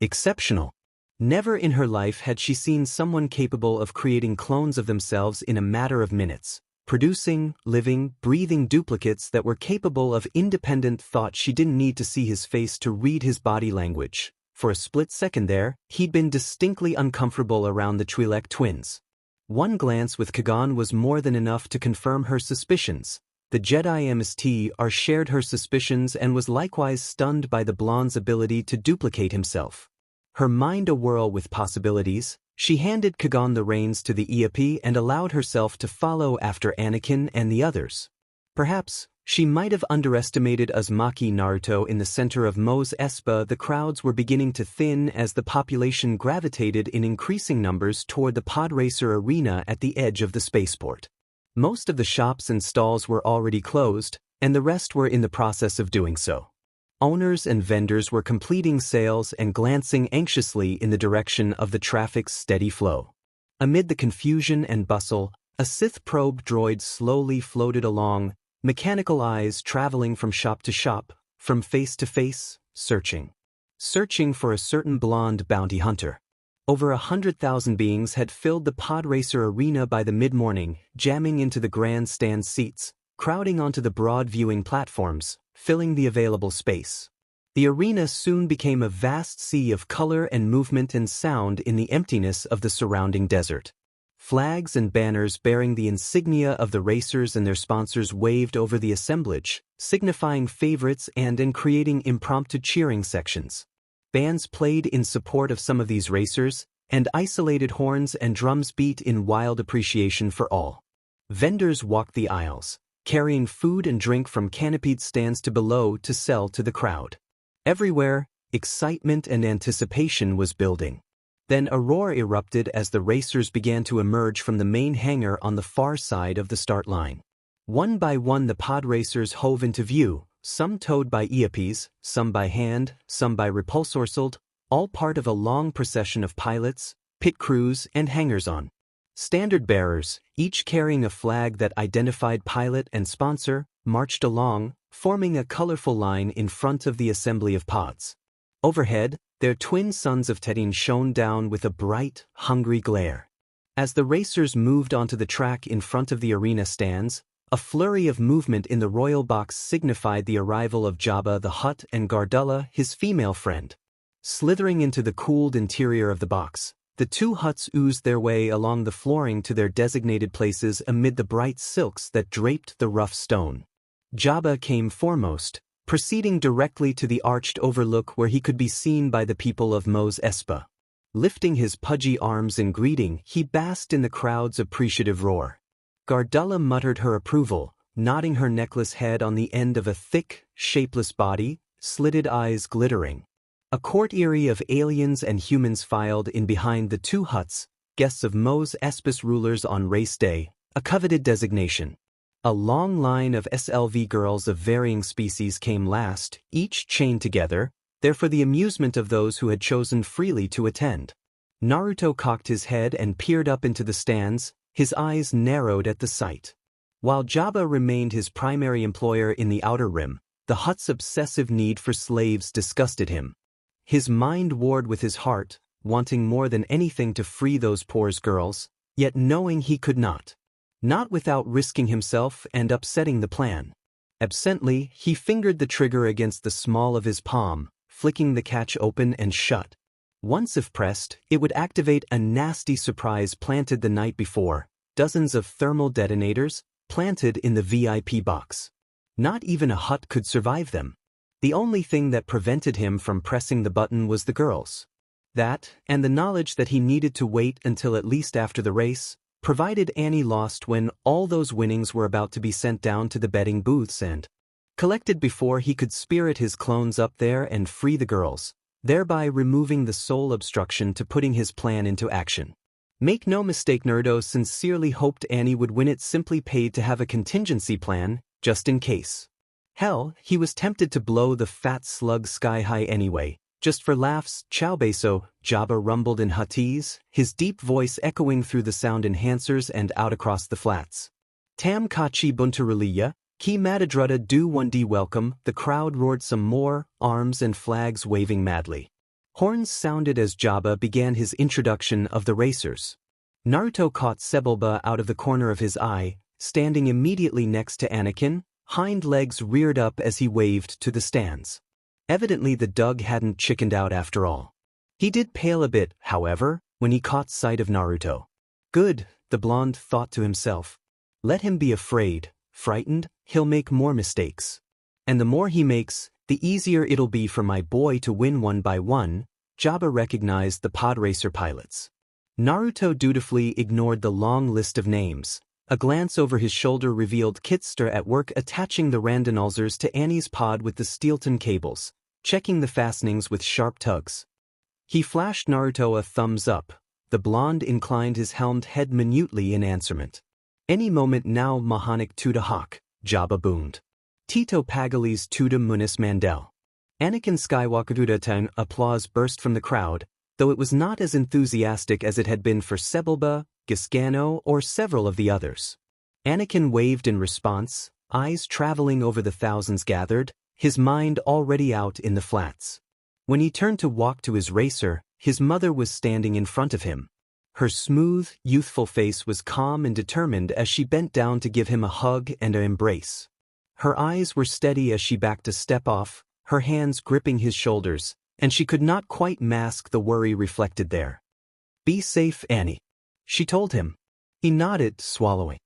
exceptional. Never in her life had she seen someone capable of creating clones of themselves in a matter of minutes. producing, living, breathing duplicates that were capable of independent thought. She didn't need to see his face to read his body language. For a split second there, he'd been distinctly uncomfortable around the Twi'lek twins. One glance with Kagan was more than enough to confirm her suspicions. The Jedi Mstr shared her suspicions and was likewise stunned by the blonde's ability to duplicate himself. Her mind a-whirl with possibilities, she handed Kagan the reins to the EAP and allowed herself to follow after Anakin and the others. Perhaps, she might have underestimated Uzumaki Naruto in the center of Mos Espa. The crowds were beginning to thin as the population gravitated in increasing numbers toward the podracer arena at the edge of the spaceport. Most of the shops and stalls were already closed, and the rest were in the process of doing so. Owners and vendors were completing sales and glancing anxiously in the direction of the traffic's steady flow. Amid the confusion and bustle, a Sith probe droid slowly floated along, mechanical eyes traveling from shop to shop, from face to face, searching for a certain blonde bounty hunter. Over 100,000 beings had filled the podracer arena by the mid-morning, jamming into the grandstand seats, crowding onto the broad viewing platforms, filling the available space. The arena soon became a vast sea of color and movement and sound in the emptiness of the surrounding desert. Flags and banners bearing the insignia of the racers and their sponsors waved over the assemblage, signifying favorites and creating impromptu cheering sections. Bands played in support of some of these racers, and isolated horns and drums beat in wild appreciation for all. Vendors walked the aisles, carrying food and drink from canopied stands to below to sell to the crowd. Everywhere, excitement and anticipation was building. Then a roar erupted as the racers began to emerge from the main hangar on the far side of the start line. One by one the pod racers hove into view, some towed by EAPs, some by hand, some by repulsorsled, all part of a long procession of pilots, pit crews, and hangers-on. Standard bearers, each carrying a flag that identified pilot and sponsor, marched along, forming a colorful line in front of the assembly of pods. Overhead, their twin sons of Tetin shone down with a bright, hungry glare. As the racers moved onto the track in front of the arena stands, a flurry of movement in the royal box signified the arrival of Jabba the Hutt and Gardulla, his female friend. Slithering into the cooled interior of the box, the two Hutts oozed their way along the flooring to their designated places amid the bright silks that draped the rough stone. Jabba came foremost, proceeding directly to the arched overlook where he could be seen by the people of Mos Espa. Lifting his pudgy arms in greeting, he basked in the crowd's appreciative roar. Gardulla muttered her approval, nodding her necklace head on the end of a thick, shapeless body, slitted eyes glittering. A courtier of aliens and humans filed in behind the two Hutts, guests of Mos Espa's rulers on race day, a coveted designation. A long line of SLV girls of varying species came last, each chained together, there for the amusement of those who had chosen freely to attend. Naruto cocked his head and peered up into the stands, his eyes narrowed at the sight. While Jabba remained his primary employer in the Outer Rim, the Hutt's obsessive need for slaves disgusted him. His mind warred with his heart, wanting more than anything to free those poor girls, yet knowing he could not. Not without risking himself and upsetting the plan. Absently, he fingered the trigger against the small of his palm, flicking the catch open and shut. Once if pressed, it would activate a nasty surprise planted the night before, dozens of thermal detonators, planted in the VIP box. Not even a Hutt could survive them. The only thing that prevented him from pressing the button was the girls. That, and the knowledge that he needed to wait until at least after the race, provided Annie lost when all those winnings were about to be sent down to the betting booths and collected before he could spirit his clones up there and free the girls, thereby removing the sole obstruction to putting his plan into action. Make no mistake, Naruto sincerely hoped Annie would win. It simply paid to have a contingency plan, just in case. Hell, he was tempted to blow the fat slug sky high anyway, just for laughs. Ciao beso, Jabba rumbled in Huttese, his deep voice echoing through the sound enhancers and out across the flats. Tam kachi buntaruliya, ki madadruta do 1D welcome. The crowd roared some more, arms and flags waving madly. Horns sounded as Jabba began his introduction of the racers. Naruto caught Sebulba out of the corner of his eye, standing immediately next to Anakin, hind legs reared up as he waved to the stands. Evidently the Doug hadn't chickened out after all. He did pale a bit, however, when he caught sight of Naruto. Good, the blonde thought to himself. Let him be afraid, frightened, he'll make more mistakes. And the more he makes, the easier it'll be for my boy to win one by one. Jabba recognized the pod racer pilots. Naruto dutifully ignored the long list of names. A glance over his shoulder revealed Kitster at work attaching the Randonalzers to Annie's pod with the Steelton cables, checking the fastenings with sharp tugs. He flashed Naruto a thumbs up. The blonde inclined his helmed head minutely in answerment. Any moment now Mahanik Tuda Hawk, Jabba boomed. Tito Pagali's Tuda Munis Mandel. Anakin Skywalker Tuda Tang. Applause burst from the crowd, though it was not as enthusiastic as it had been for Sebulba, Giscano, or several of the others. Anakin waved in response, eyes traveling over the thousands gathered, his mind already out in the flats. When he turned to walk to his racer, his mother was standing in front of him. Her smooth, youthful face was calm and determined as she bent down to give him a hug and an embrace. Her eyes were steady as she backed a step off, her hands gripping his shoulders, and she could not quite mask the worry reflected there. "Be safe, Annie," she told him. He nodded, swallowing.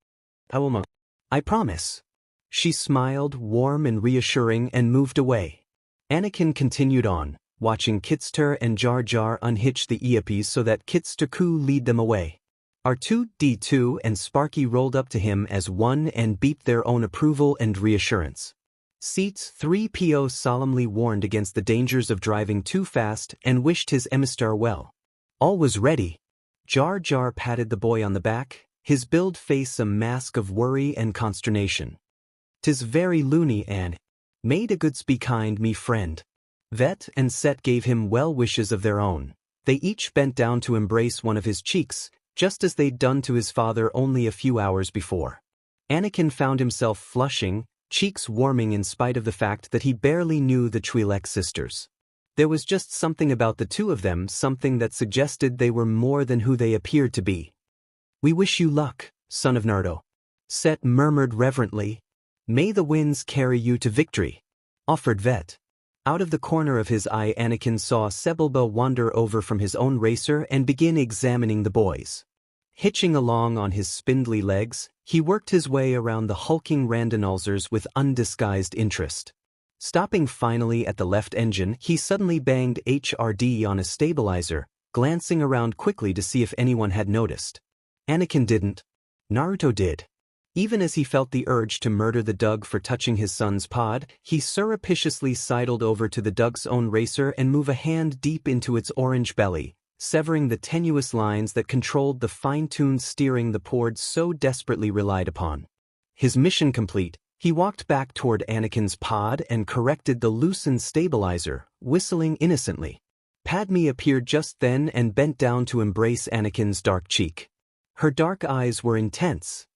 "I promise." She smiled, warm and reassuring, and moved away. Anakin continued on, watching Kitster and Jar Jar unhitch the Eopes so that Kitster could lead them away. R2-D2 and Sparky rolled up to him as one and beeped their own approval and reassurance. Seats 3PO solemnly warned against the dangers of driving too fast and wished his emissary well. All was ready. Jar Jar patted the boy on the back, his build face a mask of worry and consternation. "'Tis very loony, Anne. Made a good speak kind me friend." Vet and Set gave him well wishes of their own. They each bent down to embrace one of his cheeks, just as they'd done to his father only a few hours before. Anakin found himself flushing, cheeks warming in spite of the fact that he barely knew the Twi'lek sisters. There was just something about the two of them, something that suggested they were more than who they appeared to be. "We wish you luck, son of Naruto," Set murmured reverently. "May the winds carry you to victory," offered Vet. Out of the corner of his eye Anakin saw Sebulba wander over from his own racer and begin examining the boys. Hitching along on his spindly legs, he worked his way around the hulking Randonalzers with undisguised interest. Stopping finally at the left engine, he suddenly banged HRD on a stabilizer, glancing around quickly to see if anyone had noticed. Anakin didn't. Naruto did. Even as he felt the urge to murder the Doug for touching his son's pod, he surreptitiously sidled over to the Doug's own racer and moved a hand deep into its orange belly, severing the tenuous lines that controlled the fine-tuned steering the Pord so desperately relied upon. His mission complete, he walked back toward Anakin's pod and corrected the loosened stabilizer, whistling innocently. Padme appeared just then and bent down to embrace Anakin's dark cheek. Her dark eyes were intense.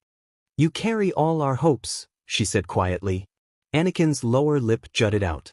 "You carry all our hopes," she said quietly. Anakin's lower lip jutted out.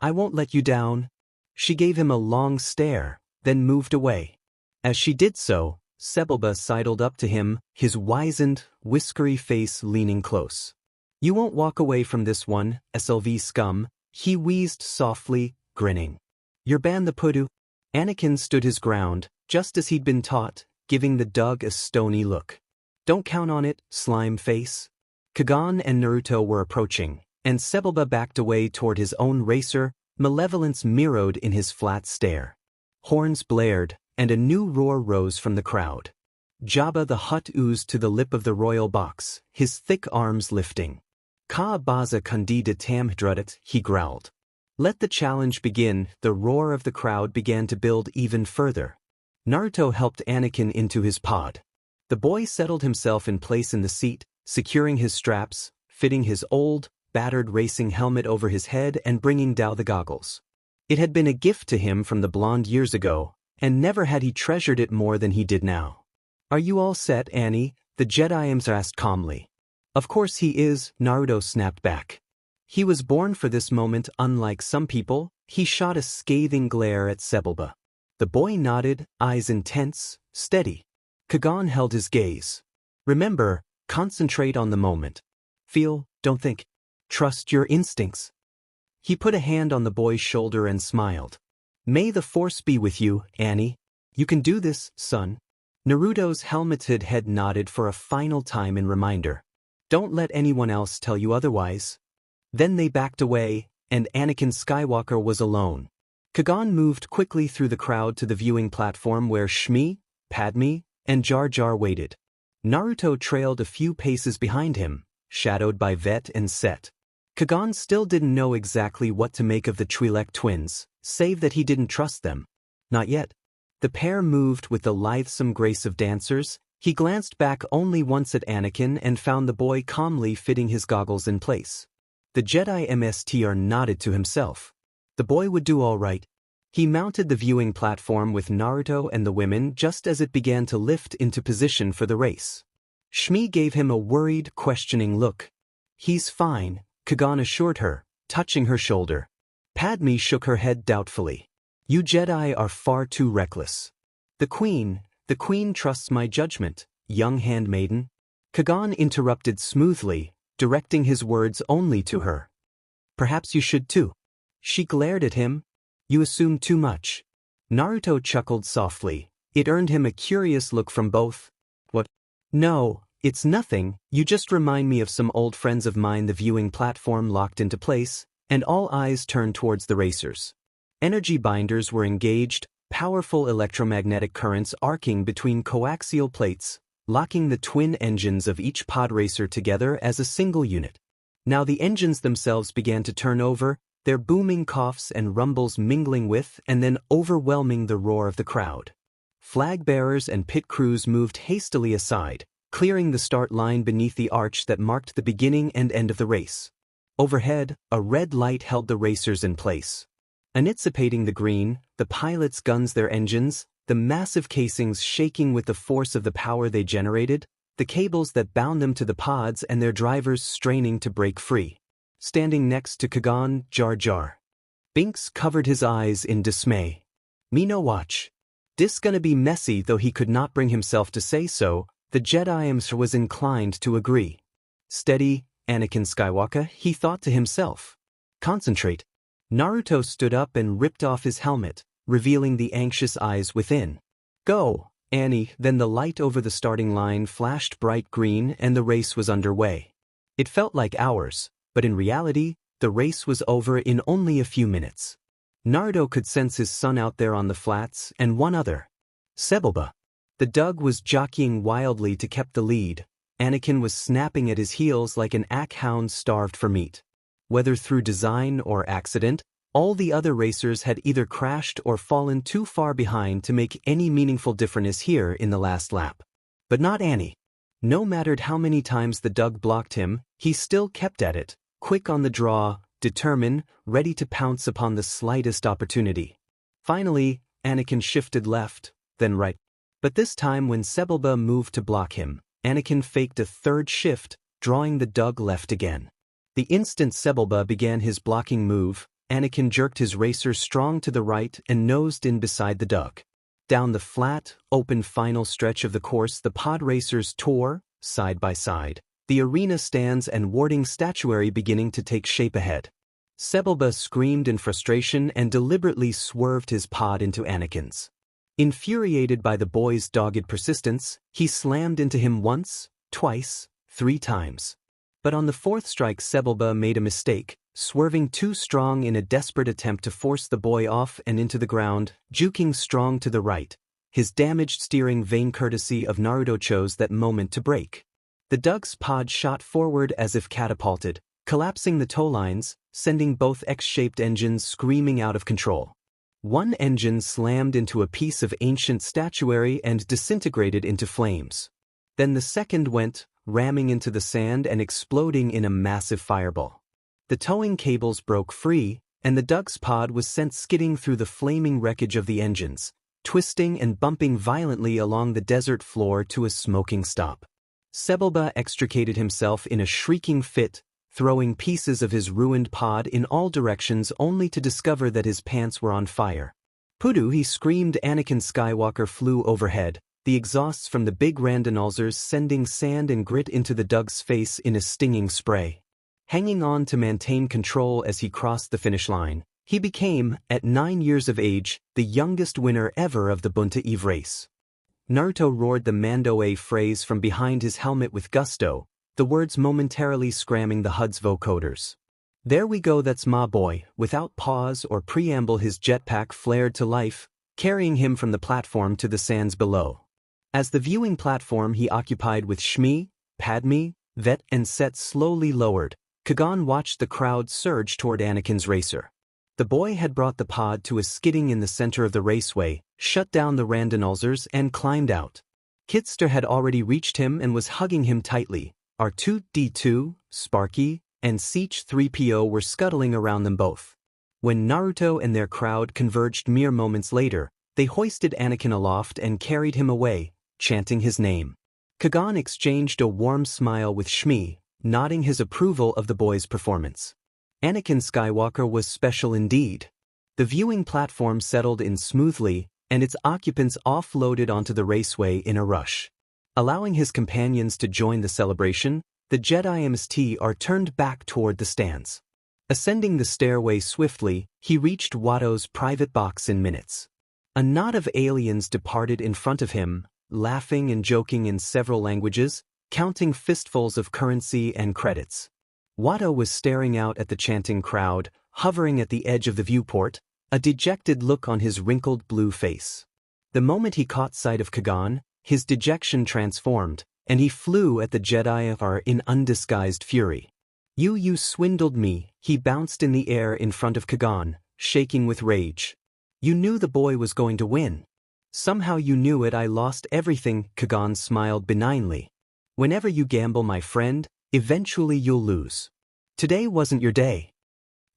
"I won't let you down." She gave him a long stare, then moved away. As she did so, Sebulba sidled up to him, his wizened, whiskery face leaning close. "You won't walk away from this one, SLV scum," he wheezed softly, grinning. "You're ban the pudu." Anakin stood his ground, just as he'd been taught, giving the Doug a stony look. "Don't count on it, slime face." Kagan and Naruto were approaching, and Sebulba backed away toward his own racer, malevolence mirrored in his flat stare. Horns blared, and a new roar rose from the crowd. Jabba the Hutt oozed to the lip of the royal box, his thick arms lifting. "Ka baza kundi de tam drudet," he growled. Let the challenge begin. The roar of the crowd began to build even further. Naruto helped Anakin into his pod. The boy settled himself in place in the seat, securing his straps, fitting his old, battered racing helmet over his head and bringing down the goggles. It had been a gift to him from the blonde years ago, and never had he treasured it more than he did now. "Are you all set, Annie?" the Jedi asked calmly. "Of course he is," Naruto snapped back. He was born for this moment. Unlike some people, he shot a scathing glare at Sebulba. The boy nodded, eyes intense, steady. Kagan held his gaze. "Remember, Concentrate on the moment. Feel, don't think. Trust your instincts. He put a hand on the boy's shoulder and smiled. May the force be with you, Annie. You can do this, son. Naruto's helmeted head nodded for a final time in reminder. Don't let anyone else tell you otherwise. Then they backed away, and Anakin Skywalker was alone. Kagan moved quickly through the crowd to the viewing platform where Shmi, Padme, and Jar Jar waited. Naruto trailed a few paces behind him, shadowed by Vet and Set. Kagan still didn't know exactly what to make of the Twi'lek twins, save that he didn't trust them. Not yet. The pair moved with the lithesome grace of dancers. He glanced back only once at Anakin and found the boy calmly fitting his goggles in place. The Jedi Mstr nodded to himself. The boy would do all right. He mounted the viewing platform with Naruto and the women just as it began to lift into position for the race. Shmi gave him a worried, questioning look. He's fine, Kagan assured her, touching her shoulder. Padme shook her head doubtfully. You Jedi are far too reckless. The Queen trusts my judgment, young handmaiden. Kagan interrupted smoothly, directing his words only to her. Perhaps you should too. She glared at him. You assume too much. Naruto chuckled softly. It earned him a curious look from both. What? No, it's nothing, you just remind me of some old friends of mine. The viewing platform locked into place, and all eyes turned towards the racers. Energy binders were engaged, powerful electromagnetic currents arcing between coaxial plates, locking the twin engines of each pod racer together as a single unit. Now the engines themselves began to turn over, their booming coughs and rumbles mingling with and then overwhelming the roar of the crowd. Flag bearers and pit crews moved hastily aside, clearing the start line beneath the arch that marked the beginning and end of the race. Overhead, a red light held the racers in place. Anticipating the green, the pilots gunned their engines, the massive casings shaking with the force of the power they generated, the cables that bound them to the pods and their drivers straining to break free. Standing next to Kagan, Jar Jar. Binks covered his eyes in dismay. Me no watch. This gonna be messy. Though he could not bring himself to say so, the Jedi was inclined to agree. Steady, Anakin Skywalker, he thought to himself. Concentrate. Naruto stood up and ripped off his helmet, revealing the anxious eyes within. Go, Annie. Then the light over the starting line flashed bright green and the race was underway. It felt like hours, but in reality, the race was over in only a few minutes. Naruto could sense his son out there on the flats and one other. Sebulba. The dog was jockeying wildly to keep the lead. Anakin was snapping at his heels like an ack hound starved for meat. Whether through design or accident, all the other racers had either crashed or fallen too far behind to make any meaningful difference here in the last lap. But not Annie. No matter how many times the dog blocked him, he still kept at it, quick on the draw, determined, ready to pounce upon the slightest opportunity. Finally, Anakin shifted left, then right. But this time when Sebulba moved to block him, Anakin faked a third shift, drawing the dog left again. The instant Sebulba began his blocking move, Anakin jerked his racer strong to the right and nosed in beside the dog. Down the flat, open final stretch of the course the pod racers tore, side by side, the arena stands and warding statuary beginning to take shape ahead. Sebulba screamed in frustration and deliberately swerved his pod into Anakin's. Infuriated by the boy's dogged persistence, he slammed into him once, twice, 3 times. But on the 4th strike Sebulba made a mistake, swerving too strong in a desperate attempt to force the boy off and into the ground, juking strong to the right. His damaged steering vain courtesy of Naruto chose that moment to brake. The dog's pod shot forward as if catapulted, collapsing the tow lines, sending both X-shaped engines screaming out of control. One engine slammed into a piece of ancient statuary and disintegrated into flames. Then the second went, ramming into the sand and exploding in a massive fireball. The towing cables broke free, and the dog's pod was sent skidding through the flaming wreckage of the engines, twisting and bumping violently along the desert floor to a smoking stop. Sebulba extricated himself in a shrieking fit, throwing pieces of his ruined pod in all directions only to discover that his pants were on fire. Pudu, he screamed. Anakin Skywalker flew overhead, the exhausts from the big randanolzers sending sand and grit into the Doug's face in a stinging spray. Hanging on to maintain control as he crossed the finish line, he became, at 9 years of age, the youngest winner ever of the Bunta Eve race. Naruto roared the Mando-A phrase from behind his helmet with gusto, the words momentarily scramming the HUD's vocoders. There we go, that's my boy. Without pause or preamble, his jetpack flared to life, carrying him from the platform to the sands below. As the viewing platform he occupied with Shmi, Padme, Vet and Set slowly lowered, Kagan watched the crowd surge toward Anakin's racer. The boy had brought the pod to a skidding in the center of the raceway, shut down the randanolzers and climbed out. Kitster had already reached him and was hugging him tightly. R2-D2, Sparky, and Siege 3PO were scuttling around them both. When Naruto and their crowd converged mere moments later, they hoisted Anakin aloft and carried him away, chanting his name. Kagan exchanged a warm smile with Shmi, nodding his approval of the boy's performance. Anakin Skywalker was special indeed. The viewing platform settled in smoothly, and its occupants offloaded onto the raceway in a rush. Allowing his companions to join the celebration, the Jedi MST turned back toward the stands. Ascending the stairway swiftly, he reached Watto's private box in minutes. A knot of aliens departed in front of him, laughing and joking in several languages, counting fistfuls of currency and credits. Watto was staring out at the chanting crowd, hovering at the edge of the viewport, a dejected look on his wrinkled blue face. The moment he caught sight of Kagan, his dejection transformed, and he flew at the Jedi in undisguised fury. You swindled me, he bounced in the air in front of Kagan, shaking with rage. You knew the boy was going to win. Somehow you knew it. I lost everything, Kagan smiled benignly. Whenever you gamble, my friend, eventually you'll lose. Today wasn't your day.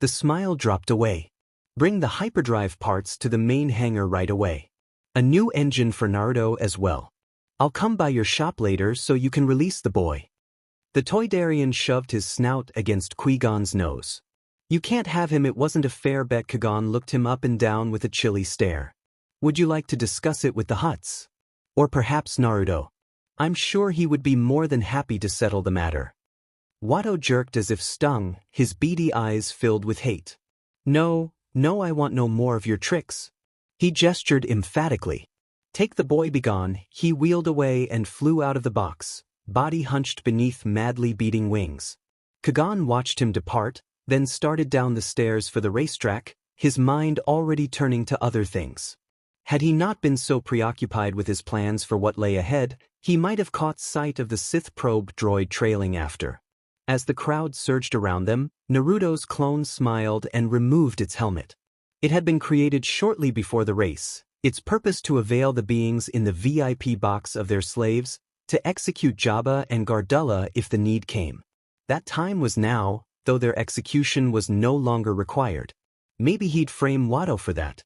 The smile dropped away. Bring the hyperdrive parts to the main hangar right away. A new engine for Naruto as well. I'll come by your shop later so you can release the boy. The Toydarian shoved his snout against Qui-Gon's nose. You can't have him. It wasn't a fair bet. Kagan looked him up and down with a chilly stare. Would you like to discuss it with the Hutts? Or perhaps Naruto? I'm sure he would be more than happy to settle the matter. Watto jerked as if stung, his beady eyes filled with hate. No, I want no more of your tricks. He gestured emphatically. Take the boy, be gone. He wheeled away and flew out of the box, body hunched beneath madly beating wings. Kagan watched him depart, then started down the stairs for the racetrack, his mind already turning to other things. Had he not been so preoccupied with his plans for what lay ahead, he might have caught sight of the Sith probe droid trailing after. As the crowd surged around them, Naruto's clone smiled and removed its helmet. It had been created shortly before the race, its purpose to avail the beings in the VIP box of their slaves, to execute Jabba and Gardulla if the need came. That time was now, though their execution was no longer required. Maybe he'd frame Watto for that.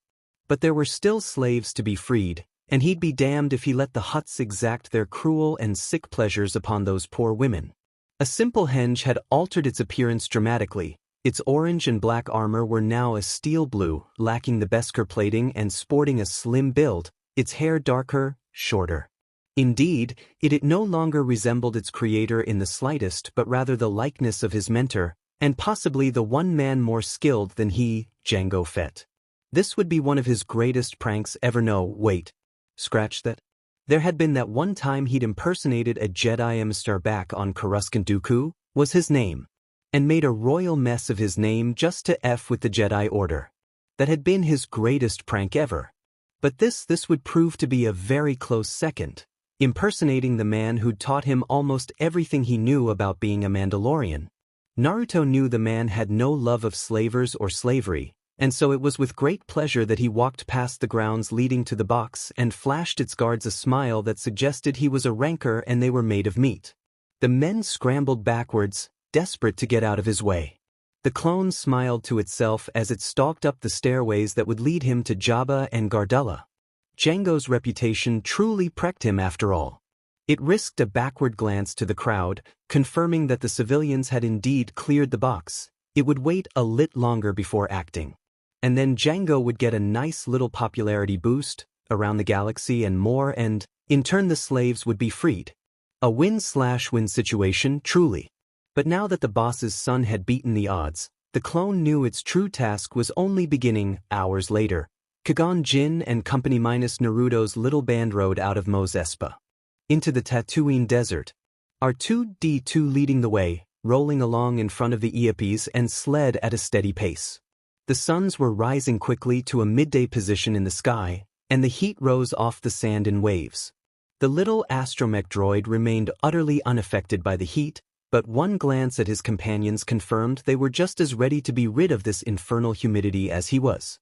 But there were still slaves to be freed, and he'd be damned if he let the Hutts exact their cruel and sick pleasures upon those poor women. A simple henge had altered its appearance dramatically. Its orange and black armor were now a steel blue, lacking the Beskar plating and sporting a slim build, its hair darker, shorter. Indeed, it no longer resembled its creator in the slightest, but rather the likeness of his mentor, and possibly the one man more skilled than he, Jango Fett. This would be one of his greatest pranks ever. No, wait. Scratch that. There had been that one time he'd impersonated a Jedi Master back on Coruscant Dooku, was his name, and made a royal mess of his name just to F with the Jedi Order. That had been his greatest prank ever. But this would prove to be a very close second, impersonating the man who'd taught him almost everything he knew about being a Mandalorian. Naruto knew the man had no love of slavers or slavery, and so it was with great pleasure that he walked past the grounds leading to the box and flashed its guards a smile that suggested he was a rancor and they were made of meat. The men scrambled backwards, desperate to get out of his way. The clone smiled to itself as it stalked up the stairways that would lead him to Jabba and Gardulla. Jango's reputation truly pricked him after all. It risked a backward glance to the crowd, confirming that the civilians had indeed cleared the box. It would wait a lit longer before acting. And then Jango would get a nice little popularity boost, around the galaxy and more, and, In turn the slaves would be freed. A win-slash-win situation, truly. But now that the boss's son had beaten the odds, the clone knew its true task was only beginning. Hours later, Kagan Jin and company minus Naruto's little band rode out of Mos Espa into the Tatooine desert. R2-D2 leading the way, rolling along in front of the Iapes and sled at a steady pace. The suns were rising quickly to a midday position in the sky, and the heat rose off the sand in waves. The little astromech droid remained utterly unaffected by the heat, but one glance at his companions confirmed they were just as ready to be rid of this infernal humidity as he was.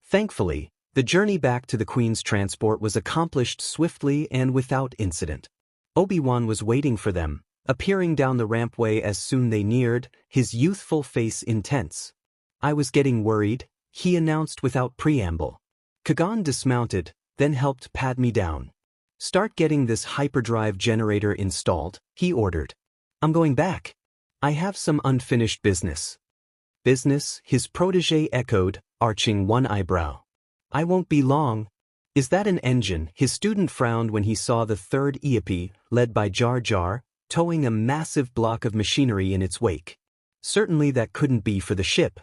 Thankfully, the journey back to the Queen's transport was accomplished swiftly and without incident. Obi-Wan was waiting for them, appearing down the rampway as soon they neared, his youthful face intense. "I was getting worried," he announced without preamble. Kagan dismounted, then helped Padme down. "Start getting this hyperdrive generator installed," he ordered. "I'm going back. I have some unfinished business." "Business?" his protégé echoed, arching one eyebrow. "I won't be long." "Is that an engine?" His student frowned when he saw the third Iape, led by Jar Jar, towing a massive block of machinery in its wake. Certainly that couldn't be for the ship.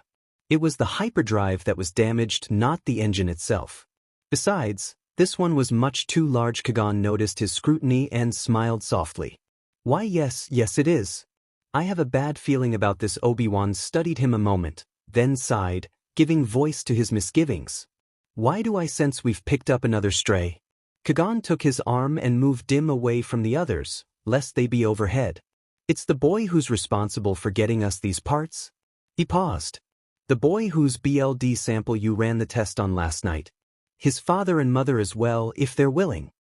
It was the hyperdrive that was damaged, not the engine itself. Besides, this one was much too large. Kagan noticed his scrutiny and smiled softly. "Why yes it is. I have a bad feeling about this." Obi-Wan studied him a moment, then sighed, giving voice to his misgivings. "Why do I sense we've picked up another stray?" Kagan took his arm and moved Dim away from the others, lest they be overhead. "It's the boy who's responsible for getting us these parts?" He paused. "The boy whose BLD sample you ran the test on last night. His father and mother as well, if they're willing."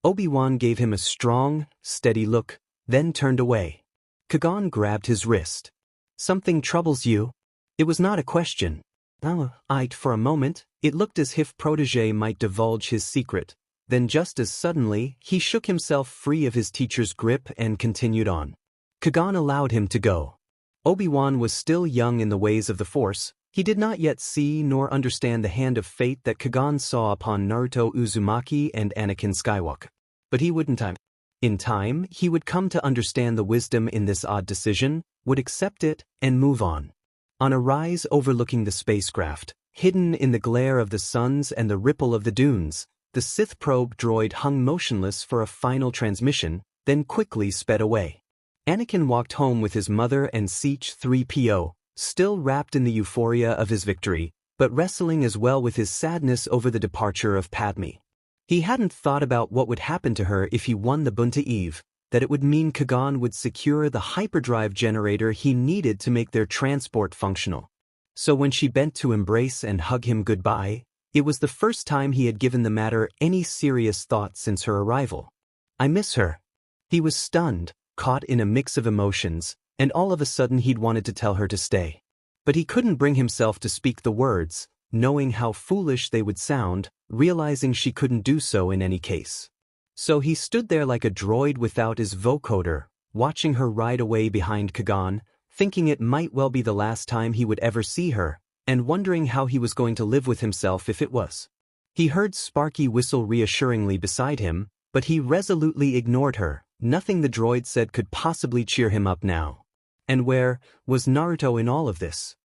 Obi-Wan gave him a strong, steady look, then turned away. Kagan grabbed his wrist. "Something troubles you?" It was not a question. For a moment, it looked as if protégé might divulge his secret. Then just as suddenly, he shook himself free of his teacher's grip and continued on. Kagan allowed him to go. Obi-Wan was still young in the ways of the Force. He did not yet see nor understand the hand of fate that Kagan saw upon Naruto Uzumaki and Anakin Skywalker. But he wouldn't. In time, he would come to understand the wisdom in this odd decision, would accept it, and move on. On a rise overlooking the spacecraft, hidden in the glare of the suns and the ripple of the dunes, the Sith probe droid hung motionless for a final transmission, then quickly sped away. Anakin walked home with his mother and Siege 3PO, still wrapped in the euphoria of his victory, but wrestling as well with his sadness over the departure of Padme. He hadn't thought about what would happen to her if he won the Bunta Eve, that it would mean Kagan would secure the hyperdrive generator he needed to make their transport functional. So when she bent to embrace and hug him goodbye, it was the first time he had given the matter any serious thought since her arrival. "I miss her." He was stunned, caught in a mix of emotions, and all of a sudden he'd wanted to tell her to stay. But he couldn't bring himself to speak the words, knowing how foolish they would sound, realizing she couldn't do so in any case. So he stood there like a droid without his vocoder, watching her ride away behind Kagan, thinking it might well be the last time he would ever see her, and wondering how he was going to live with himself if it was. He heard Sparky whistle reassuringly beside him, but he resolutely ignored her. Nothing the droid said could possibly cheer him up now. And where was Naruto in all of this?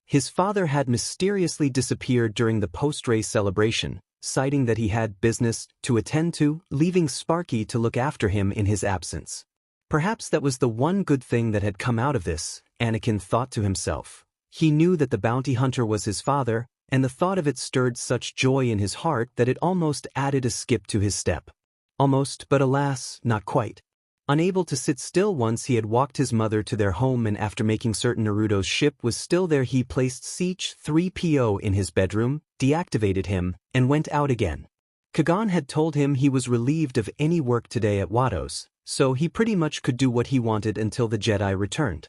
His father had mysteriously disappeared during the post-race celebration, citing that he had business to attend to, leaving Sparky to look after him in his absence. Perhaps that was the one good thing that had come out of this, Anakin thought to himself. He knew that the bounty hunter was his father, and the thought of it stirred such joy in his heart that it almost added a skip to his step. Almost, but alas, not quite. Unable to sit still once he had walked his mother to their home, and after making certain Naruto's ship was still there, he placed Siege 3PO in his bedroom, deactivated him, and went out again. Kagan had told him he was relieved of any work today at Watto's, so he pretty much could do what he wanted until the Jedi returned.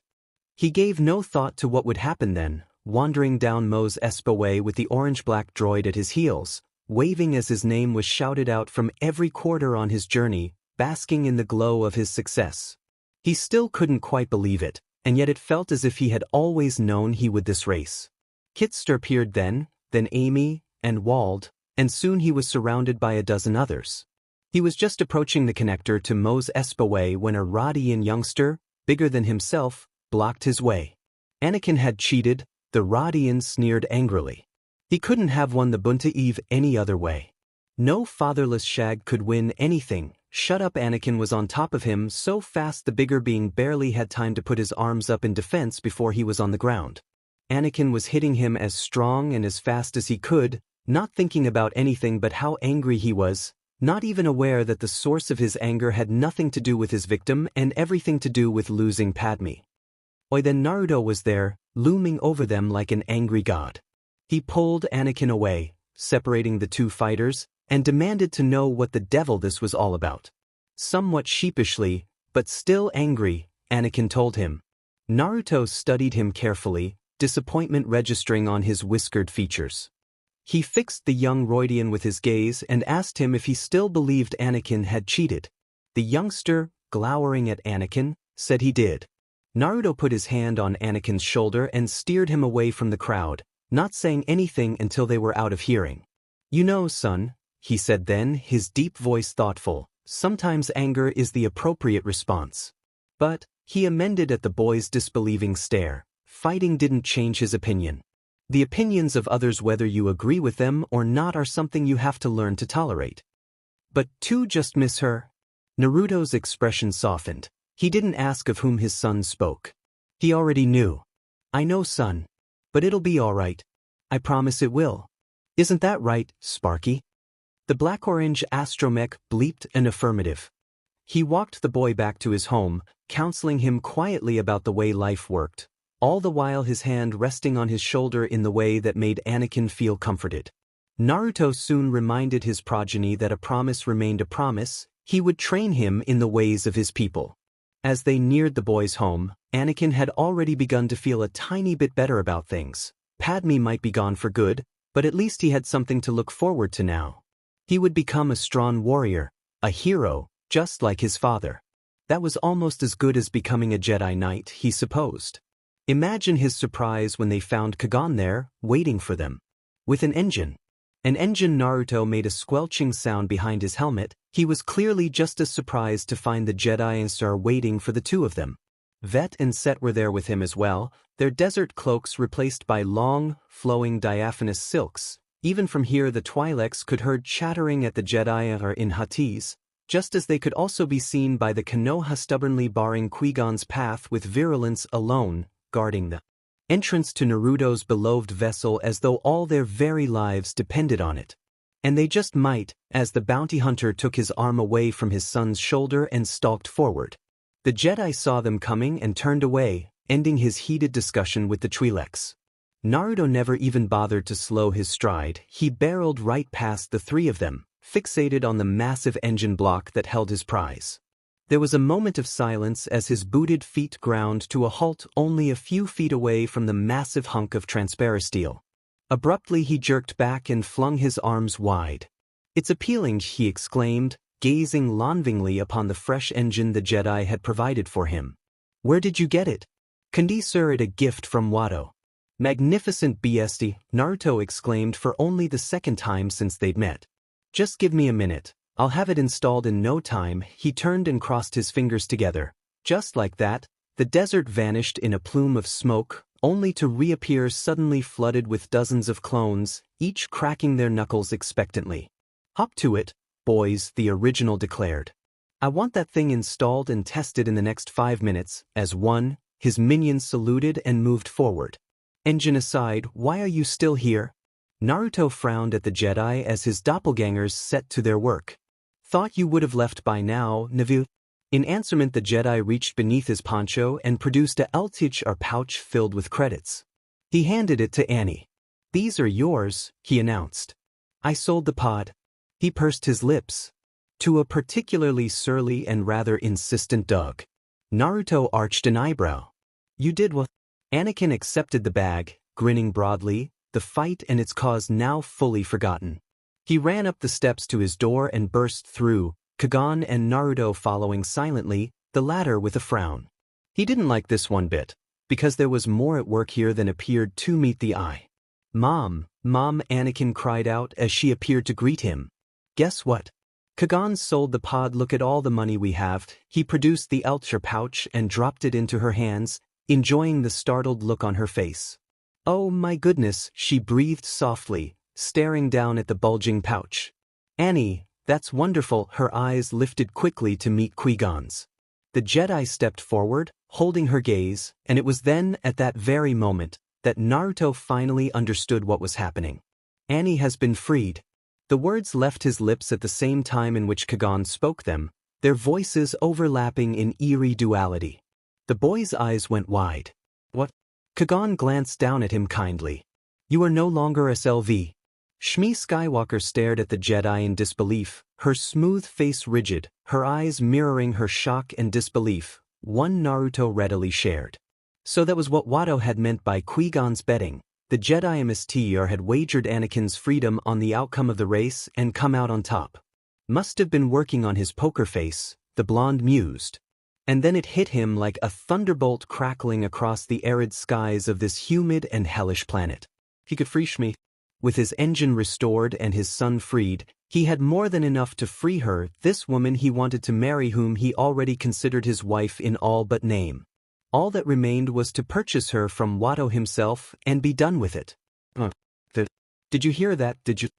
He gave no thought to what would happen then, wandering down Mos Espa Way with the orange-black droid at his heels, waving as his name was shouted out from every quarter on his journey, basking in the glow of his success. He still couldn't quite believe it, and yet it felt as if he had always known he would this race. Kitster appeared then Amy, and Wald, and soon he was surrounded by a dozen others. He was just approaching the connector to Mo's Espaway when a Rodian youngster, bigger than himself, blocked his way. Anakin had cheated, the Rodian sneered angrily. He couldn't have won the Bunta Eve any other way. No fatherless shag could win anything. Shut up. Anakin was on top of him so fast the bigger being barely had time to put his arms up in defense before he was on the ground. Anakin was hitting him as strong and as fast as he could, not thinking about anything but how angry he was, not even aware that the source of his anger had nothing to do with his victim and everything to do with losing Padme. Then Naruto was there, looming over them like an angry god. He pulled Anakin away, separating the two fighters, and demanded to know what the devil this was all about. Somewhat sheepishly, but still angry, Anakin told him. Naruto studied him carefully, disappointment registering on his whiskered features. He fixed the young Rodian with his gaze and asked him if he still believed Anakin had cheated. The youngster, glowering at Anakin, said he did. Naruto put his hand on Anakin's shoulder and steered him away from the crowd, not saying anything until they were out of hearing. You know, son, he said then, his deep voice thoughtful, sometimes anger is the appropriate response. But, he amended at the boy's disbelieving stare, fighting didn't change his opinion. The opinions of others, whether you agree with them or not, are something you have to learn to tolerate. But to just miss her? Naruto's expression softened. He didn't ask of whom his son spoke. He already knew. I know, son. But it'll be all right. I promise it will. Isn't that right, Sparky? The black-orange astromech bleeped an affirmative. He walked the boy back to his home, counseling him quietly about the way life worked, all the while his hand resting on his shoulder in the way that made Anakin feel comforted. Naruto soon reminded his progeny that a promise remained a promise. He would train him in the ways of his people. As they neared the boy's home, Anakin had already begun to feel a tiny bit better about things. Padme might be gone for good, but at least he had something to look forward to now. He would become a strong warrior, a hero, just like his father. That was almost as good as becoming a Jedi Knight, he supposed. Imagine his surprise when they found Kagan there, waiting for them. With an engine. An engine. Naruto made a squelching sound behind his helmet. He was clearly just as surprised to find the Jedi and Star waiting for the two of them. Vet and Set were there with him as well, their desert cloaks replaced by long, flowing diaphanous silks. Even from here the Twi'leks could heard chattering at the Jedi or in Huttese, just as they could also be seen by the Konoha stubbornly barring Qui-Gon's path with virulence alone, guarding the entrance to Naruto's beloved vessel as though all their very lives depended on it. And they just might, as the bounty hunter took his arm away from his son's shoulder and stalked forward. The Jedi saw them coming and turned away, ending his heated discussion with the Twi'leks. Naruto never even bothered to slow his stride. He barreled right past the three of them, fixated on the massive engine block that held his prize. There was a moment of silence as his booted feet ground to a halt only a few feet away from the massive hunk of transparent steel. Abruptly he jerked back and flung his arms wide. It's appealing, he exclaimed, gazing longingly upon the fresh engine the Jedi had provided for him. Where did you get it? Kandi sir, it a gift from Watto. Magnificent BSD, Naruto exclaimed for only the second time since they'd met. Just give me a minute, I'll have it installed in no time. He turned and crossed his fingers together. Just like that, the desert vanished in a plume of smoke, only to reappear suddenly flooded with dozens of clones, each cracking their knuckles expectantly. Hop to it, boys, the original declared. I want that thing installed and tested in the next 5 minutes. As one, his minions saluted and moved forward. Engine aside, why are you still here? Naruto frowned at the Jedi as his doppelgangers set to their work. Thought you would have left by now, Naboo. In answerment the Jedi reached beneath his poncho and produced a LTH or pouch filled with credits. He handed it to Annie. These are yours, he announced. I sold the pod. He pursed his lips. To a particularly surly and rather insistent Doug. Naruto arched an eyebrow. You did what? Anakin accepted the bag, grinning broadly, the fight and its cause now fully forgotten. He ran up the steps to his door and burst through, Kagan and Naruto following silently, the latter with a frown. He didn't like this one bit, because there was more at work here than appeared to meet the eye. Mom, Anakin cried out as she appeared to greet him. Guess what? Kagan sold the pod. Look at all the money we have. He produced the ultra pouch and dropped it into her hands, enjoying the startled look on her face. Oh my goodness, she breathed softly, staring down at the bulging pouch. Annie, that's wonderful. Her eyes lifted quickly to meet Qui-Gon's. The Jedi stepped forward, holding her gaze, and it was then, at that very moment, that Naruto finally understood what was happening. Annie has been freed. The words left his lips at the same time in which Kagan spoke them, their voices overlapping in eerie duality. The boy's eyes went wide. What? Kagan glanced down at him kindly. You are no longer SLV. Shmi Skywalker stared at the Jedi in disbelief, her smooth face rigid, her eyes mirroring her shock and disbelief, one Naruto readily shared. So that was what Watto had meant by Qui-Gon's betting. The Jedi MSTR had wagered Anakin's freedom on the outcome of the race and come out on top. Must have been working on his poker face, the blonde mused. And then it hit him like a thunderbolt crackling across the arid skies of this humid and hellish planet. He could free Shmi. With his engine restored and his son freed, he had more than enough to free her, this woman he wanted to marry, whom he already considered his wife in all but name. All that remained was to purchase her from Watto himself and be done with it. Did you hear that, did you?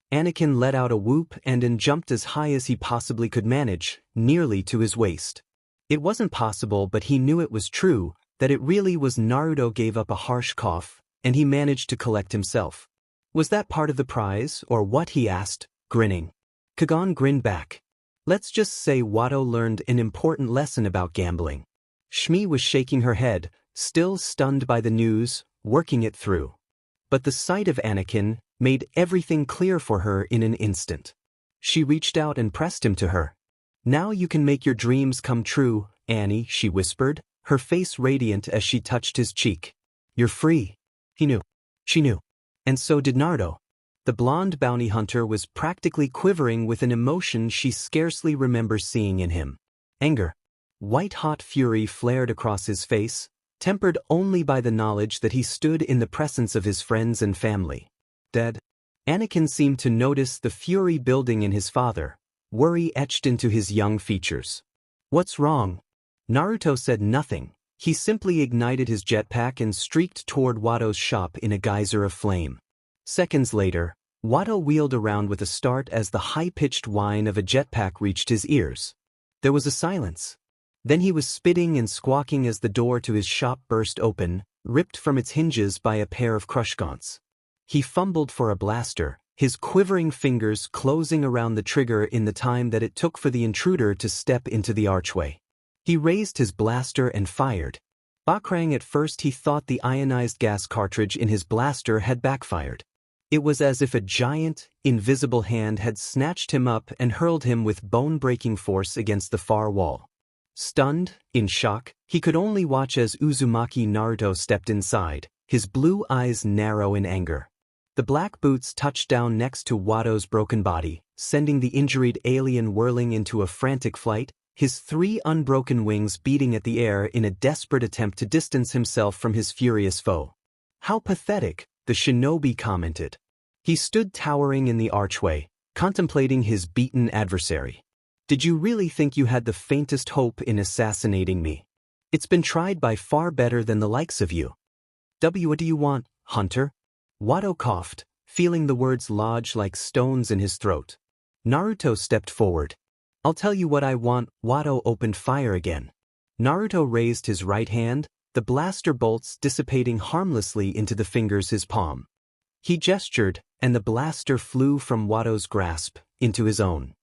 Anakin let out a whoop and jumped as high as he possibly could manage, nearly to his waist. It wasn't possible, but he knew it was true, that it really was. Naruto gave up a harsh cough, and he managed to collect himself. Was that part of the prize, or what? He asked, grinning. Kagan grinned back. Let's just say Watto learned an important lesson about gambling. Shmi was shaking her head, still stunned by the news, working it through. But the sight of Anakin made everything clear for her in an instant. She reached out and pressed him to her. Now you can make your dreams come true, Annie, she whispered, her face radiant as she touched his cheek. You're free. He knew. She knew. And so did Naruto. The blonde bounty hunter was practically quivering with an emotion she scarcely remembers seeing in him. Anger. White-hot fury flared across his face, tempered only by the knowledge that he stood in the presence of his friends and family. Dead. Anakin seemed to notice the fury building in his father, worry etched into his young features. What's wrong? Naruto said nothing. He simply ignited his jetpack and streaked toward Watto's shop in a geyser of flame. Seconds later, Watto wheeled around with a start as the high-pitched whine of a jetpack reached his ears. There was a silence. Then he was spitting and squawking as the door to his shop burst open, ripped from its hinges by a pair of crushgaunts. He fumbled for a blaster, his quivering fingers closing around the trigger in the time that it took for the intruder to step into the archway. He raised his blaster and fired. Bakrang. At first he thought the ionized gas cartridge in his blaster had backfired. It was as if a giant, invisible hand had snatched him up and hurled him with bone-breaking force against the far wall. Stunned, in shock, he could only watch as Uzumaki Naruto stepped inside, his blue eyes narrow in anger. The black boots touched down next to Watto's broken body, sending the injured alien whirling into a frantic flight, his three unbroken wings beating at the air in a desperate attempt to distance himself from his furious foe. How pathetic, the shinobi commented. He stood towering in the archway, contemplating his beaten adversary. Did you really think you had the faintest hope in assassinating me? It's been tried by far better than the likes of you. What do you want, Hunter? Watto coughed, feeling the words lodge like stones in his throat. Naruto stepped forward. I'll tell you what I want. Watto opened fire again. Naruto raised his right hand, the blaster bolts dissipating harmlessly into the fingers his palm. He gestured, and the blaster flew from Watto's grasp into his own.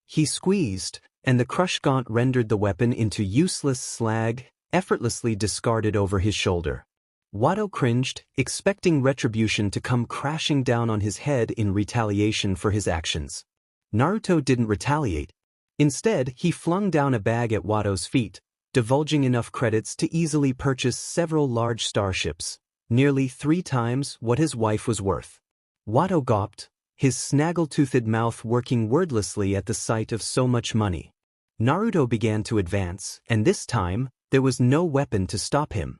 He squeezed, and the crushgaunt rendered the weapon into useless slag, effortlessly discarded over his shoulder. Watto cringed, expecting retribution to come crashing down on his head in retaliation for his actions. Naruto didn't retaliate. Instead, he flung down a bag at Watto's feet, divulging enough credits to easily purchase several large starships, nearly 3 times what his wife was worth. Watto gawped, his snaggle-toothed mouth working wordlessly at the sight of so much money. Naruto began to advance, and this time, there was no weapon to stop him.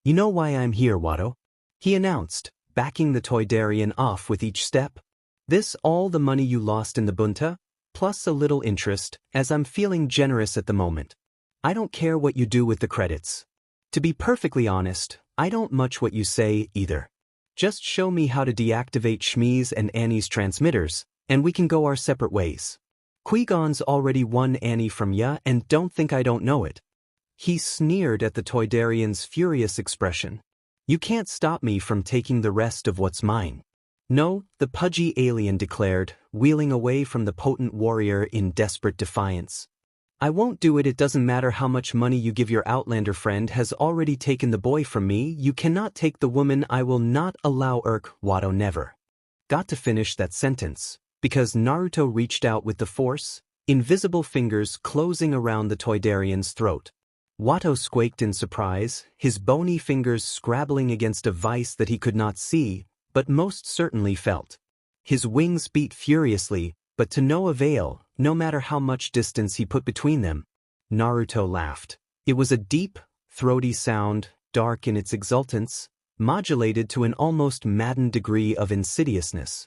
You know why I'm here, Watto? He announced, backing the Toydarian off with each step. This all the money you lost in the Bunta? plus a little interest, as I'm feeling generous at the moment. I don't care what you do with the credits. To be perfectly honest, I don't much what you say, either. Just show me how to deactivate Shmi's and Annie's transmitters, and we can go our separate ways. Qui-Gon's already won Annie from ya and don't think I don't know it. He sneered at the Toydarian's furious expression. You can't stop me from taking the rest of what's mine. No, the pudgy alien declared, wheeling away from the potent warrior in desperate defiance. I won't do it. It doesn't matter how much money you give your Outlander friend has already taken the boy from me. You cannot take the woman. I will not allow Watto never. Got to finish that sentence, because Naruto reached out with the force, invisible fingers closing around the Toydarian's throat. Watto squeaked in surprise, his bony fingers scrabbling against a vice that he could not see, but most certainly felt. His wings beat furiously, but to no avail, no matter how much distance he put between them. Naruto laughed. It was a deep, throaty sound, dark in its exultance, modulated to an almost maddened degree of insidiousness.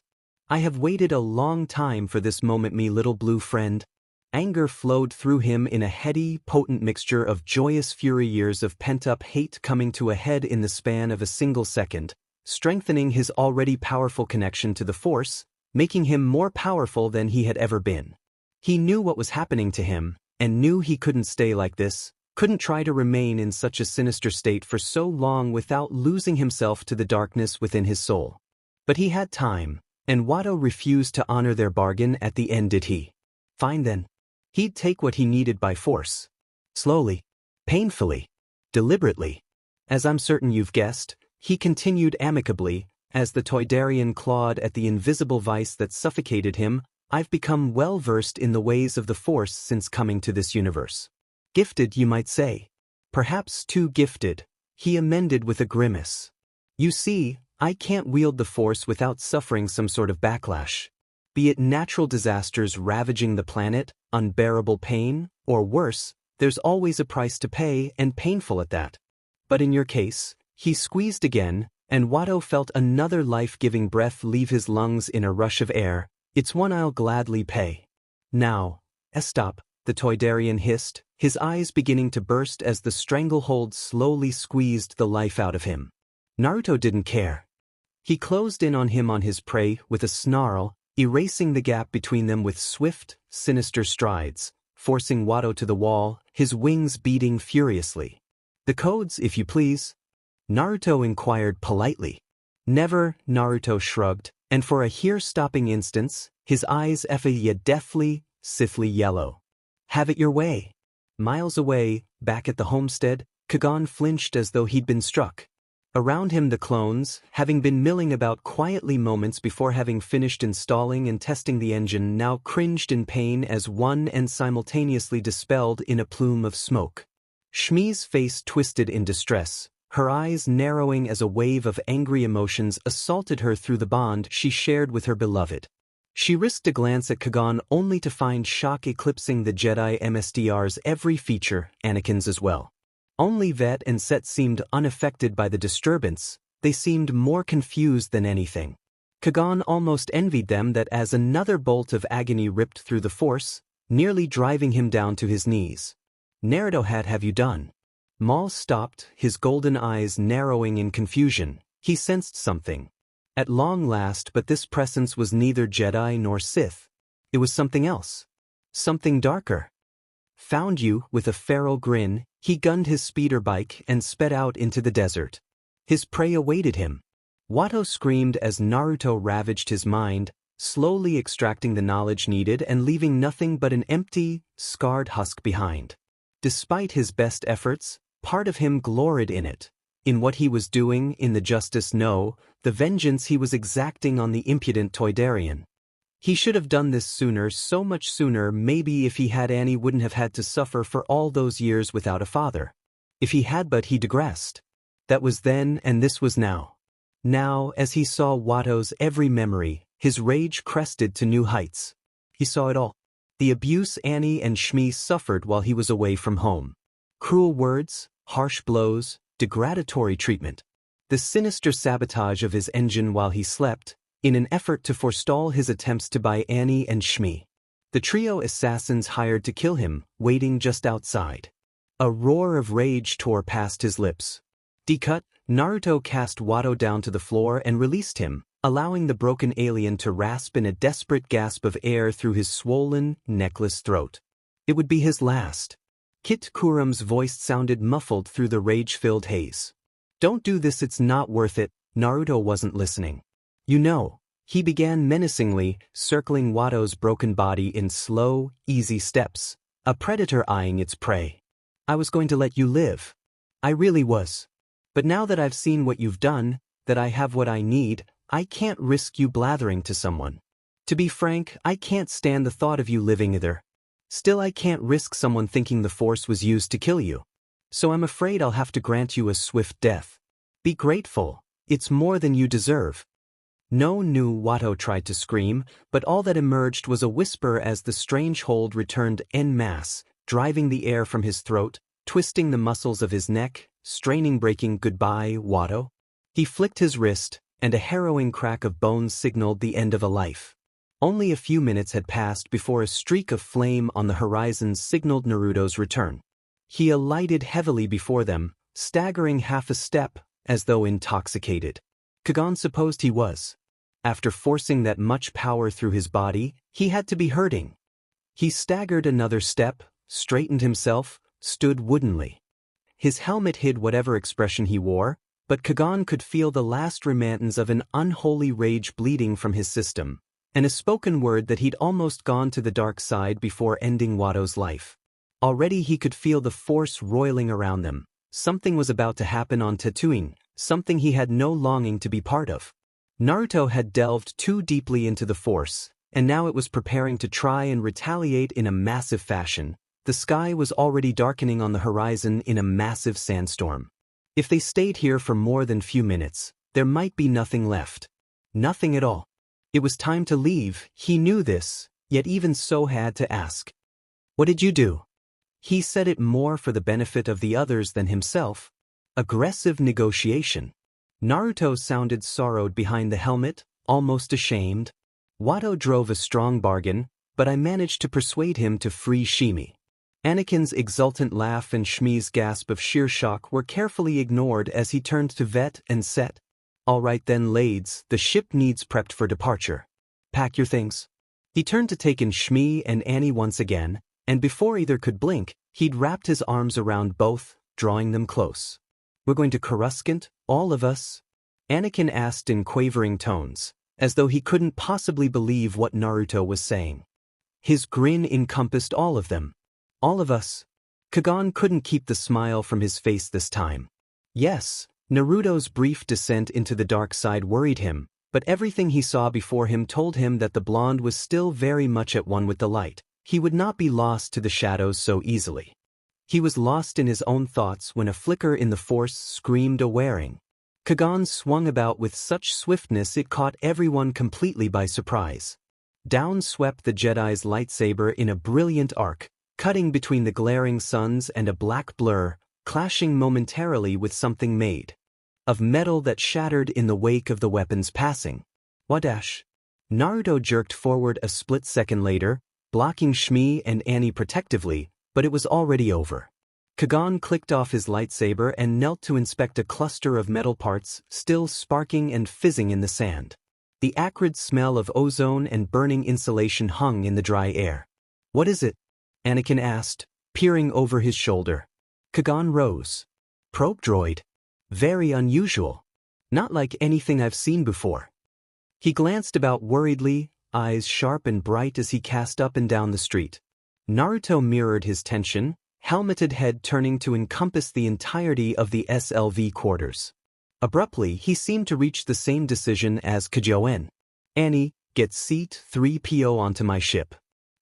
I have waited a long time for this moment, me little blue friend. Anger flowed through him in a heady, potent mixture of joyous fury, years of pent-up hate coming to a head in the span of a single second, strengthening his already powerful connection to the Force, making him more powerful than he had ever been. He knew what was happening to him, and knew he couldn't stay like this, couldn't try to remain in such a sinister state for so long without losing himself to the darkness within his soul. But he had time, and Watto refused to honor their bargain at the end, did he? Fine then. He'd take what he needed by force. Slowly, painfully, deliberately. As I'm certain you've guessed, he continued amicably, as the Toydarian clawed at the invisible vice that suffocated him. I've become well versed in the ways of the Force since coming to this universe. Gifted, you might say. Perhaps too gifted, he amended with a grimace. You see, I can't wield the Force without suffering some sort of backlash. Be it natural disasters ravaging the planet, unbearable pain, or worse, there's always a price to pay, and painful at that. But in your case, he squeezed again, and Watto felt another life-giving breath leave his lungs in a rush of air. It's one I'll gladly pay. Now, stop, the Toydarian hissed, his eyes beginning to burst as the stranglehold slowly squeezed the life out of him. Naruto didn't care. He closed in on him on his prey with a snarl, erasing the gap between them with swift, sinister strides, forcing Watto to the wall, his wings beating furiously. The codes, if you please? Naruto inquired politely. Never, Naruto shrugged, and for a here-stopping instance, his eyes effed deathly, sithly yellow. Have it your way. Miles away, back at the homestead, Qui-Gon flinched as though he'd been struck. Around him the clones, having been milling about quietly moments before having finished installing and testing the engine, now cringed in pain as one and simultaneously dispelled in a plume of smoke. Shmi's face twisted in distress, her eyes narrowing as a wave of angry emotions assaulted her through the bond she shared with her beloved. She risked a glance at Qui-Gon only to find shock eclipsing the Jedi MSDR's every feature, Anakin's as well. Only Vet and Set seemed unaffected by the disturbance, they seemed more confused than anything. Qui-Gon almost envied them that as another bolt of agony ripped through the Force, nearly driving him down to his knees. Naruto, have you done? Maul stopped, his golden eyes narrowing in confusion. He sensed something. At long last, but this presence was neither Jedi nor Sith. It was something else. Something darker. Found you, with a feral grin, he gunned his speeder bike and sped out into the desert. His prey awaited him. Watto screamed as Naruto ravaged his mind, slowly extracting the knowledge needed and leaving nothing but an empty, scarred husk behind. Despite his best efforts, part of him gloried in it. In what he was doing, in the justice, no, the vengeance he was exacting on the impudent Toydarian. He should have done this sooner, so much sooner. Maybe if he had, Annie wouldn't have had to suffer for all those years without a father. If he had, but he digressed. That was then and this was now. Now, as he saw Watto's every memory, his rage crested to new heights. He saw it all. The abuse Annie and Shmi suffered while he was away from home. Cruel words, harsh blows, degradatory treatment. The sinister sabotage of his engine while he slept, in an effort to forestall his attempts to buy Annie and Shmi. The trio assassins hired to kill him, waiting just outside. A roar of rage tore past his lips. Decut, Naruto cast Watto down to the floor and released him, allowing the broken alien to rasp in a desperate gasp of air through his swollen, neckless throat. It would be his last. Kit Kuram's voice sounded muffled through the rage-filled haze. "Don't do this, it's not worth it." Naruto wasn't listening. "You know," he began menacingly, circling Watto's broken body in slow, easy steps, a predator eyeing its prey. "I was going to let you live. I really was. But now that I've seen what you've done, that I have what I need, I can't risk you blathering to someone. To be frank, I can't stand the thought of you living either. Still, I can't risk someone thinking the Force was used to kill you. So I'm afraid I'll have to grant you a swift death. Be grateful. It's more than you deserve." No new Watto tried to scream, but all that emerged was a whisper as the strange hold returned en masse, driving the air from his throat, twisting the muscles of his neck, straining, breaking. "Goodbye, Watto." He flicked his wrist, and a harrowing crack of bones signaled the end of a life. Only a few minutes had passed before a streak of flame on the horizon signaled Naruto's return. He alighted heavily before them, staggering half a step, as though intoxicated. Kagan supposed he was. After forcing that much power through his body, he had to be hurting. He staggered another step, straightened himself, stood woodenly. His helmet hid whatever expression he wore, but Kagan could feel the last remnants of an unholy rage bleeding from his system, and a spoken word that he'd almost gone to the dark side before ending Watto's life. Already he could feel the Force roiling around them. Something was about to happen on Tatooine, something he had no longing to be part of. Naruto had delved too deeply into the Force, and now it was preparing to try and retaliate in a massive fashion. The sky was already darkening on the horizon in a massive sandstorm. If they stayed here for more than few minutes, there might be nothing left. Nothing at all. It was time to leave. He knew this, yet even so had to ask. "What did you do?" He said it more for the benefit of the others than himself. Aggressive negotiation. Naruto sounded sorrowed behind the helmet, almost ashamed. "Watto drove a strong bargain, but I managed to persuade him to free Shmi." Anakin's exultant laugh and Shmi's gasp of sheer shock were carefully ignored as he turned to Vet and said, "All right then, lades, the ship needs prepped for departure. Pack your things." He turned to take in Shmi and Annie once again, and before either could blink, he'd wrapped his arms around both, drawing them close. "We're going to Coruscant, all of us?" Anakin asked in quavering tones, as though he couldn't possibly believe what Naruto was saying. His grin encompassed all of them. "All of us?" Kagan couldn't keep the smile from his face this time. Yes, Naruto's brief descent into the dark side worried him, but everything he saw before him told him that the blonde was still very much at one with the light. He would not be lost to the shadows so easily. He was lost in his own thoughts when a flicker in the Force screamed a wearing. Kagan swung about with such swiftness it caught everyone completely by surprise. Down swept the Jedi's lightsaber in a brilliant arc, cutting between the glaring suns and a black blur, clashing momentarily with something made of metal that shattered in the wake of the weapon's passing. Wadash! Naruto jerked forward a split second later, blocking Shmi and Annie protectively, but it was already over. Kagan clicked off his lightsaber and knelt to inspect a cluster of metal parts still sparking and fizzing in the sand. The acrid smell of ozone and burning insulation hung in the dry air. "What is it?" Anakin asked, peering over his shoulder. Kagan rose. "Probe droid. Very unusual. Not like anything I've seen before." He glanced about worriedly, eyes sharp and bright as he cast up and down the street. Naruto mirrored his tension, helmeted head turning to encompass the entirety of the SLV quarters. Abruptly, he seemed to reach the same decision as Kajoen. "Annie, get seat 3PO onto my ship.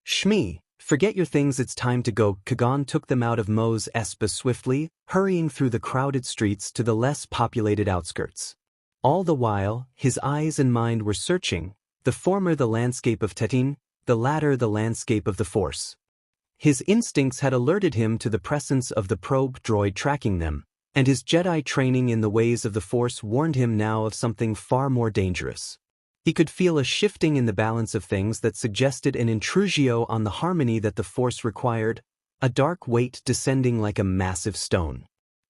Shmi, forget your things, it's time to go." Kagan took them out of Mos Espa swiftly, hurrying through the crowded streets to the less populated outskirts. All the while, his eyes and mind were searching, the former the landscape of Tatooine, the latter the landscape of the Force. His instincts had alerted him to the presence of the probe droid tracking them, and his Jedi training in the ways of the Force warned him now of something far more dangerous. He could feel a shifting in the balance of things that suggested an intrusio on the harmony that the force required, a dark weight descending like a massive stone.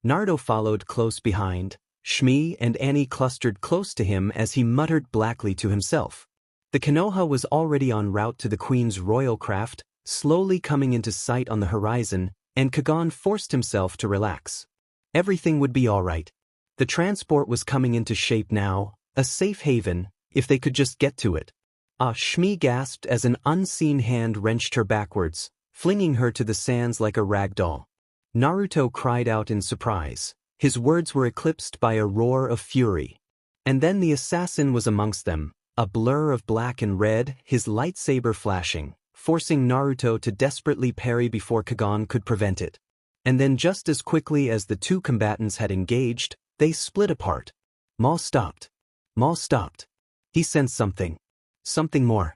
Naruto followed close behind. Shmi and Annie clustered close to him as he muttered blackly to himself. The Konoha was already en route to the Queen's royal craft, slowly coming into sight on the horizon, and Kagon forced himself to relax. Everything would be all right. The transport was coming into shape now, a safe haven, if they could just get to it. Shmi gasped as an unseen hand wrenched her backwards, flinging her to the sands like a rag doll. Naruto cried out in surprise. His words were eclipsed by a roar of fury. And then the assassin was amongst them, a blur of black and red, his lightsaber flashing, forcing Naruto to desperately parry before Kagon could prevent it. And then just as quickly as the two combatants had engaged, they split apart. Maul stopped. Maul stopped. He sensed something. Something more.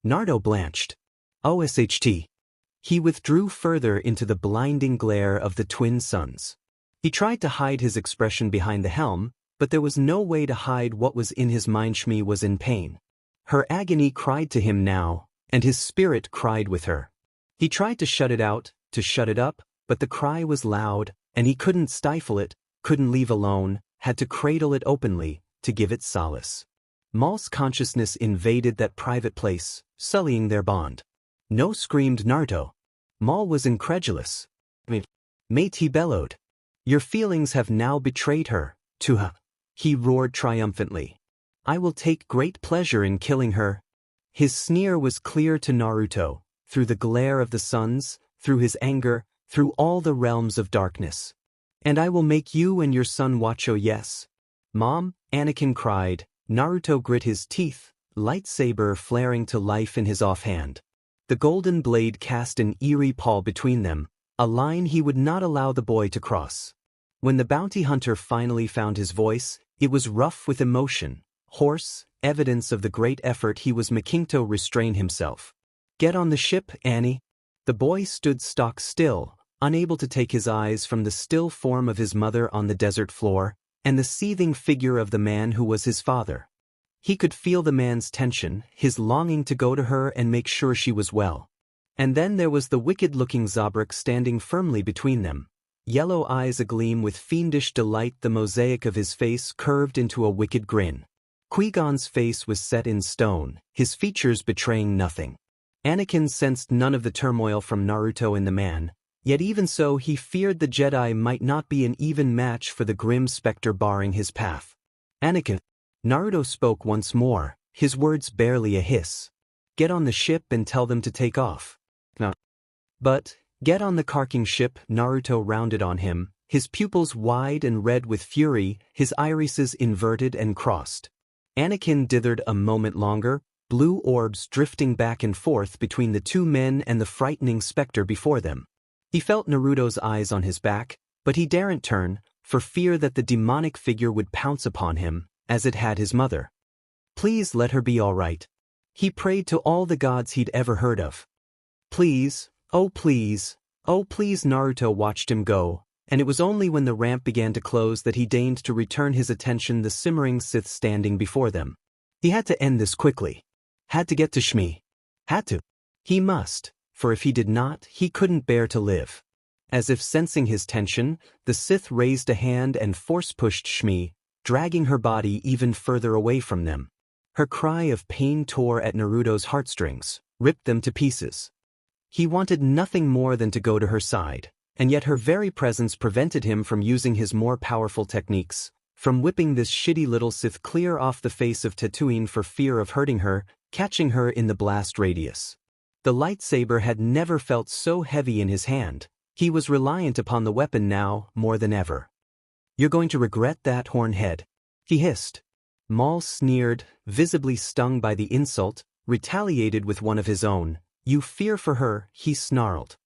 Naruto blanched. OSHT. He withdrew further into the blinding glare of the twin suns. He tried to hide his expression behind the helm, but there was no way to hide what was in his mind. Shmi was in pain. Her agony cried to him now, and his spirit cried with her. He tried to shut it out, to shut it up, but the cry was loud, and he couldn't stifle it, couldn't leave alone, had to cradle it openly, to give it solace. Maul's consciousness invaded that private place, sullying their bond. No, screamed Naruto. Maul was incredulous. Mate, he bellowed. Your feelings have now betrayed her, Tuha. He roared triumphantly. I will take great pleasure in killing her. His sneer was clear to Naruto, through the glare of the suns, through his anger, through all the realms of darkness. And I will make you and your son Watto. Yes. Mom, Anakin cried. Naruto grit his teeth, lightsaber flaring to life in his offhand. The golden blade cast an eerie pall between them, a line he would not allow the boy to cross. When the bounty hunter finally found his voice, it was rough with emotion, hoarse, evidence of the great effort he was making to restrain himself. Get on the ship, Annie. The boy stood stock still, unable to take his eyes from the still form of his mother on the desert floor, and the seething figure of the man who was his father. He could feel the man's tension, his longing to go to her and make sure she was well. And then there was the wicked-looking Zabrak standing firmly between them, yellow eyes agleam with fiendish delight, the mosaic of his face curved into a wicked grin. Qui-Gon's face was set in stone, his features betraying nothing. Anakin sensed none of the turmoil from Naruto in the man, yet even so he feared the Jedi might not be an even match for the grim specter barring his path. Anakin. Naruto spoke once more, his words barely a hiss. Get on the ship and tell them to take off. No. But, get on the carking ship, Naruto rounded on him, his pupils wide and red with fury, his irises inverted and crossed. Anakin dithered a moment longer, blue orbs drifting back and forth between the two men and the frightening specter before them. He felt Naruto's eyes on his back, but he daren't turn, for fear that the demonic figure would pounce upon him, as it had his mother. Please let her be all right. He prayed to all the gods he'd ever heard of. Please, oh please, oh please. Naruto watched him go, and it was only when the ramp began to close that he deigned to return his attention the simmering Sith standing before them. He had to end this quickly. Had to get to Shmi. Had to. He must, for if he did not, he couldn't bear to live. As if sensing his tension, the Sith raised a hand and force-pushed Shmi, dragging her body even further away from them. Her cry of pain tore at Naruto's heartstrings, ripped them to pieces. He wanted nothing more than to go to her side, and yet her very presence prevented him from using his more powerful techniques, from whipping this shitty little Sith clear off the face of Tatooine for fear of hurting her, catching her in the blast radius. The lightsaber had never felt so heavy in his hand. He was reliant upon the weapon now, more than ever. You're going to regret that, Hornhead, he hissed. Maul sneered, visibly stung by the insult, retaliated with one of his own. You fear for her, he snarled.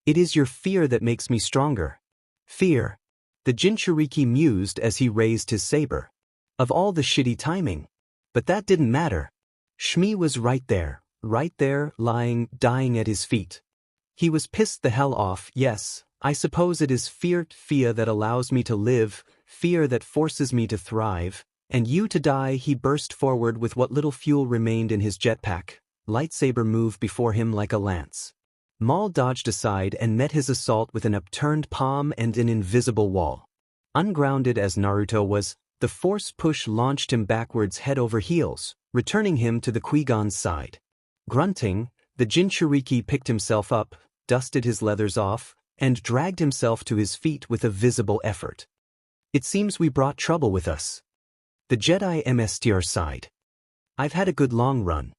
It is your fear that makes me stronger. Fear. The Jinchuriki mused as he raised his saber. Of all the shitty timing. But that didn't matter. Shmi was right there, lying, dying at his feet. He was pissed the hell off. Yes, I suppose it is fear that allows me to live, fear that forces me to thrive, And you to die, he burst forward with what little fuel remained in his jetpack. Lightsaber moved before him like a lance. Maul dodged aside and met his assault with an upturned palm and an invisible wall. Ungrounded as Naruto was, the force push launched him backwards head over heels, returning him to the Qui-Gon's side. Grunting, the Jinchuriki picked himself up, dusted his leathers off, and dragged himself to his feet with a visible effort. It seems we brought trouble with us. The Jedi MSTR sighed. I've had a good long run.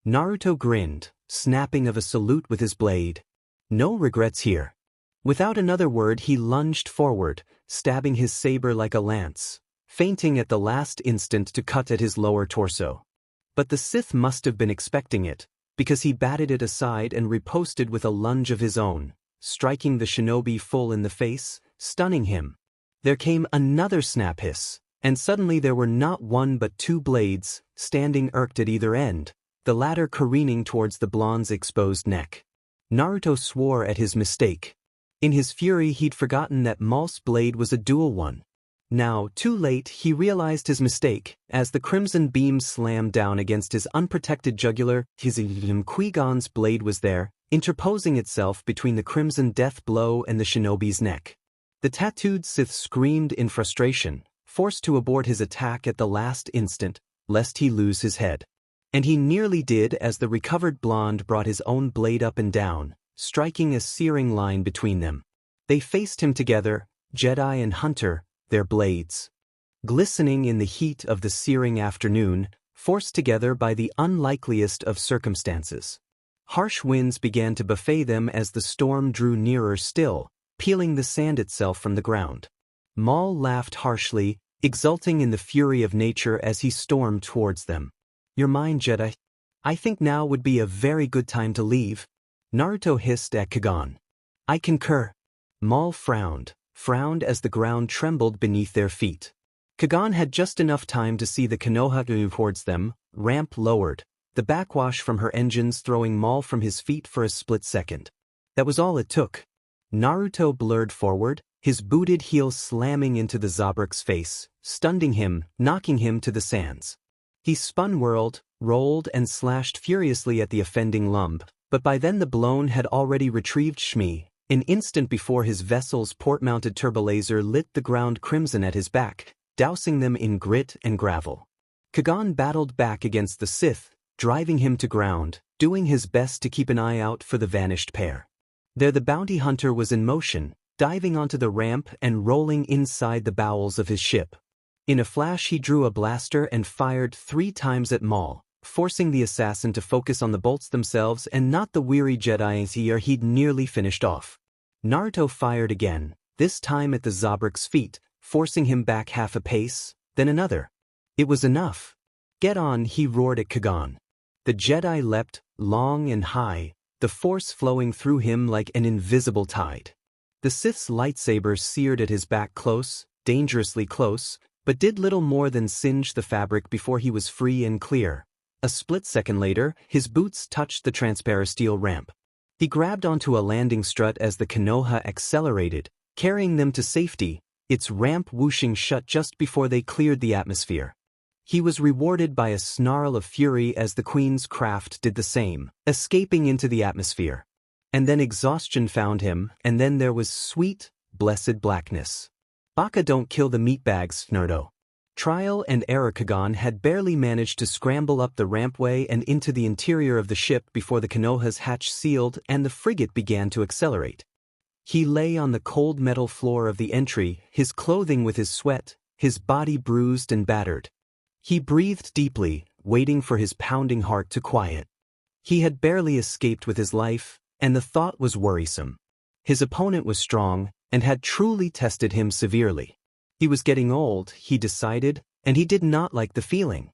Naruto grinned, snapping of a salute with his blade. No regrets here. Without another word he lunged forward, stabbing his saber like a lance, feinting at the last instant to cut at his lower torso. But the Sith must have been expecting it, because he batted it aside and riposted with a lunge of his own, striking the shinobi full in the face, stunning him. There came another snap hiss, and suddenly there were not one but two blades, standing irked at either end, the latter careening towards the blonde's exposed neck. Naruto swore at his mistake. In his fury he'd forgotten that Maul's blade was a dual one. Now, too late, he realized his mistake, as the crimson beam slammed down against his unprotected jugular. His Qui-Gon's blade was there, interposing itself between the crimson death blow and the shinobi's neck. The tattooed Sith screamed in frustration, forced to abort his attack at the last instant, lest he lose his head. And he nearly did as the recovered blonde brought his own blade up and down, striking a searing line between them. They faced him together, Jedi and Hunter, their blades glistening in the heat of the searing afternoon, forced together by the unlikeliest of circumstances. Harsh winds began to buffet them as the storm drew nearer still, peeling the sand itself from the ground. Maul laughed harshly, exulting in the fury of nature as he stormed towards them. You're mine, Jedi. I think now would be a very good time to leave. Naruto hissed at Qui-Gon. I concur. Maul frowned as the ground trembled beneath their feet. Qui-Gon had just enough time to see the Konoha move towards them, ramp lowered, the backwash from her engines throwing Maul from his feet for a split second. That was all it took. Naruto blurred forward, his booted heel slamming into the Zabruk's face, stunning him, knocking him to the sands. He whirled, rolled and slashed furiously at the offending lump, but by then the blown had already retrieved Shmi. An instant before his vessel's port-mounted turbolaser lit the ground crimson at his back, dousing them in grit and gravel. Qui-Gon battled back against the Sith, driving him to ground, doing his best to keep an eye out for the vanished pair. There the bounty hunter was in motion, diving onto the ramp and rolling inside the bowels of his ship. In a flash he drew a blaster and fired 3 times at Maul, forcing the assassin to focus on the bolts themselves and not the weary Jedi he'd nearly finished off. Naruto fired again, this time at the Zabruk's feet, forcing him back half a pace, then another. It was enough. Get on, he roared at Qui-Gon. The Jedi leapt, long and high, the force flowing through him like an invisible tide. The Sith's lightsaber seared at his back close, dangerously close, but did little more than singe the fabric before he was free and clear. A split second later, his boots touched the transparasteel ramp. He grabbed onto a landing strut as the Konoha accelerated, carrying them to safety, its ramp whooshing shut just before they cleared the atmosphere. He was rewarded by a snarl of fury as the Queen's craft did the same, escaping into the atmosphere. And then exhaustion found him, and then there was sweet, blessed blackness. Baka don't kill the meatbags, Naruto. Trial and error. Qui-Gon had barely managed to scramble up the rampway and into the interior of the ship before the Konoha's hatch sealed and the frigate began to accelerate. He lay on the cold metal floor of the entry, his clothing with his sweat, his body bruised and battered. He breathed deeply, waiting for his pounding heart to quiet. He had barely escaped with his life, and the thought was worrisome. His opponent was strong, and had truly tested him severely. He was getting old, he decided, and he did not like the feeling.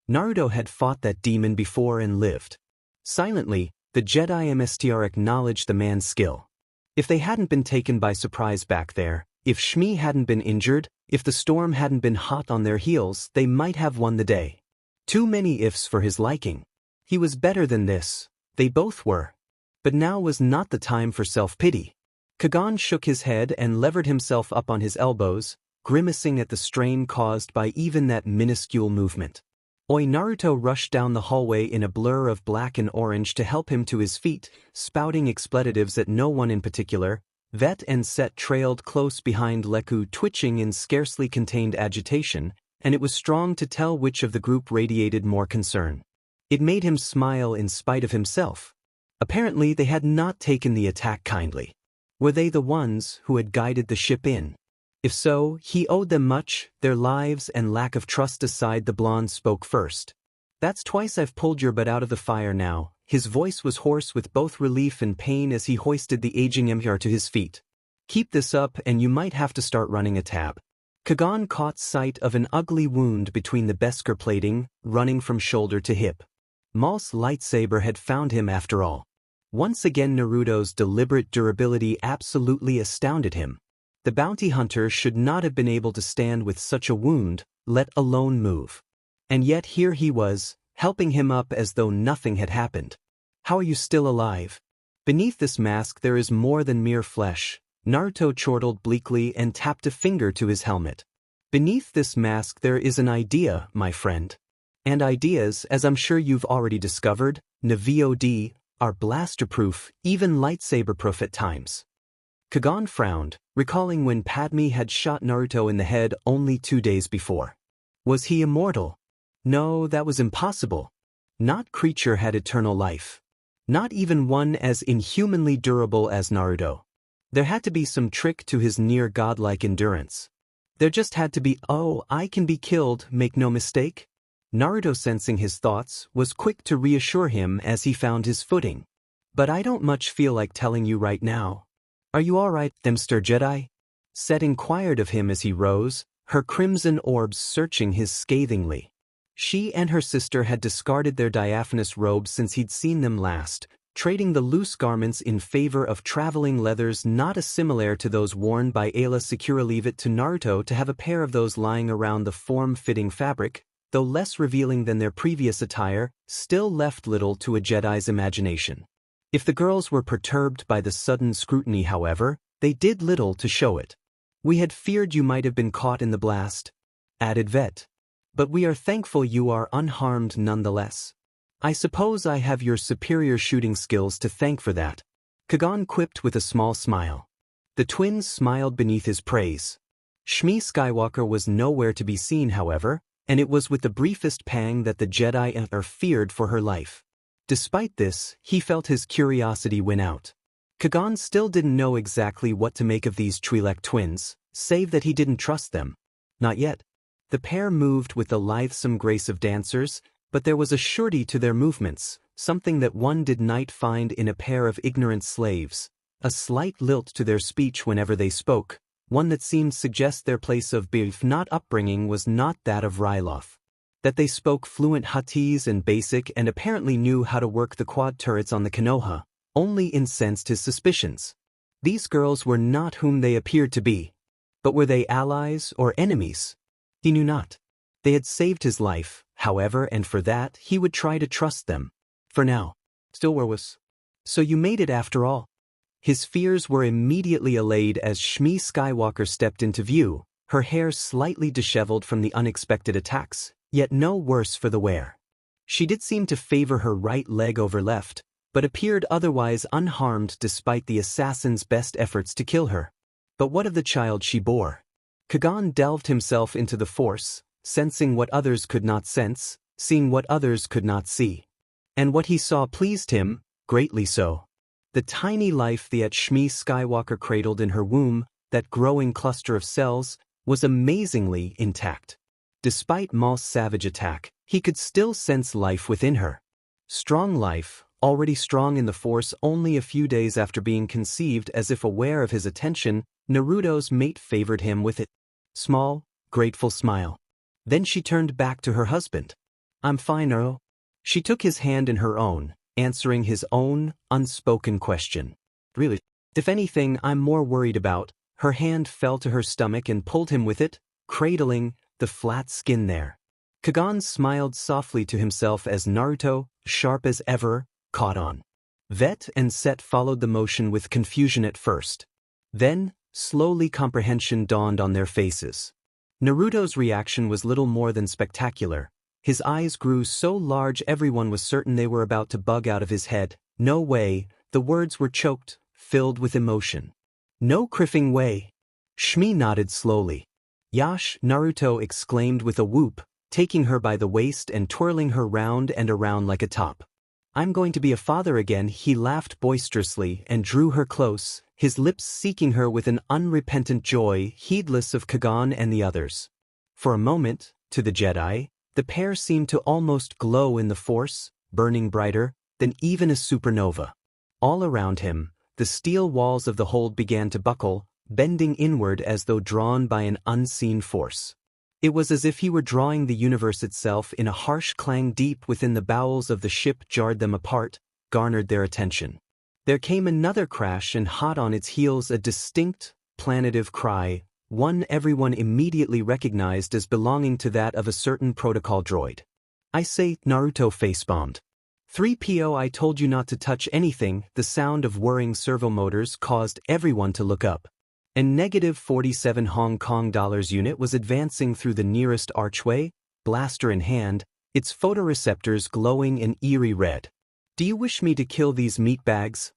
Naruto had fought that demon before and lived. Silently, the Jedi MSTR acknowledged the man's skill. If they hadn't been taken by surprise back there, if Shmi hadn't been injured, if the storm hadn't been hot on their heels, they might have won the day. Too many ifs for his liking. He was better than this. They both were. But now was not the time for self-pity. Qui-Gon shook his head and levered himself up on his elbows, grimacing at the strain caused by even that minuscule movement. Oi! Naruto rushed down the hallway in a blur of black and orange to help him to his feet, spouting expletives at no one in particular. Vet and Set trailed close behind Leku, twitching in scarcely contained agitation, and it was strong to tell which of the group radiated more concern. It made him smile in spite of himself. Apparently they had not taken the attack kindly. Were they the ones who had guided the ship in? If so, he owed them much. Their lives and lack of trust aside, the blonde spoke first. That's twice I've pulled your butt out of the fire now. His voice was hoarse with both relief and pain as he hoisted the aging Emhyar to his feet. Keep this up and you might have to start running a tab. Kagan caught sight of an ugly wound between the Beskar plating, running from shoulder to hip. Maul's lightsaber had found him after all. Once again Naruto's deliberate durability absolutely astounded him. The bounty hunter should not have been able to stand with such a wound, let alone move. And yet here he was, helping him up as though nothing had happened. How are you still alive? Beneath this mask there is more than mere flesh. Naruto chortled bleakly and tapped a finger to his helmet. Beneath this mask there is an idea, my friend. And ideas, as I'm sure you've already discovered, NaVod, are blaster-proof, even lightsaber-proof at times. Kagan frowned, recalling when Padme had shot Naruto in the head only 2 days before. Was he immortal? No, that was impossible. Not creature had eternal life. Not even one as inhumanly durable as Naruto. There had to be some trick to his near godlike endurance. There just had to be, oh, I can be killed, make no mistake. Naruto, sensing his thoughts, was quick to reassure him as he found his footing. But I don't much feel like telling you right now. Are you all right, Mr. Jedi? Set inquired of him as he rose, her crimson orbs searching his scathingly. She and her sister had discarded their diaphanous robes since he'd seen them last, trading the loose garments in favor of traveling leathers not similar to those worn by Ayla. Secure. Leave it to Naruto to have a pair of those lying around. The form-fitting fabric, though less revealing than their previous attire, still left little to a Jedi's imagination. If the girls were perturbed by the sudden scrutiny, however, they did little to show it. We had feared you might have been caught in the blast, added Vet. But we are thankful you are unharmed nonetheless. I suppose I have your superior shooting skills to thank for that. Kagan quipped with a small smile. The twins smiled beneath his praise. Shmi Skywalker was nowhere to be seen, however, and it was with the briefest pang that the Jedi feared for her life. Despite this, he felt his curiosity win out. Kagan still didn't know exactly what to make of these Twi'lek twins, save that he didn't trust them. Not yet. The pair moved with the lithesome grace of dancers, but there was a surety to their movements, something that one did not find in a pair of ignorant slaves, a slight lilt to their speech whenever they spoke, one that seemed to suggest their place of birth, not upbringing, was not that of Ryloth. That they spoke fluent Huttese and basic and apparently knew how to work the quad turrets on the Konoha, only incensed his suspicions. These girls were not whom they appeared to be. But were they allies or enemies? He knew not. They had saved his life, however, and for that he would try to trust them. For now. Still where was? So you made it after all. His fears were immediately allayed as Shmi Skywalker stepped into view, her hair slightly disheveled from the unexpected attacks, yet no worse for the wear. She did seem to favor her right leg over left, but appeared otherwise unharmed despite the assassin's best efforts to kill her. But what of the child she bore? Kagan delved himself into the Force, sensing what others could not sense, seeing what others could not see. And what he saw pleased him, greatly so. The tiny life that Shmi Skywalker cradled in her womb, that growing cluster of cells, was amazingly intact. Despite Maul's savage attack, he could still sense life within her. Strong life, already strong in the Force only a few days after being conceived. As if aware of his attention, Naruto's mate favored him with a small, grateful smile. Then she turned back to her husband. I'm fine, Earl. She took his hand in her own, answering his own, unspoken question. Really? If anything, I'm more worried about. Her hand fell to her stomach and pulled him with it, cradling the flat skin there. Kagan smiled softly to himself as Naruto, sharp as ever, caught on. Vet and Set followed the motion with confusion at first. Then, slowly comprehension dawned on their faces. Naruto's reaction was little more than spectacular. His eyes grew so large everyone was certain they were about to bug out of his head. No way, the words were choked, filled with emotion. No criffing way. Shmi nodded slowly. Yash, Naruto exclaimed with a whoop, taking her by the waist and twirling her round and around like a top. I'm going to be a father again, he laughed boisterously and drew her close, his lips seeking her with an unrepentant joy, heedless of Kagan and the others. For a moment, to the Jedi, the pair seemed to almost glow in the Force, burning brighter than even a supernova. All around him, the steel walls of the hold began to buckle, bending inward as though drawn by an unseen force. It was as if he were drawing the universe itself in a harsh clang. Deep within the bowels of the ship jarred them apart, garnered their attention. There came another crash and hot on its heels a distinct, plaintive cry, one everyone immediately recognized as belonging to that of a certain protocol droid. I say, Naruto face-bombed. 3PO, I told you not to touch anything. The sound of whirring servomotors caused everyone to look up. An -47 Hong Kong dollars unit was advancing through the nearest archway, blaster in hand, its photoreceptors glowing an eerie red. Do you wish me to kill these meatbags?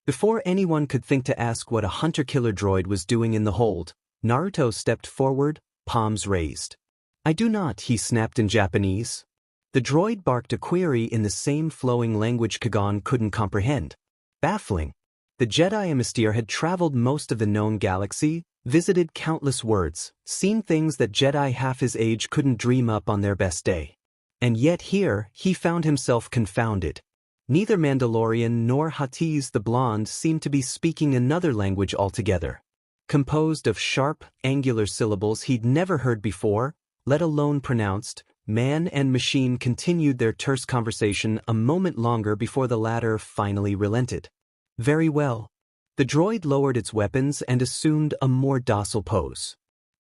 Before anyone could think to ask what a hunter-killer droid was doing in the hold, Naruto stepped forward, palms raised. I do not, he snapped in Japanese. The droid barked a query in the same flowing language Kagan couldn't comprehend. Baffling. The Jedi Emissary had traveled most of the known galaxy, visited countless worlds, seen things that Jedi half his age couldn't dream up on their best day. And yet here, he found himself confounded. Neither Mandalorian nor Hatice the blonde seemed to be speaking another language altogether. Composed of sharp, angular syllables he'd never heard before, let alone pronounced, man and machine continued their terse conversation a moment longer before the latter finally relented. Very well. The droid lowered its weapons and assumed a more docile pose.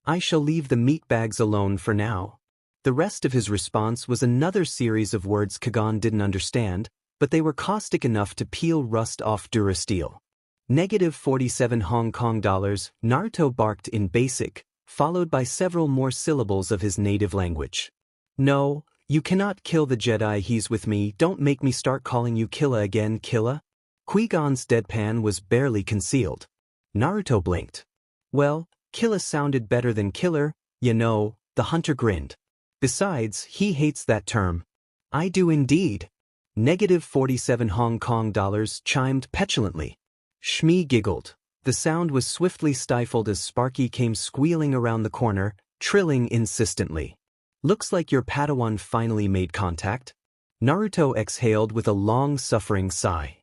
I shall leave the meatbags alone for now. The rest of his response was another series of words Kagan didn't understand, but they were caustic enough to peel rust off Durasteel. -47 Hong Kong dollars, Naruto barked in basic, followed by several more syllables of his native language. No, you cannot kill the Jedi, he's with me, don't make me start calling you Killa again, Killa. Qui-Gon's deadpan was barely concealed. Naruto blinked. Well, Killa sounded better than killer, you know, the hunter grinned. Besides, he hates that term. I do indeed. -47 Hong Kong dollars chimed petulantly. Shmi giggled. The sound was swiftly stifled as Sparky came squealing around the corner, trilling insistently. Looks like your Padawan finally made contact. Naruto exhaled with a long-suffering sigh.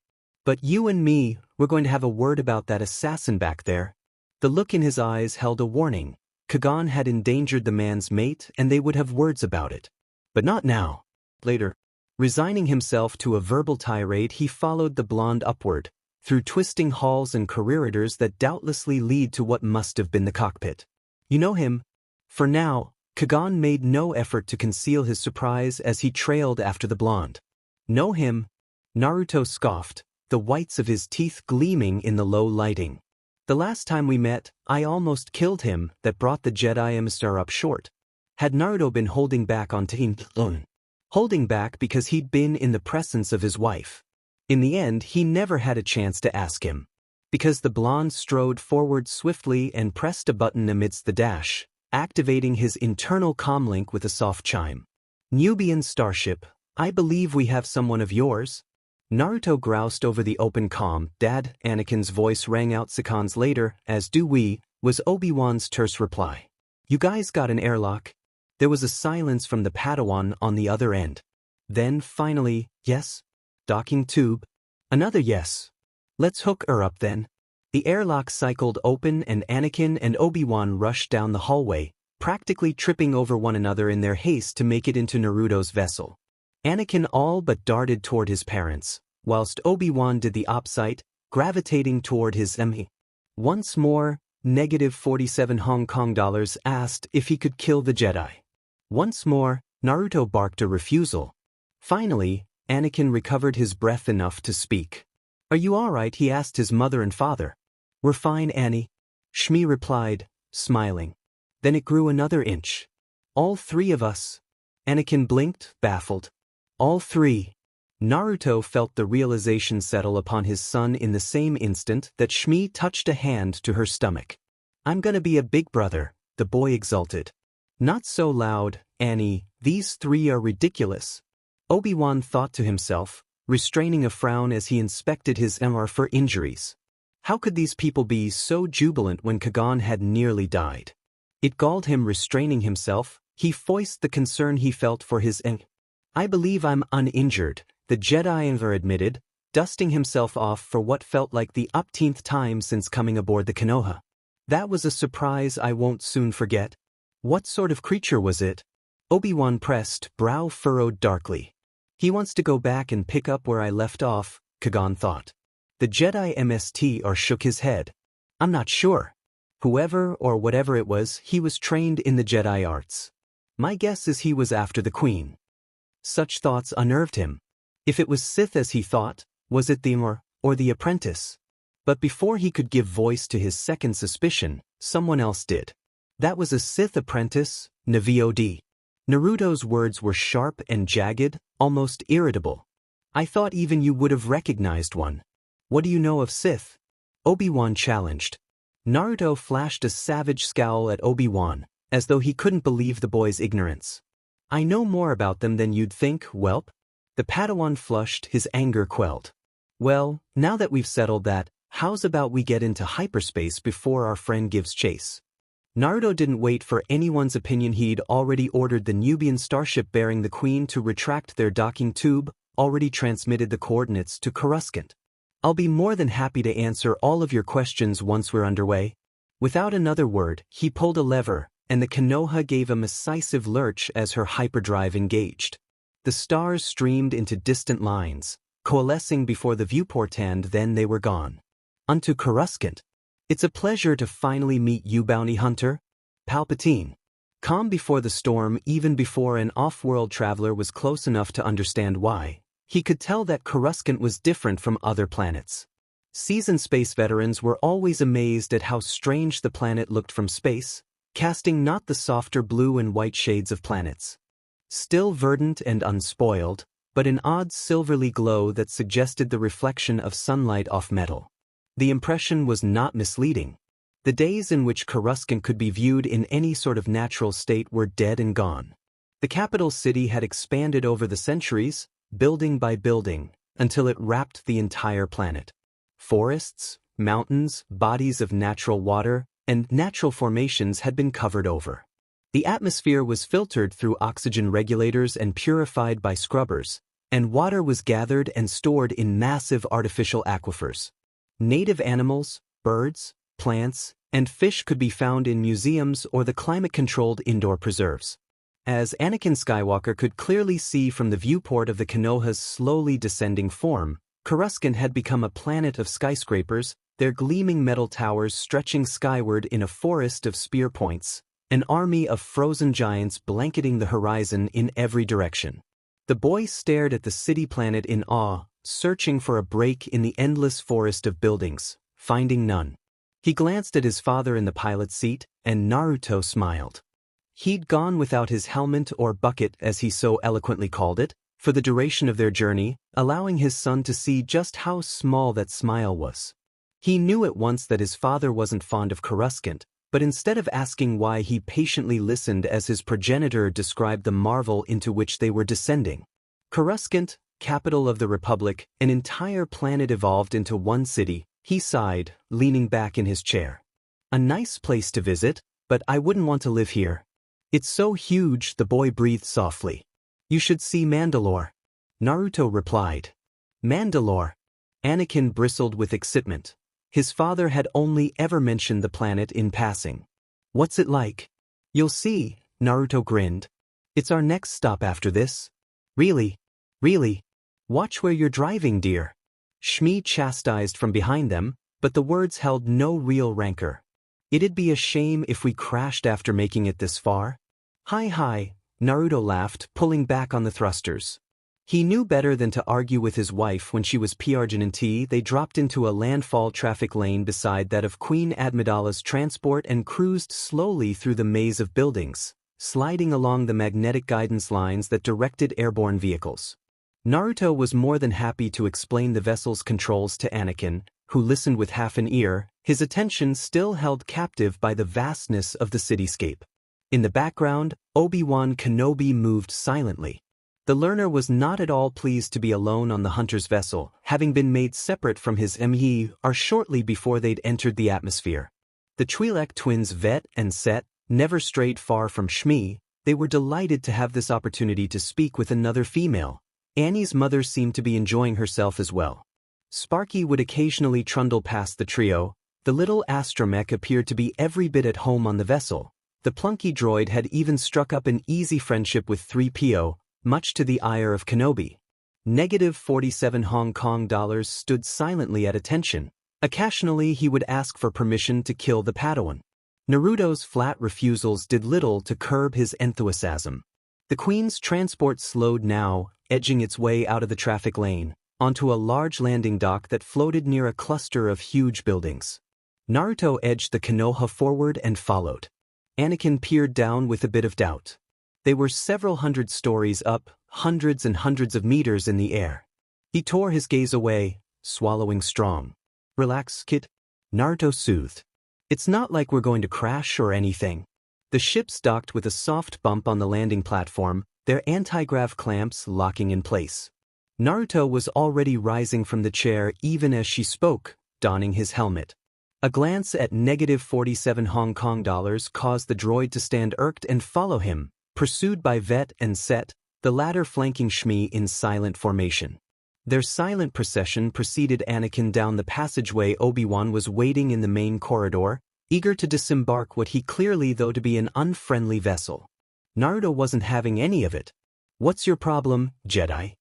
But you and me, we're going to have a word about that assassin back there. The look in his eyes held a warning. Kagan had endangered the man's mate and they would have words about it. But not now. Later. Resigning himself to a verbal tirade, he followed the blonde upward, through twisting halls and corridors that doubtlessly lead to what must have been the cockpit. You know him? For now, Kagan made no effort to conceal his surprise as he trailed after the blonde. Know him? Naruto scoffed, the whites of his teeth gleaming in the low lighting. The last time we met, I almost killed him. That brought the Jedi Emissary up short. Had Naruto been holding back on Teen? Holding back because he'd been in the presence of his wife. In the end, he never had a chance to ask him. Because the blonde strode forward swiftly and pressed a button amidst the dash, activating his internal comlink with a soft chime. Nubian starship, I believe we have someone of yours. Naruto groused over the open comm. Dad, Anakin's voice rang out seconds later, as do we, was Obi-Wan's terse reply. You guys got an airlock? There was a silence from the Padawan on the other end. Then, finally, yes? Docking tube? Another yes. Let's hook her up then. The airlock cycled open and Anakin and Obi-Wan rushed down the hallway, practically tripping over one another in their haste to make it into Naruto's vessel. Anakin all but darted toward his parents, whilst Obi-Wan did the opposite, gravitating toward his Shmi. Once more, -47 Hong Kong dollars asked if he could kill the Jedi. Once more, Naruto barked a refusal. Finally, Anakin recovered his breath enough to speak. Are you all right? He asked his mother and father. We're fine, Annie. Shmi replied, smiling. Then it grew another inch. All three of us. Anakin blinked, baffled. All three. Naruto felt the realization settle upon his son in the same instant that Shmi touched a hand to her stomach. I'm gonna be a big brother, the boy exulted. Not so loud, Annie, these three are ridiculous. Obi-Wan thought to himself, restraining a frown as he inspected his MR for injuries. How could these people be so jubilant when Kagan had nearly died? It galled him restraining himself. He voiced the concern he felt for his I believe I'm uninjured, the Jedi admitted, dusting himself off for what felt like the upteenth time since coming aboard the Konoha. That was a surprise I won't soon forget. What sort of creature was it? Obi-Wan pressed, brow furrowed darkly. He wants to go back and pick up where I left off, Kagan thought. The Jedi MST shook his head. I'm not sure. Whoever or whatever it was, he was trained in the Jedi arts. My guess is he was after the Queen. Such thoughts unnerved him. If it was Sith as he thought, was it the or the apprentice? But before he could give voice to his second suspicion, someone else did. That was a Sith apprentice, Navod. Naruto's words were sharp and jagged, almost irritable. I thought even you would have recognized one. What do you know of Sith? Obi-Wan challenged. Naruto flashed a savage scowl at Obi-Wan, as though he couldn't believe the boy's ignorance. I know more about them than you'd think, whelp. The Padawan flushed, his anger quelled. Well, now that we've settled that, how's about we get into hyperspace before our friend gives chase? Naruto didn't wait for anyone's opinion. He'd already ordered the Nubian starship bearing the Queen to retract their docking tube, already transmitted the coordinates to Coruscant. I'll be more than happy to answer all of your questions once we're underway. Without another word, he pulled a lever, and the Konoha gave a decisive lurch as her hyperdrive engaged. The stars streamed into distant lines, coalescing before the viewport, and then they were gone. Unto Coruscant. It's a pleasure to finally meet you, bounty hunter. Palpatine. Calm before the storm, even before an off-world traveler was close enough to understand why. He could tell that Coruscant was different from other planets. Seasoned space veterans were always amazed at how strange the planet looked from space, casting not the softer blue and white shades of planets. Still verdant and unspoiled, but an odd silvery glow that suggested the reflection of sunlight off metal. The impression was not misleading. The days in which Coruscant could be viewed in any sort of natural state were dead and gone. The capital city had expanded over the centuries, building by building, until it wrapped the entire planet. Forests, mountains, bodies of natural water, and natural formations had been covered over. The atmosphere was filtered through oxygen regulators and purified by scrubbers, and water was gathered and stored in massive artificial aquifers. Native animals, birds, plants, and fish could be found in museums or the climate-controlled indoor preserves. As Anakin Skywalker could clearly see from the viewport of the Konoha's slowly descending form, Coruscant had become a planet of skyscrapers, their gleaming metal towers stretching skyward in a forest of spear points, an army of frozen giants blanketing the horizon in every direction. The boy stared at the city planet in awe, searching for a break in the endless forest of buildings, finding none. He glanced at his father in the pilot's seat, and Naruto smiled. He'd gone without his helmet or bucket, as he so eloquently called it, for the duration of their journey, allowing his son to see just how small that smile was. He knew at once that his father wasn't fond of Coruscant, but instead of asking why, he patiently listened as his progenitor described the marvel into which they were descending. Coruscant, capital of the Republic, an entire planet evolved into one city, he sighed, leaning back in his chair. A nice place to visit, but I wouldn't want to live here. It's so huge, the boy breathed softly. You should see Mandalore. Naruto replied. Mandalore. Anakin bristled with excitement. His father had only ever mentioned the planet in passing. What's it like? You'll see, Naruto grinned. It's our next stop after this. Really? Really? Watch where you're driving, dear. Shmi chastised from behind them, but the words held no real rancor. It'd be a shame if we crashed after making it this far. Hi, Naruto laughed, pulling back on the thrusters. He knew better than to argue with his wife when she was P-Arginanti. They dropped into a landfall traffic lane beside that of Queen Amidala's transport and cruised slowly through the maze of buildings, sliding along the magnetic guidance lines that directed airborne vehicles. Naruto was more than happy to explain the vessel's controls to Anakin, who listened with half an ear, his attention still held captive by the vastness of the cityscape. In the background, Obi-Wan Kenobi moved silently. The learner was not at all pleased to be alone on the hunter's vessel, having been made separate from his Shmi shortly before they'd entered the atmosphere. The Twi'lek twins Vet and Set never strayed far from Shmi. They were delighted to have this opportunity to speak with another female. Annie's mother seemed to be enjoying herself as well. Sparky would occasionally trundle past the trio. The little astromech appeared to be every bit at home on the vessel. The plunky droid had even struck up an easy friendship with 3PO, much to the ire of Kenobi. -47 Hong Kong dollars stood silently at attention. Occasionally he would ask for permission to kill the Padawan. Naruto's flat refusals did little to curb his enthusiasm. The Queen's transport slowed now, edging its way out of the traffic lane, onto a large landing dock that floated near a cluster of huge buildings. Naruto edged the Konoha forward and followed. Anakin peered down with a bit of doubt. They were several hundred stories up, hundreds and hundreds of meters in the air. He tore his gaze away, swallowing strong. "Relax, kid," Naruto soothed. "It's not like we're going to crash or anything." The ships docked with a soft bump on the landing platform, their anti-grav clamps locking in place. Naruto was already rising from the chair even as she spoke, donning his helmet. A glance at -47 Hong Kong dollars caused the droid to stand irked and follow him, pursued by Vet and Set, the latter flanking Shmi in silent formation. Their silent procession preceded Anakin down the passageway. Obi-Wan was waiting in the main corridor, eager to disembark what he clearly thought to be an unfriendly vessel. Naruto wasn't having any of it. "What's your problem, Jedi?"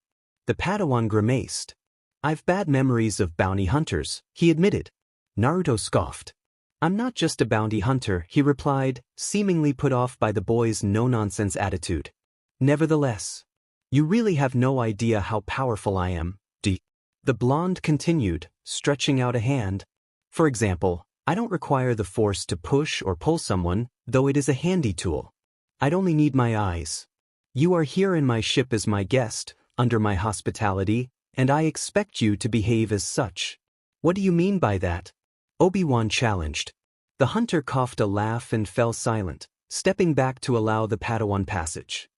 The Padawan grimaced. "I've bad memories of bounty hunters," he admitted. Naruto scoffed. "I'm not just a bounty hunter," he replied, seemingly put off by the boy's no-nonsense attitude. "Nevertheless, you really have no idea how powerful I am, do you?" The blonde continued, stretching out a hand. "For example, I don't require the Force to push or pull someone, though it is a handy tool. I'd only need my eyes. You are here in my ship as my guest, under my hospitality, and I expect you to behave as such." "What do you mean by that?" Obi-Wan challenged. The hunter coughed a laugh and fell silent, stepping back to allow the Padawan passage.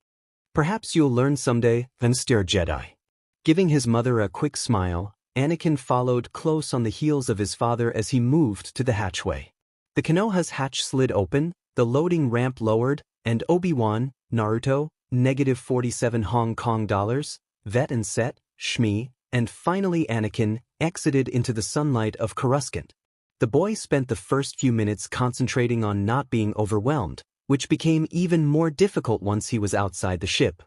"Perhaps you'll learn someday, Mr. Jedi." Giving his mother a quick smile, Anakin followed close on the heels of his father as he moved to the hatchway. The Konoha's hatch slid open, the loading ramp lowered, and Obi-Wan, Naruto, -47 Hong Kong dollars, Vet and Set, Shmi, and finally Anakin, exited into the sunlight of Coruscant. The boy spent the first few minutes concentrating on not being overwhelmed, which became even more difficult once he was outside the ship.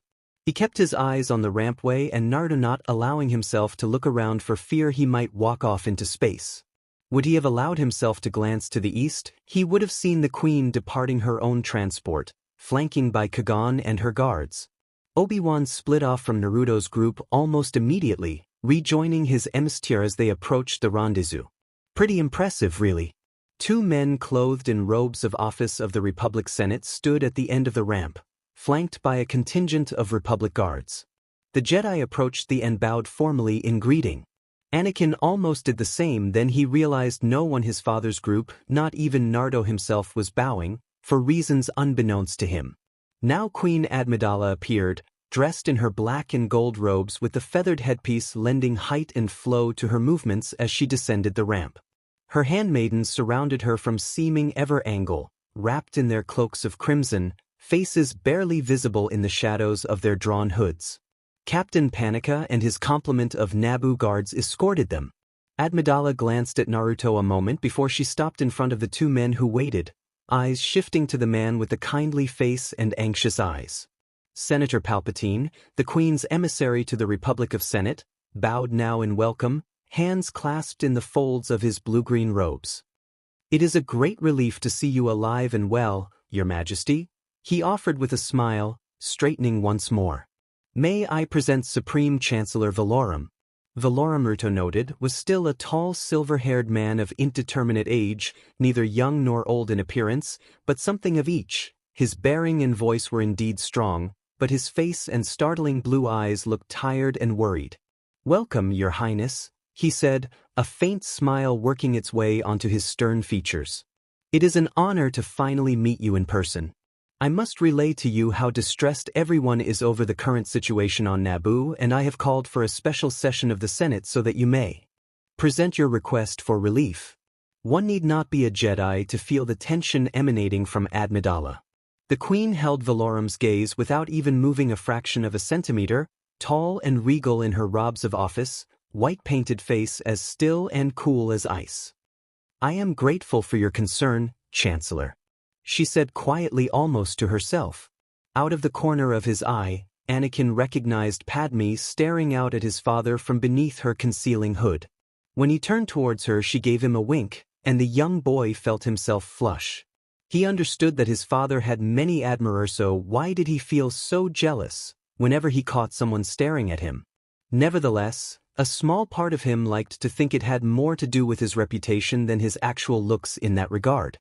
He kept his eyes on the rampway and Naruto, not allowing himself to look around for fear he might walk off into space. Would he have allowed himself to glance to the east, he would have seen the Queen departing her own transport, flanking by Kagan and her guards. Obi-Wan split off from Naruto's group almost immediately, rejoining his emissary as they approached the rendezvous. Pretty impressive, really. Two men clothed in robes of office of the Republic Senate stood at the end of the ramp, flanked by a contingent of Republic guards. The Jedi approached and bowed formally in greeting. Anakin almost did the same, then he realized no one in his father's group, not even Naruto himself, was bowing, for reasons unbeknownst to him. Now Queen Amidala appeared, dressed in her black and gold robes with the feathered headpiece lending height and flow to her movements as she descended the ramp. Her handmaidens surrounded her from seeming every angle, wrapped in their cloaks of crimson, faces barely visible in the shadows of their drawn hoods. Captain Panika and his complement of Naboo guards escorted them. Amidala glanced at Naruto a moment before she stopped in front of the two men who waited, eyes shifting to the man with the kindly face and anxious eyes. Senator Palpatine, the Queen's emissary to the Republic of Senate, bowed now in welcome, hands clasped in the folds of his blue-green robes. "It is a great relief to see you alive and well, Your Majesty," he offered with a smile, straightening once more. May I present Supreme Chancellor Valorum. Valorum, Naruto noted, was still a tall silver-haired man of indeterminate age, neither young nor old in appearance, but something of each. His bearing and voice were indeed strong, but his face and startling blue eyes looked tired and worried. "Welcome, Your Highness," he said, a faint smile working its way onto his stern features. "It is an honor to finally meet you in person. I must relay to you how distressed everyone is over the current situation on Naboo, and I have called for a special session of the Senate so that you may present your request for relief. One need not be a Jedi to feel the tension emanating from Amidala." The Queen held Valorum's gaze without even moving a fraction of a centimeter, tall and regal in her robes of office, white-painted face as still and cool as ice. "I am grateful for your concern, Chancellor," she said quietly, almost to herself. Out of the corner of his eye, Anakin recognized Padme staring out at his father from beneath her concealing hood. When he turned towards her, she gave him a wink, and the young boy felt himself flush. He understood that his father had many admirers, so why did he feel so jealous whenever he caught someone staring at him? Nevertheless, a small part of him liked to think it had more to do with his reputation than his actual looks in that regard.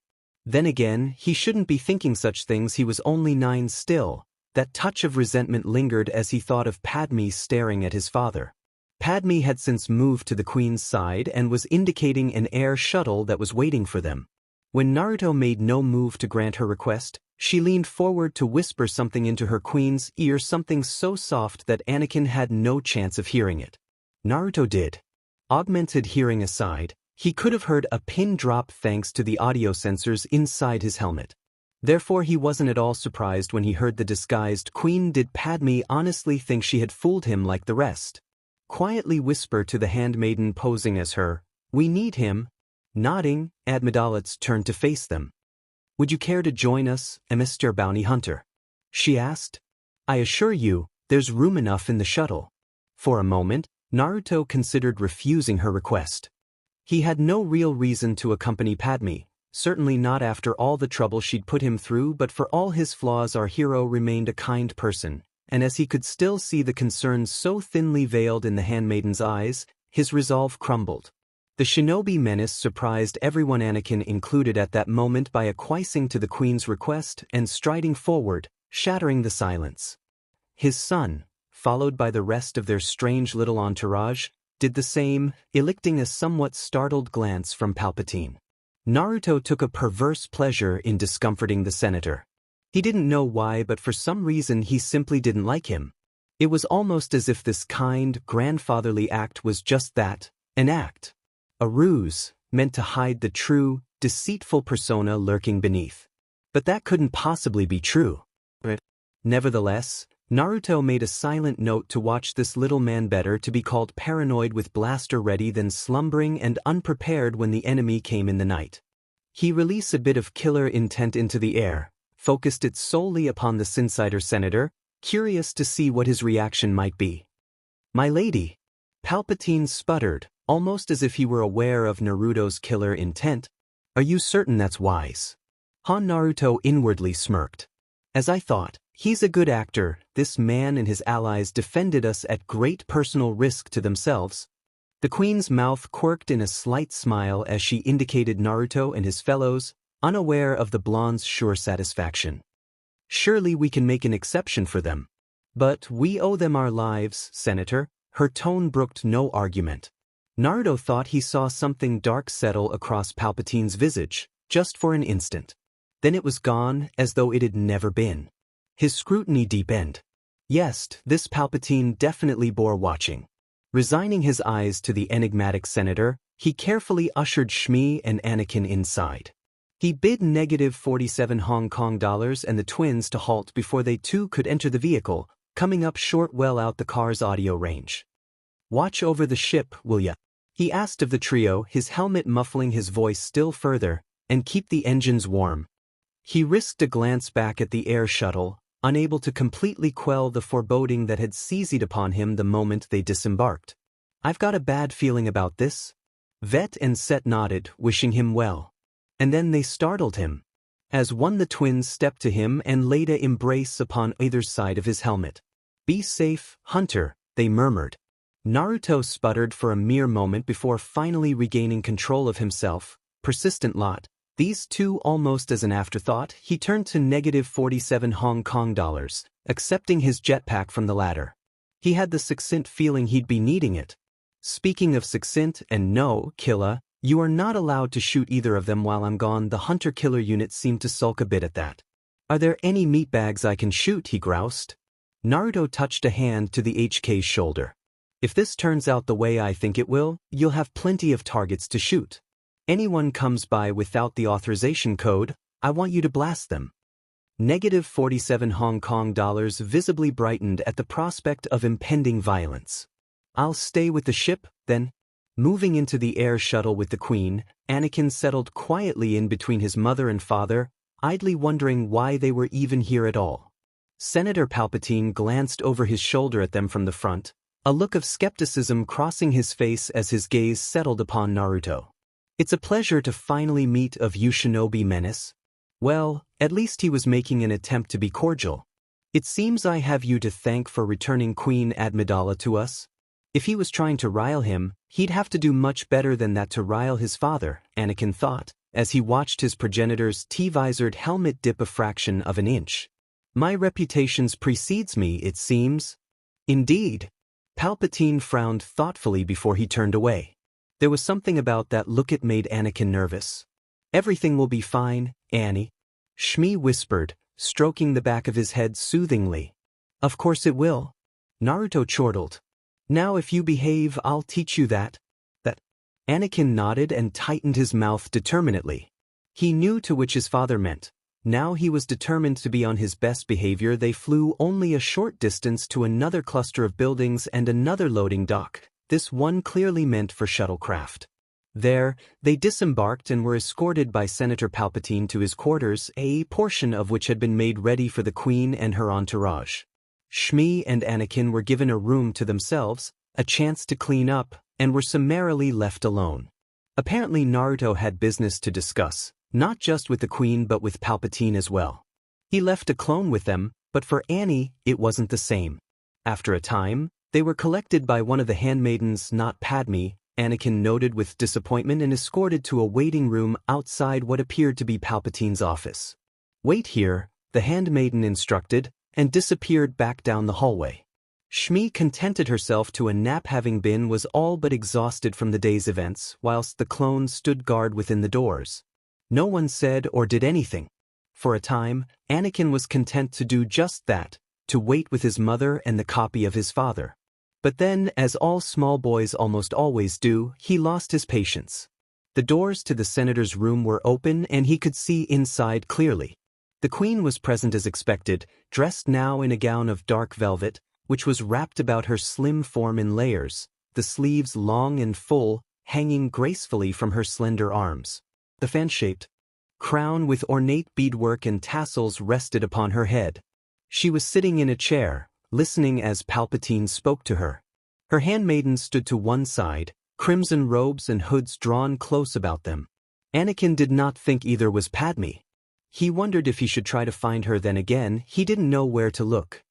Then again, he shouldn't be thinking such things, he was only 9 still. That touch of resentment lingered as he thought of Padme staring at his father. Padme had since moved to the Queen's side and was indicating an air shuttle that was waiting for them. When Naruto made no move to grant her request, she leaned forward to whisper something into her Queen's ear, something so soft that Anakin had no chance of hearing it. Naruto did. Augmented hearing aside, he could have heard a pin drop thanks to the audio sensors inside his helmet. Therefore he wasn't at all surprised when he heard the disguised Queen. Did Padme honestly think she had fooled him like the rest? Quietly whisper to the handmaiden posing as her, "We need him." Nodding, Amidala turned to face them. "Would you care to join us, Mr. Bounty Hunter?" she asked. "I assure you, there's room enough in the shuttle." For a moment, Naruto considered refusing her request. He had no real reason to accompany Padme, certainly not after all the trouble she'd put him through, but for all his flaws our hero remained a kind person, and as he could still see the concern so thinly veiled in the handmaiden's eyes, his resolve crumbled. The Shinobi Menace surprised everyone, Anakin included, at that moment by acquiescing to the Queen's request and striding forward, shattering the silence. His son, followed by the rest of their strange little entourage, did the same, eliciting a somewhat startled glance from Palpatine. Naruto took a perverse pleasure in discomforting the senator. He didn't know why, but for some reason he simply didn't like him. It was almost as if this kind, grandfatherly act was just that, an act. A ruse, meant to hide the true, deceitful persona lurking beneath. But that couldn't possibly be true. Nevertheless, Naruto made a silent note to watch this little man, better to be called paranoid with blaster ready than slumbering and unprepared when the enemy came in the night. He released a bit of killer intent into the air, focused it solely upon the Sinsider senator, curious to see what his reaction might be. "My lady," Palpatine sputtered, almost as if he were aware of Naruto's killer intent. "Are you certain that's wise?" Naruto inwardly smirked. "As I thought, he's a good actor. This man and his allies defended us at great personal risk to themselves." The Queen's mouth quirked in a slight smile as she indicated Naruto and his fellows, unaware of the blonde's sure satisfaction. "Surely we can make an exception for them. But we owe them our lives, Senator." Her tone brooked no argument. Naruto thought he saw something dark settle across Palpatine's visage, just for an instant. Then it was gone, as though it had never been. His scrutiny deepened. Yes, this Palpatine definitely bore watching. Resigning his eyes to the enigmatic senator, he carefully ushered Shmi and Anakin inside. He bid -47 Hong Kong dollars and the twins to halt before they too could enter the vehicle, coming up short well out the car's audio range. "Watch over the ship, will ya?" he asked of the trio, his helmet muffling his voice still further, "and keep the engines warm." He risked a glance back at the air shuttle, unable to completely quell the foreboding that had seized upon him the moment they disembarked. "I've got a bad feeling about this." Vet and Set nodded, wishing him well. And then they startled him. As one, the twins stepped to him and laid an embrace upon either side of his helmet. Be safe, Hunter, they murmured. Naruto sputtered for a mere moment before finally regaining control of himself. Persistent lot. These two almost as an afterthought, he turned to -47 Hong Kong dollars, accepting his jetpack from the latter. He had the succinct feeling he'd be needing it. Speaking of succinct, and no, Killa, you are not allowed to shoot either of them while I'm gone. The hunter-killer unit seemed to sulk a bit at that. Are there any meatbags I can shoot? He groused. Naruto touched a hand to the HK's shoulder. If this turns out the way I think it will, you'll have plenty of targets to shoot. Anyone comes by without the authorization code, I want you to blast them. -47 Hong Kong dollars visibly brightened at the prospect of impending violence. I'll stay with the ship, then. Moving into the air shuttle with the Queen, Anakin settled quietly in between his mother and father, idly wondering why they were even here at all. Senator Palpatine glanced over his shoulder at them from the front, a look of skepticism crossing his face as his gaze settled upon Naruto. It's a pleasure to finally meet of you, Shinobi Menace. Well, at least he was making an attempt to be cordial. It seems I have you to thank for returning Queen Amidala to us. If he was trying to rile him, he'd have to do much better than that to rile his father, Anakin thought, as he watched his progenitor's T-visored helmet dip a fraction of an inch. My reputation precedes me, it seems. Indeed. Palpatine frowned thoughtfully before he turned away. There was something about that look that made Anakin nervous. Everything will be fine, Annie. Shmi whispered, stroking the back of his head soothingly. Of course it will. Naruto chortled. Now if you behave, I'll teach you that. Anakin nodded and tightened his mouth determinedly. He knew to which his father meant. Now he was determined to be on his best behavior. They flew only a short distance to another cluster of buildings and another loading dock, this one clearly meant for shuttlecraft. There, they disembarked and were escorted by Senator Palpatine to his quarters, a portion of which had been made ready for the Queen and her entourage. Shmi and Anakin were given a room to themselves, a chance to clean up, and were summarily left alone. Apparently Naruto had business to discuss, not just with the Queen but with Palpatine as well. He left a clone with them, but for Annie, it wasn't the same. After a time, they were collected by one of the handmaidens, not Padme, Anakin noted with disappointment, and escorted to a waiting room outside what appeared to be Palpatine's office. Wait here, the handmaiden instructed, and disappeared back down the hallway. Shmi contented herself to a nap, having been was all but exhausted from the day's events, whilst the clones stood guard within the doors. No one said or did anything. For a time, Anakin was content to do just that, to wait with his mother and the copy of his father. But then, as all small boys almost always do, he lost his patience. The doors to the senator's room were open and he could see inside clearly. The Queen was present as expected, dressed now in a gown of dark velvet, which was wrapped about her slim form in layers, the sleeves long and full, hanging gracefully from her slender arms. The fan-shaped crown with ornate beadwork and tassels rested upon her head. She was sitting in a chair, listening as Palpatine spoke to her. Her handmaidens stood to one side, crimson robes and hoods drawn close about them. Anakin did not think either was Padme. He wondered if he should try to find her, then again, he didn't know where to look.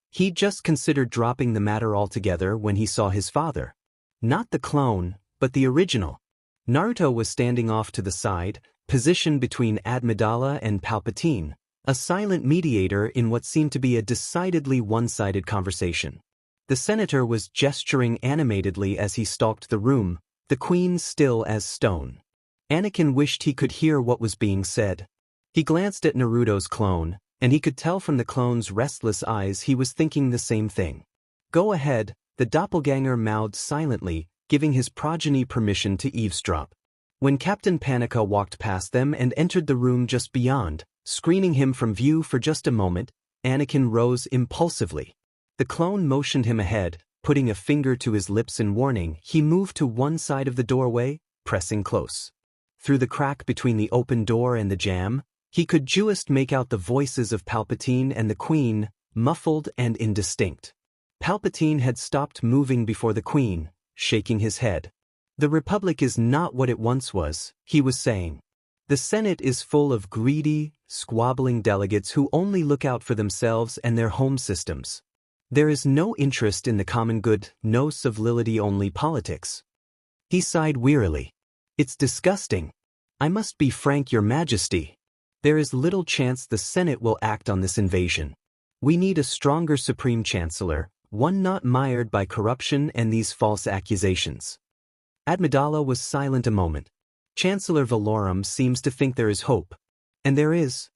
He just considered dropping the matter altogether when he saw his father. Not the clone, but the original. Naruto was standing off to the side, positioned between Amidala and Palpatine, a silent mediator in what seemed to be a decidedly one-sided conversation. The senator was gesturing animatedly as he stalked the room, the Queen still as stone. Anakin wished he could hear what was being said. He glanced at Naruto's clone, and he could tell from the clone's restless eyes he was thinking the same thing. Go ahead, the doppelganger mouthed silently, giving his progeny permission to eavesdrop. When Captain Panica walked past them and entered the room just beyond, screening him from view for just a moment, Anakin rose impulsively. The clone motioned him ahead, putting a finger to his lips in warning. He moved to one side of the doorway, pressing close. Through the crack between the open door and the jamb, he could just make out the voices of Palpatine and the Queen, muffled and indistinct. Palpatine had stopped moving before the Queen, shaking his head. The Republic is not what it once was, he was saying. The Senate is full of greedy, squabbling delegates who only look out for themselves and their home systems. There is no interest in the common good, no civility-only politics. He sighed wearily. It's disgusting. I must be frank, Your Majesty. There is little chance the Senate will act on this invasion. We need a stronger Supreme Chancellor, one not mired by corruption and these false accusations. Amidala was silent a moment. Chancellor Valorum seems to think there is hope. And there is.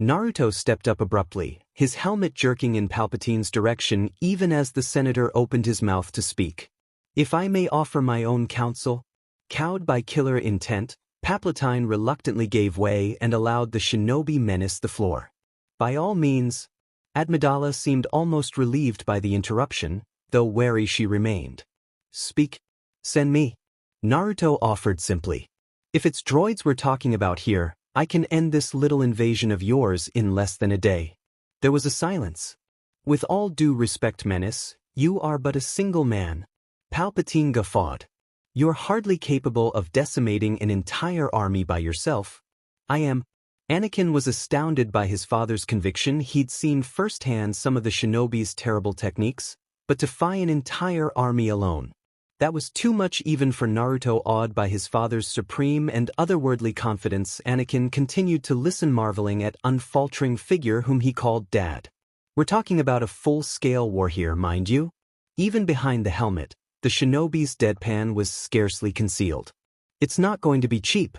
Naruto stepped up abruptly, his helmet jerking in Palpatine's direction even as the senator opened his mouth to speak. If I may offer my own counsel? Cowed by killer intent, Palpatine reluctantly gave way and allowed the Shinobi Menace the floor. By all means. Amidala seemed almost relieved by the interruption, though wary she remained. Speak. Send me. Naruto offered simply. If it's droids we're talking about here, I can end this little invasion of yours in less than a day. There was a silence. With all due respect, Menace, you are but a single man. Palpatine guffawed. You're hardly capable of decimating an entire army by yourself. I am. Anakin was astounded by his father's conviction. He'd seen firsthand some of the shinobi's terrible techniques, but to fight an entire army alone. That was too much even for Naruto. Awed by his father's supreme and otherworldly confidence, Anakin continued to listen, marveling at unfaltering figure whom he called Dad. We're talking about a full-scale war here, mind you. Even behind the helmet, the shinobi's deadpan was scarcely concealed. It's not going to be cheap,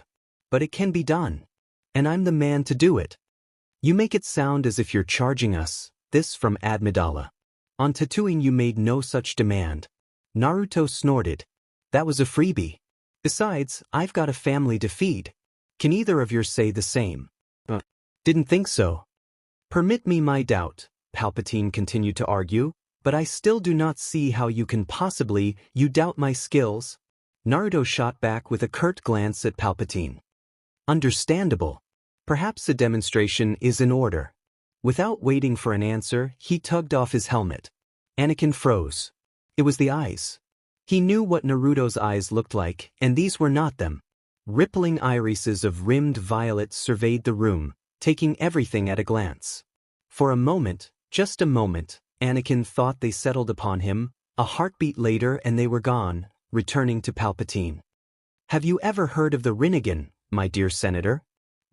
but it can be done. And I'm the man to do it. You make it sound as if you're charging us. This from Amidala. On Tatooine you made no such demand. Naruto snorted. That was a freebie. Besides, I've got a family to feed. Can either of yours say the same? Didn't think so. Permit me my doubt, Palpatine continued to argue, but I still do not see how you can possibly, you doubt my skills? Naruto shot back with a curt glance at Palpatine. Understandable. Perhaps a demonstration is in order. Without waiting for an answer, he tugged off his helmet. Anakin froze. It was the eyes. He knew what Naruto's eyes looked like, and these were not them. Rippling irises of rimmed violet surveyed the room, taking everything at a glance. For a moment, just a moment, Anakin thought they settled upon him. A heartbeat later and they were gone, returning to Palpatine. Have you ever heard of the Rinnegan, my dear Senator?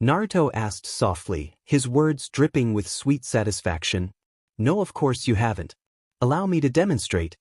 Naruto asked softly, his words dripping with sweet satisfaction. No, of course you haven't. Allow me to demonstrate.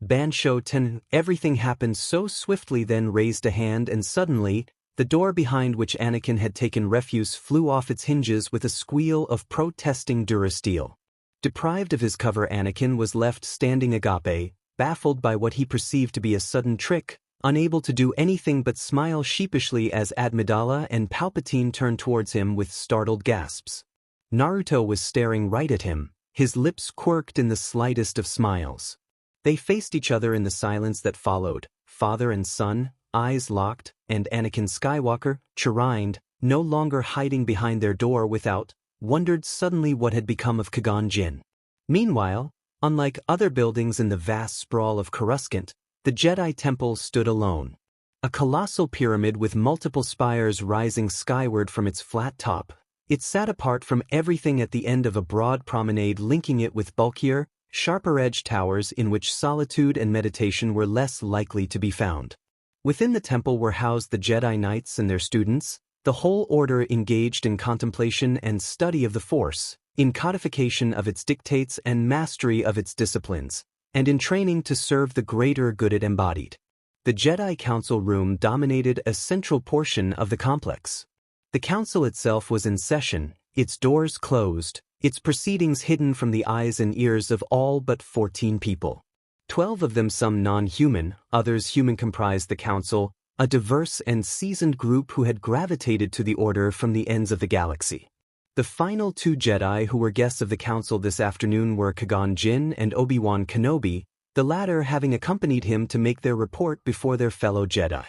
Bansho Ten. Everything happened so swiftly, then raised a hand, and suddenly, the door behind which Anakin had taken refuge flew off its hinges with a squeal of protesting durasteel. Deprived of his cover, Anakin was left standing agape, baffled by what he perceived to be a sudden trick, unable to do anything but smile sheepishly as Amidala and Palpatine turned towards him with startled gasps. Naruto was staring right at him, his lips quirked in the slightest of smiles. They faced each other in the silence that followed, father and son, eyes locked, and Anakin Skywalker, chirined, no longer hiding behind their door without, wondered suddenly what had become of Qui-Gon Jinn. Meanwhile, unlike other buildings in the vast sprawl of Coruscant, the Jedi Temple stood alone. A colossal pyramid with multiple spires rising skyward from its flat top, it sat apart from everything at the end of a broad promenade linking it with bulkier, sharper-edged towers in which solitude and meditation were less likely to be found. Within the temple were housed the Jedi Knights and their students, the whole order engaged in contemplation and study of the Force, in codification of its dictates and mastery of its disciplines, and in training to serve the greater good it embodied. The Jedi Council room dominated a central portion of the complex. The council itself was in session, its doors closed, its proceedings hidden from the eyes and ears of all but 14 people. 12 of them some non-human, others human comprised the council, a diverse and seasoned group who had gravitated to the order from the ends of the galaxy. The final 2 Jedi who were guests of the council this afternoon were Qui-Gon Jinn and Obi-Wan Kenobi, the latter having accompanied him to make their report before their fellow Jedi.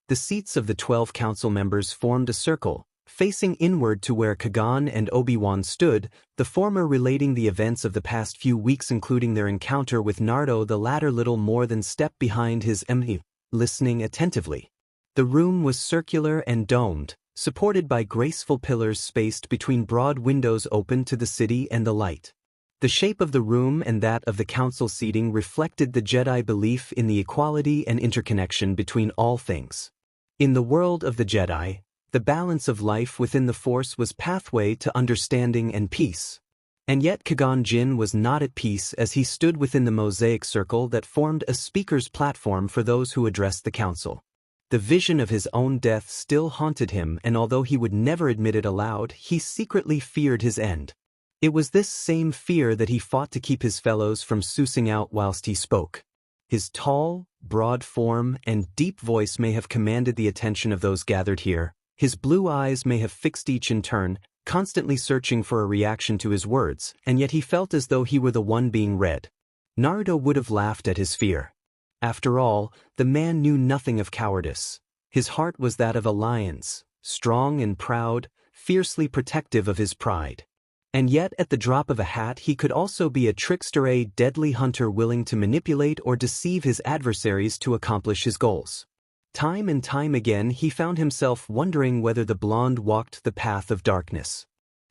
The seats of the 12 council members formed a circle, facing inward to where Qui-Gon and Obi-Wan stood, the former relating the events of the past few weeks including their encounter with Naruto, the latter little more than step behind his ME, listening attentively. The room was circular and domed, supported by graceful pillars spaced between broad windows open to the city and the light. The shape of the room and that of the council seating reflected the Jedi belief in the equality and interconnection between all things. In the world of the Jedi, the balance of life within the Force was pathway to understanding and peace. And yet Qui-Gon Jinn was not at peace as he stood within the mosaic circle that formed a speaker's platform for those who addressed the council. The vision of his own death still haunted him, and although he would never admit it aloud, he secretly feared his end. It was this same fear that he fought to keep his fellows from sousing out whilst he spoke. His tall, broad form and deep voice may have commanded the attention of those gathered here. His blue eyes may have fixed each in turn, constantly searching for a reaction to his words, and yet he felt as though he were the one being read. Naruto would have laughed at his fear. After all, the man knew nothing of cowardice. His heart was that of a lion's, strong and proud, fiercely protective of his pride. And yet at the drop of a hat he could also be a trickster, a deadly hunter willing to manipulate or deceive his adversaries to accomplish his goals. Time and time again he found himself wondering whether the blonde walked the path of darkness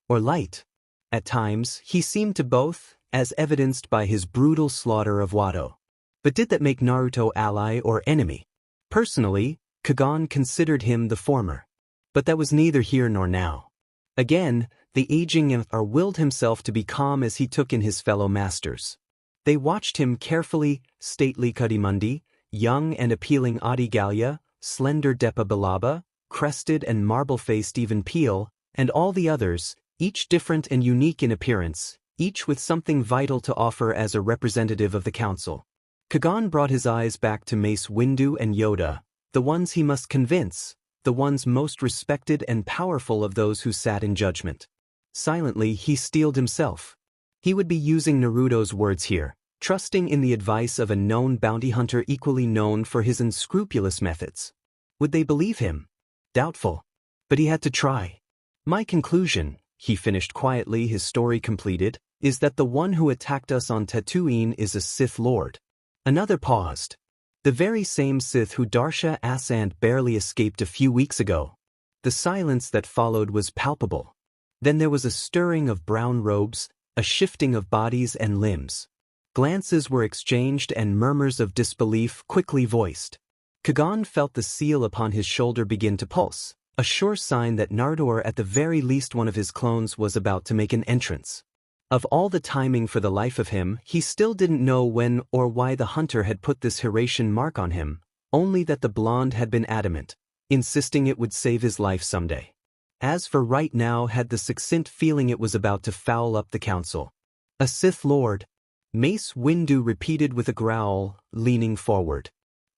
or light. At times he seemed to both, as evidenced by his brutal slaughter of Watto. But did that make Naruto ally or enemy? Personally, Qui-Gon considered him the former. But that was neither here nor now. Again, the aging Emperor willed himself to be calm as he took in his fellow masters. They watched him carefully, stately Kadimundi, young and appealing Adi Gallia, slender Depa Balaba, crested and marble-faced Even Peel, and all the others, each different and unique in appearance, each with something vital to offer as a representative of the council. Qui-Gon brought his eyes back to Mace Windu and Yoda, the ones he must convince, the ones most respected and powerful of those who sat in judgment. Silently he steeled himself. He would be using Naruto's words here, trusting in the advice of a known bounty hunter equally known for his unscrupulous methods. Would they believe him? Doubtful. But he had to try. My conclusion, he finished quietly, his story completed, is that the one who attacked us on Tatooine is a Sith Lord. Another paused. The very same Sith who Darsha Asant barely escaped a few weeks ago. The silence that followed was palpable. Then there was a stirring of brown robes, a shifting of bodies and limbs. Glances were exchanged and murmurs of disbelief quickly voiced. Qui-Gon felt the seal upon his shoulder begin to pulse, a sure sign that Naruto, or at the very least one of his clones, was about to make an entrance. Of all the timing for the life of him, he still didn't know when or why the hunter had put this Hiratian mark on him, only that the blonde had been adamant, insisting it would save his life someday. As for right now, had the succinct feeling it was about to foul up the council. A Sith Lord, Mace Windu repeated with a growl, leaning forward.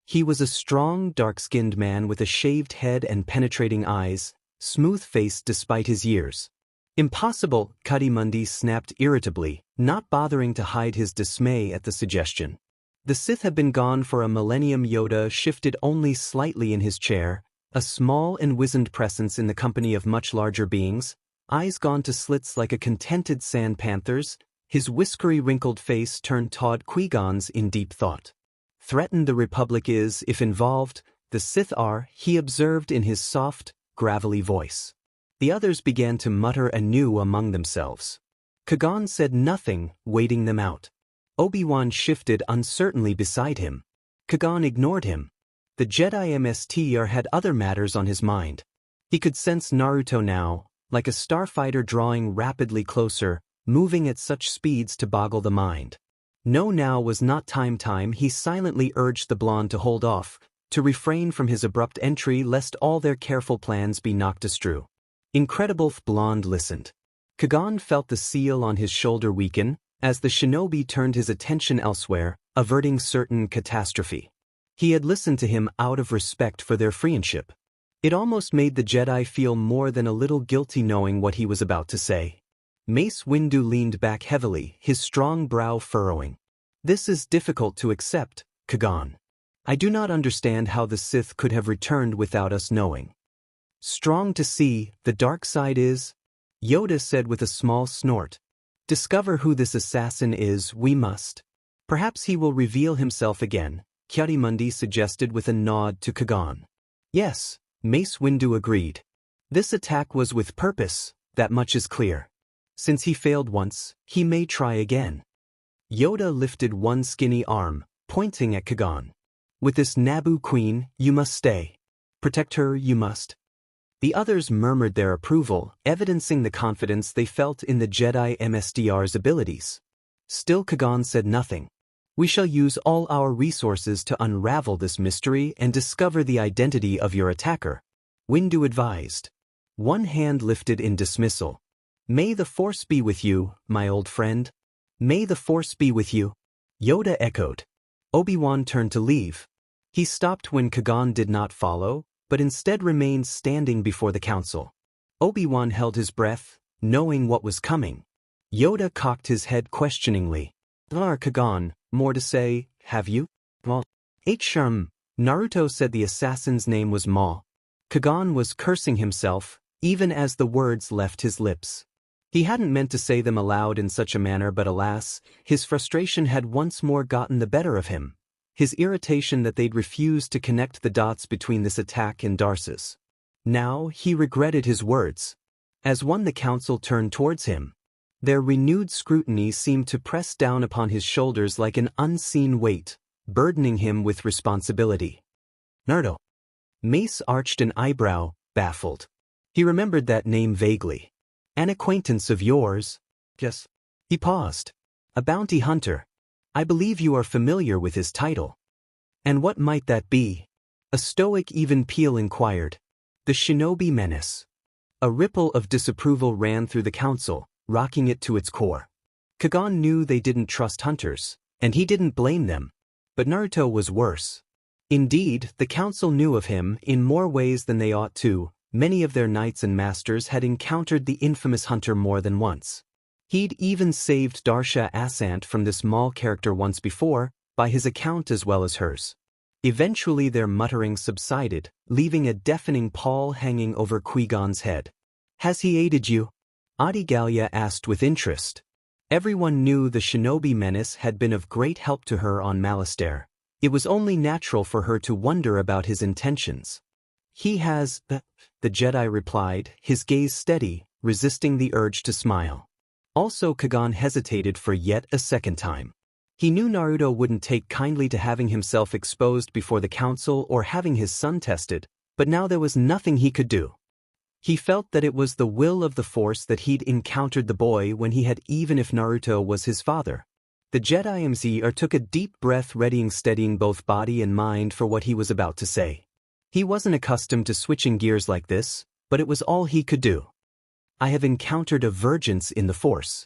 He was a strong, dark-skinned man with a shaved head and penetrating eyes, smooth-faced despite his years. Impossible, Kadimundi snapped irritably, not bothering to hide his dismay at the suggestion. The Sith had been gone for a millennium. Yoda shifted only slightly in his chair, a small and wizened presence in the company of much larger beings, eyes gone to slits like a contented sand panther's, his whiskery wrinkled face turned toward Qui-Gon's in deep thought. Threatened the Republic is, if involved, the Sith are, he observed in his soft, gravelly voice. The others began to mutter anew among themselves. Qui-Gon said nothing, waiting them out. Obi-Wan shifted uncertainly beside him. Qui-Gon ignored him. The Jedi Mstr had other matters on his mind. He could sense Naruto now, like a starfighter drawing rapidly closer, moving at such speeds to boggle the mind. No, now was not time. He silently urged the blonde to hold off, to refrain from his abrupt entry lest all their careful plans be knocked astrew. Incredible, blonde listened. Qui-Gon felt the seal on his shoulder weaken, as the shinobi turned his attention elsewhere, averting certain catastrophe. He had listened to him out of respect for their friendship. It almost made the Jedi feel more than a little guilty knowing what he was about to say. Mace Windu leaned back heavily, his strong brow furrowing. This is difficult to accept, Qui-Gon. I do not understand how the Sith could have returned without us knowing. Strong to see, the dark side is, Yoda said with a small snort. Discover who this assassin is, we must. Perhaps he will reveal himself again, Kadimundi suggested with a nod to Qui-Gon. Yes, Mace Windu agreed. This attack was with purpose, that much is clear. Since he failed once, he may try again. Yoda lifted one skinny arm, pointing at Kagan. With this Naboo queen, you must stay. Protect her, you must. The others murmured their approval, evidencing the confidence they felt in the Jedi MSDR's abilities. Still Kagan said nothing. We shall use all our resources to unravel this mystery and discover the identity of your attacker, Windu advised. One hand lifted in dismissal. May the Force be with you, my old friend. May the Force be with you. Yoda echoed. Obi-Wan turned to leave. He stopped when Kagan did not follow, but instead remained standing before the council. Obi-Wan held his breath, knowing what was coming. Yoda cocked his head questioningly. Kagan, more to say, have you? Well, Harem. Naruto said the assassin's name was Maul. Kagan was cursing himself, even as the words left his lips. He hadn't meant to say them aloud in such a manner, but alas, his frustration had once more gotten the better of him. His irritation that they'd refused to connect the dots between this attack and Darce's. Now he regretted his words. As one the council turned towards him. Their renewed scrutiny seemed to press down upon his shoulders like an unseen weight, burdening him with responsibility. Naruto. Mace arched an eyebrow, baffled. He remembered that name vaguely. An acquaintance of yours? Yes. He paused. A bounty hunter. I believe you are familiar with his title. And what might that be? A stoic even keel inquired. The Shinobi Menace. A ripple of disapproval ran through the council, rocking it to its core. Kagan knew they didn't trust hunters, and he didn't blame them. But Naruto was worse. Indeed, the council knew of him in more ways than they ought to. Many of their knights and masters had encountered the infamous hunter more than once. He'd even saved Darsha Asant from this Maul character once before, by his account as well as hers. Eventually their muttering subsided, leaving a deafening pall hanging over Qui-Gon's head. Has he aided you? Adigalia asked with interest. Everyone knew the Shinobi Menace had been of great help to her on Malastare. It was only natural for her to wonder about his intentions. He has, the Jedi replied, his gaze steady, resisting the urge to smile. Also Kagan hesitated for yet a second time. He knew Naruto wouldn't take kindly to having himself exposed before the council or having his son tested, but now there was nothing he could do. He felt that it was the will of the Force that he'd encountered the boy when he had, even if Naruto was his father. The Jedi MZR took a deep breath, steadying both body and mind for what he was about to say. He wasn't accustomed to switching gears like this, but it was all he could do. I have encountered a vergence in the Force.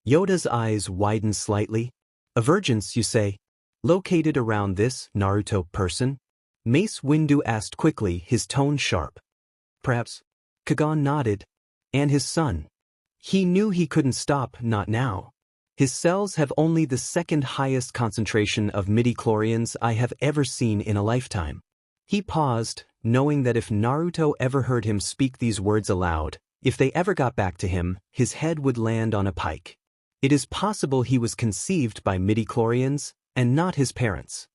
Yoda's eyes widened slightly. A vergence, you say? Located around this Naruto person? Mace Windu asked quickly, his tone sharp. Perhaps. Kagan nodded. And his son. He knew he couldn't stop, not now. His cells have only the second highest concentration of midichlorians I have ever seen in a lifetime. He paused, knowing that if Naruto ever heard him speak these words aloud, if they ever got back to him, his head would land on a pike. It is possible he was conceived by midichlorians, and not his parents.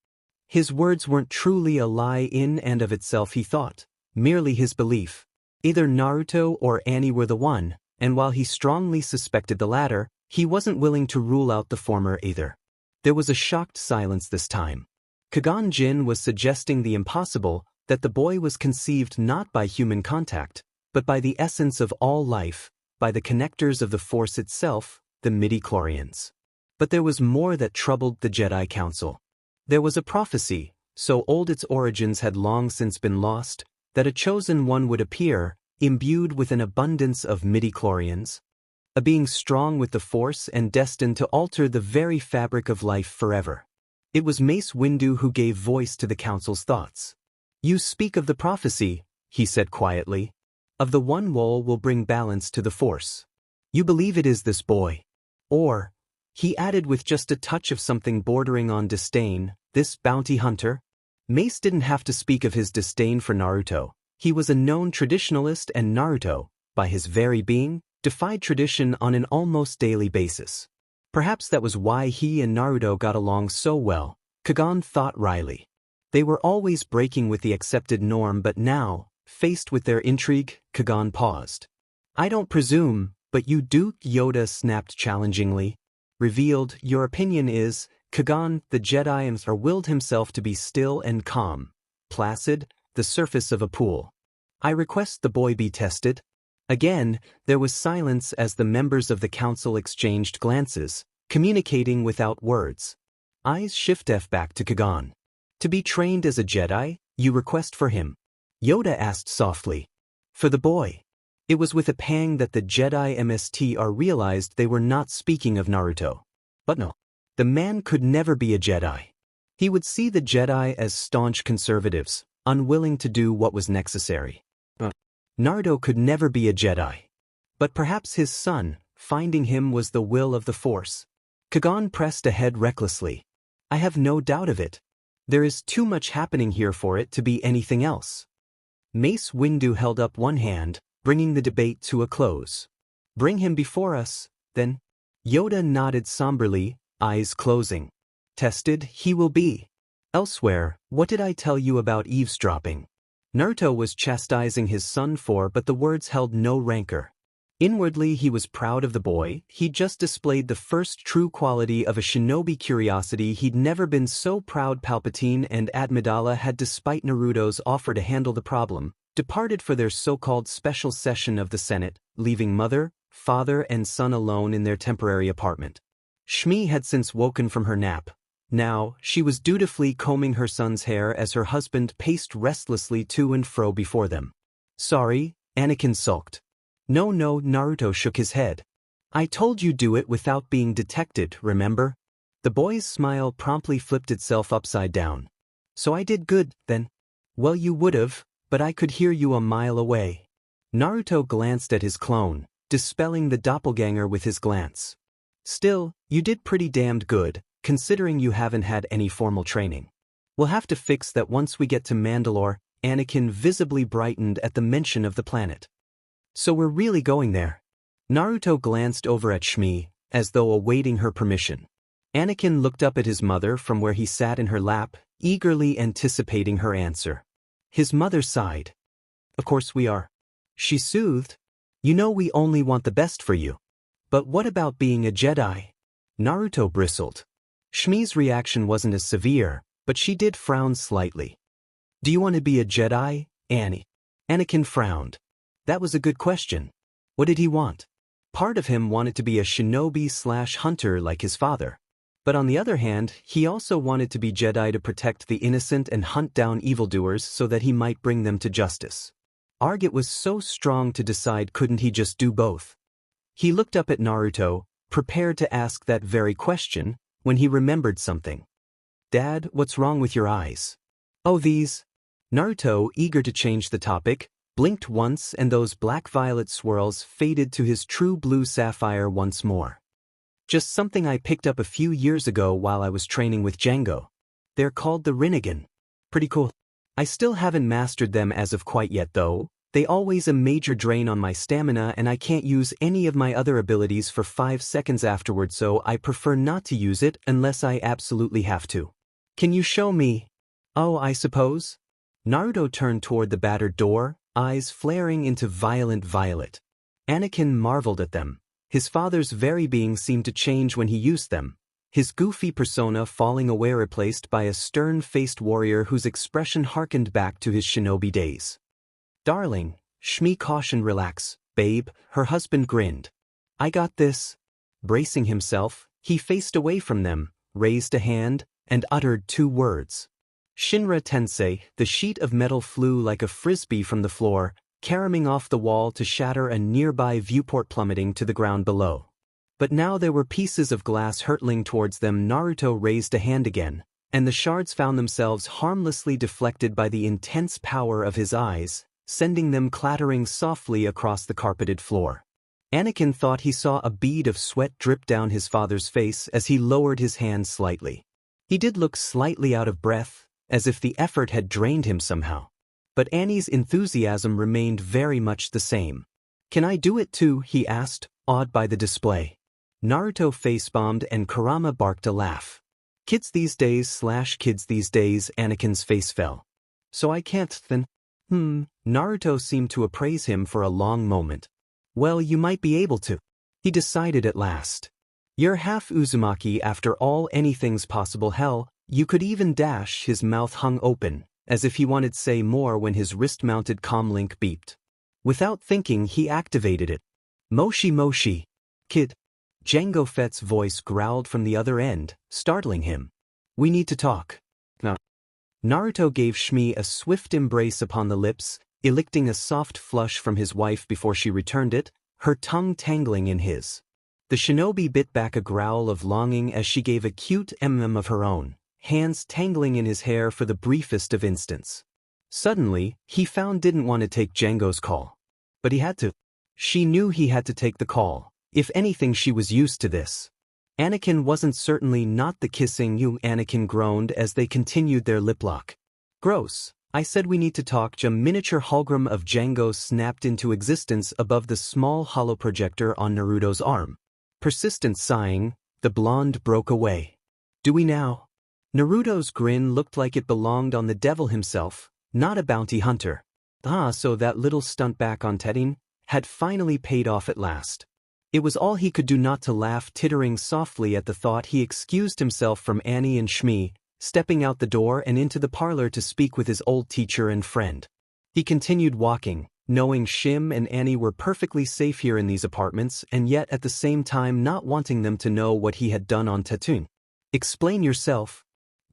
His words weren't truly a lie in and of itself, he thought, merely his belief. Either Naruto or Annie were the one, and while he strongly suspected the latter, he wasn't willing to rule out the former either. There was a shocked silence this time. Kagan Jin was suggesting the impossible, that the boy was conceived not by human contact, but by the essence of all life, by the connectors of the Force itself, the midichlorians. But there was more that troubled the Jedi Council. There was a prophecy, so old its origins had long since been lost, that a chosen one would appear, imbued with an abundance of midichlorians, a being strong with the Force and destined to alter the very fabric of life forever. It was Mace Windu who gave voice to the council's thoughts. You speak of the prophecy, he said quietly. Of the one Wol will bring balance to the Force. You believe it is this boy. Or, he added with just a touch of something bordering on disdain, this bounty hunter? Mace didn't have to speak of his disdain for Naruto. He was a known traditionalist, and Naruto, by his very being, defied tradition on an almost daily basis. Perhaps that was why he and Naruto got along so well, Kagan thought wryly. They were always breaking with the accepted norm, but now, faced with their intrigue, Kagan paused. I don't presume, But you do, Yoda snapped challengingly. Revealed, your opinion is, Kagan, the Jedi, willed himself to be still and calm, placid, the surface of a pool. I request the boy be tested. Again, there was silence as the members of the council exchanged glances, communicating without words. Eyes shift back to Kagan. To be trained as a Jedi, you request for him? Yoda asked softly. For the boy. It was with a pang that the Jedi MSTR realized they were not speaking of Naruto. But no. The man could never be a Jedi. He would see the Jedi as staunch conservatives, unwilling to do what was necessary. Naruto could never be a Jedi. But perhaps his son, finding him was the will of the Force. Kagan pressed ahead recklessly. I have no doubt of it. There is too much happening here for it to be anything else. Mace Windu held up one hand, bringing the debate to a close. Bring him before us, then. Yoda nodded somberly, eyes closing. Tested, he will be. Elsewhere, what did I tell you about eavesdropping? Naruto was chastising his son for, but the words held no rancor. Inwardly he was proud of the boy. He'd just displayed the first true quality of a shinobi curiosity. He'd never been so proud. Palpatine and Amidala had, despite Naruto's offer to handle the problem, departed for their so-called special session of the Senate, leaving mother, father and son alone in their temporary apartment. Shmi had since woken from her nap. Now, she was dutifully combing her son's hair as her husband paced restlessly to and fro before them. Sorry, Anakin sulked. No, Naruto shook his head. I told you do it without being detected, remember? The boy's smile promptly flipped itself upside down. So I did good, then? Well, you would've, but I could hear you a mile away. Naruto glanced at his clone, dispelling the doppelganger with his glance. Still, you did pretty damned good, considering you haven't had any formal training. We'll have to fix that once we get to Mandalore. Anakin visibly brightened at the mention of the planet. So we're really going there? Naruto glanced over at Shmi, as though awaiting her permission. Anakin looked up at his mother from where he sat in her lap, eagerly anticipating her answer. His mother sighed. Of course we are. She soothed. You know we only want the best for you. But what about being a Jedi? Naruto bristled. Shmi's reaction wasn't as severe, but she did frown slightly. Do you want to be a Jedi, Annie? Anakin frowned. That was a good question. What did he want? Part of him wanted to be a shinobi/hunter like his father. But on the other hand, he also wanted to be Jedi to protect the innocent and hunt down evildoers so that he might bring them to justice. Argit was so strong to decide, couldn't he just do both? He looked up at Naruto, prepared to ask that very question, when he remembered something. Dad, what's wrong with your eyes? Oh, these. Naruto, eager to change the topic, blinked once and those black-violet swirls faded to his true blue sapphire once more. Just something I picked up a few years ago while I was training with Django. They're called the Rinnegan. Pretty cool. I still haven't mastered them as of quite yet though. They always a major drain on my stamina and I can't use any of my other abilities for 5 seconds afterward, so I prefer not to use it unless I absolutely have to. Can you show me? Oh, I suppose. Naruto turned toward the battered door, eyes flaring into violent violet. Anakin marveled at them. His father's very being seemed to change when he used them, his goofy persona falling away, replaced by a stern-faced warrior whose expression harkened back to his shinobi days. Darling, Shmi cautioned. Relax, babe, her husband grinned. I got this. Bracing himself, he faced away from them, raised a hand, and uttered 2 words. Shinra Tensei. The sheet of metal flew like a frisbee from the floor, caroming off the wall to shatter a nearby viewport, plummeting to the ground below. But now there were pieces of glass hurtling towards them. Naruto raised a hand again, and the shards found themselves harmlessly deflected by the intense power of his eyes, sending them clattering softly across the carpeted floor. Anakin thought he saw a bead of sweat drip down his father's face as he lowered his hand slightly. He did look slightly out of breath, as if the effort had drained him somehow. But Annie's enthusiasm remained very much the same. Can I do it too? He asked, awed by the display. Naruto face-bombed and Kurama barked a laugh. Kids these days. Anakin's face fell. So I can't then? Naruto seemed to appraise him for a long moment. Well, you might be able to. He decided at last. You're half Uzumaki after all, anything's possible. Hell, you could even dash. His mouth hung open, as if he wanted to say more when his wrist-mounted comlink beeped. Without thinking, he activated it. Moshi Moshi. Kid. Jango Fett's voice growled from the other end, startling him. We need to talk. No. Naruto gave Shmi a swift embrace upon the lips, eliciting a soft flush from his wife before she returned it, her tongue tangling in his. The shinobi bit back a growl of longing as she gave a cute of her own, hands tangling in his hair for the briefest of instants. Suddenly, he found didn't want to take Jango's call. But he had to. She knew he had to take the call. If anything, she was used to this. Anakin wasn't, certainly not the kissing you. Anakin groaned as they continued their lip lock. Gross. I said we need to talk. A miniature hologram of Jango snapped into existence above the small hollow projector on Naruto's arm. Persistent sighing, the blonde broke away. Do we now? Naruto's grin looked like it belonged on the devil himself, not a bounty hunter. Ah, so that little stunt back on Tedding had finally paid off at last. It was all he could do not to laugh, tittering softly at the thought. He excused himself from Annie and Shmi, stepping out the door and into the parlor to speak with his old teacher and friend. He continued walking, knowing Shim and Annie were perfectly safe here in these apartments, and yet at the same time not wanting them to know what he had done on Tatooine. Explain yourself.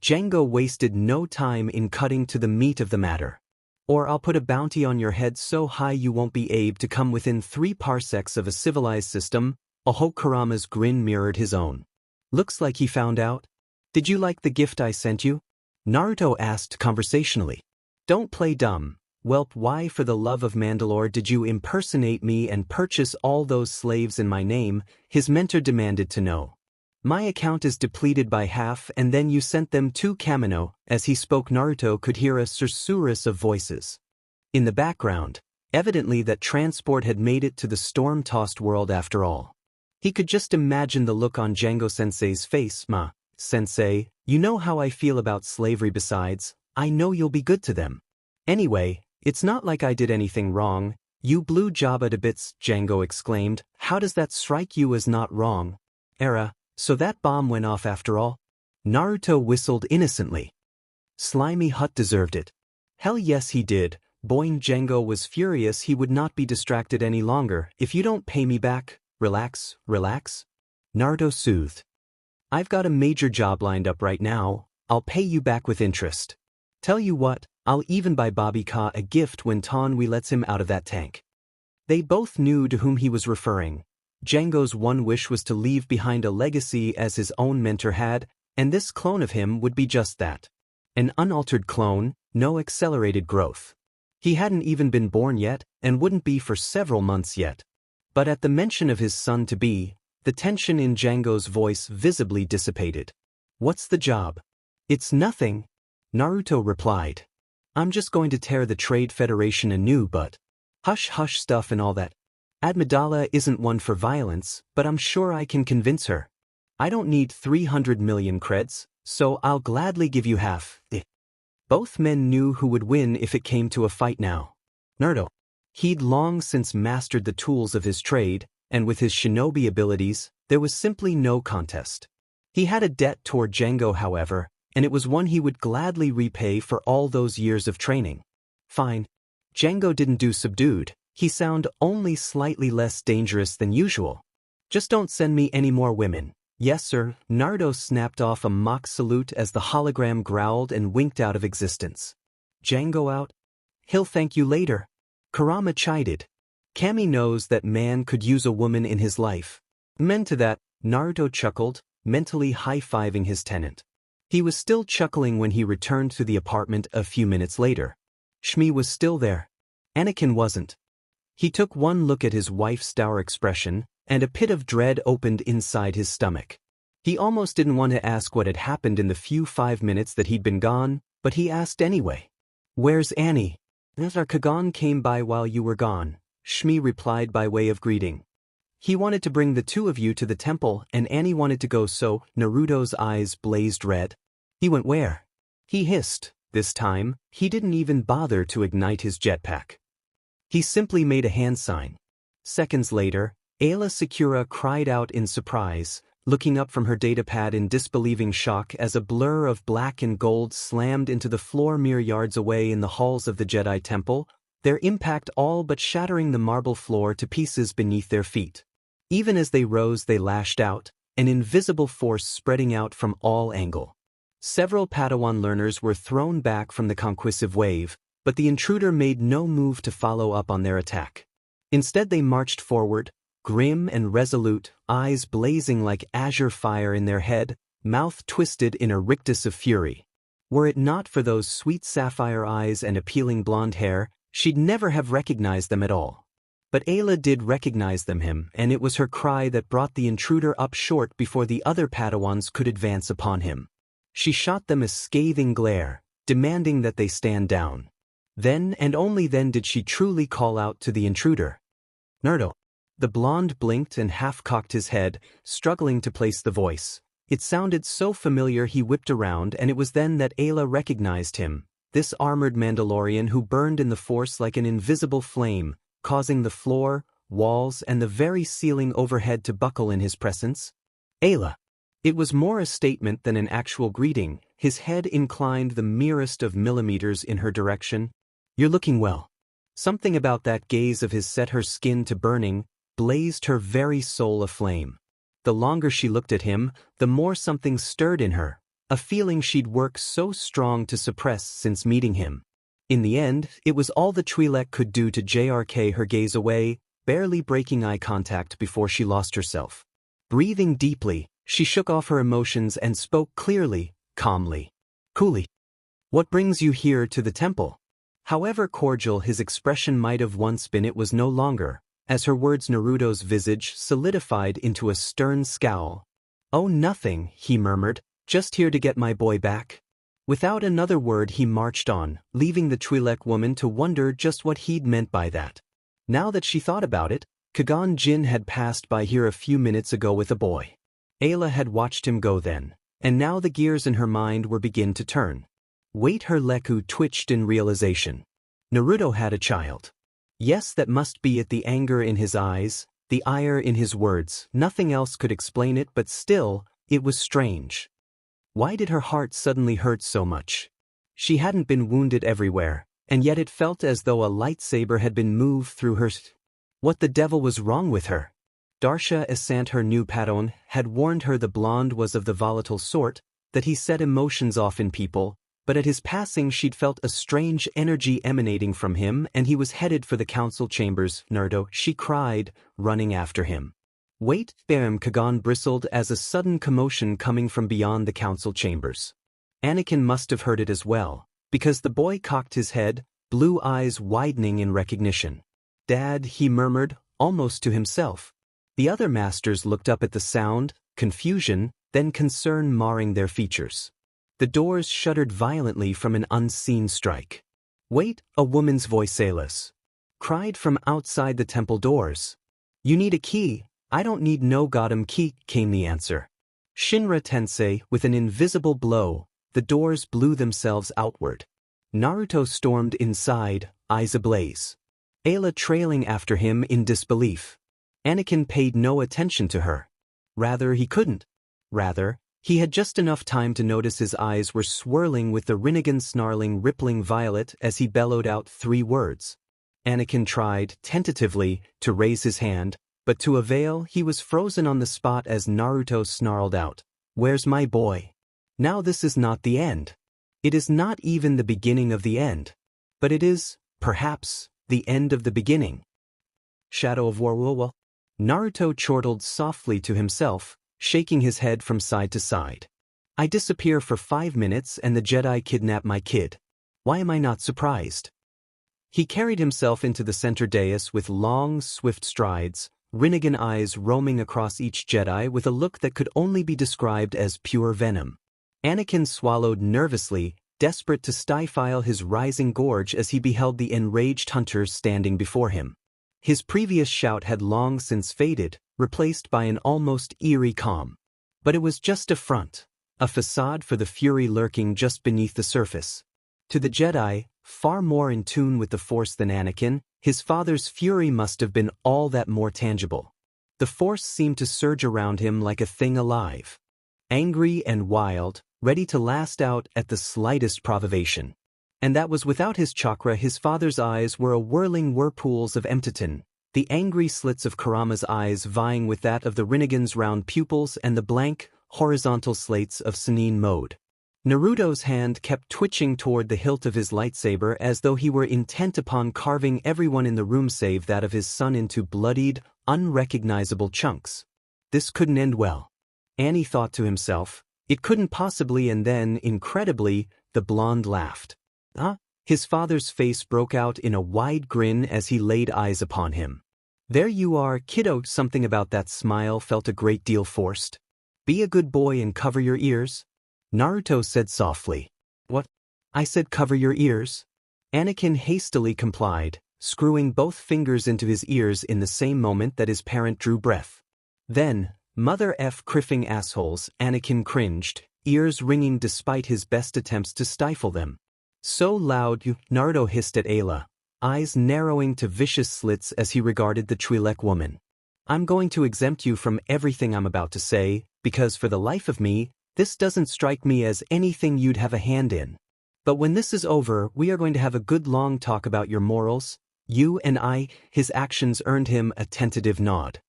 Jango wasted no time in cutting to the meat of the matter. Or I'll put a bounty on your head so high you won't be able to come within 3 parsecs of a civilized system. Kurama's grin mirrored his own. Looks like he found out. Did you like the gift I sent you? Naruto asked conversationally. Don't play dumb. Welp, why for the love of Mandalore did you impersonate me and purchase all those slaves in my name? His mentor demanded to know. My account is depleted by half, and then you sent them to Kamino. As he spoke, Naruto could hear a susurrus of voices. In the background, evidently that transport had made it to the storm-tossed world after all. He could just imagine the look on Jango-sensei's face. Sensei, you know how I feel about slavery. Besides, I know you'll be good to them. Anyway, it's not like I did anything wrong. You blew Jabba to bits, Jango exclaimed. How does that strike you as not wrong? So that bomb went off after all? Naruto whistled innocently. Slimy Hut deserved it. Hell yes he did. Boing. Jango was furious. He would not be distracted any longer. If you don't pay me back, relax. Naruto soothed. I've got a major job lined up right now. I'll pay you back with interest. Tell you what, I'll even buy Bobby Ka a gift when we lets him out of that tank. They both knew to whom he was referring. Jango's one wish was to leave behind a legacy as his own mentor had, and this clone of him would be just that. An unaltered clone, no accelerated growth. He hadn't even been born yet, and wouldn't be for several months yet. But at the mention of his son-to-be, the tension in Jango's voice visibly dissipated. What's the job? It's nothing, Naruto replied. I'm just going to tear the Trade Federation anew, but hush stuff and all that. Amidala isn't one for violence, but I'm sure I can convince her. I don't need 300 million creds, so I'll gladly give you half. Both men knew who would win if it came to a fight now. Naruto. He'd long since mastered the tools of his trade, and with his shinobi abilities, there was simply no contest. He had a debt toward Jango, however, and it was one he would gladly repay for all those years of training. Fine. Jango didn't do subdued. He sounded only slightly less dangerous than usual. Just don't send me any more women. Yes, sir. Naruto snapped off a mock salute as the hologram growled and winked out of existence. Jango out? He'll thank you later. Kurama chided. Kami knows that man could use a woman in his life. Men to that, Naruto chuckled, mentally high-fiving his tenant. He was still chuckling when he returned to the apartment a few minutes later. Shmi was still there. Anakin wasn't. He took one look at his wife's dour expression, and a pit of dread opened inside his stomach. He almost didn't want to ask what had happened in the few 5 minutes that he'd been gone, but he asked anyway. Where's Annie? Our Kagan came by while you were gone, Shmi replied by way of greeting. He wanted to bring the two of you to the temple, and Annie wanted to go, so Naruto's eyes blazed red. He went where? He hissed. This time, he didn't even bother to ignite his jetpack. He simply made a hand sign. Seconds later, Ayla Secura cried out in surprise, looking up from her datapad in disbelieving shock as a blur of black and gold slammed into the floor mere yards away in the halls of the Jedi Temple, their impact all but shattering the marble floor to pieces beneath their feet. Even as they rose they lashed out, an invisible force spreading out from all angles. Several Padawan learners were thrown back from the conquisive wave, but the intruder made no move to follow up on their attack. Instead they marched forward, grim and resolute, eyes blazing like azure fire in their head, mouth twisted in a rictus of fury. Were it not for those sweet sapphire eyes and appealing blonde hair, she'd never have recognized them at all. But Ayla did recognize them, and it was her cry that brought the intruder up short before the other Padawans could advance upon him. She shot them a scathing glare, demanding that they stand down. Then and only then did she truly call out to the intruder. "Naruto." The blonde blinked and half-cocked his head, struggling to place the voice. It sounded so familiar he whipped around, and it was then that Ayla recognized him, this armored Mandalorian who burned in the Force like an invisible flame, causing the floor, walls, and the very ceiling overhead to buckle in his presence. "Ayla." It was more a statement than an actual greeting, his head inclined the merest of millimeters in her direction. "You're looking well." Something about that gaze of his set her skin to burning, blazed her very soul aflame. The longer she looked at him, the more something stirred in her, a feeling she'd worked so strong to suppress since meeting him. In the end, it was all the Twi'lek could do to JRK her gaze away, barely breaking eye contact before she lost herself. Breathing deeply, she shook off her emotions and spoke clearly, calmly. "Coolly. What brings you here to the temple?" However cordial his expression might have once been, it was no longer. As her words, Naruto's visage solidified into a stern scowl. "Oh, nothing," he murmured, "just here to get my boy back." Without another word he marched on, leaving the Twi'lek woman to wonder just what he'd meant by that. Now that she thought about it, Kagan Jin had passed by here a few minutes ago with a boy. Ayla had watched him go then, and now the gears in her mind were beginning to turn. Wait, her leku twitched in realization. Naruto had a child. Yes, that must be it, the anger in his eyes, the ire in his words, nothing else could explain it, but still, it was strange. Why did her heart suddenly hurt so much? She hadn't been wounded everywhere, and yet it felt as though a lightsaber had been moved through her. What the devil was wrong with her? Darsha Asant, her new Padawan, had warned her the blonde was of the volatile sort, that he set emotions off in people, but at his passing she'd felt a strange energy emanating from him, and he was headed for the council chambers. "Naruto," she cried, running after him. "Wait, bam!" Kagan bristled as a sudden commotion coming from beyond the council chambers. Anakin must have heard it as well, because the boy cocked his head, blue eyes widening in recognition. "Dad," he murmured, almost to himself. The other masters looked up at the sound, confusion, then concern marring their features. The doors shuddered violently from an unseen strike. "Wait," a woman's voice, Ayla's, cried from outside the temple doors. "You need a key." "I don't need no goddamn key," came the answer. Shinra Tensei, with an invisible blow, the doors blew themselves outward. Naruto stormed inside, eyes ablaze. Ayla trailing after him in disbelief. Anakin paid no attention to her. Rather, he couldn't. Rather, he had just enough time to notice his eyes were swirling with the Rinnegan snarling rippling violet as he bellowed out 3 words. Anakin tried, tentatively, to raise his hand, but to avail he was frozen on the spot as Naruto snarled out, "Where's my boy?" Now this is not the end. It is not even the beginning of the end. But it is, perhaps, the end of the beginning. Shadow of War. Naruto chortled softly to himself, shaking his head from side to side. "I disappear for 5 minutes and the Jedi kidnap my kid. Why am I not surprised?" He carried himself into the center dais with long, swift strides, Rinnegan eyes roaming across each Jedi with a look that could only be described as pure venom. Anakin swallowed nervously, desperate to stifle his rising gorge as he beheld the enraged hunters standing before him. His previous shout had long since faded, replaced by an almost eerie calm. But it was just a front, a facade for the fury lurking just beneath the surface. To the Jedi, far more in tune with the Force than Anakin, His father's fury must have been all that more tangible. The force seemed to surge around him like a thing alive. Angry and wild, ready to last out at the slightest provocation. And that was without his chakra. His father's eyes were a whirling whirlpools of emptiton, the angry slits of Kurama's eyes vying with that of the Rinnegan's round pupils and the blank, horizontal slates of Sannin mode. Naruto's hand kept twitching toward the hilt of his lightsaber as though he were intent upon carving everyone in the room save that of his son into bloodied, unrecognizable chunks. This couldn't end well. Annie thought to himself. It couldn't possibly, and then, incredibly, the blonde laughed. His father's face broke out in a wide grin as he laid eyes upon him. There you are, kiddo. Something about that smile felt a great deal forced. Be a good boy and cover your ears, Naruto said softly. What? I said cover your ears. Anakin hastily complied, screwing both fingers into his ears in the same moment that his parent drew breath. Then, mother criffing assholes, Anakin cringed, ears ringing despite his best attempts to stifle them. So loud, Naruto hissed at Ayla, eyes narrowing to vicious slits as he regarded the Twi'lek woman. I'm going to exempt you from everything I'm about to say, because for the life of me, this doesn't strike me as anything you'd have a hand in. But when this is over, we are going to have a good long talk about your morals. You and I. His actions earned him a tentative nod.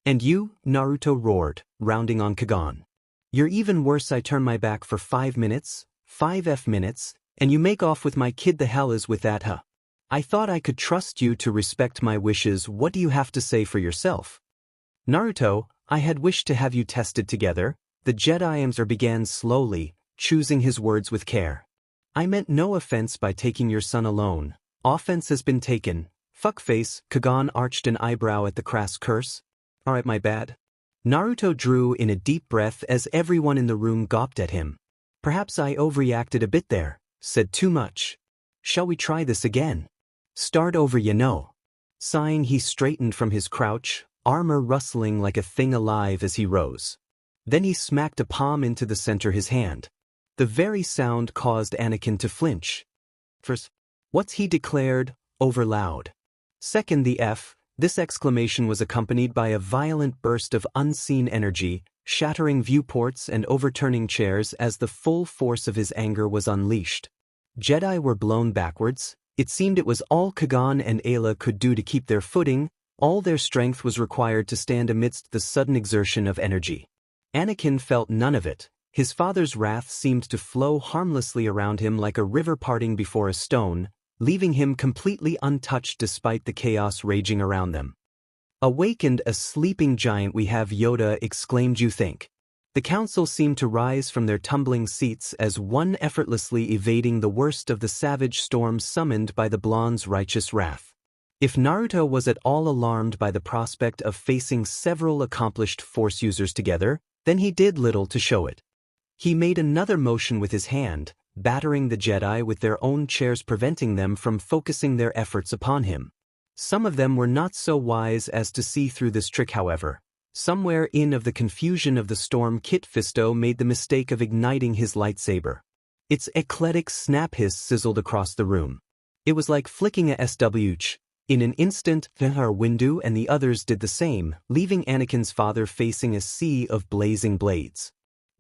And you, Naruto roared, rounding on Kagan. You're even worse. I turn my back for 5 minutes, 5 minutes, and you make off with my kid. The hell is with that, huh? I thought I could trust you to respect my wishes. What do you have to say for yourself? Naruto, I had wished to have you tested together. The Jediam's began slowly, choosing his words with care. I meant no offense by taking your son alone. Offense has been taken. Fuckface, Kagan arched an eyebrow at the crass curse. Alright, my bad. Naruto drew in a deep breath as everyone in the room gawped at him. Perhaps I overreacted a bit there, said too much. Shall we try this again? Start over, you know. Sighing, he straightened from his crouch, armor rustling like a thing alive as he rose. Then he smacked a palm into the center of his hand. The very sound caused Anakin to flinch. First, what's he declared, over loud. Second, this exclamation was accompanied by a violent burst of unseen energy, shattering viewports and overturning chairs as the full force of his anger was unleashed. Jedi were blown backwards. It seemed it was all Kagan and Ayla could do to keep their footing. All their strength was required to stand amidst the sudden exertion of energy. Anakin felt none of it. His father's wrath seemed to flow harmlessly around him like a river parting before a stone, leaving him completely untouched despite the chaos raging around them. Awakened a sleeping giant, we have Yoda, exclaimed you think. The council seemed to rise from their tumbling seats as one effortlessly evading the worst of the savage storm summoned by the blonde's righteous wrath. If Naruto was at all alarmed by the prospect of facing several accomplished force users together, then he did little to show it. He made another motion with his hand, battering the Jedi with their own chairs, preventing them from focusing their efforts upon him. Some of them were not so wise as to see through this trick, however. Somewhere in of the confusion of the storm, Kit Fisto made the mistake of igniting his lightsaber. Its eclectic snap hiss sizzled across the room. It was like flicking a SWH. In an instant, Windu and the others did the same, leaving Anakin's father facing a sea of blazing blades.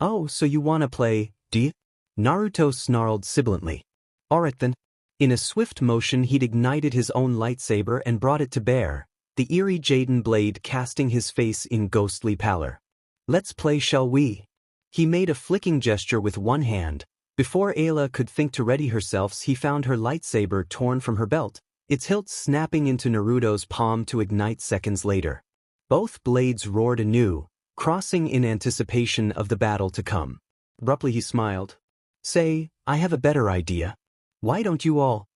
Oh, so you wanna play, do you? Naruto snarled sibilantly. Alright then. In a swift motion he'd ignited his own lightsaber and brought it to bear, the eerie Jaden blade casting his face in ghostly pallor. Let's play, shall we? He made a flicking gesture with one hand. Before Ayla could think to ready herself, he found her lightsaber torn from her belt, its hilt snapping into Naruto's palm to ignite seconds later. Both blades roared anew, crossing in anticipation of the battle to come. Abruptly he smiled. Say, I have a better idea. Why don't you all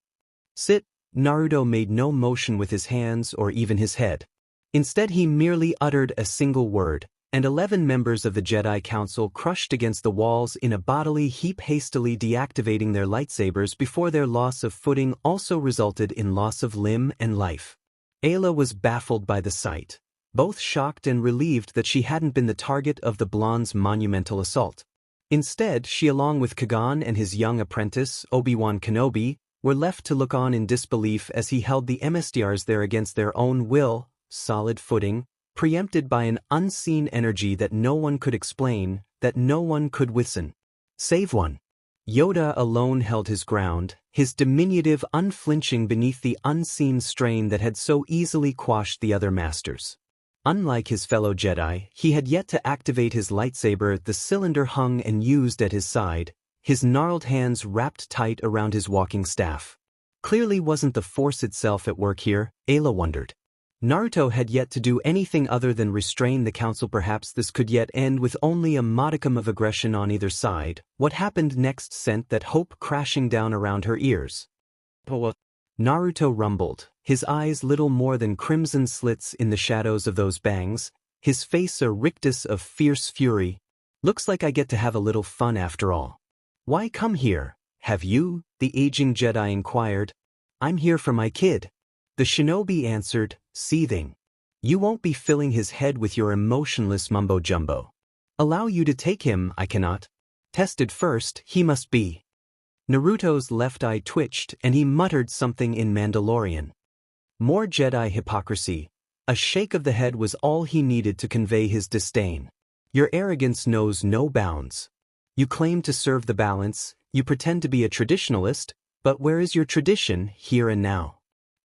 sit? Naruto made no motion with his hands or even his head. Instead he merely uttered a single word, and 11 members of the Jedi Council crushed against the walls in a bodily heap, hastily deactivating their lightsabers before their loss of footing also resulted in loss of limb and life. Ayla was baffled by the sight, both shocked and relieved that she hadn't been the target of the blonde's monumental assault. Instead, she, along with Kagan and his young apprentice, Obi-Wan Kenobi, were left to look on in disbelief as he held the MSTRs there against their own will, solid footing, preempted by an unseen energy that no one could explain, that no one could withstand. Save one. Yoda alone held his ground, his diminutive unflinching beneath the unseen strain that had so easily quashed the other masters. Unlike his fellow Jedi, he had yet to activate his lightsaber. The cylinder hung and used at his side, his gnarled hands wrapped tight around his walking staff. Clearly wasn't the Force itself at work here, Ayla wondered. Naruto had yet to do anything other than restrain the council. Perhaps this could yet end with only a modicum of aggression on either side. What happened next sent that hope crashing down around her ears. Naruto rumbled, his eyes little more than crimson slits in the shadows of those bangs, his face a rictus of fierce fury. Looks like I get to have a little fun after all. Why come here, have you? The aging Jedi inquired. I'm here for my kid. The shinobi answered, seething. You won't be filling his head with your emotionless mumbo-jumbo. Allow you to take him, I cannot. Tested first, he must be. Naruto's left eye twitched and he muttered something in Mandalorian. More Jedi hypocrisy. A shake of the head was all he needed to convey his disdain. Your arrogance knows no bounds. You claim to serve the balance, you pretend to be a traditionalist, but where is your tradition here and now?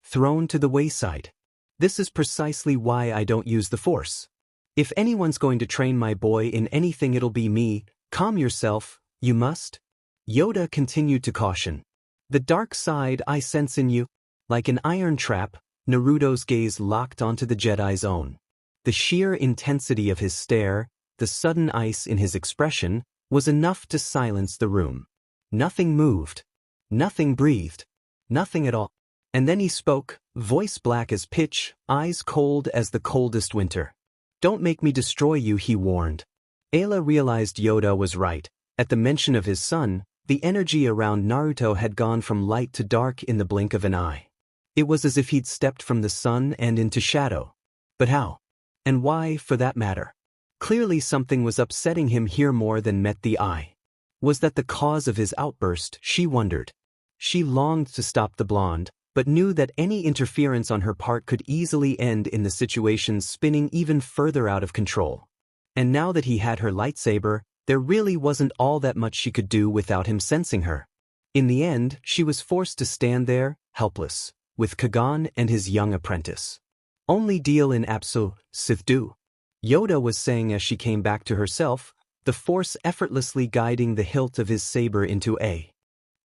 Thrown to the wayside. This is precisely why I don't use the Force. If anyone's going to train my boy in anything, it'll be me. Calm yourself, you must. Yoda continued to caution. The dark side I sense in you. Like an iron trap, Naruto's gaze locked onto the Jedi's own. The sheer intensity of his stare, the sudden ice in his expression, was enough to silence the room. Nothing moved. Nothing breathed. Nothing at all. And then he spoke, voice black as pitch, eyes cold as the coldest winter. Don't make me destroy you, he warned. Ayla realized Yoda was right. At the mention of his son, the energy around Naruto had gone from light to dark in the blink of an eye. It was as if he'd stepped from the sun and into shadow. But how? And why, for that matter? Clearly something was upsetting him here more than met the eye. Was that the cause of his outburst, she wondered. She longed to stop the blonde, but knew that any interference on her part could easily end in the situation spinning even further out of control. And now that he had her lightsaber, there really wasn't all that much she could do without him sensing her. In the end, she was forced to stand there, helpless, with Kagan and his young apprentice. Only deal in Apsu, Sithdu. Yoda was saying as she came back to herself, the Force effortlessly guiding the hilt of his saber into a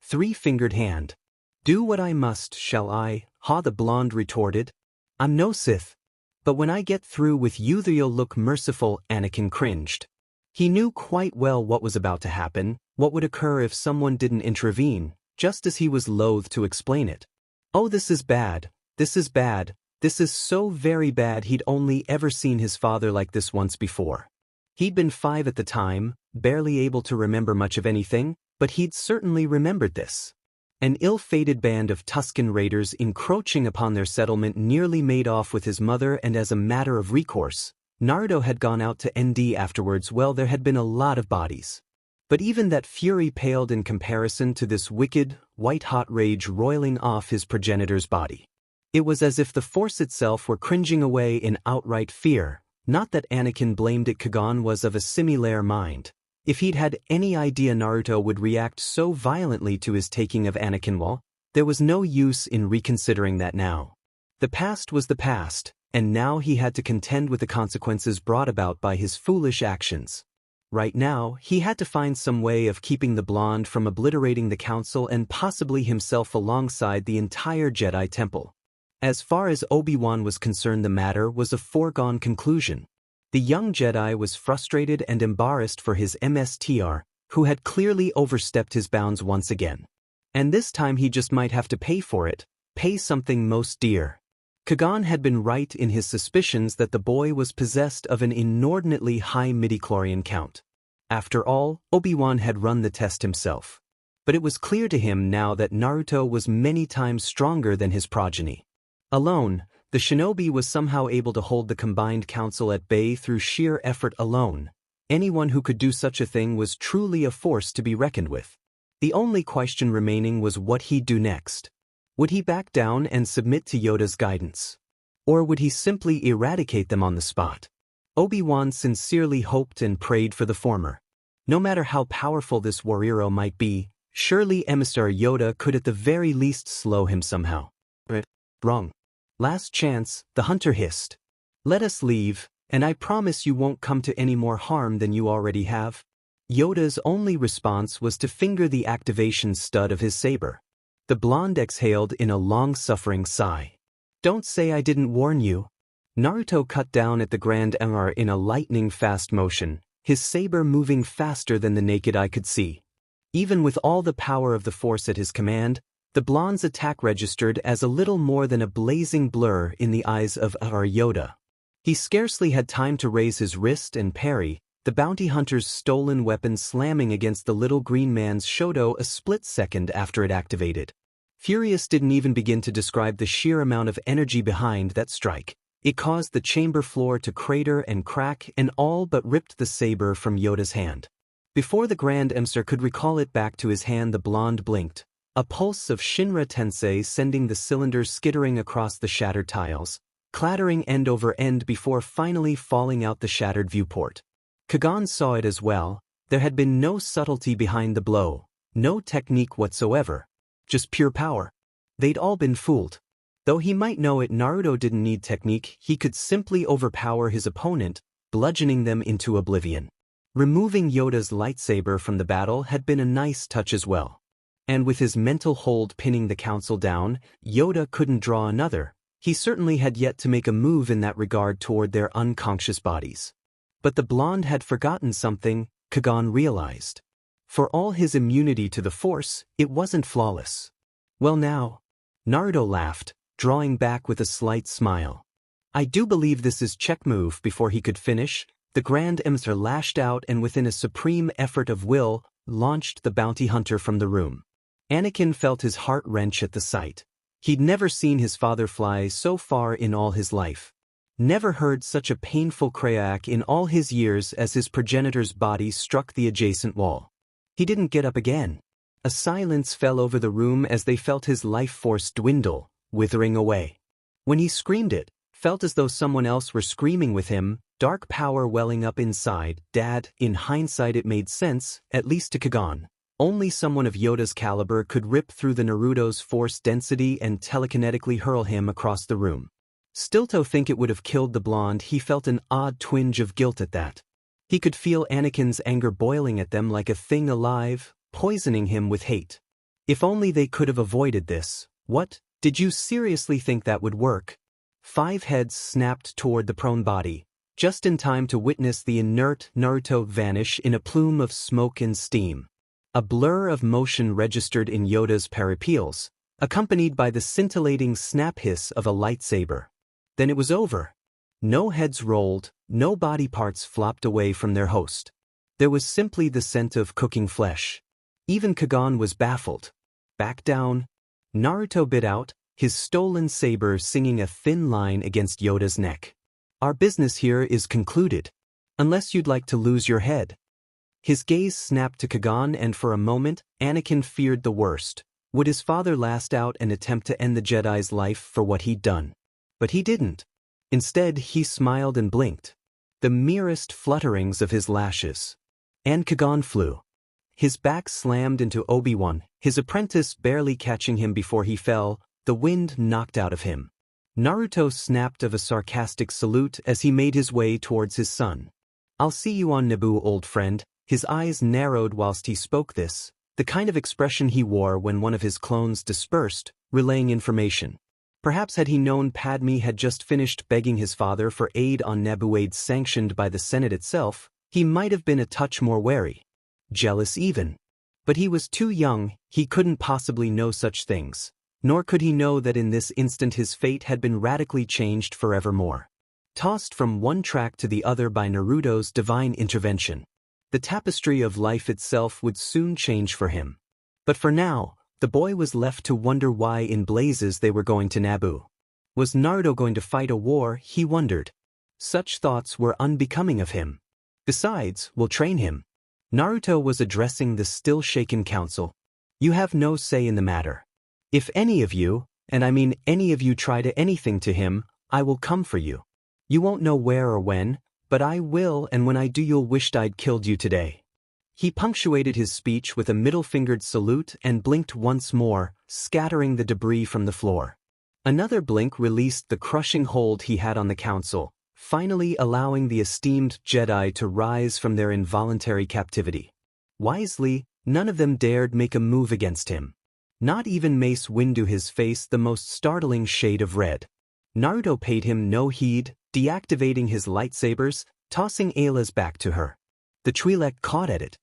three-fingered hand. Do what I must, shall I? Ha, the blonde retorted. I'm no Sith. But when I get through with you you'll look merciful. Anakin cringed. He knew quite well what was about to happen, what would occur if someone didn't intervene, just as he was loath to explain it. Oh, this is bad, this is bad, this is so very bad. He'd only ever seen his father like this once before. He'd been 5 at the time, barely able to remember much of anything, but he'd certainly remembered this. An ill-fated band of Tusken raiders encroaching upon their settlement nearly made off with his mother, and as a matter of recourse, Naruto had gone out to ND afterwards. Well, there had been a lot of bodies. But even that fury paled in comparison to this wicked, white-hot rage roiling off his progenitor's body. It was as if the Force itself were cringing away in outright fear. Not that Anakin blamed it. Kagan was of a similar mind. If he'd had any idea Naruto would react so violently to his taking of Anakin, well, there was no use in reconsidering that now. The past was the past, and now he had to contend with the consequences brought about by his foolish actions. Right now, he had to find some way of keeping the blonde from obliterating the council and possibly himself alongside the entire Jedi Temple. As far as Obi-Wan was concerned, the matter was a foregone conclusion. The young Jedi was frustrated and embarrassed for his MSTR, who had clearly overstepped his bounds once again. And this time he just might have to pay for it, pay something most dear. Kagan had been right in his suspicions that the boy was possessed of an inordinately high midichlorian count. After all, Obi-Wan had run the test himself. But it was clear to him now that Naruto was many times stronger than his progeny. Alone, the shinobi was somehow able to hold the combined council at bay through sheer effort alone. Anyone who could do such a thing was truly a force to be reckoned with. The only question remaining was what he'd do next. Would he back down and submit to Yoda's guidance? Or would he simply eradicate them on the spot? Obi-Wan sincerely hoped and prayed for the former. No matter how powerful this warrior might be, surely Emissary Yoda could at the very least slow him somehow. Wrong. Last chance, the hunter hissed. Let us leave, and I promise you won't come to any more harm than you already have. Yoda's only response was to finger the activation stud of his saber. The blonde exhaled in a long-suffering sigh. Don't say I didn't warn you. Naruto cut down at the Grand Emperor in a lightning-fast motion, his saber moving faster than the naked eye could see. Even with all the power of the Force at his command, the blonde's attack registered as a little more than a blazing blur in the eyes of Emperor Yoda. He scarcely had time to raise his wrist and parry, the bounty hunter's stolen weapon slamming against the little green man's shodo a split second after it activated. Furious didn't even begin to describe the sheer amount of energy behind that strike. It caused the chamber floor to crater and crack and all but ripped the saber from Yoda's hand. Before the Grand Emperor could recall it back to his hand, the blonde blinked, a pulse of Shinra Tensei sending the cylinders skittering across the shattered tiles, clattering end over end before finally falling out the shattered viewport. Kagan saw it as well. There had been no subtlety behind the blow, no technique whatsoever, just pure power. They'd all been fooled. Though he might know it, Naruto didn't need technique, he could simply overpower his opponent, bludgeoning them into oblivion. Removing Yoda's lightsaber from the battle had been a nice touch as well. And with his mental hold pinning the council down, Yoda couldn't draw another. He certainly had yet to make a move in that regard toward their unconscious bodies. But the blonde had forgotten something, Kagan realized. For all his immunity to the Force, it wasn't flawless. Well now, Naruto laughed, drawing back with a slight smile. I do believe this is check move. Before he could finish, the Grand Emperor lashed out and within a supreme effort of will, launched the bounty hunter from the room. Anakin felt his heart wrench at the sight. He'd never seen his father fly so far in all his life. Never heard such a painful crack in all his years as his progenitor's body struck the adjacent wall. He didn't get up again. A silence fell over the room as they felt his life force dwindle, withering away. When he screamed, it felt as though someone else were screaming with him, dark power welling up inside. Dad, in hindsight it made sense, at least to Kagan. Only someone of Yoda's caliber could rip through the Naruto's force density and telekinetically hurl him across the room. Still to think it would have killed the blonde, he felt an odd twinge of guilt at that. He could feel Anakin's anger boiling at them like a thing alive, poisoning him with hate. If only they could have avoided this. What? Did you seriously think that would work? 5 heads snapped toward the prone body, just in time to witness the inert Naruto vanish in a plume of smoke and steam. A blur of motion registered in Yoda's peripeals, accompanied by the scintillating snap hiss of a lightsaber. Then it was over. No heads rolled, no body parts flopped away from their host. There was simply the scent of cooking flesh. Even Kagan was baffled. Back down. Naruto bit out, his stolen saber singing a thin line against Yoda's neck. Our business here is concluded. Unless you'd like to lose your head. His gaze snapped to Kagan, and for a moment, Anakin feared the worst. Would his father last out and attempt to end the Jedi's life for what he'd done? But he didn't. Instead, he smiled and blinked. The merest flutterings of his lashes. And Kagan flew. His back slammed into Obi-Wan, his apprentice barely catching him before he fell, the wind knocked out of him. Naruto snapped of a sarcastic salute as he made his way towards his son. I'll see you on Naboo, old friend. His eyes narrowed whilst he spoke this, the kind of expression he wore when one of his clones dispersed, relaying information. Perhaps had he known Padme had just finished begging his father for aid on Naboo, aid sanctioned by the Senate itself, he might have been a touch more wary. Jealous even. But he was too young, he couldn't possibly know such things. Nor could he know that in this instant his fate had been radically changed forevermore. Tossed from one track to the other by Naruto's divine intervention. The tapestry of life itself would soon change for him. But for now, the boy was left to wonder why in blazes they were going to Naboo. Was Naruto going to fight a war, he wondered. Such thoughts were unbecoming of him. Besides, we'll train him. Naruto was addressing the still-shaken council. You have no say in the matter. If any of you, and I mean any of you, try to anything to him, I will come for you. You won't know where or when, but I will, and when I do you'll wish I'd killed you today." He punctuated his speech with a middle-fingered salute and blinked once more, scattering the debris from the floor. Another blink released the crushing hold he had on the council, finally allowing the esteemed Jedi to rise from their involuntary captivity. Wisely, none of them dared make a move against him. Not even Mace Windu, his face the most startling shade of red. Naruto paid him no heed, deactivating his lightsabers, tossing Ayla's back to her. The Twi'lek caught at it.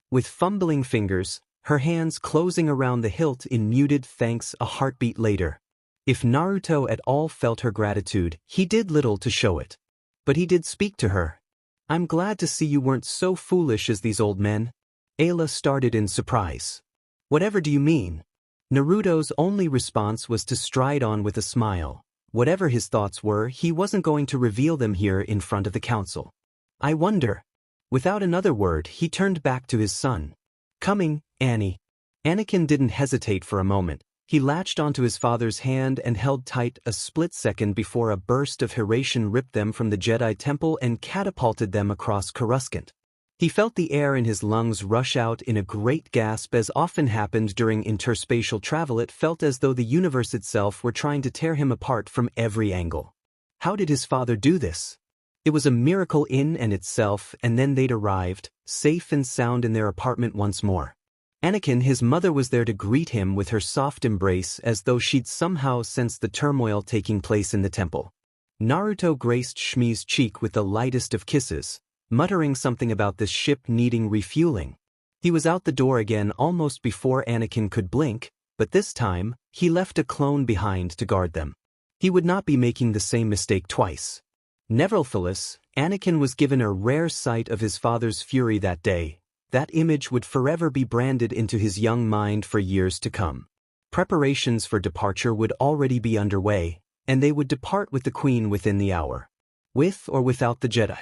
With fumbling fingers, her hands closing around the hilt in muted thanks a heartbeat later. If Naruto at all felt her gratitude, he did little to show it. But he did speak to her. "I'm glad to see you weren't so foolish as these old men." Ayla started in surprise. "Whatever do you mean?" Naruto's only response was to stride on with a smile. Whatever his thoughts were, he wasn't going to reveal them here in front of the council. "I wonder." Without another word, he turned back to his son. "Coming, Annie." Anakin didn't hesitate for a moment. He latched onto his father's hand and held tight a split second before a burst of Harem ripped them from the Jedi Temple and catapulted them across Coruscant. He felt the air in his lungs rush out in a great gasp. As often happened during interspatial travel, it felt as though the universe itself were trying to tear him apart from every angle. How did his father do this? It was a miracle in and itself, and then they'd arrived, safe and sound in their apartment once more. Anakin, his mother, was there to greet him with her soft embrace as though she'd somehow sensed the turmoil taking place in the temple. Naruto graced Shmi's cheek with the lightest of kisses, muttering something about this ship needing refueling. He was out the door again almost before Anakin could blink, but this time, he left a clone behind to guard them. He would not be making the same mistake twice. Nevertheless, Anakin was given a rare sight of his father's fury that day. That image would forever be branded into his young mind for years to come. Preparations for departure would already be underway, and they would depart with the Queen within the hour. With or without the Jedi,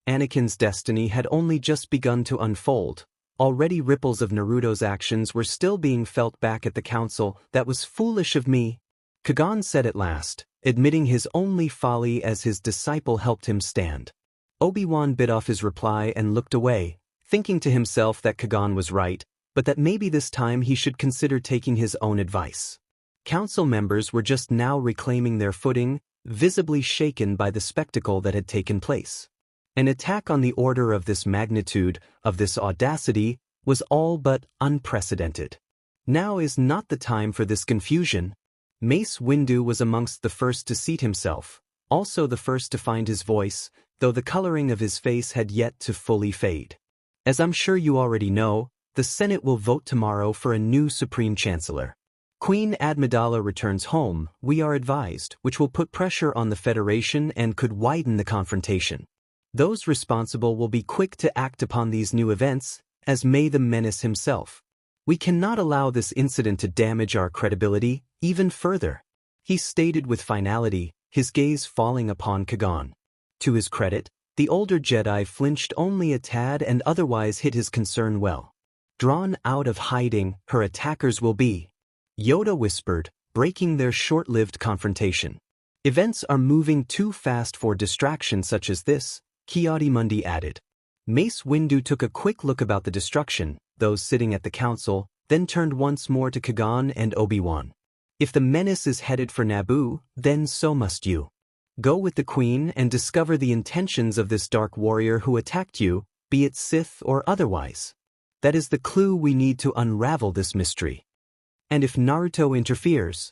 Anakin's destiny had only just begun to unfold. Already ripples of Naruto's actions were still being felt back at the council. "That was foolish of me," Kagan said at last, admitting his only folly as his disciple helped him stand. Obi-Wan bit off his reply and looked away, thinking to himself that Kagan was right, but that maybe this time he should consider taking his own advice. Council members were just now reclaiming their footing, visibly shaken by the spectacle that had taken place. An attack on the order of this magnitude, of this audacity, was all but unprecedented. Now is not the time for this confusion. Mace Windu was amongst the first to seat himself, also the first to find his voice, though the coloring of his face had yet to fully fade. "As I'm sure you already know, the Senate will vote tomorrow for a new Supreme Chancellor. Queen Amidala returns home, we are advised, which will put pressure on the Federation and could widen the confrontation. Those responsible will be quick to act upon these new events, as may the Menace himself. We cannot allow this incident to damage our credibility even further," he stated with finality, his gaze falling upon Kagan. To his credit, the older Jedi flinched only a tad and otherwise hid his concern well. "Drawn out of hiding, her attackers will be," Yoda whispered, breaking their short-lived confrontation. "Events are moving too fast for distraction such as this," Kiadimundi added. Mace Windu took a quick look about the destruction, those sitting at the council, then turned once more to Kagan and Obi-Wan. "If the Menace is headed for Naboo, then so must you. Go with the Queen and discover the intentions of this dark warrior who attacked you, be it Sith or otherwise. That is the clue we need to unravel this mystery. And if Naruto interferes..."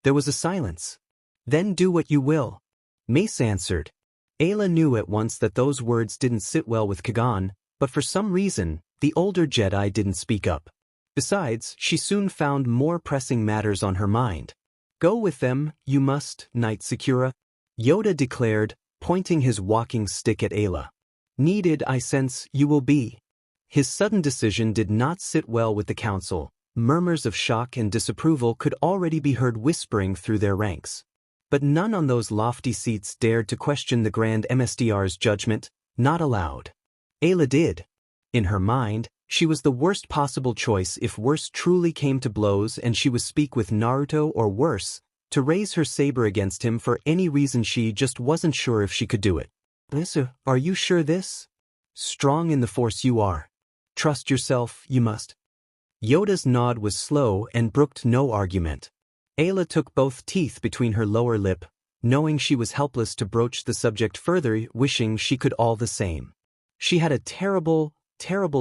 There was a silence. "Then do what you will," Mace answered. Ayla knew at once that those words didn't sit well with Kagan, but for some reason, the older Jedi didn't speak up. Besides, she soon found more pressing matters on her mind. "Go with them, you must, Knight Sakura," Yoda declared, pointing his walking stick at Ayla. "Needed, I sense, you will be." His sudden decision did not sit well with the council. Murmurs of shock and disapproval could already be heard whispering through their ranks. But none on those lofty seats dared to question the Grand MSDR's judgment, not aloud. Ayla did. In her mind, She was the worst possible choice if worse truly came to blows and she was speak with Naruto or worse, to raise her saber against him for any reason she just wasn't sure if she could do it. Are you sure this? Strong in the force you are. Trust yourself, you must. Yoda's nod was slow and brooked no argument. Ayla took both teeth between her lower lip, knowing she was helpless to broach the subject further, wishing she could all the same. She had a terrible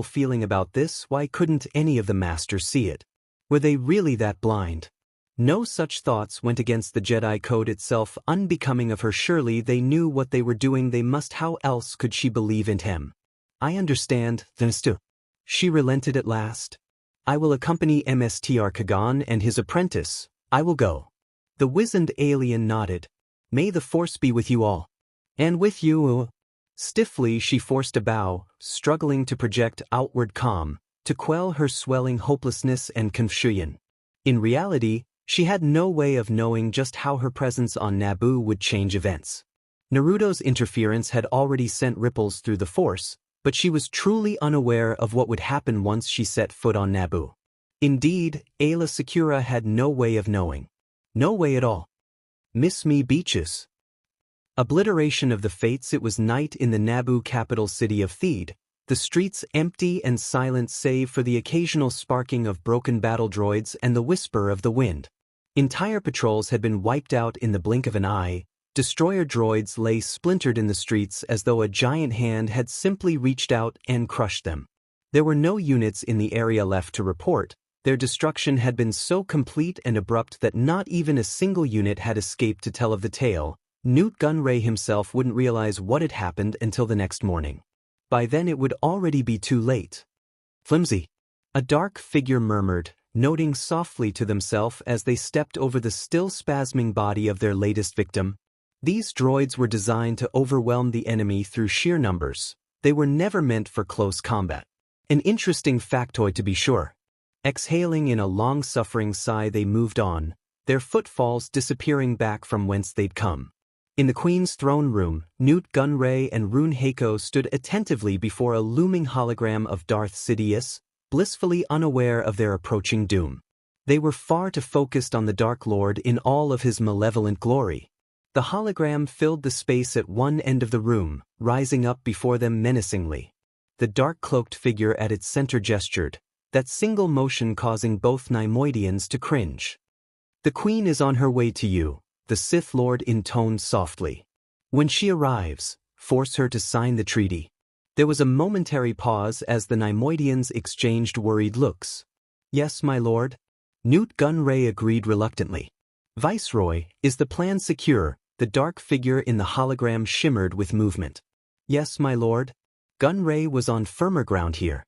feeling about this. Why couldn't any of the masters see it? Were they really that blind? No such thoughts went against the Jedi Code itself, unbecoming of her. Surely they knew what they were doing. They must. How else could she believe in him? I understand, Mr. She relented at last. I will accompany Mstr Kagan and his apprentice. I will go. The wizened alien nodded. May the force be with you all. And with you. Stiffly she forced a bow, struggling to project outward calm, to quell her swelling hopelessness and confusion. In reality, she had no way of knowing just how her presence on Naboo would change events. Naruto's interference had already sent ripples through the Force, but she was truly unaware of what would happen once she set foot on Naboo. Indeed, Ayla Sakura had no way of knowing. No way at all. Miss Me Beaches. Obliteration of the fates. It was night in the Naboo capital city of Theed, the streets empty and silent save for the occasional sparking of broken battle droids and the whisper of the wind. Entire patrols had been wiped out in the blink of an eye. Destroyer droids lay splintered in the streets as though a giant hand had simply reached out and crushed them. There were no units in the area left to report. Their destruction had been so complete and abrupt that not even a single unit had escaped to tell of the tale. Nute Gunray himself wouldn't realize what had happened until the next morning. By then it would already be too late. Flimsy. A dark figure murmured, noting softly to themselves as they stepped over the still spasming body of their latest victim. These droids were designed to overwhelm the enemy through sheer numbers. They were never meant for close combat. An interesting factoid to be sure. Exhaling in a long-suffering sigh they moved on, their footfalls disappearing back from whence they'd come. In the Queen's throne room, Nute Gunray and Rune Heiko stood attentively before a looming hologram of Darth Sidious, blissfully unaware of their approaching doom. They were far too focused on the Dark Lord in all of his malevolent glory. The hologram filled the space at one end of the room, rising up before them menacingly. The dark-cloaked figure at its center gestured, that single motion causing both Neimoidians to cringe. The Queen is on her way to you, the Sith Lord intoned softly. When she arrives, force her to sign the treaty. There was a momentary pause as the Neimoidians exchanged worried looks. Yes, my lord. Nute Gunray agreed reluctantly. Viceroy, is the plan secure? The dark figure in the hologram shimmered with movement. Yes, my lord. Gunray was on firmer ground here.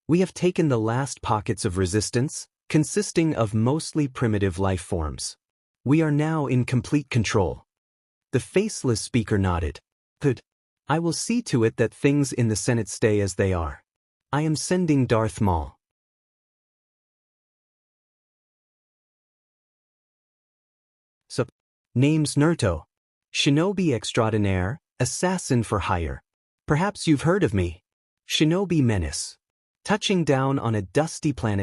We have taken the last pockets of resistance, consisting of mostly primitive life forms. We are now in complete control. The faceless speaker nodded. Good. I will see to it that things in the Senate stay as they are. I am sending Darth Maul. Name's Naruto. Shinobi extraordinaire, assassin for hire. Perhaps you've heard of me. Shinobi Menace. Touching down on a dusty planet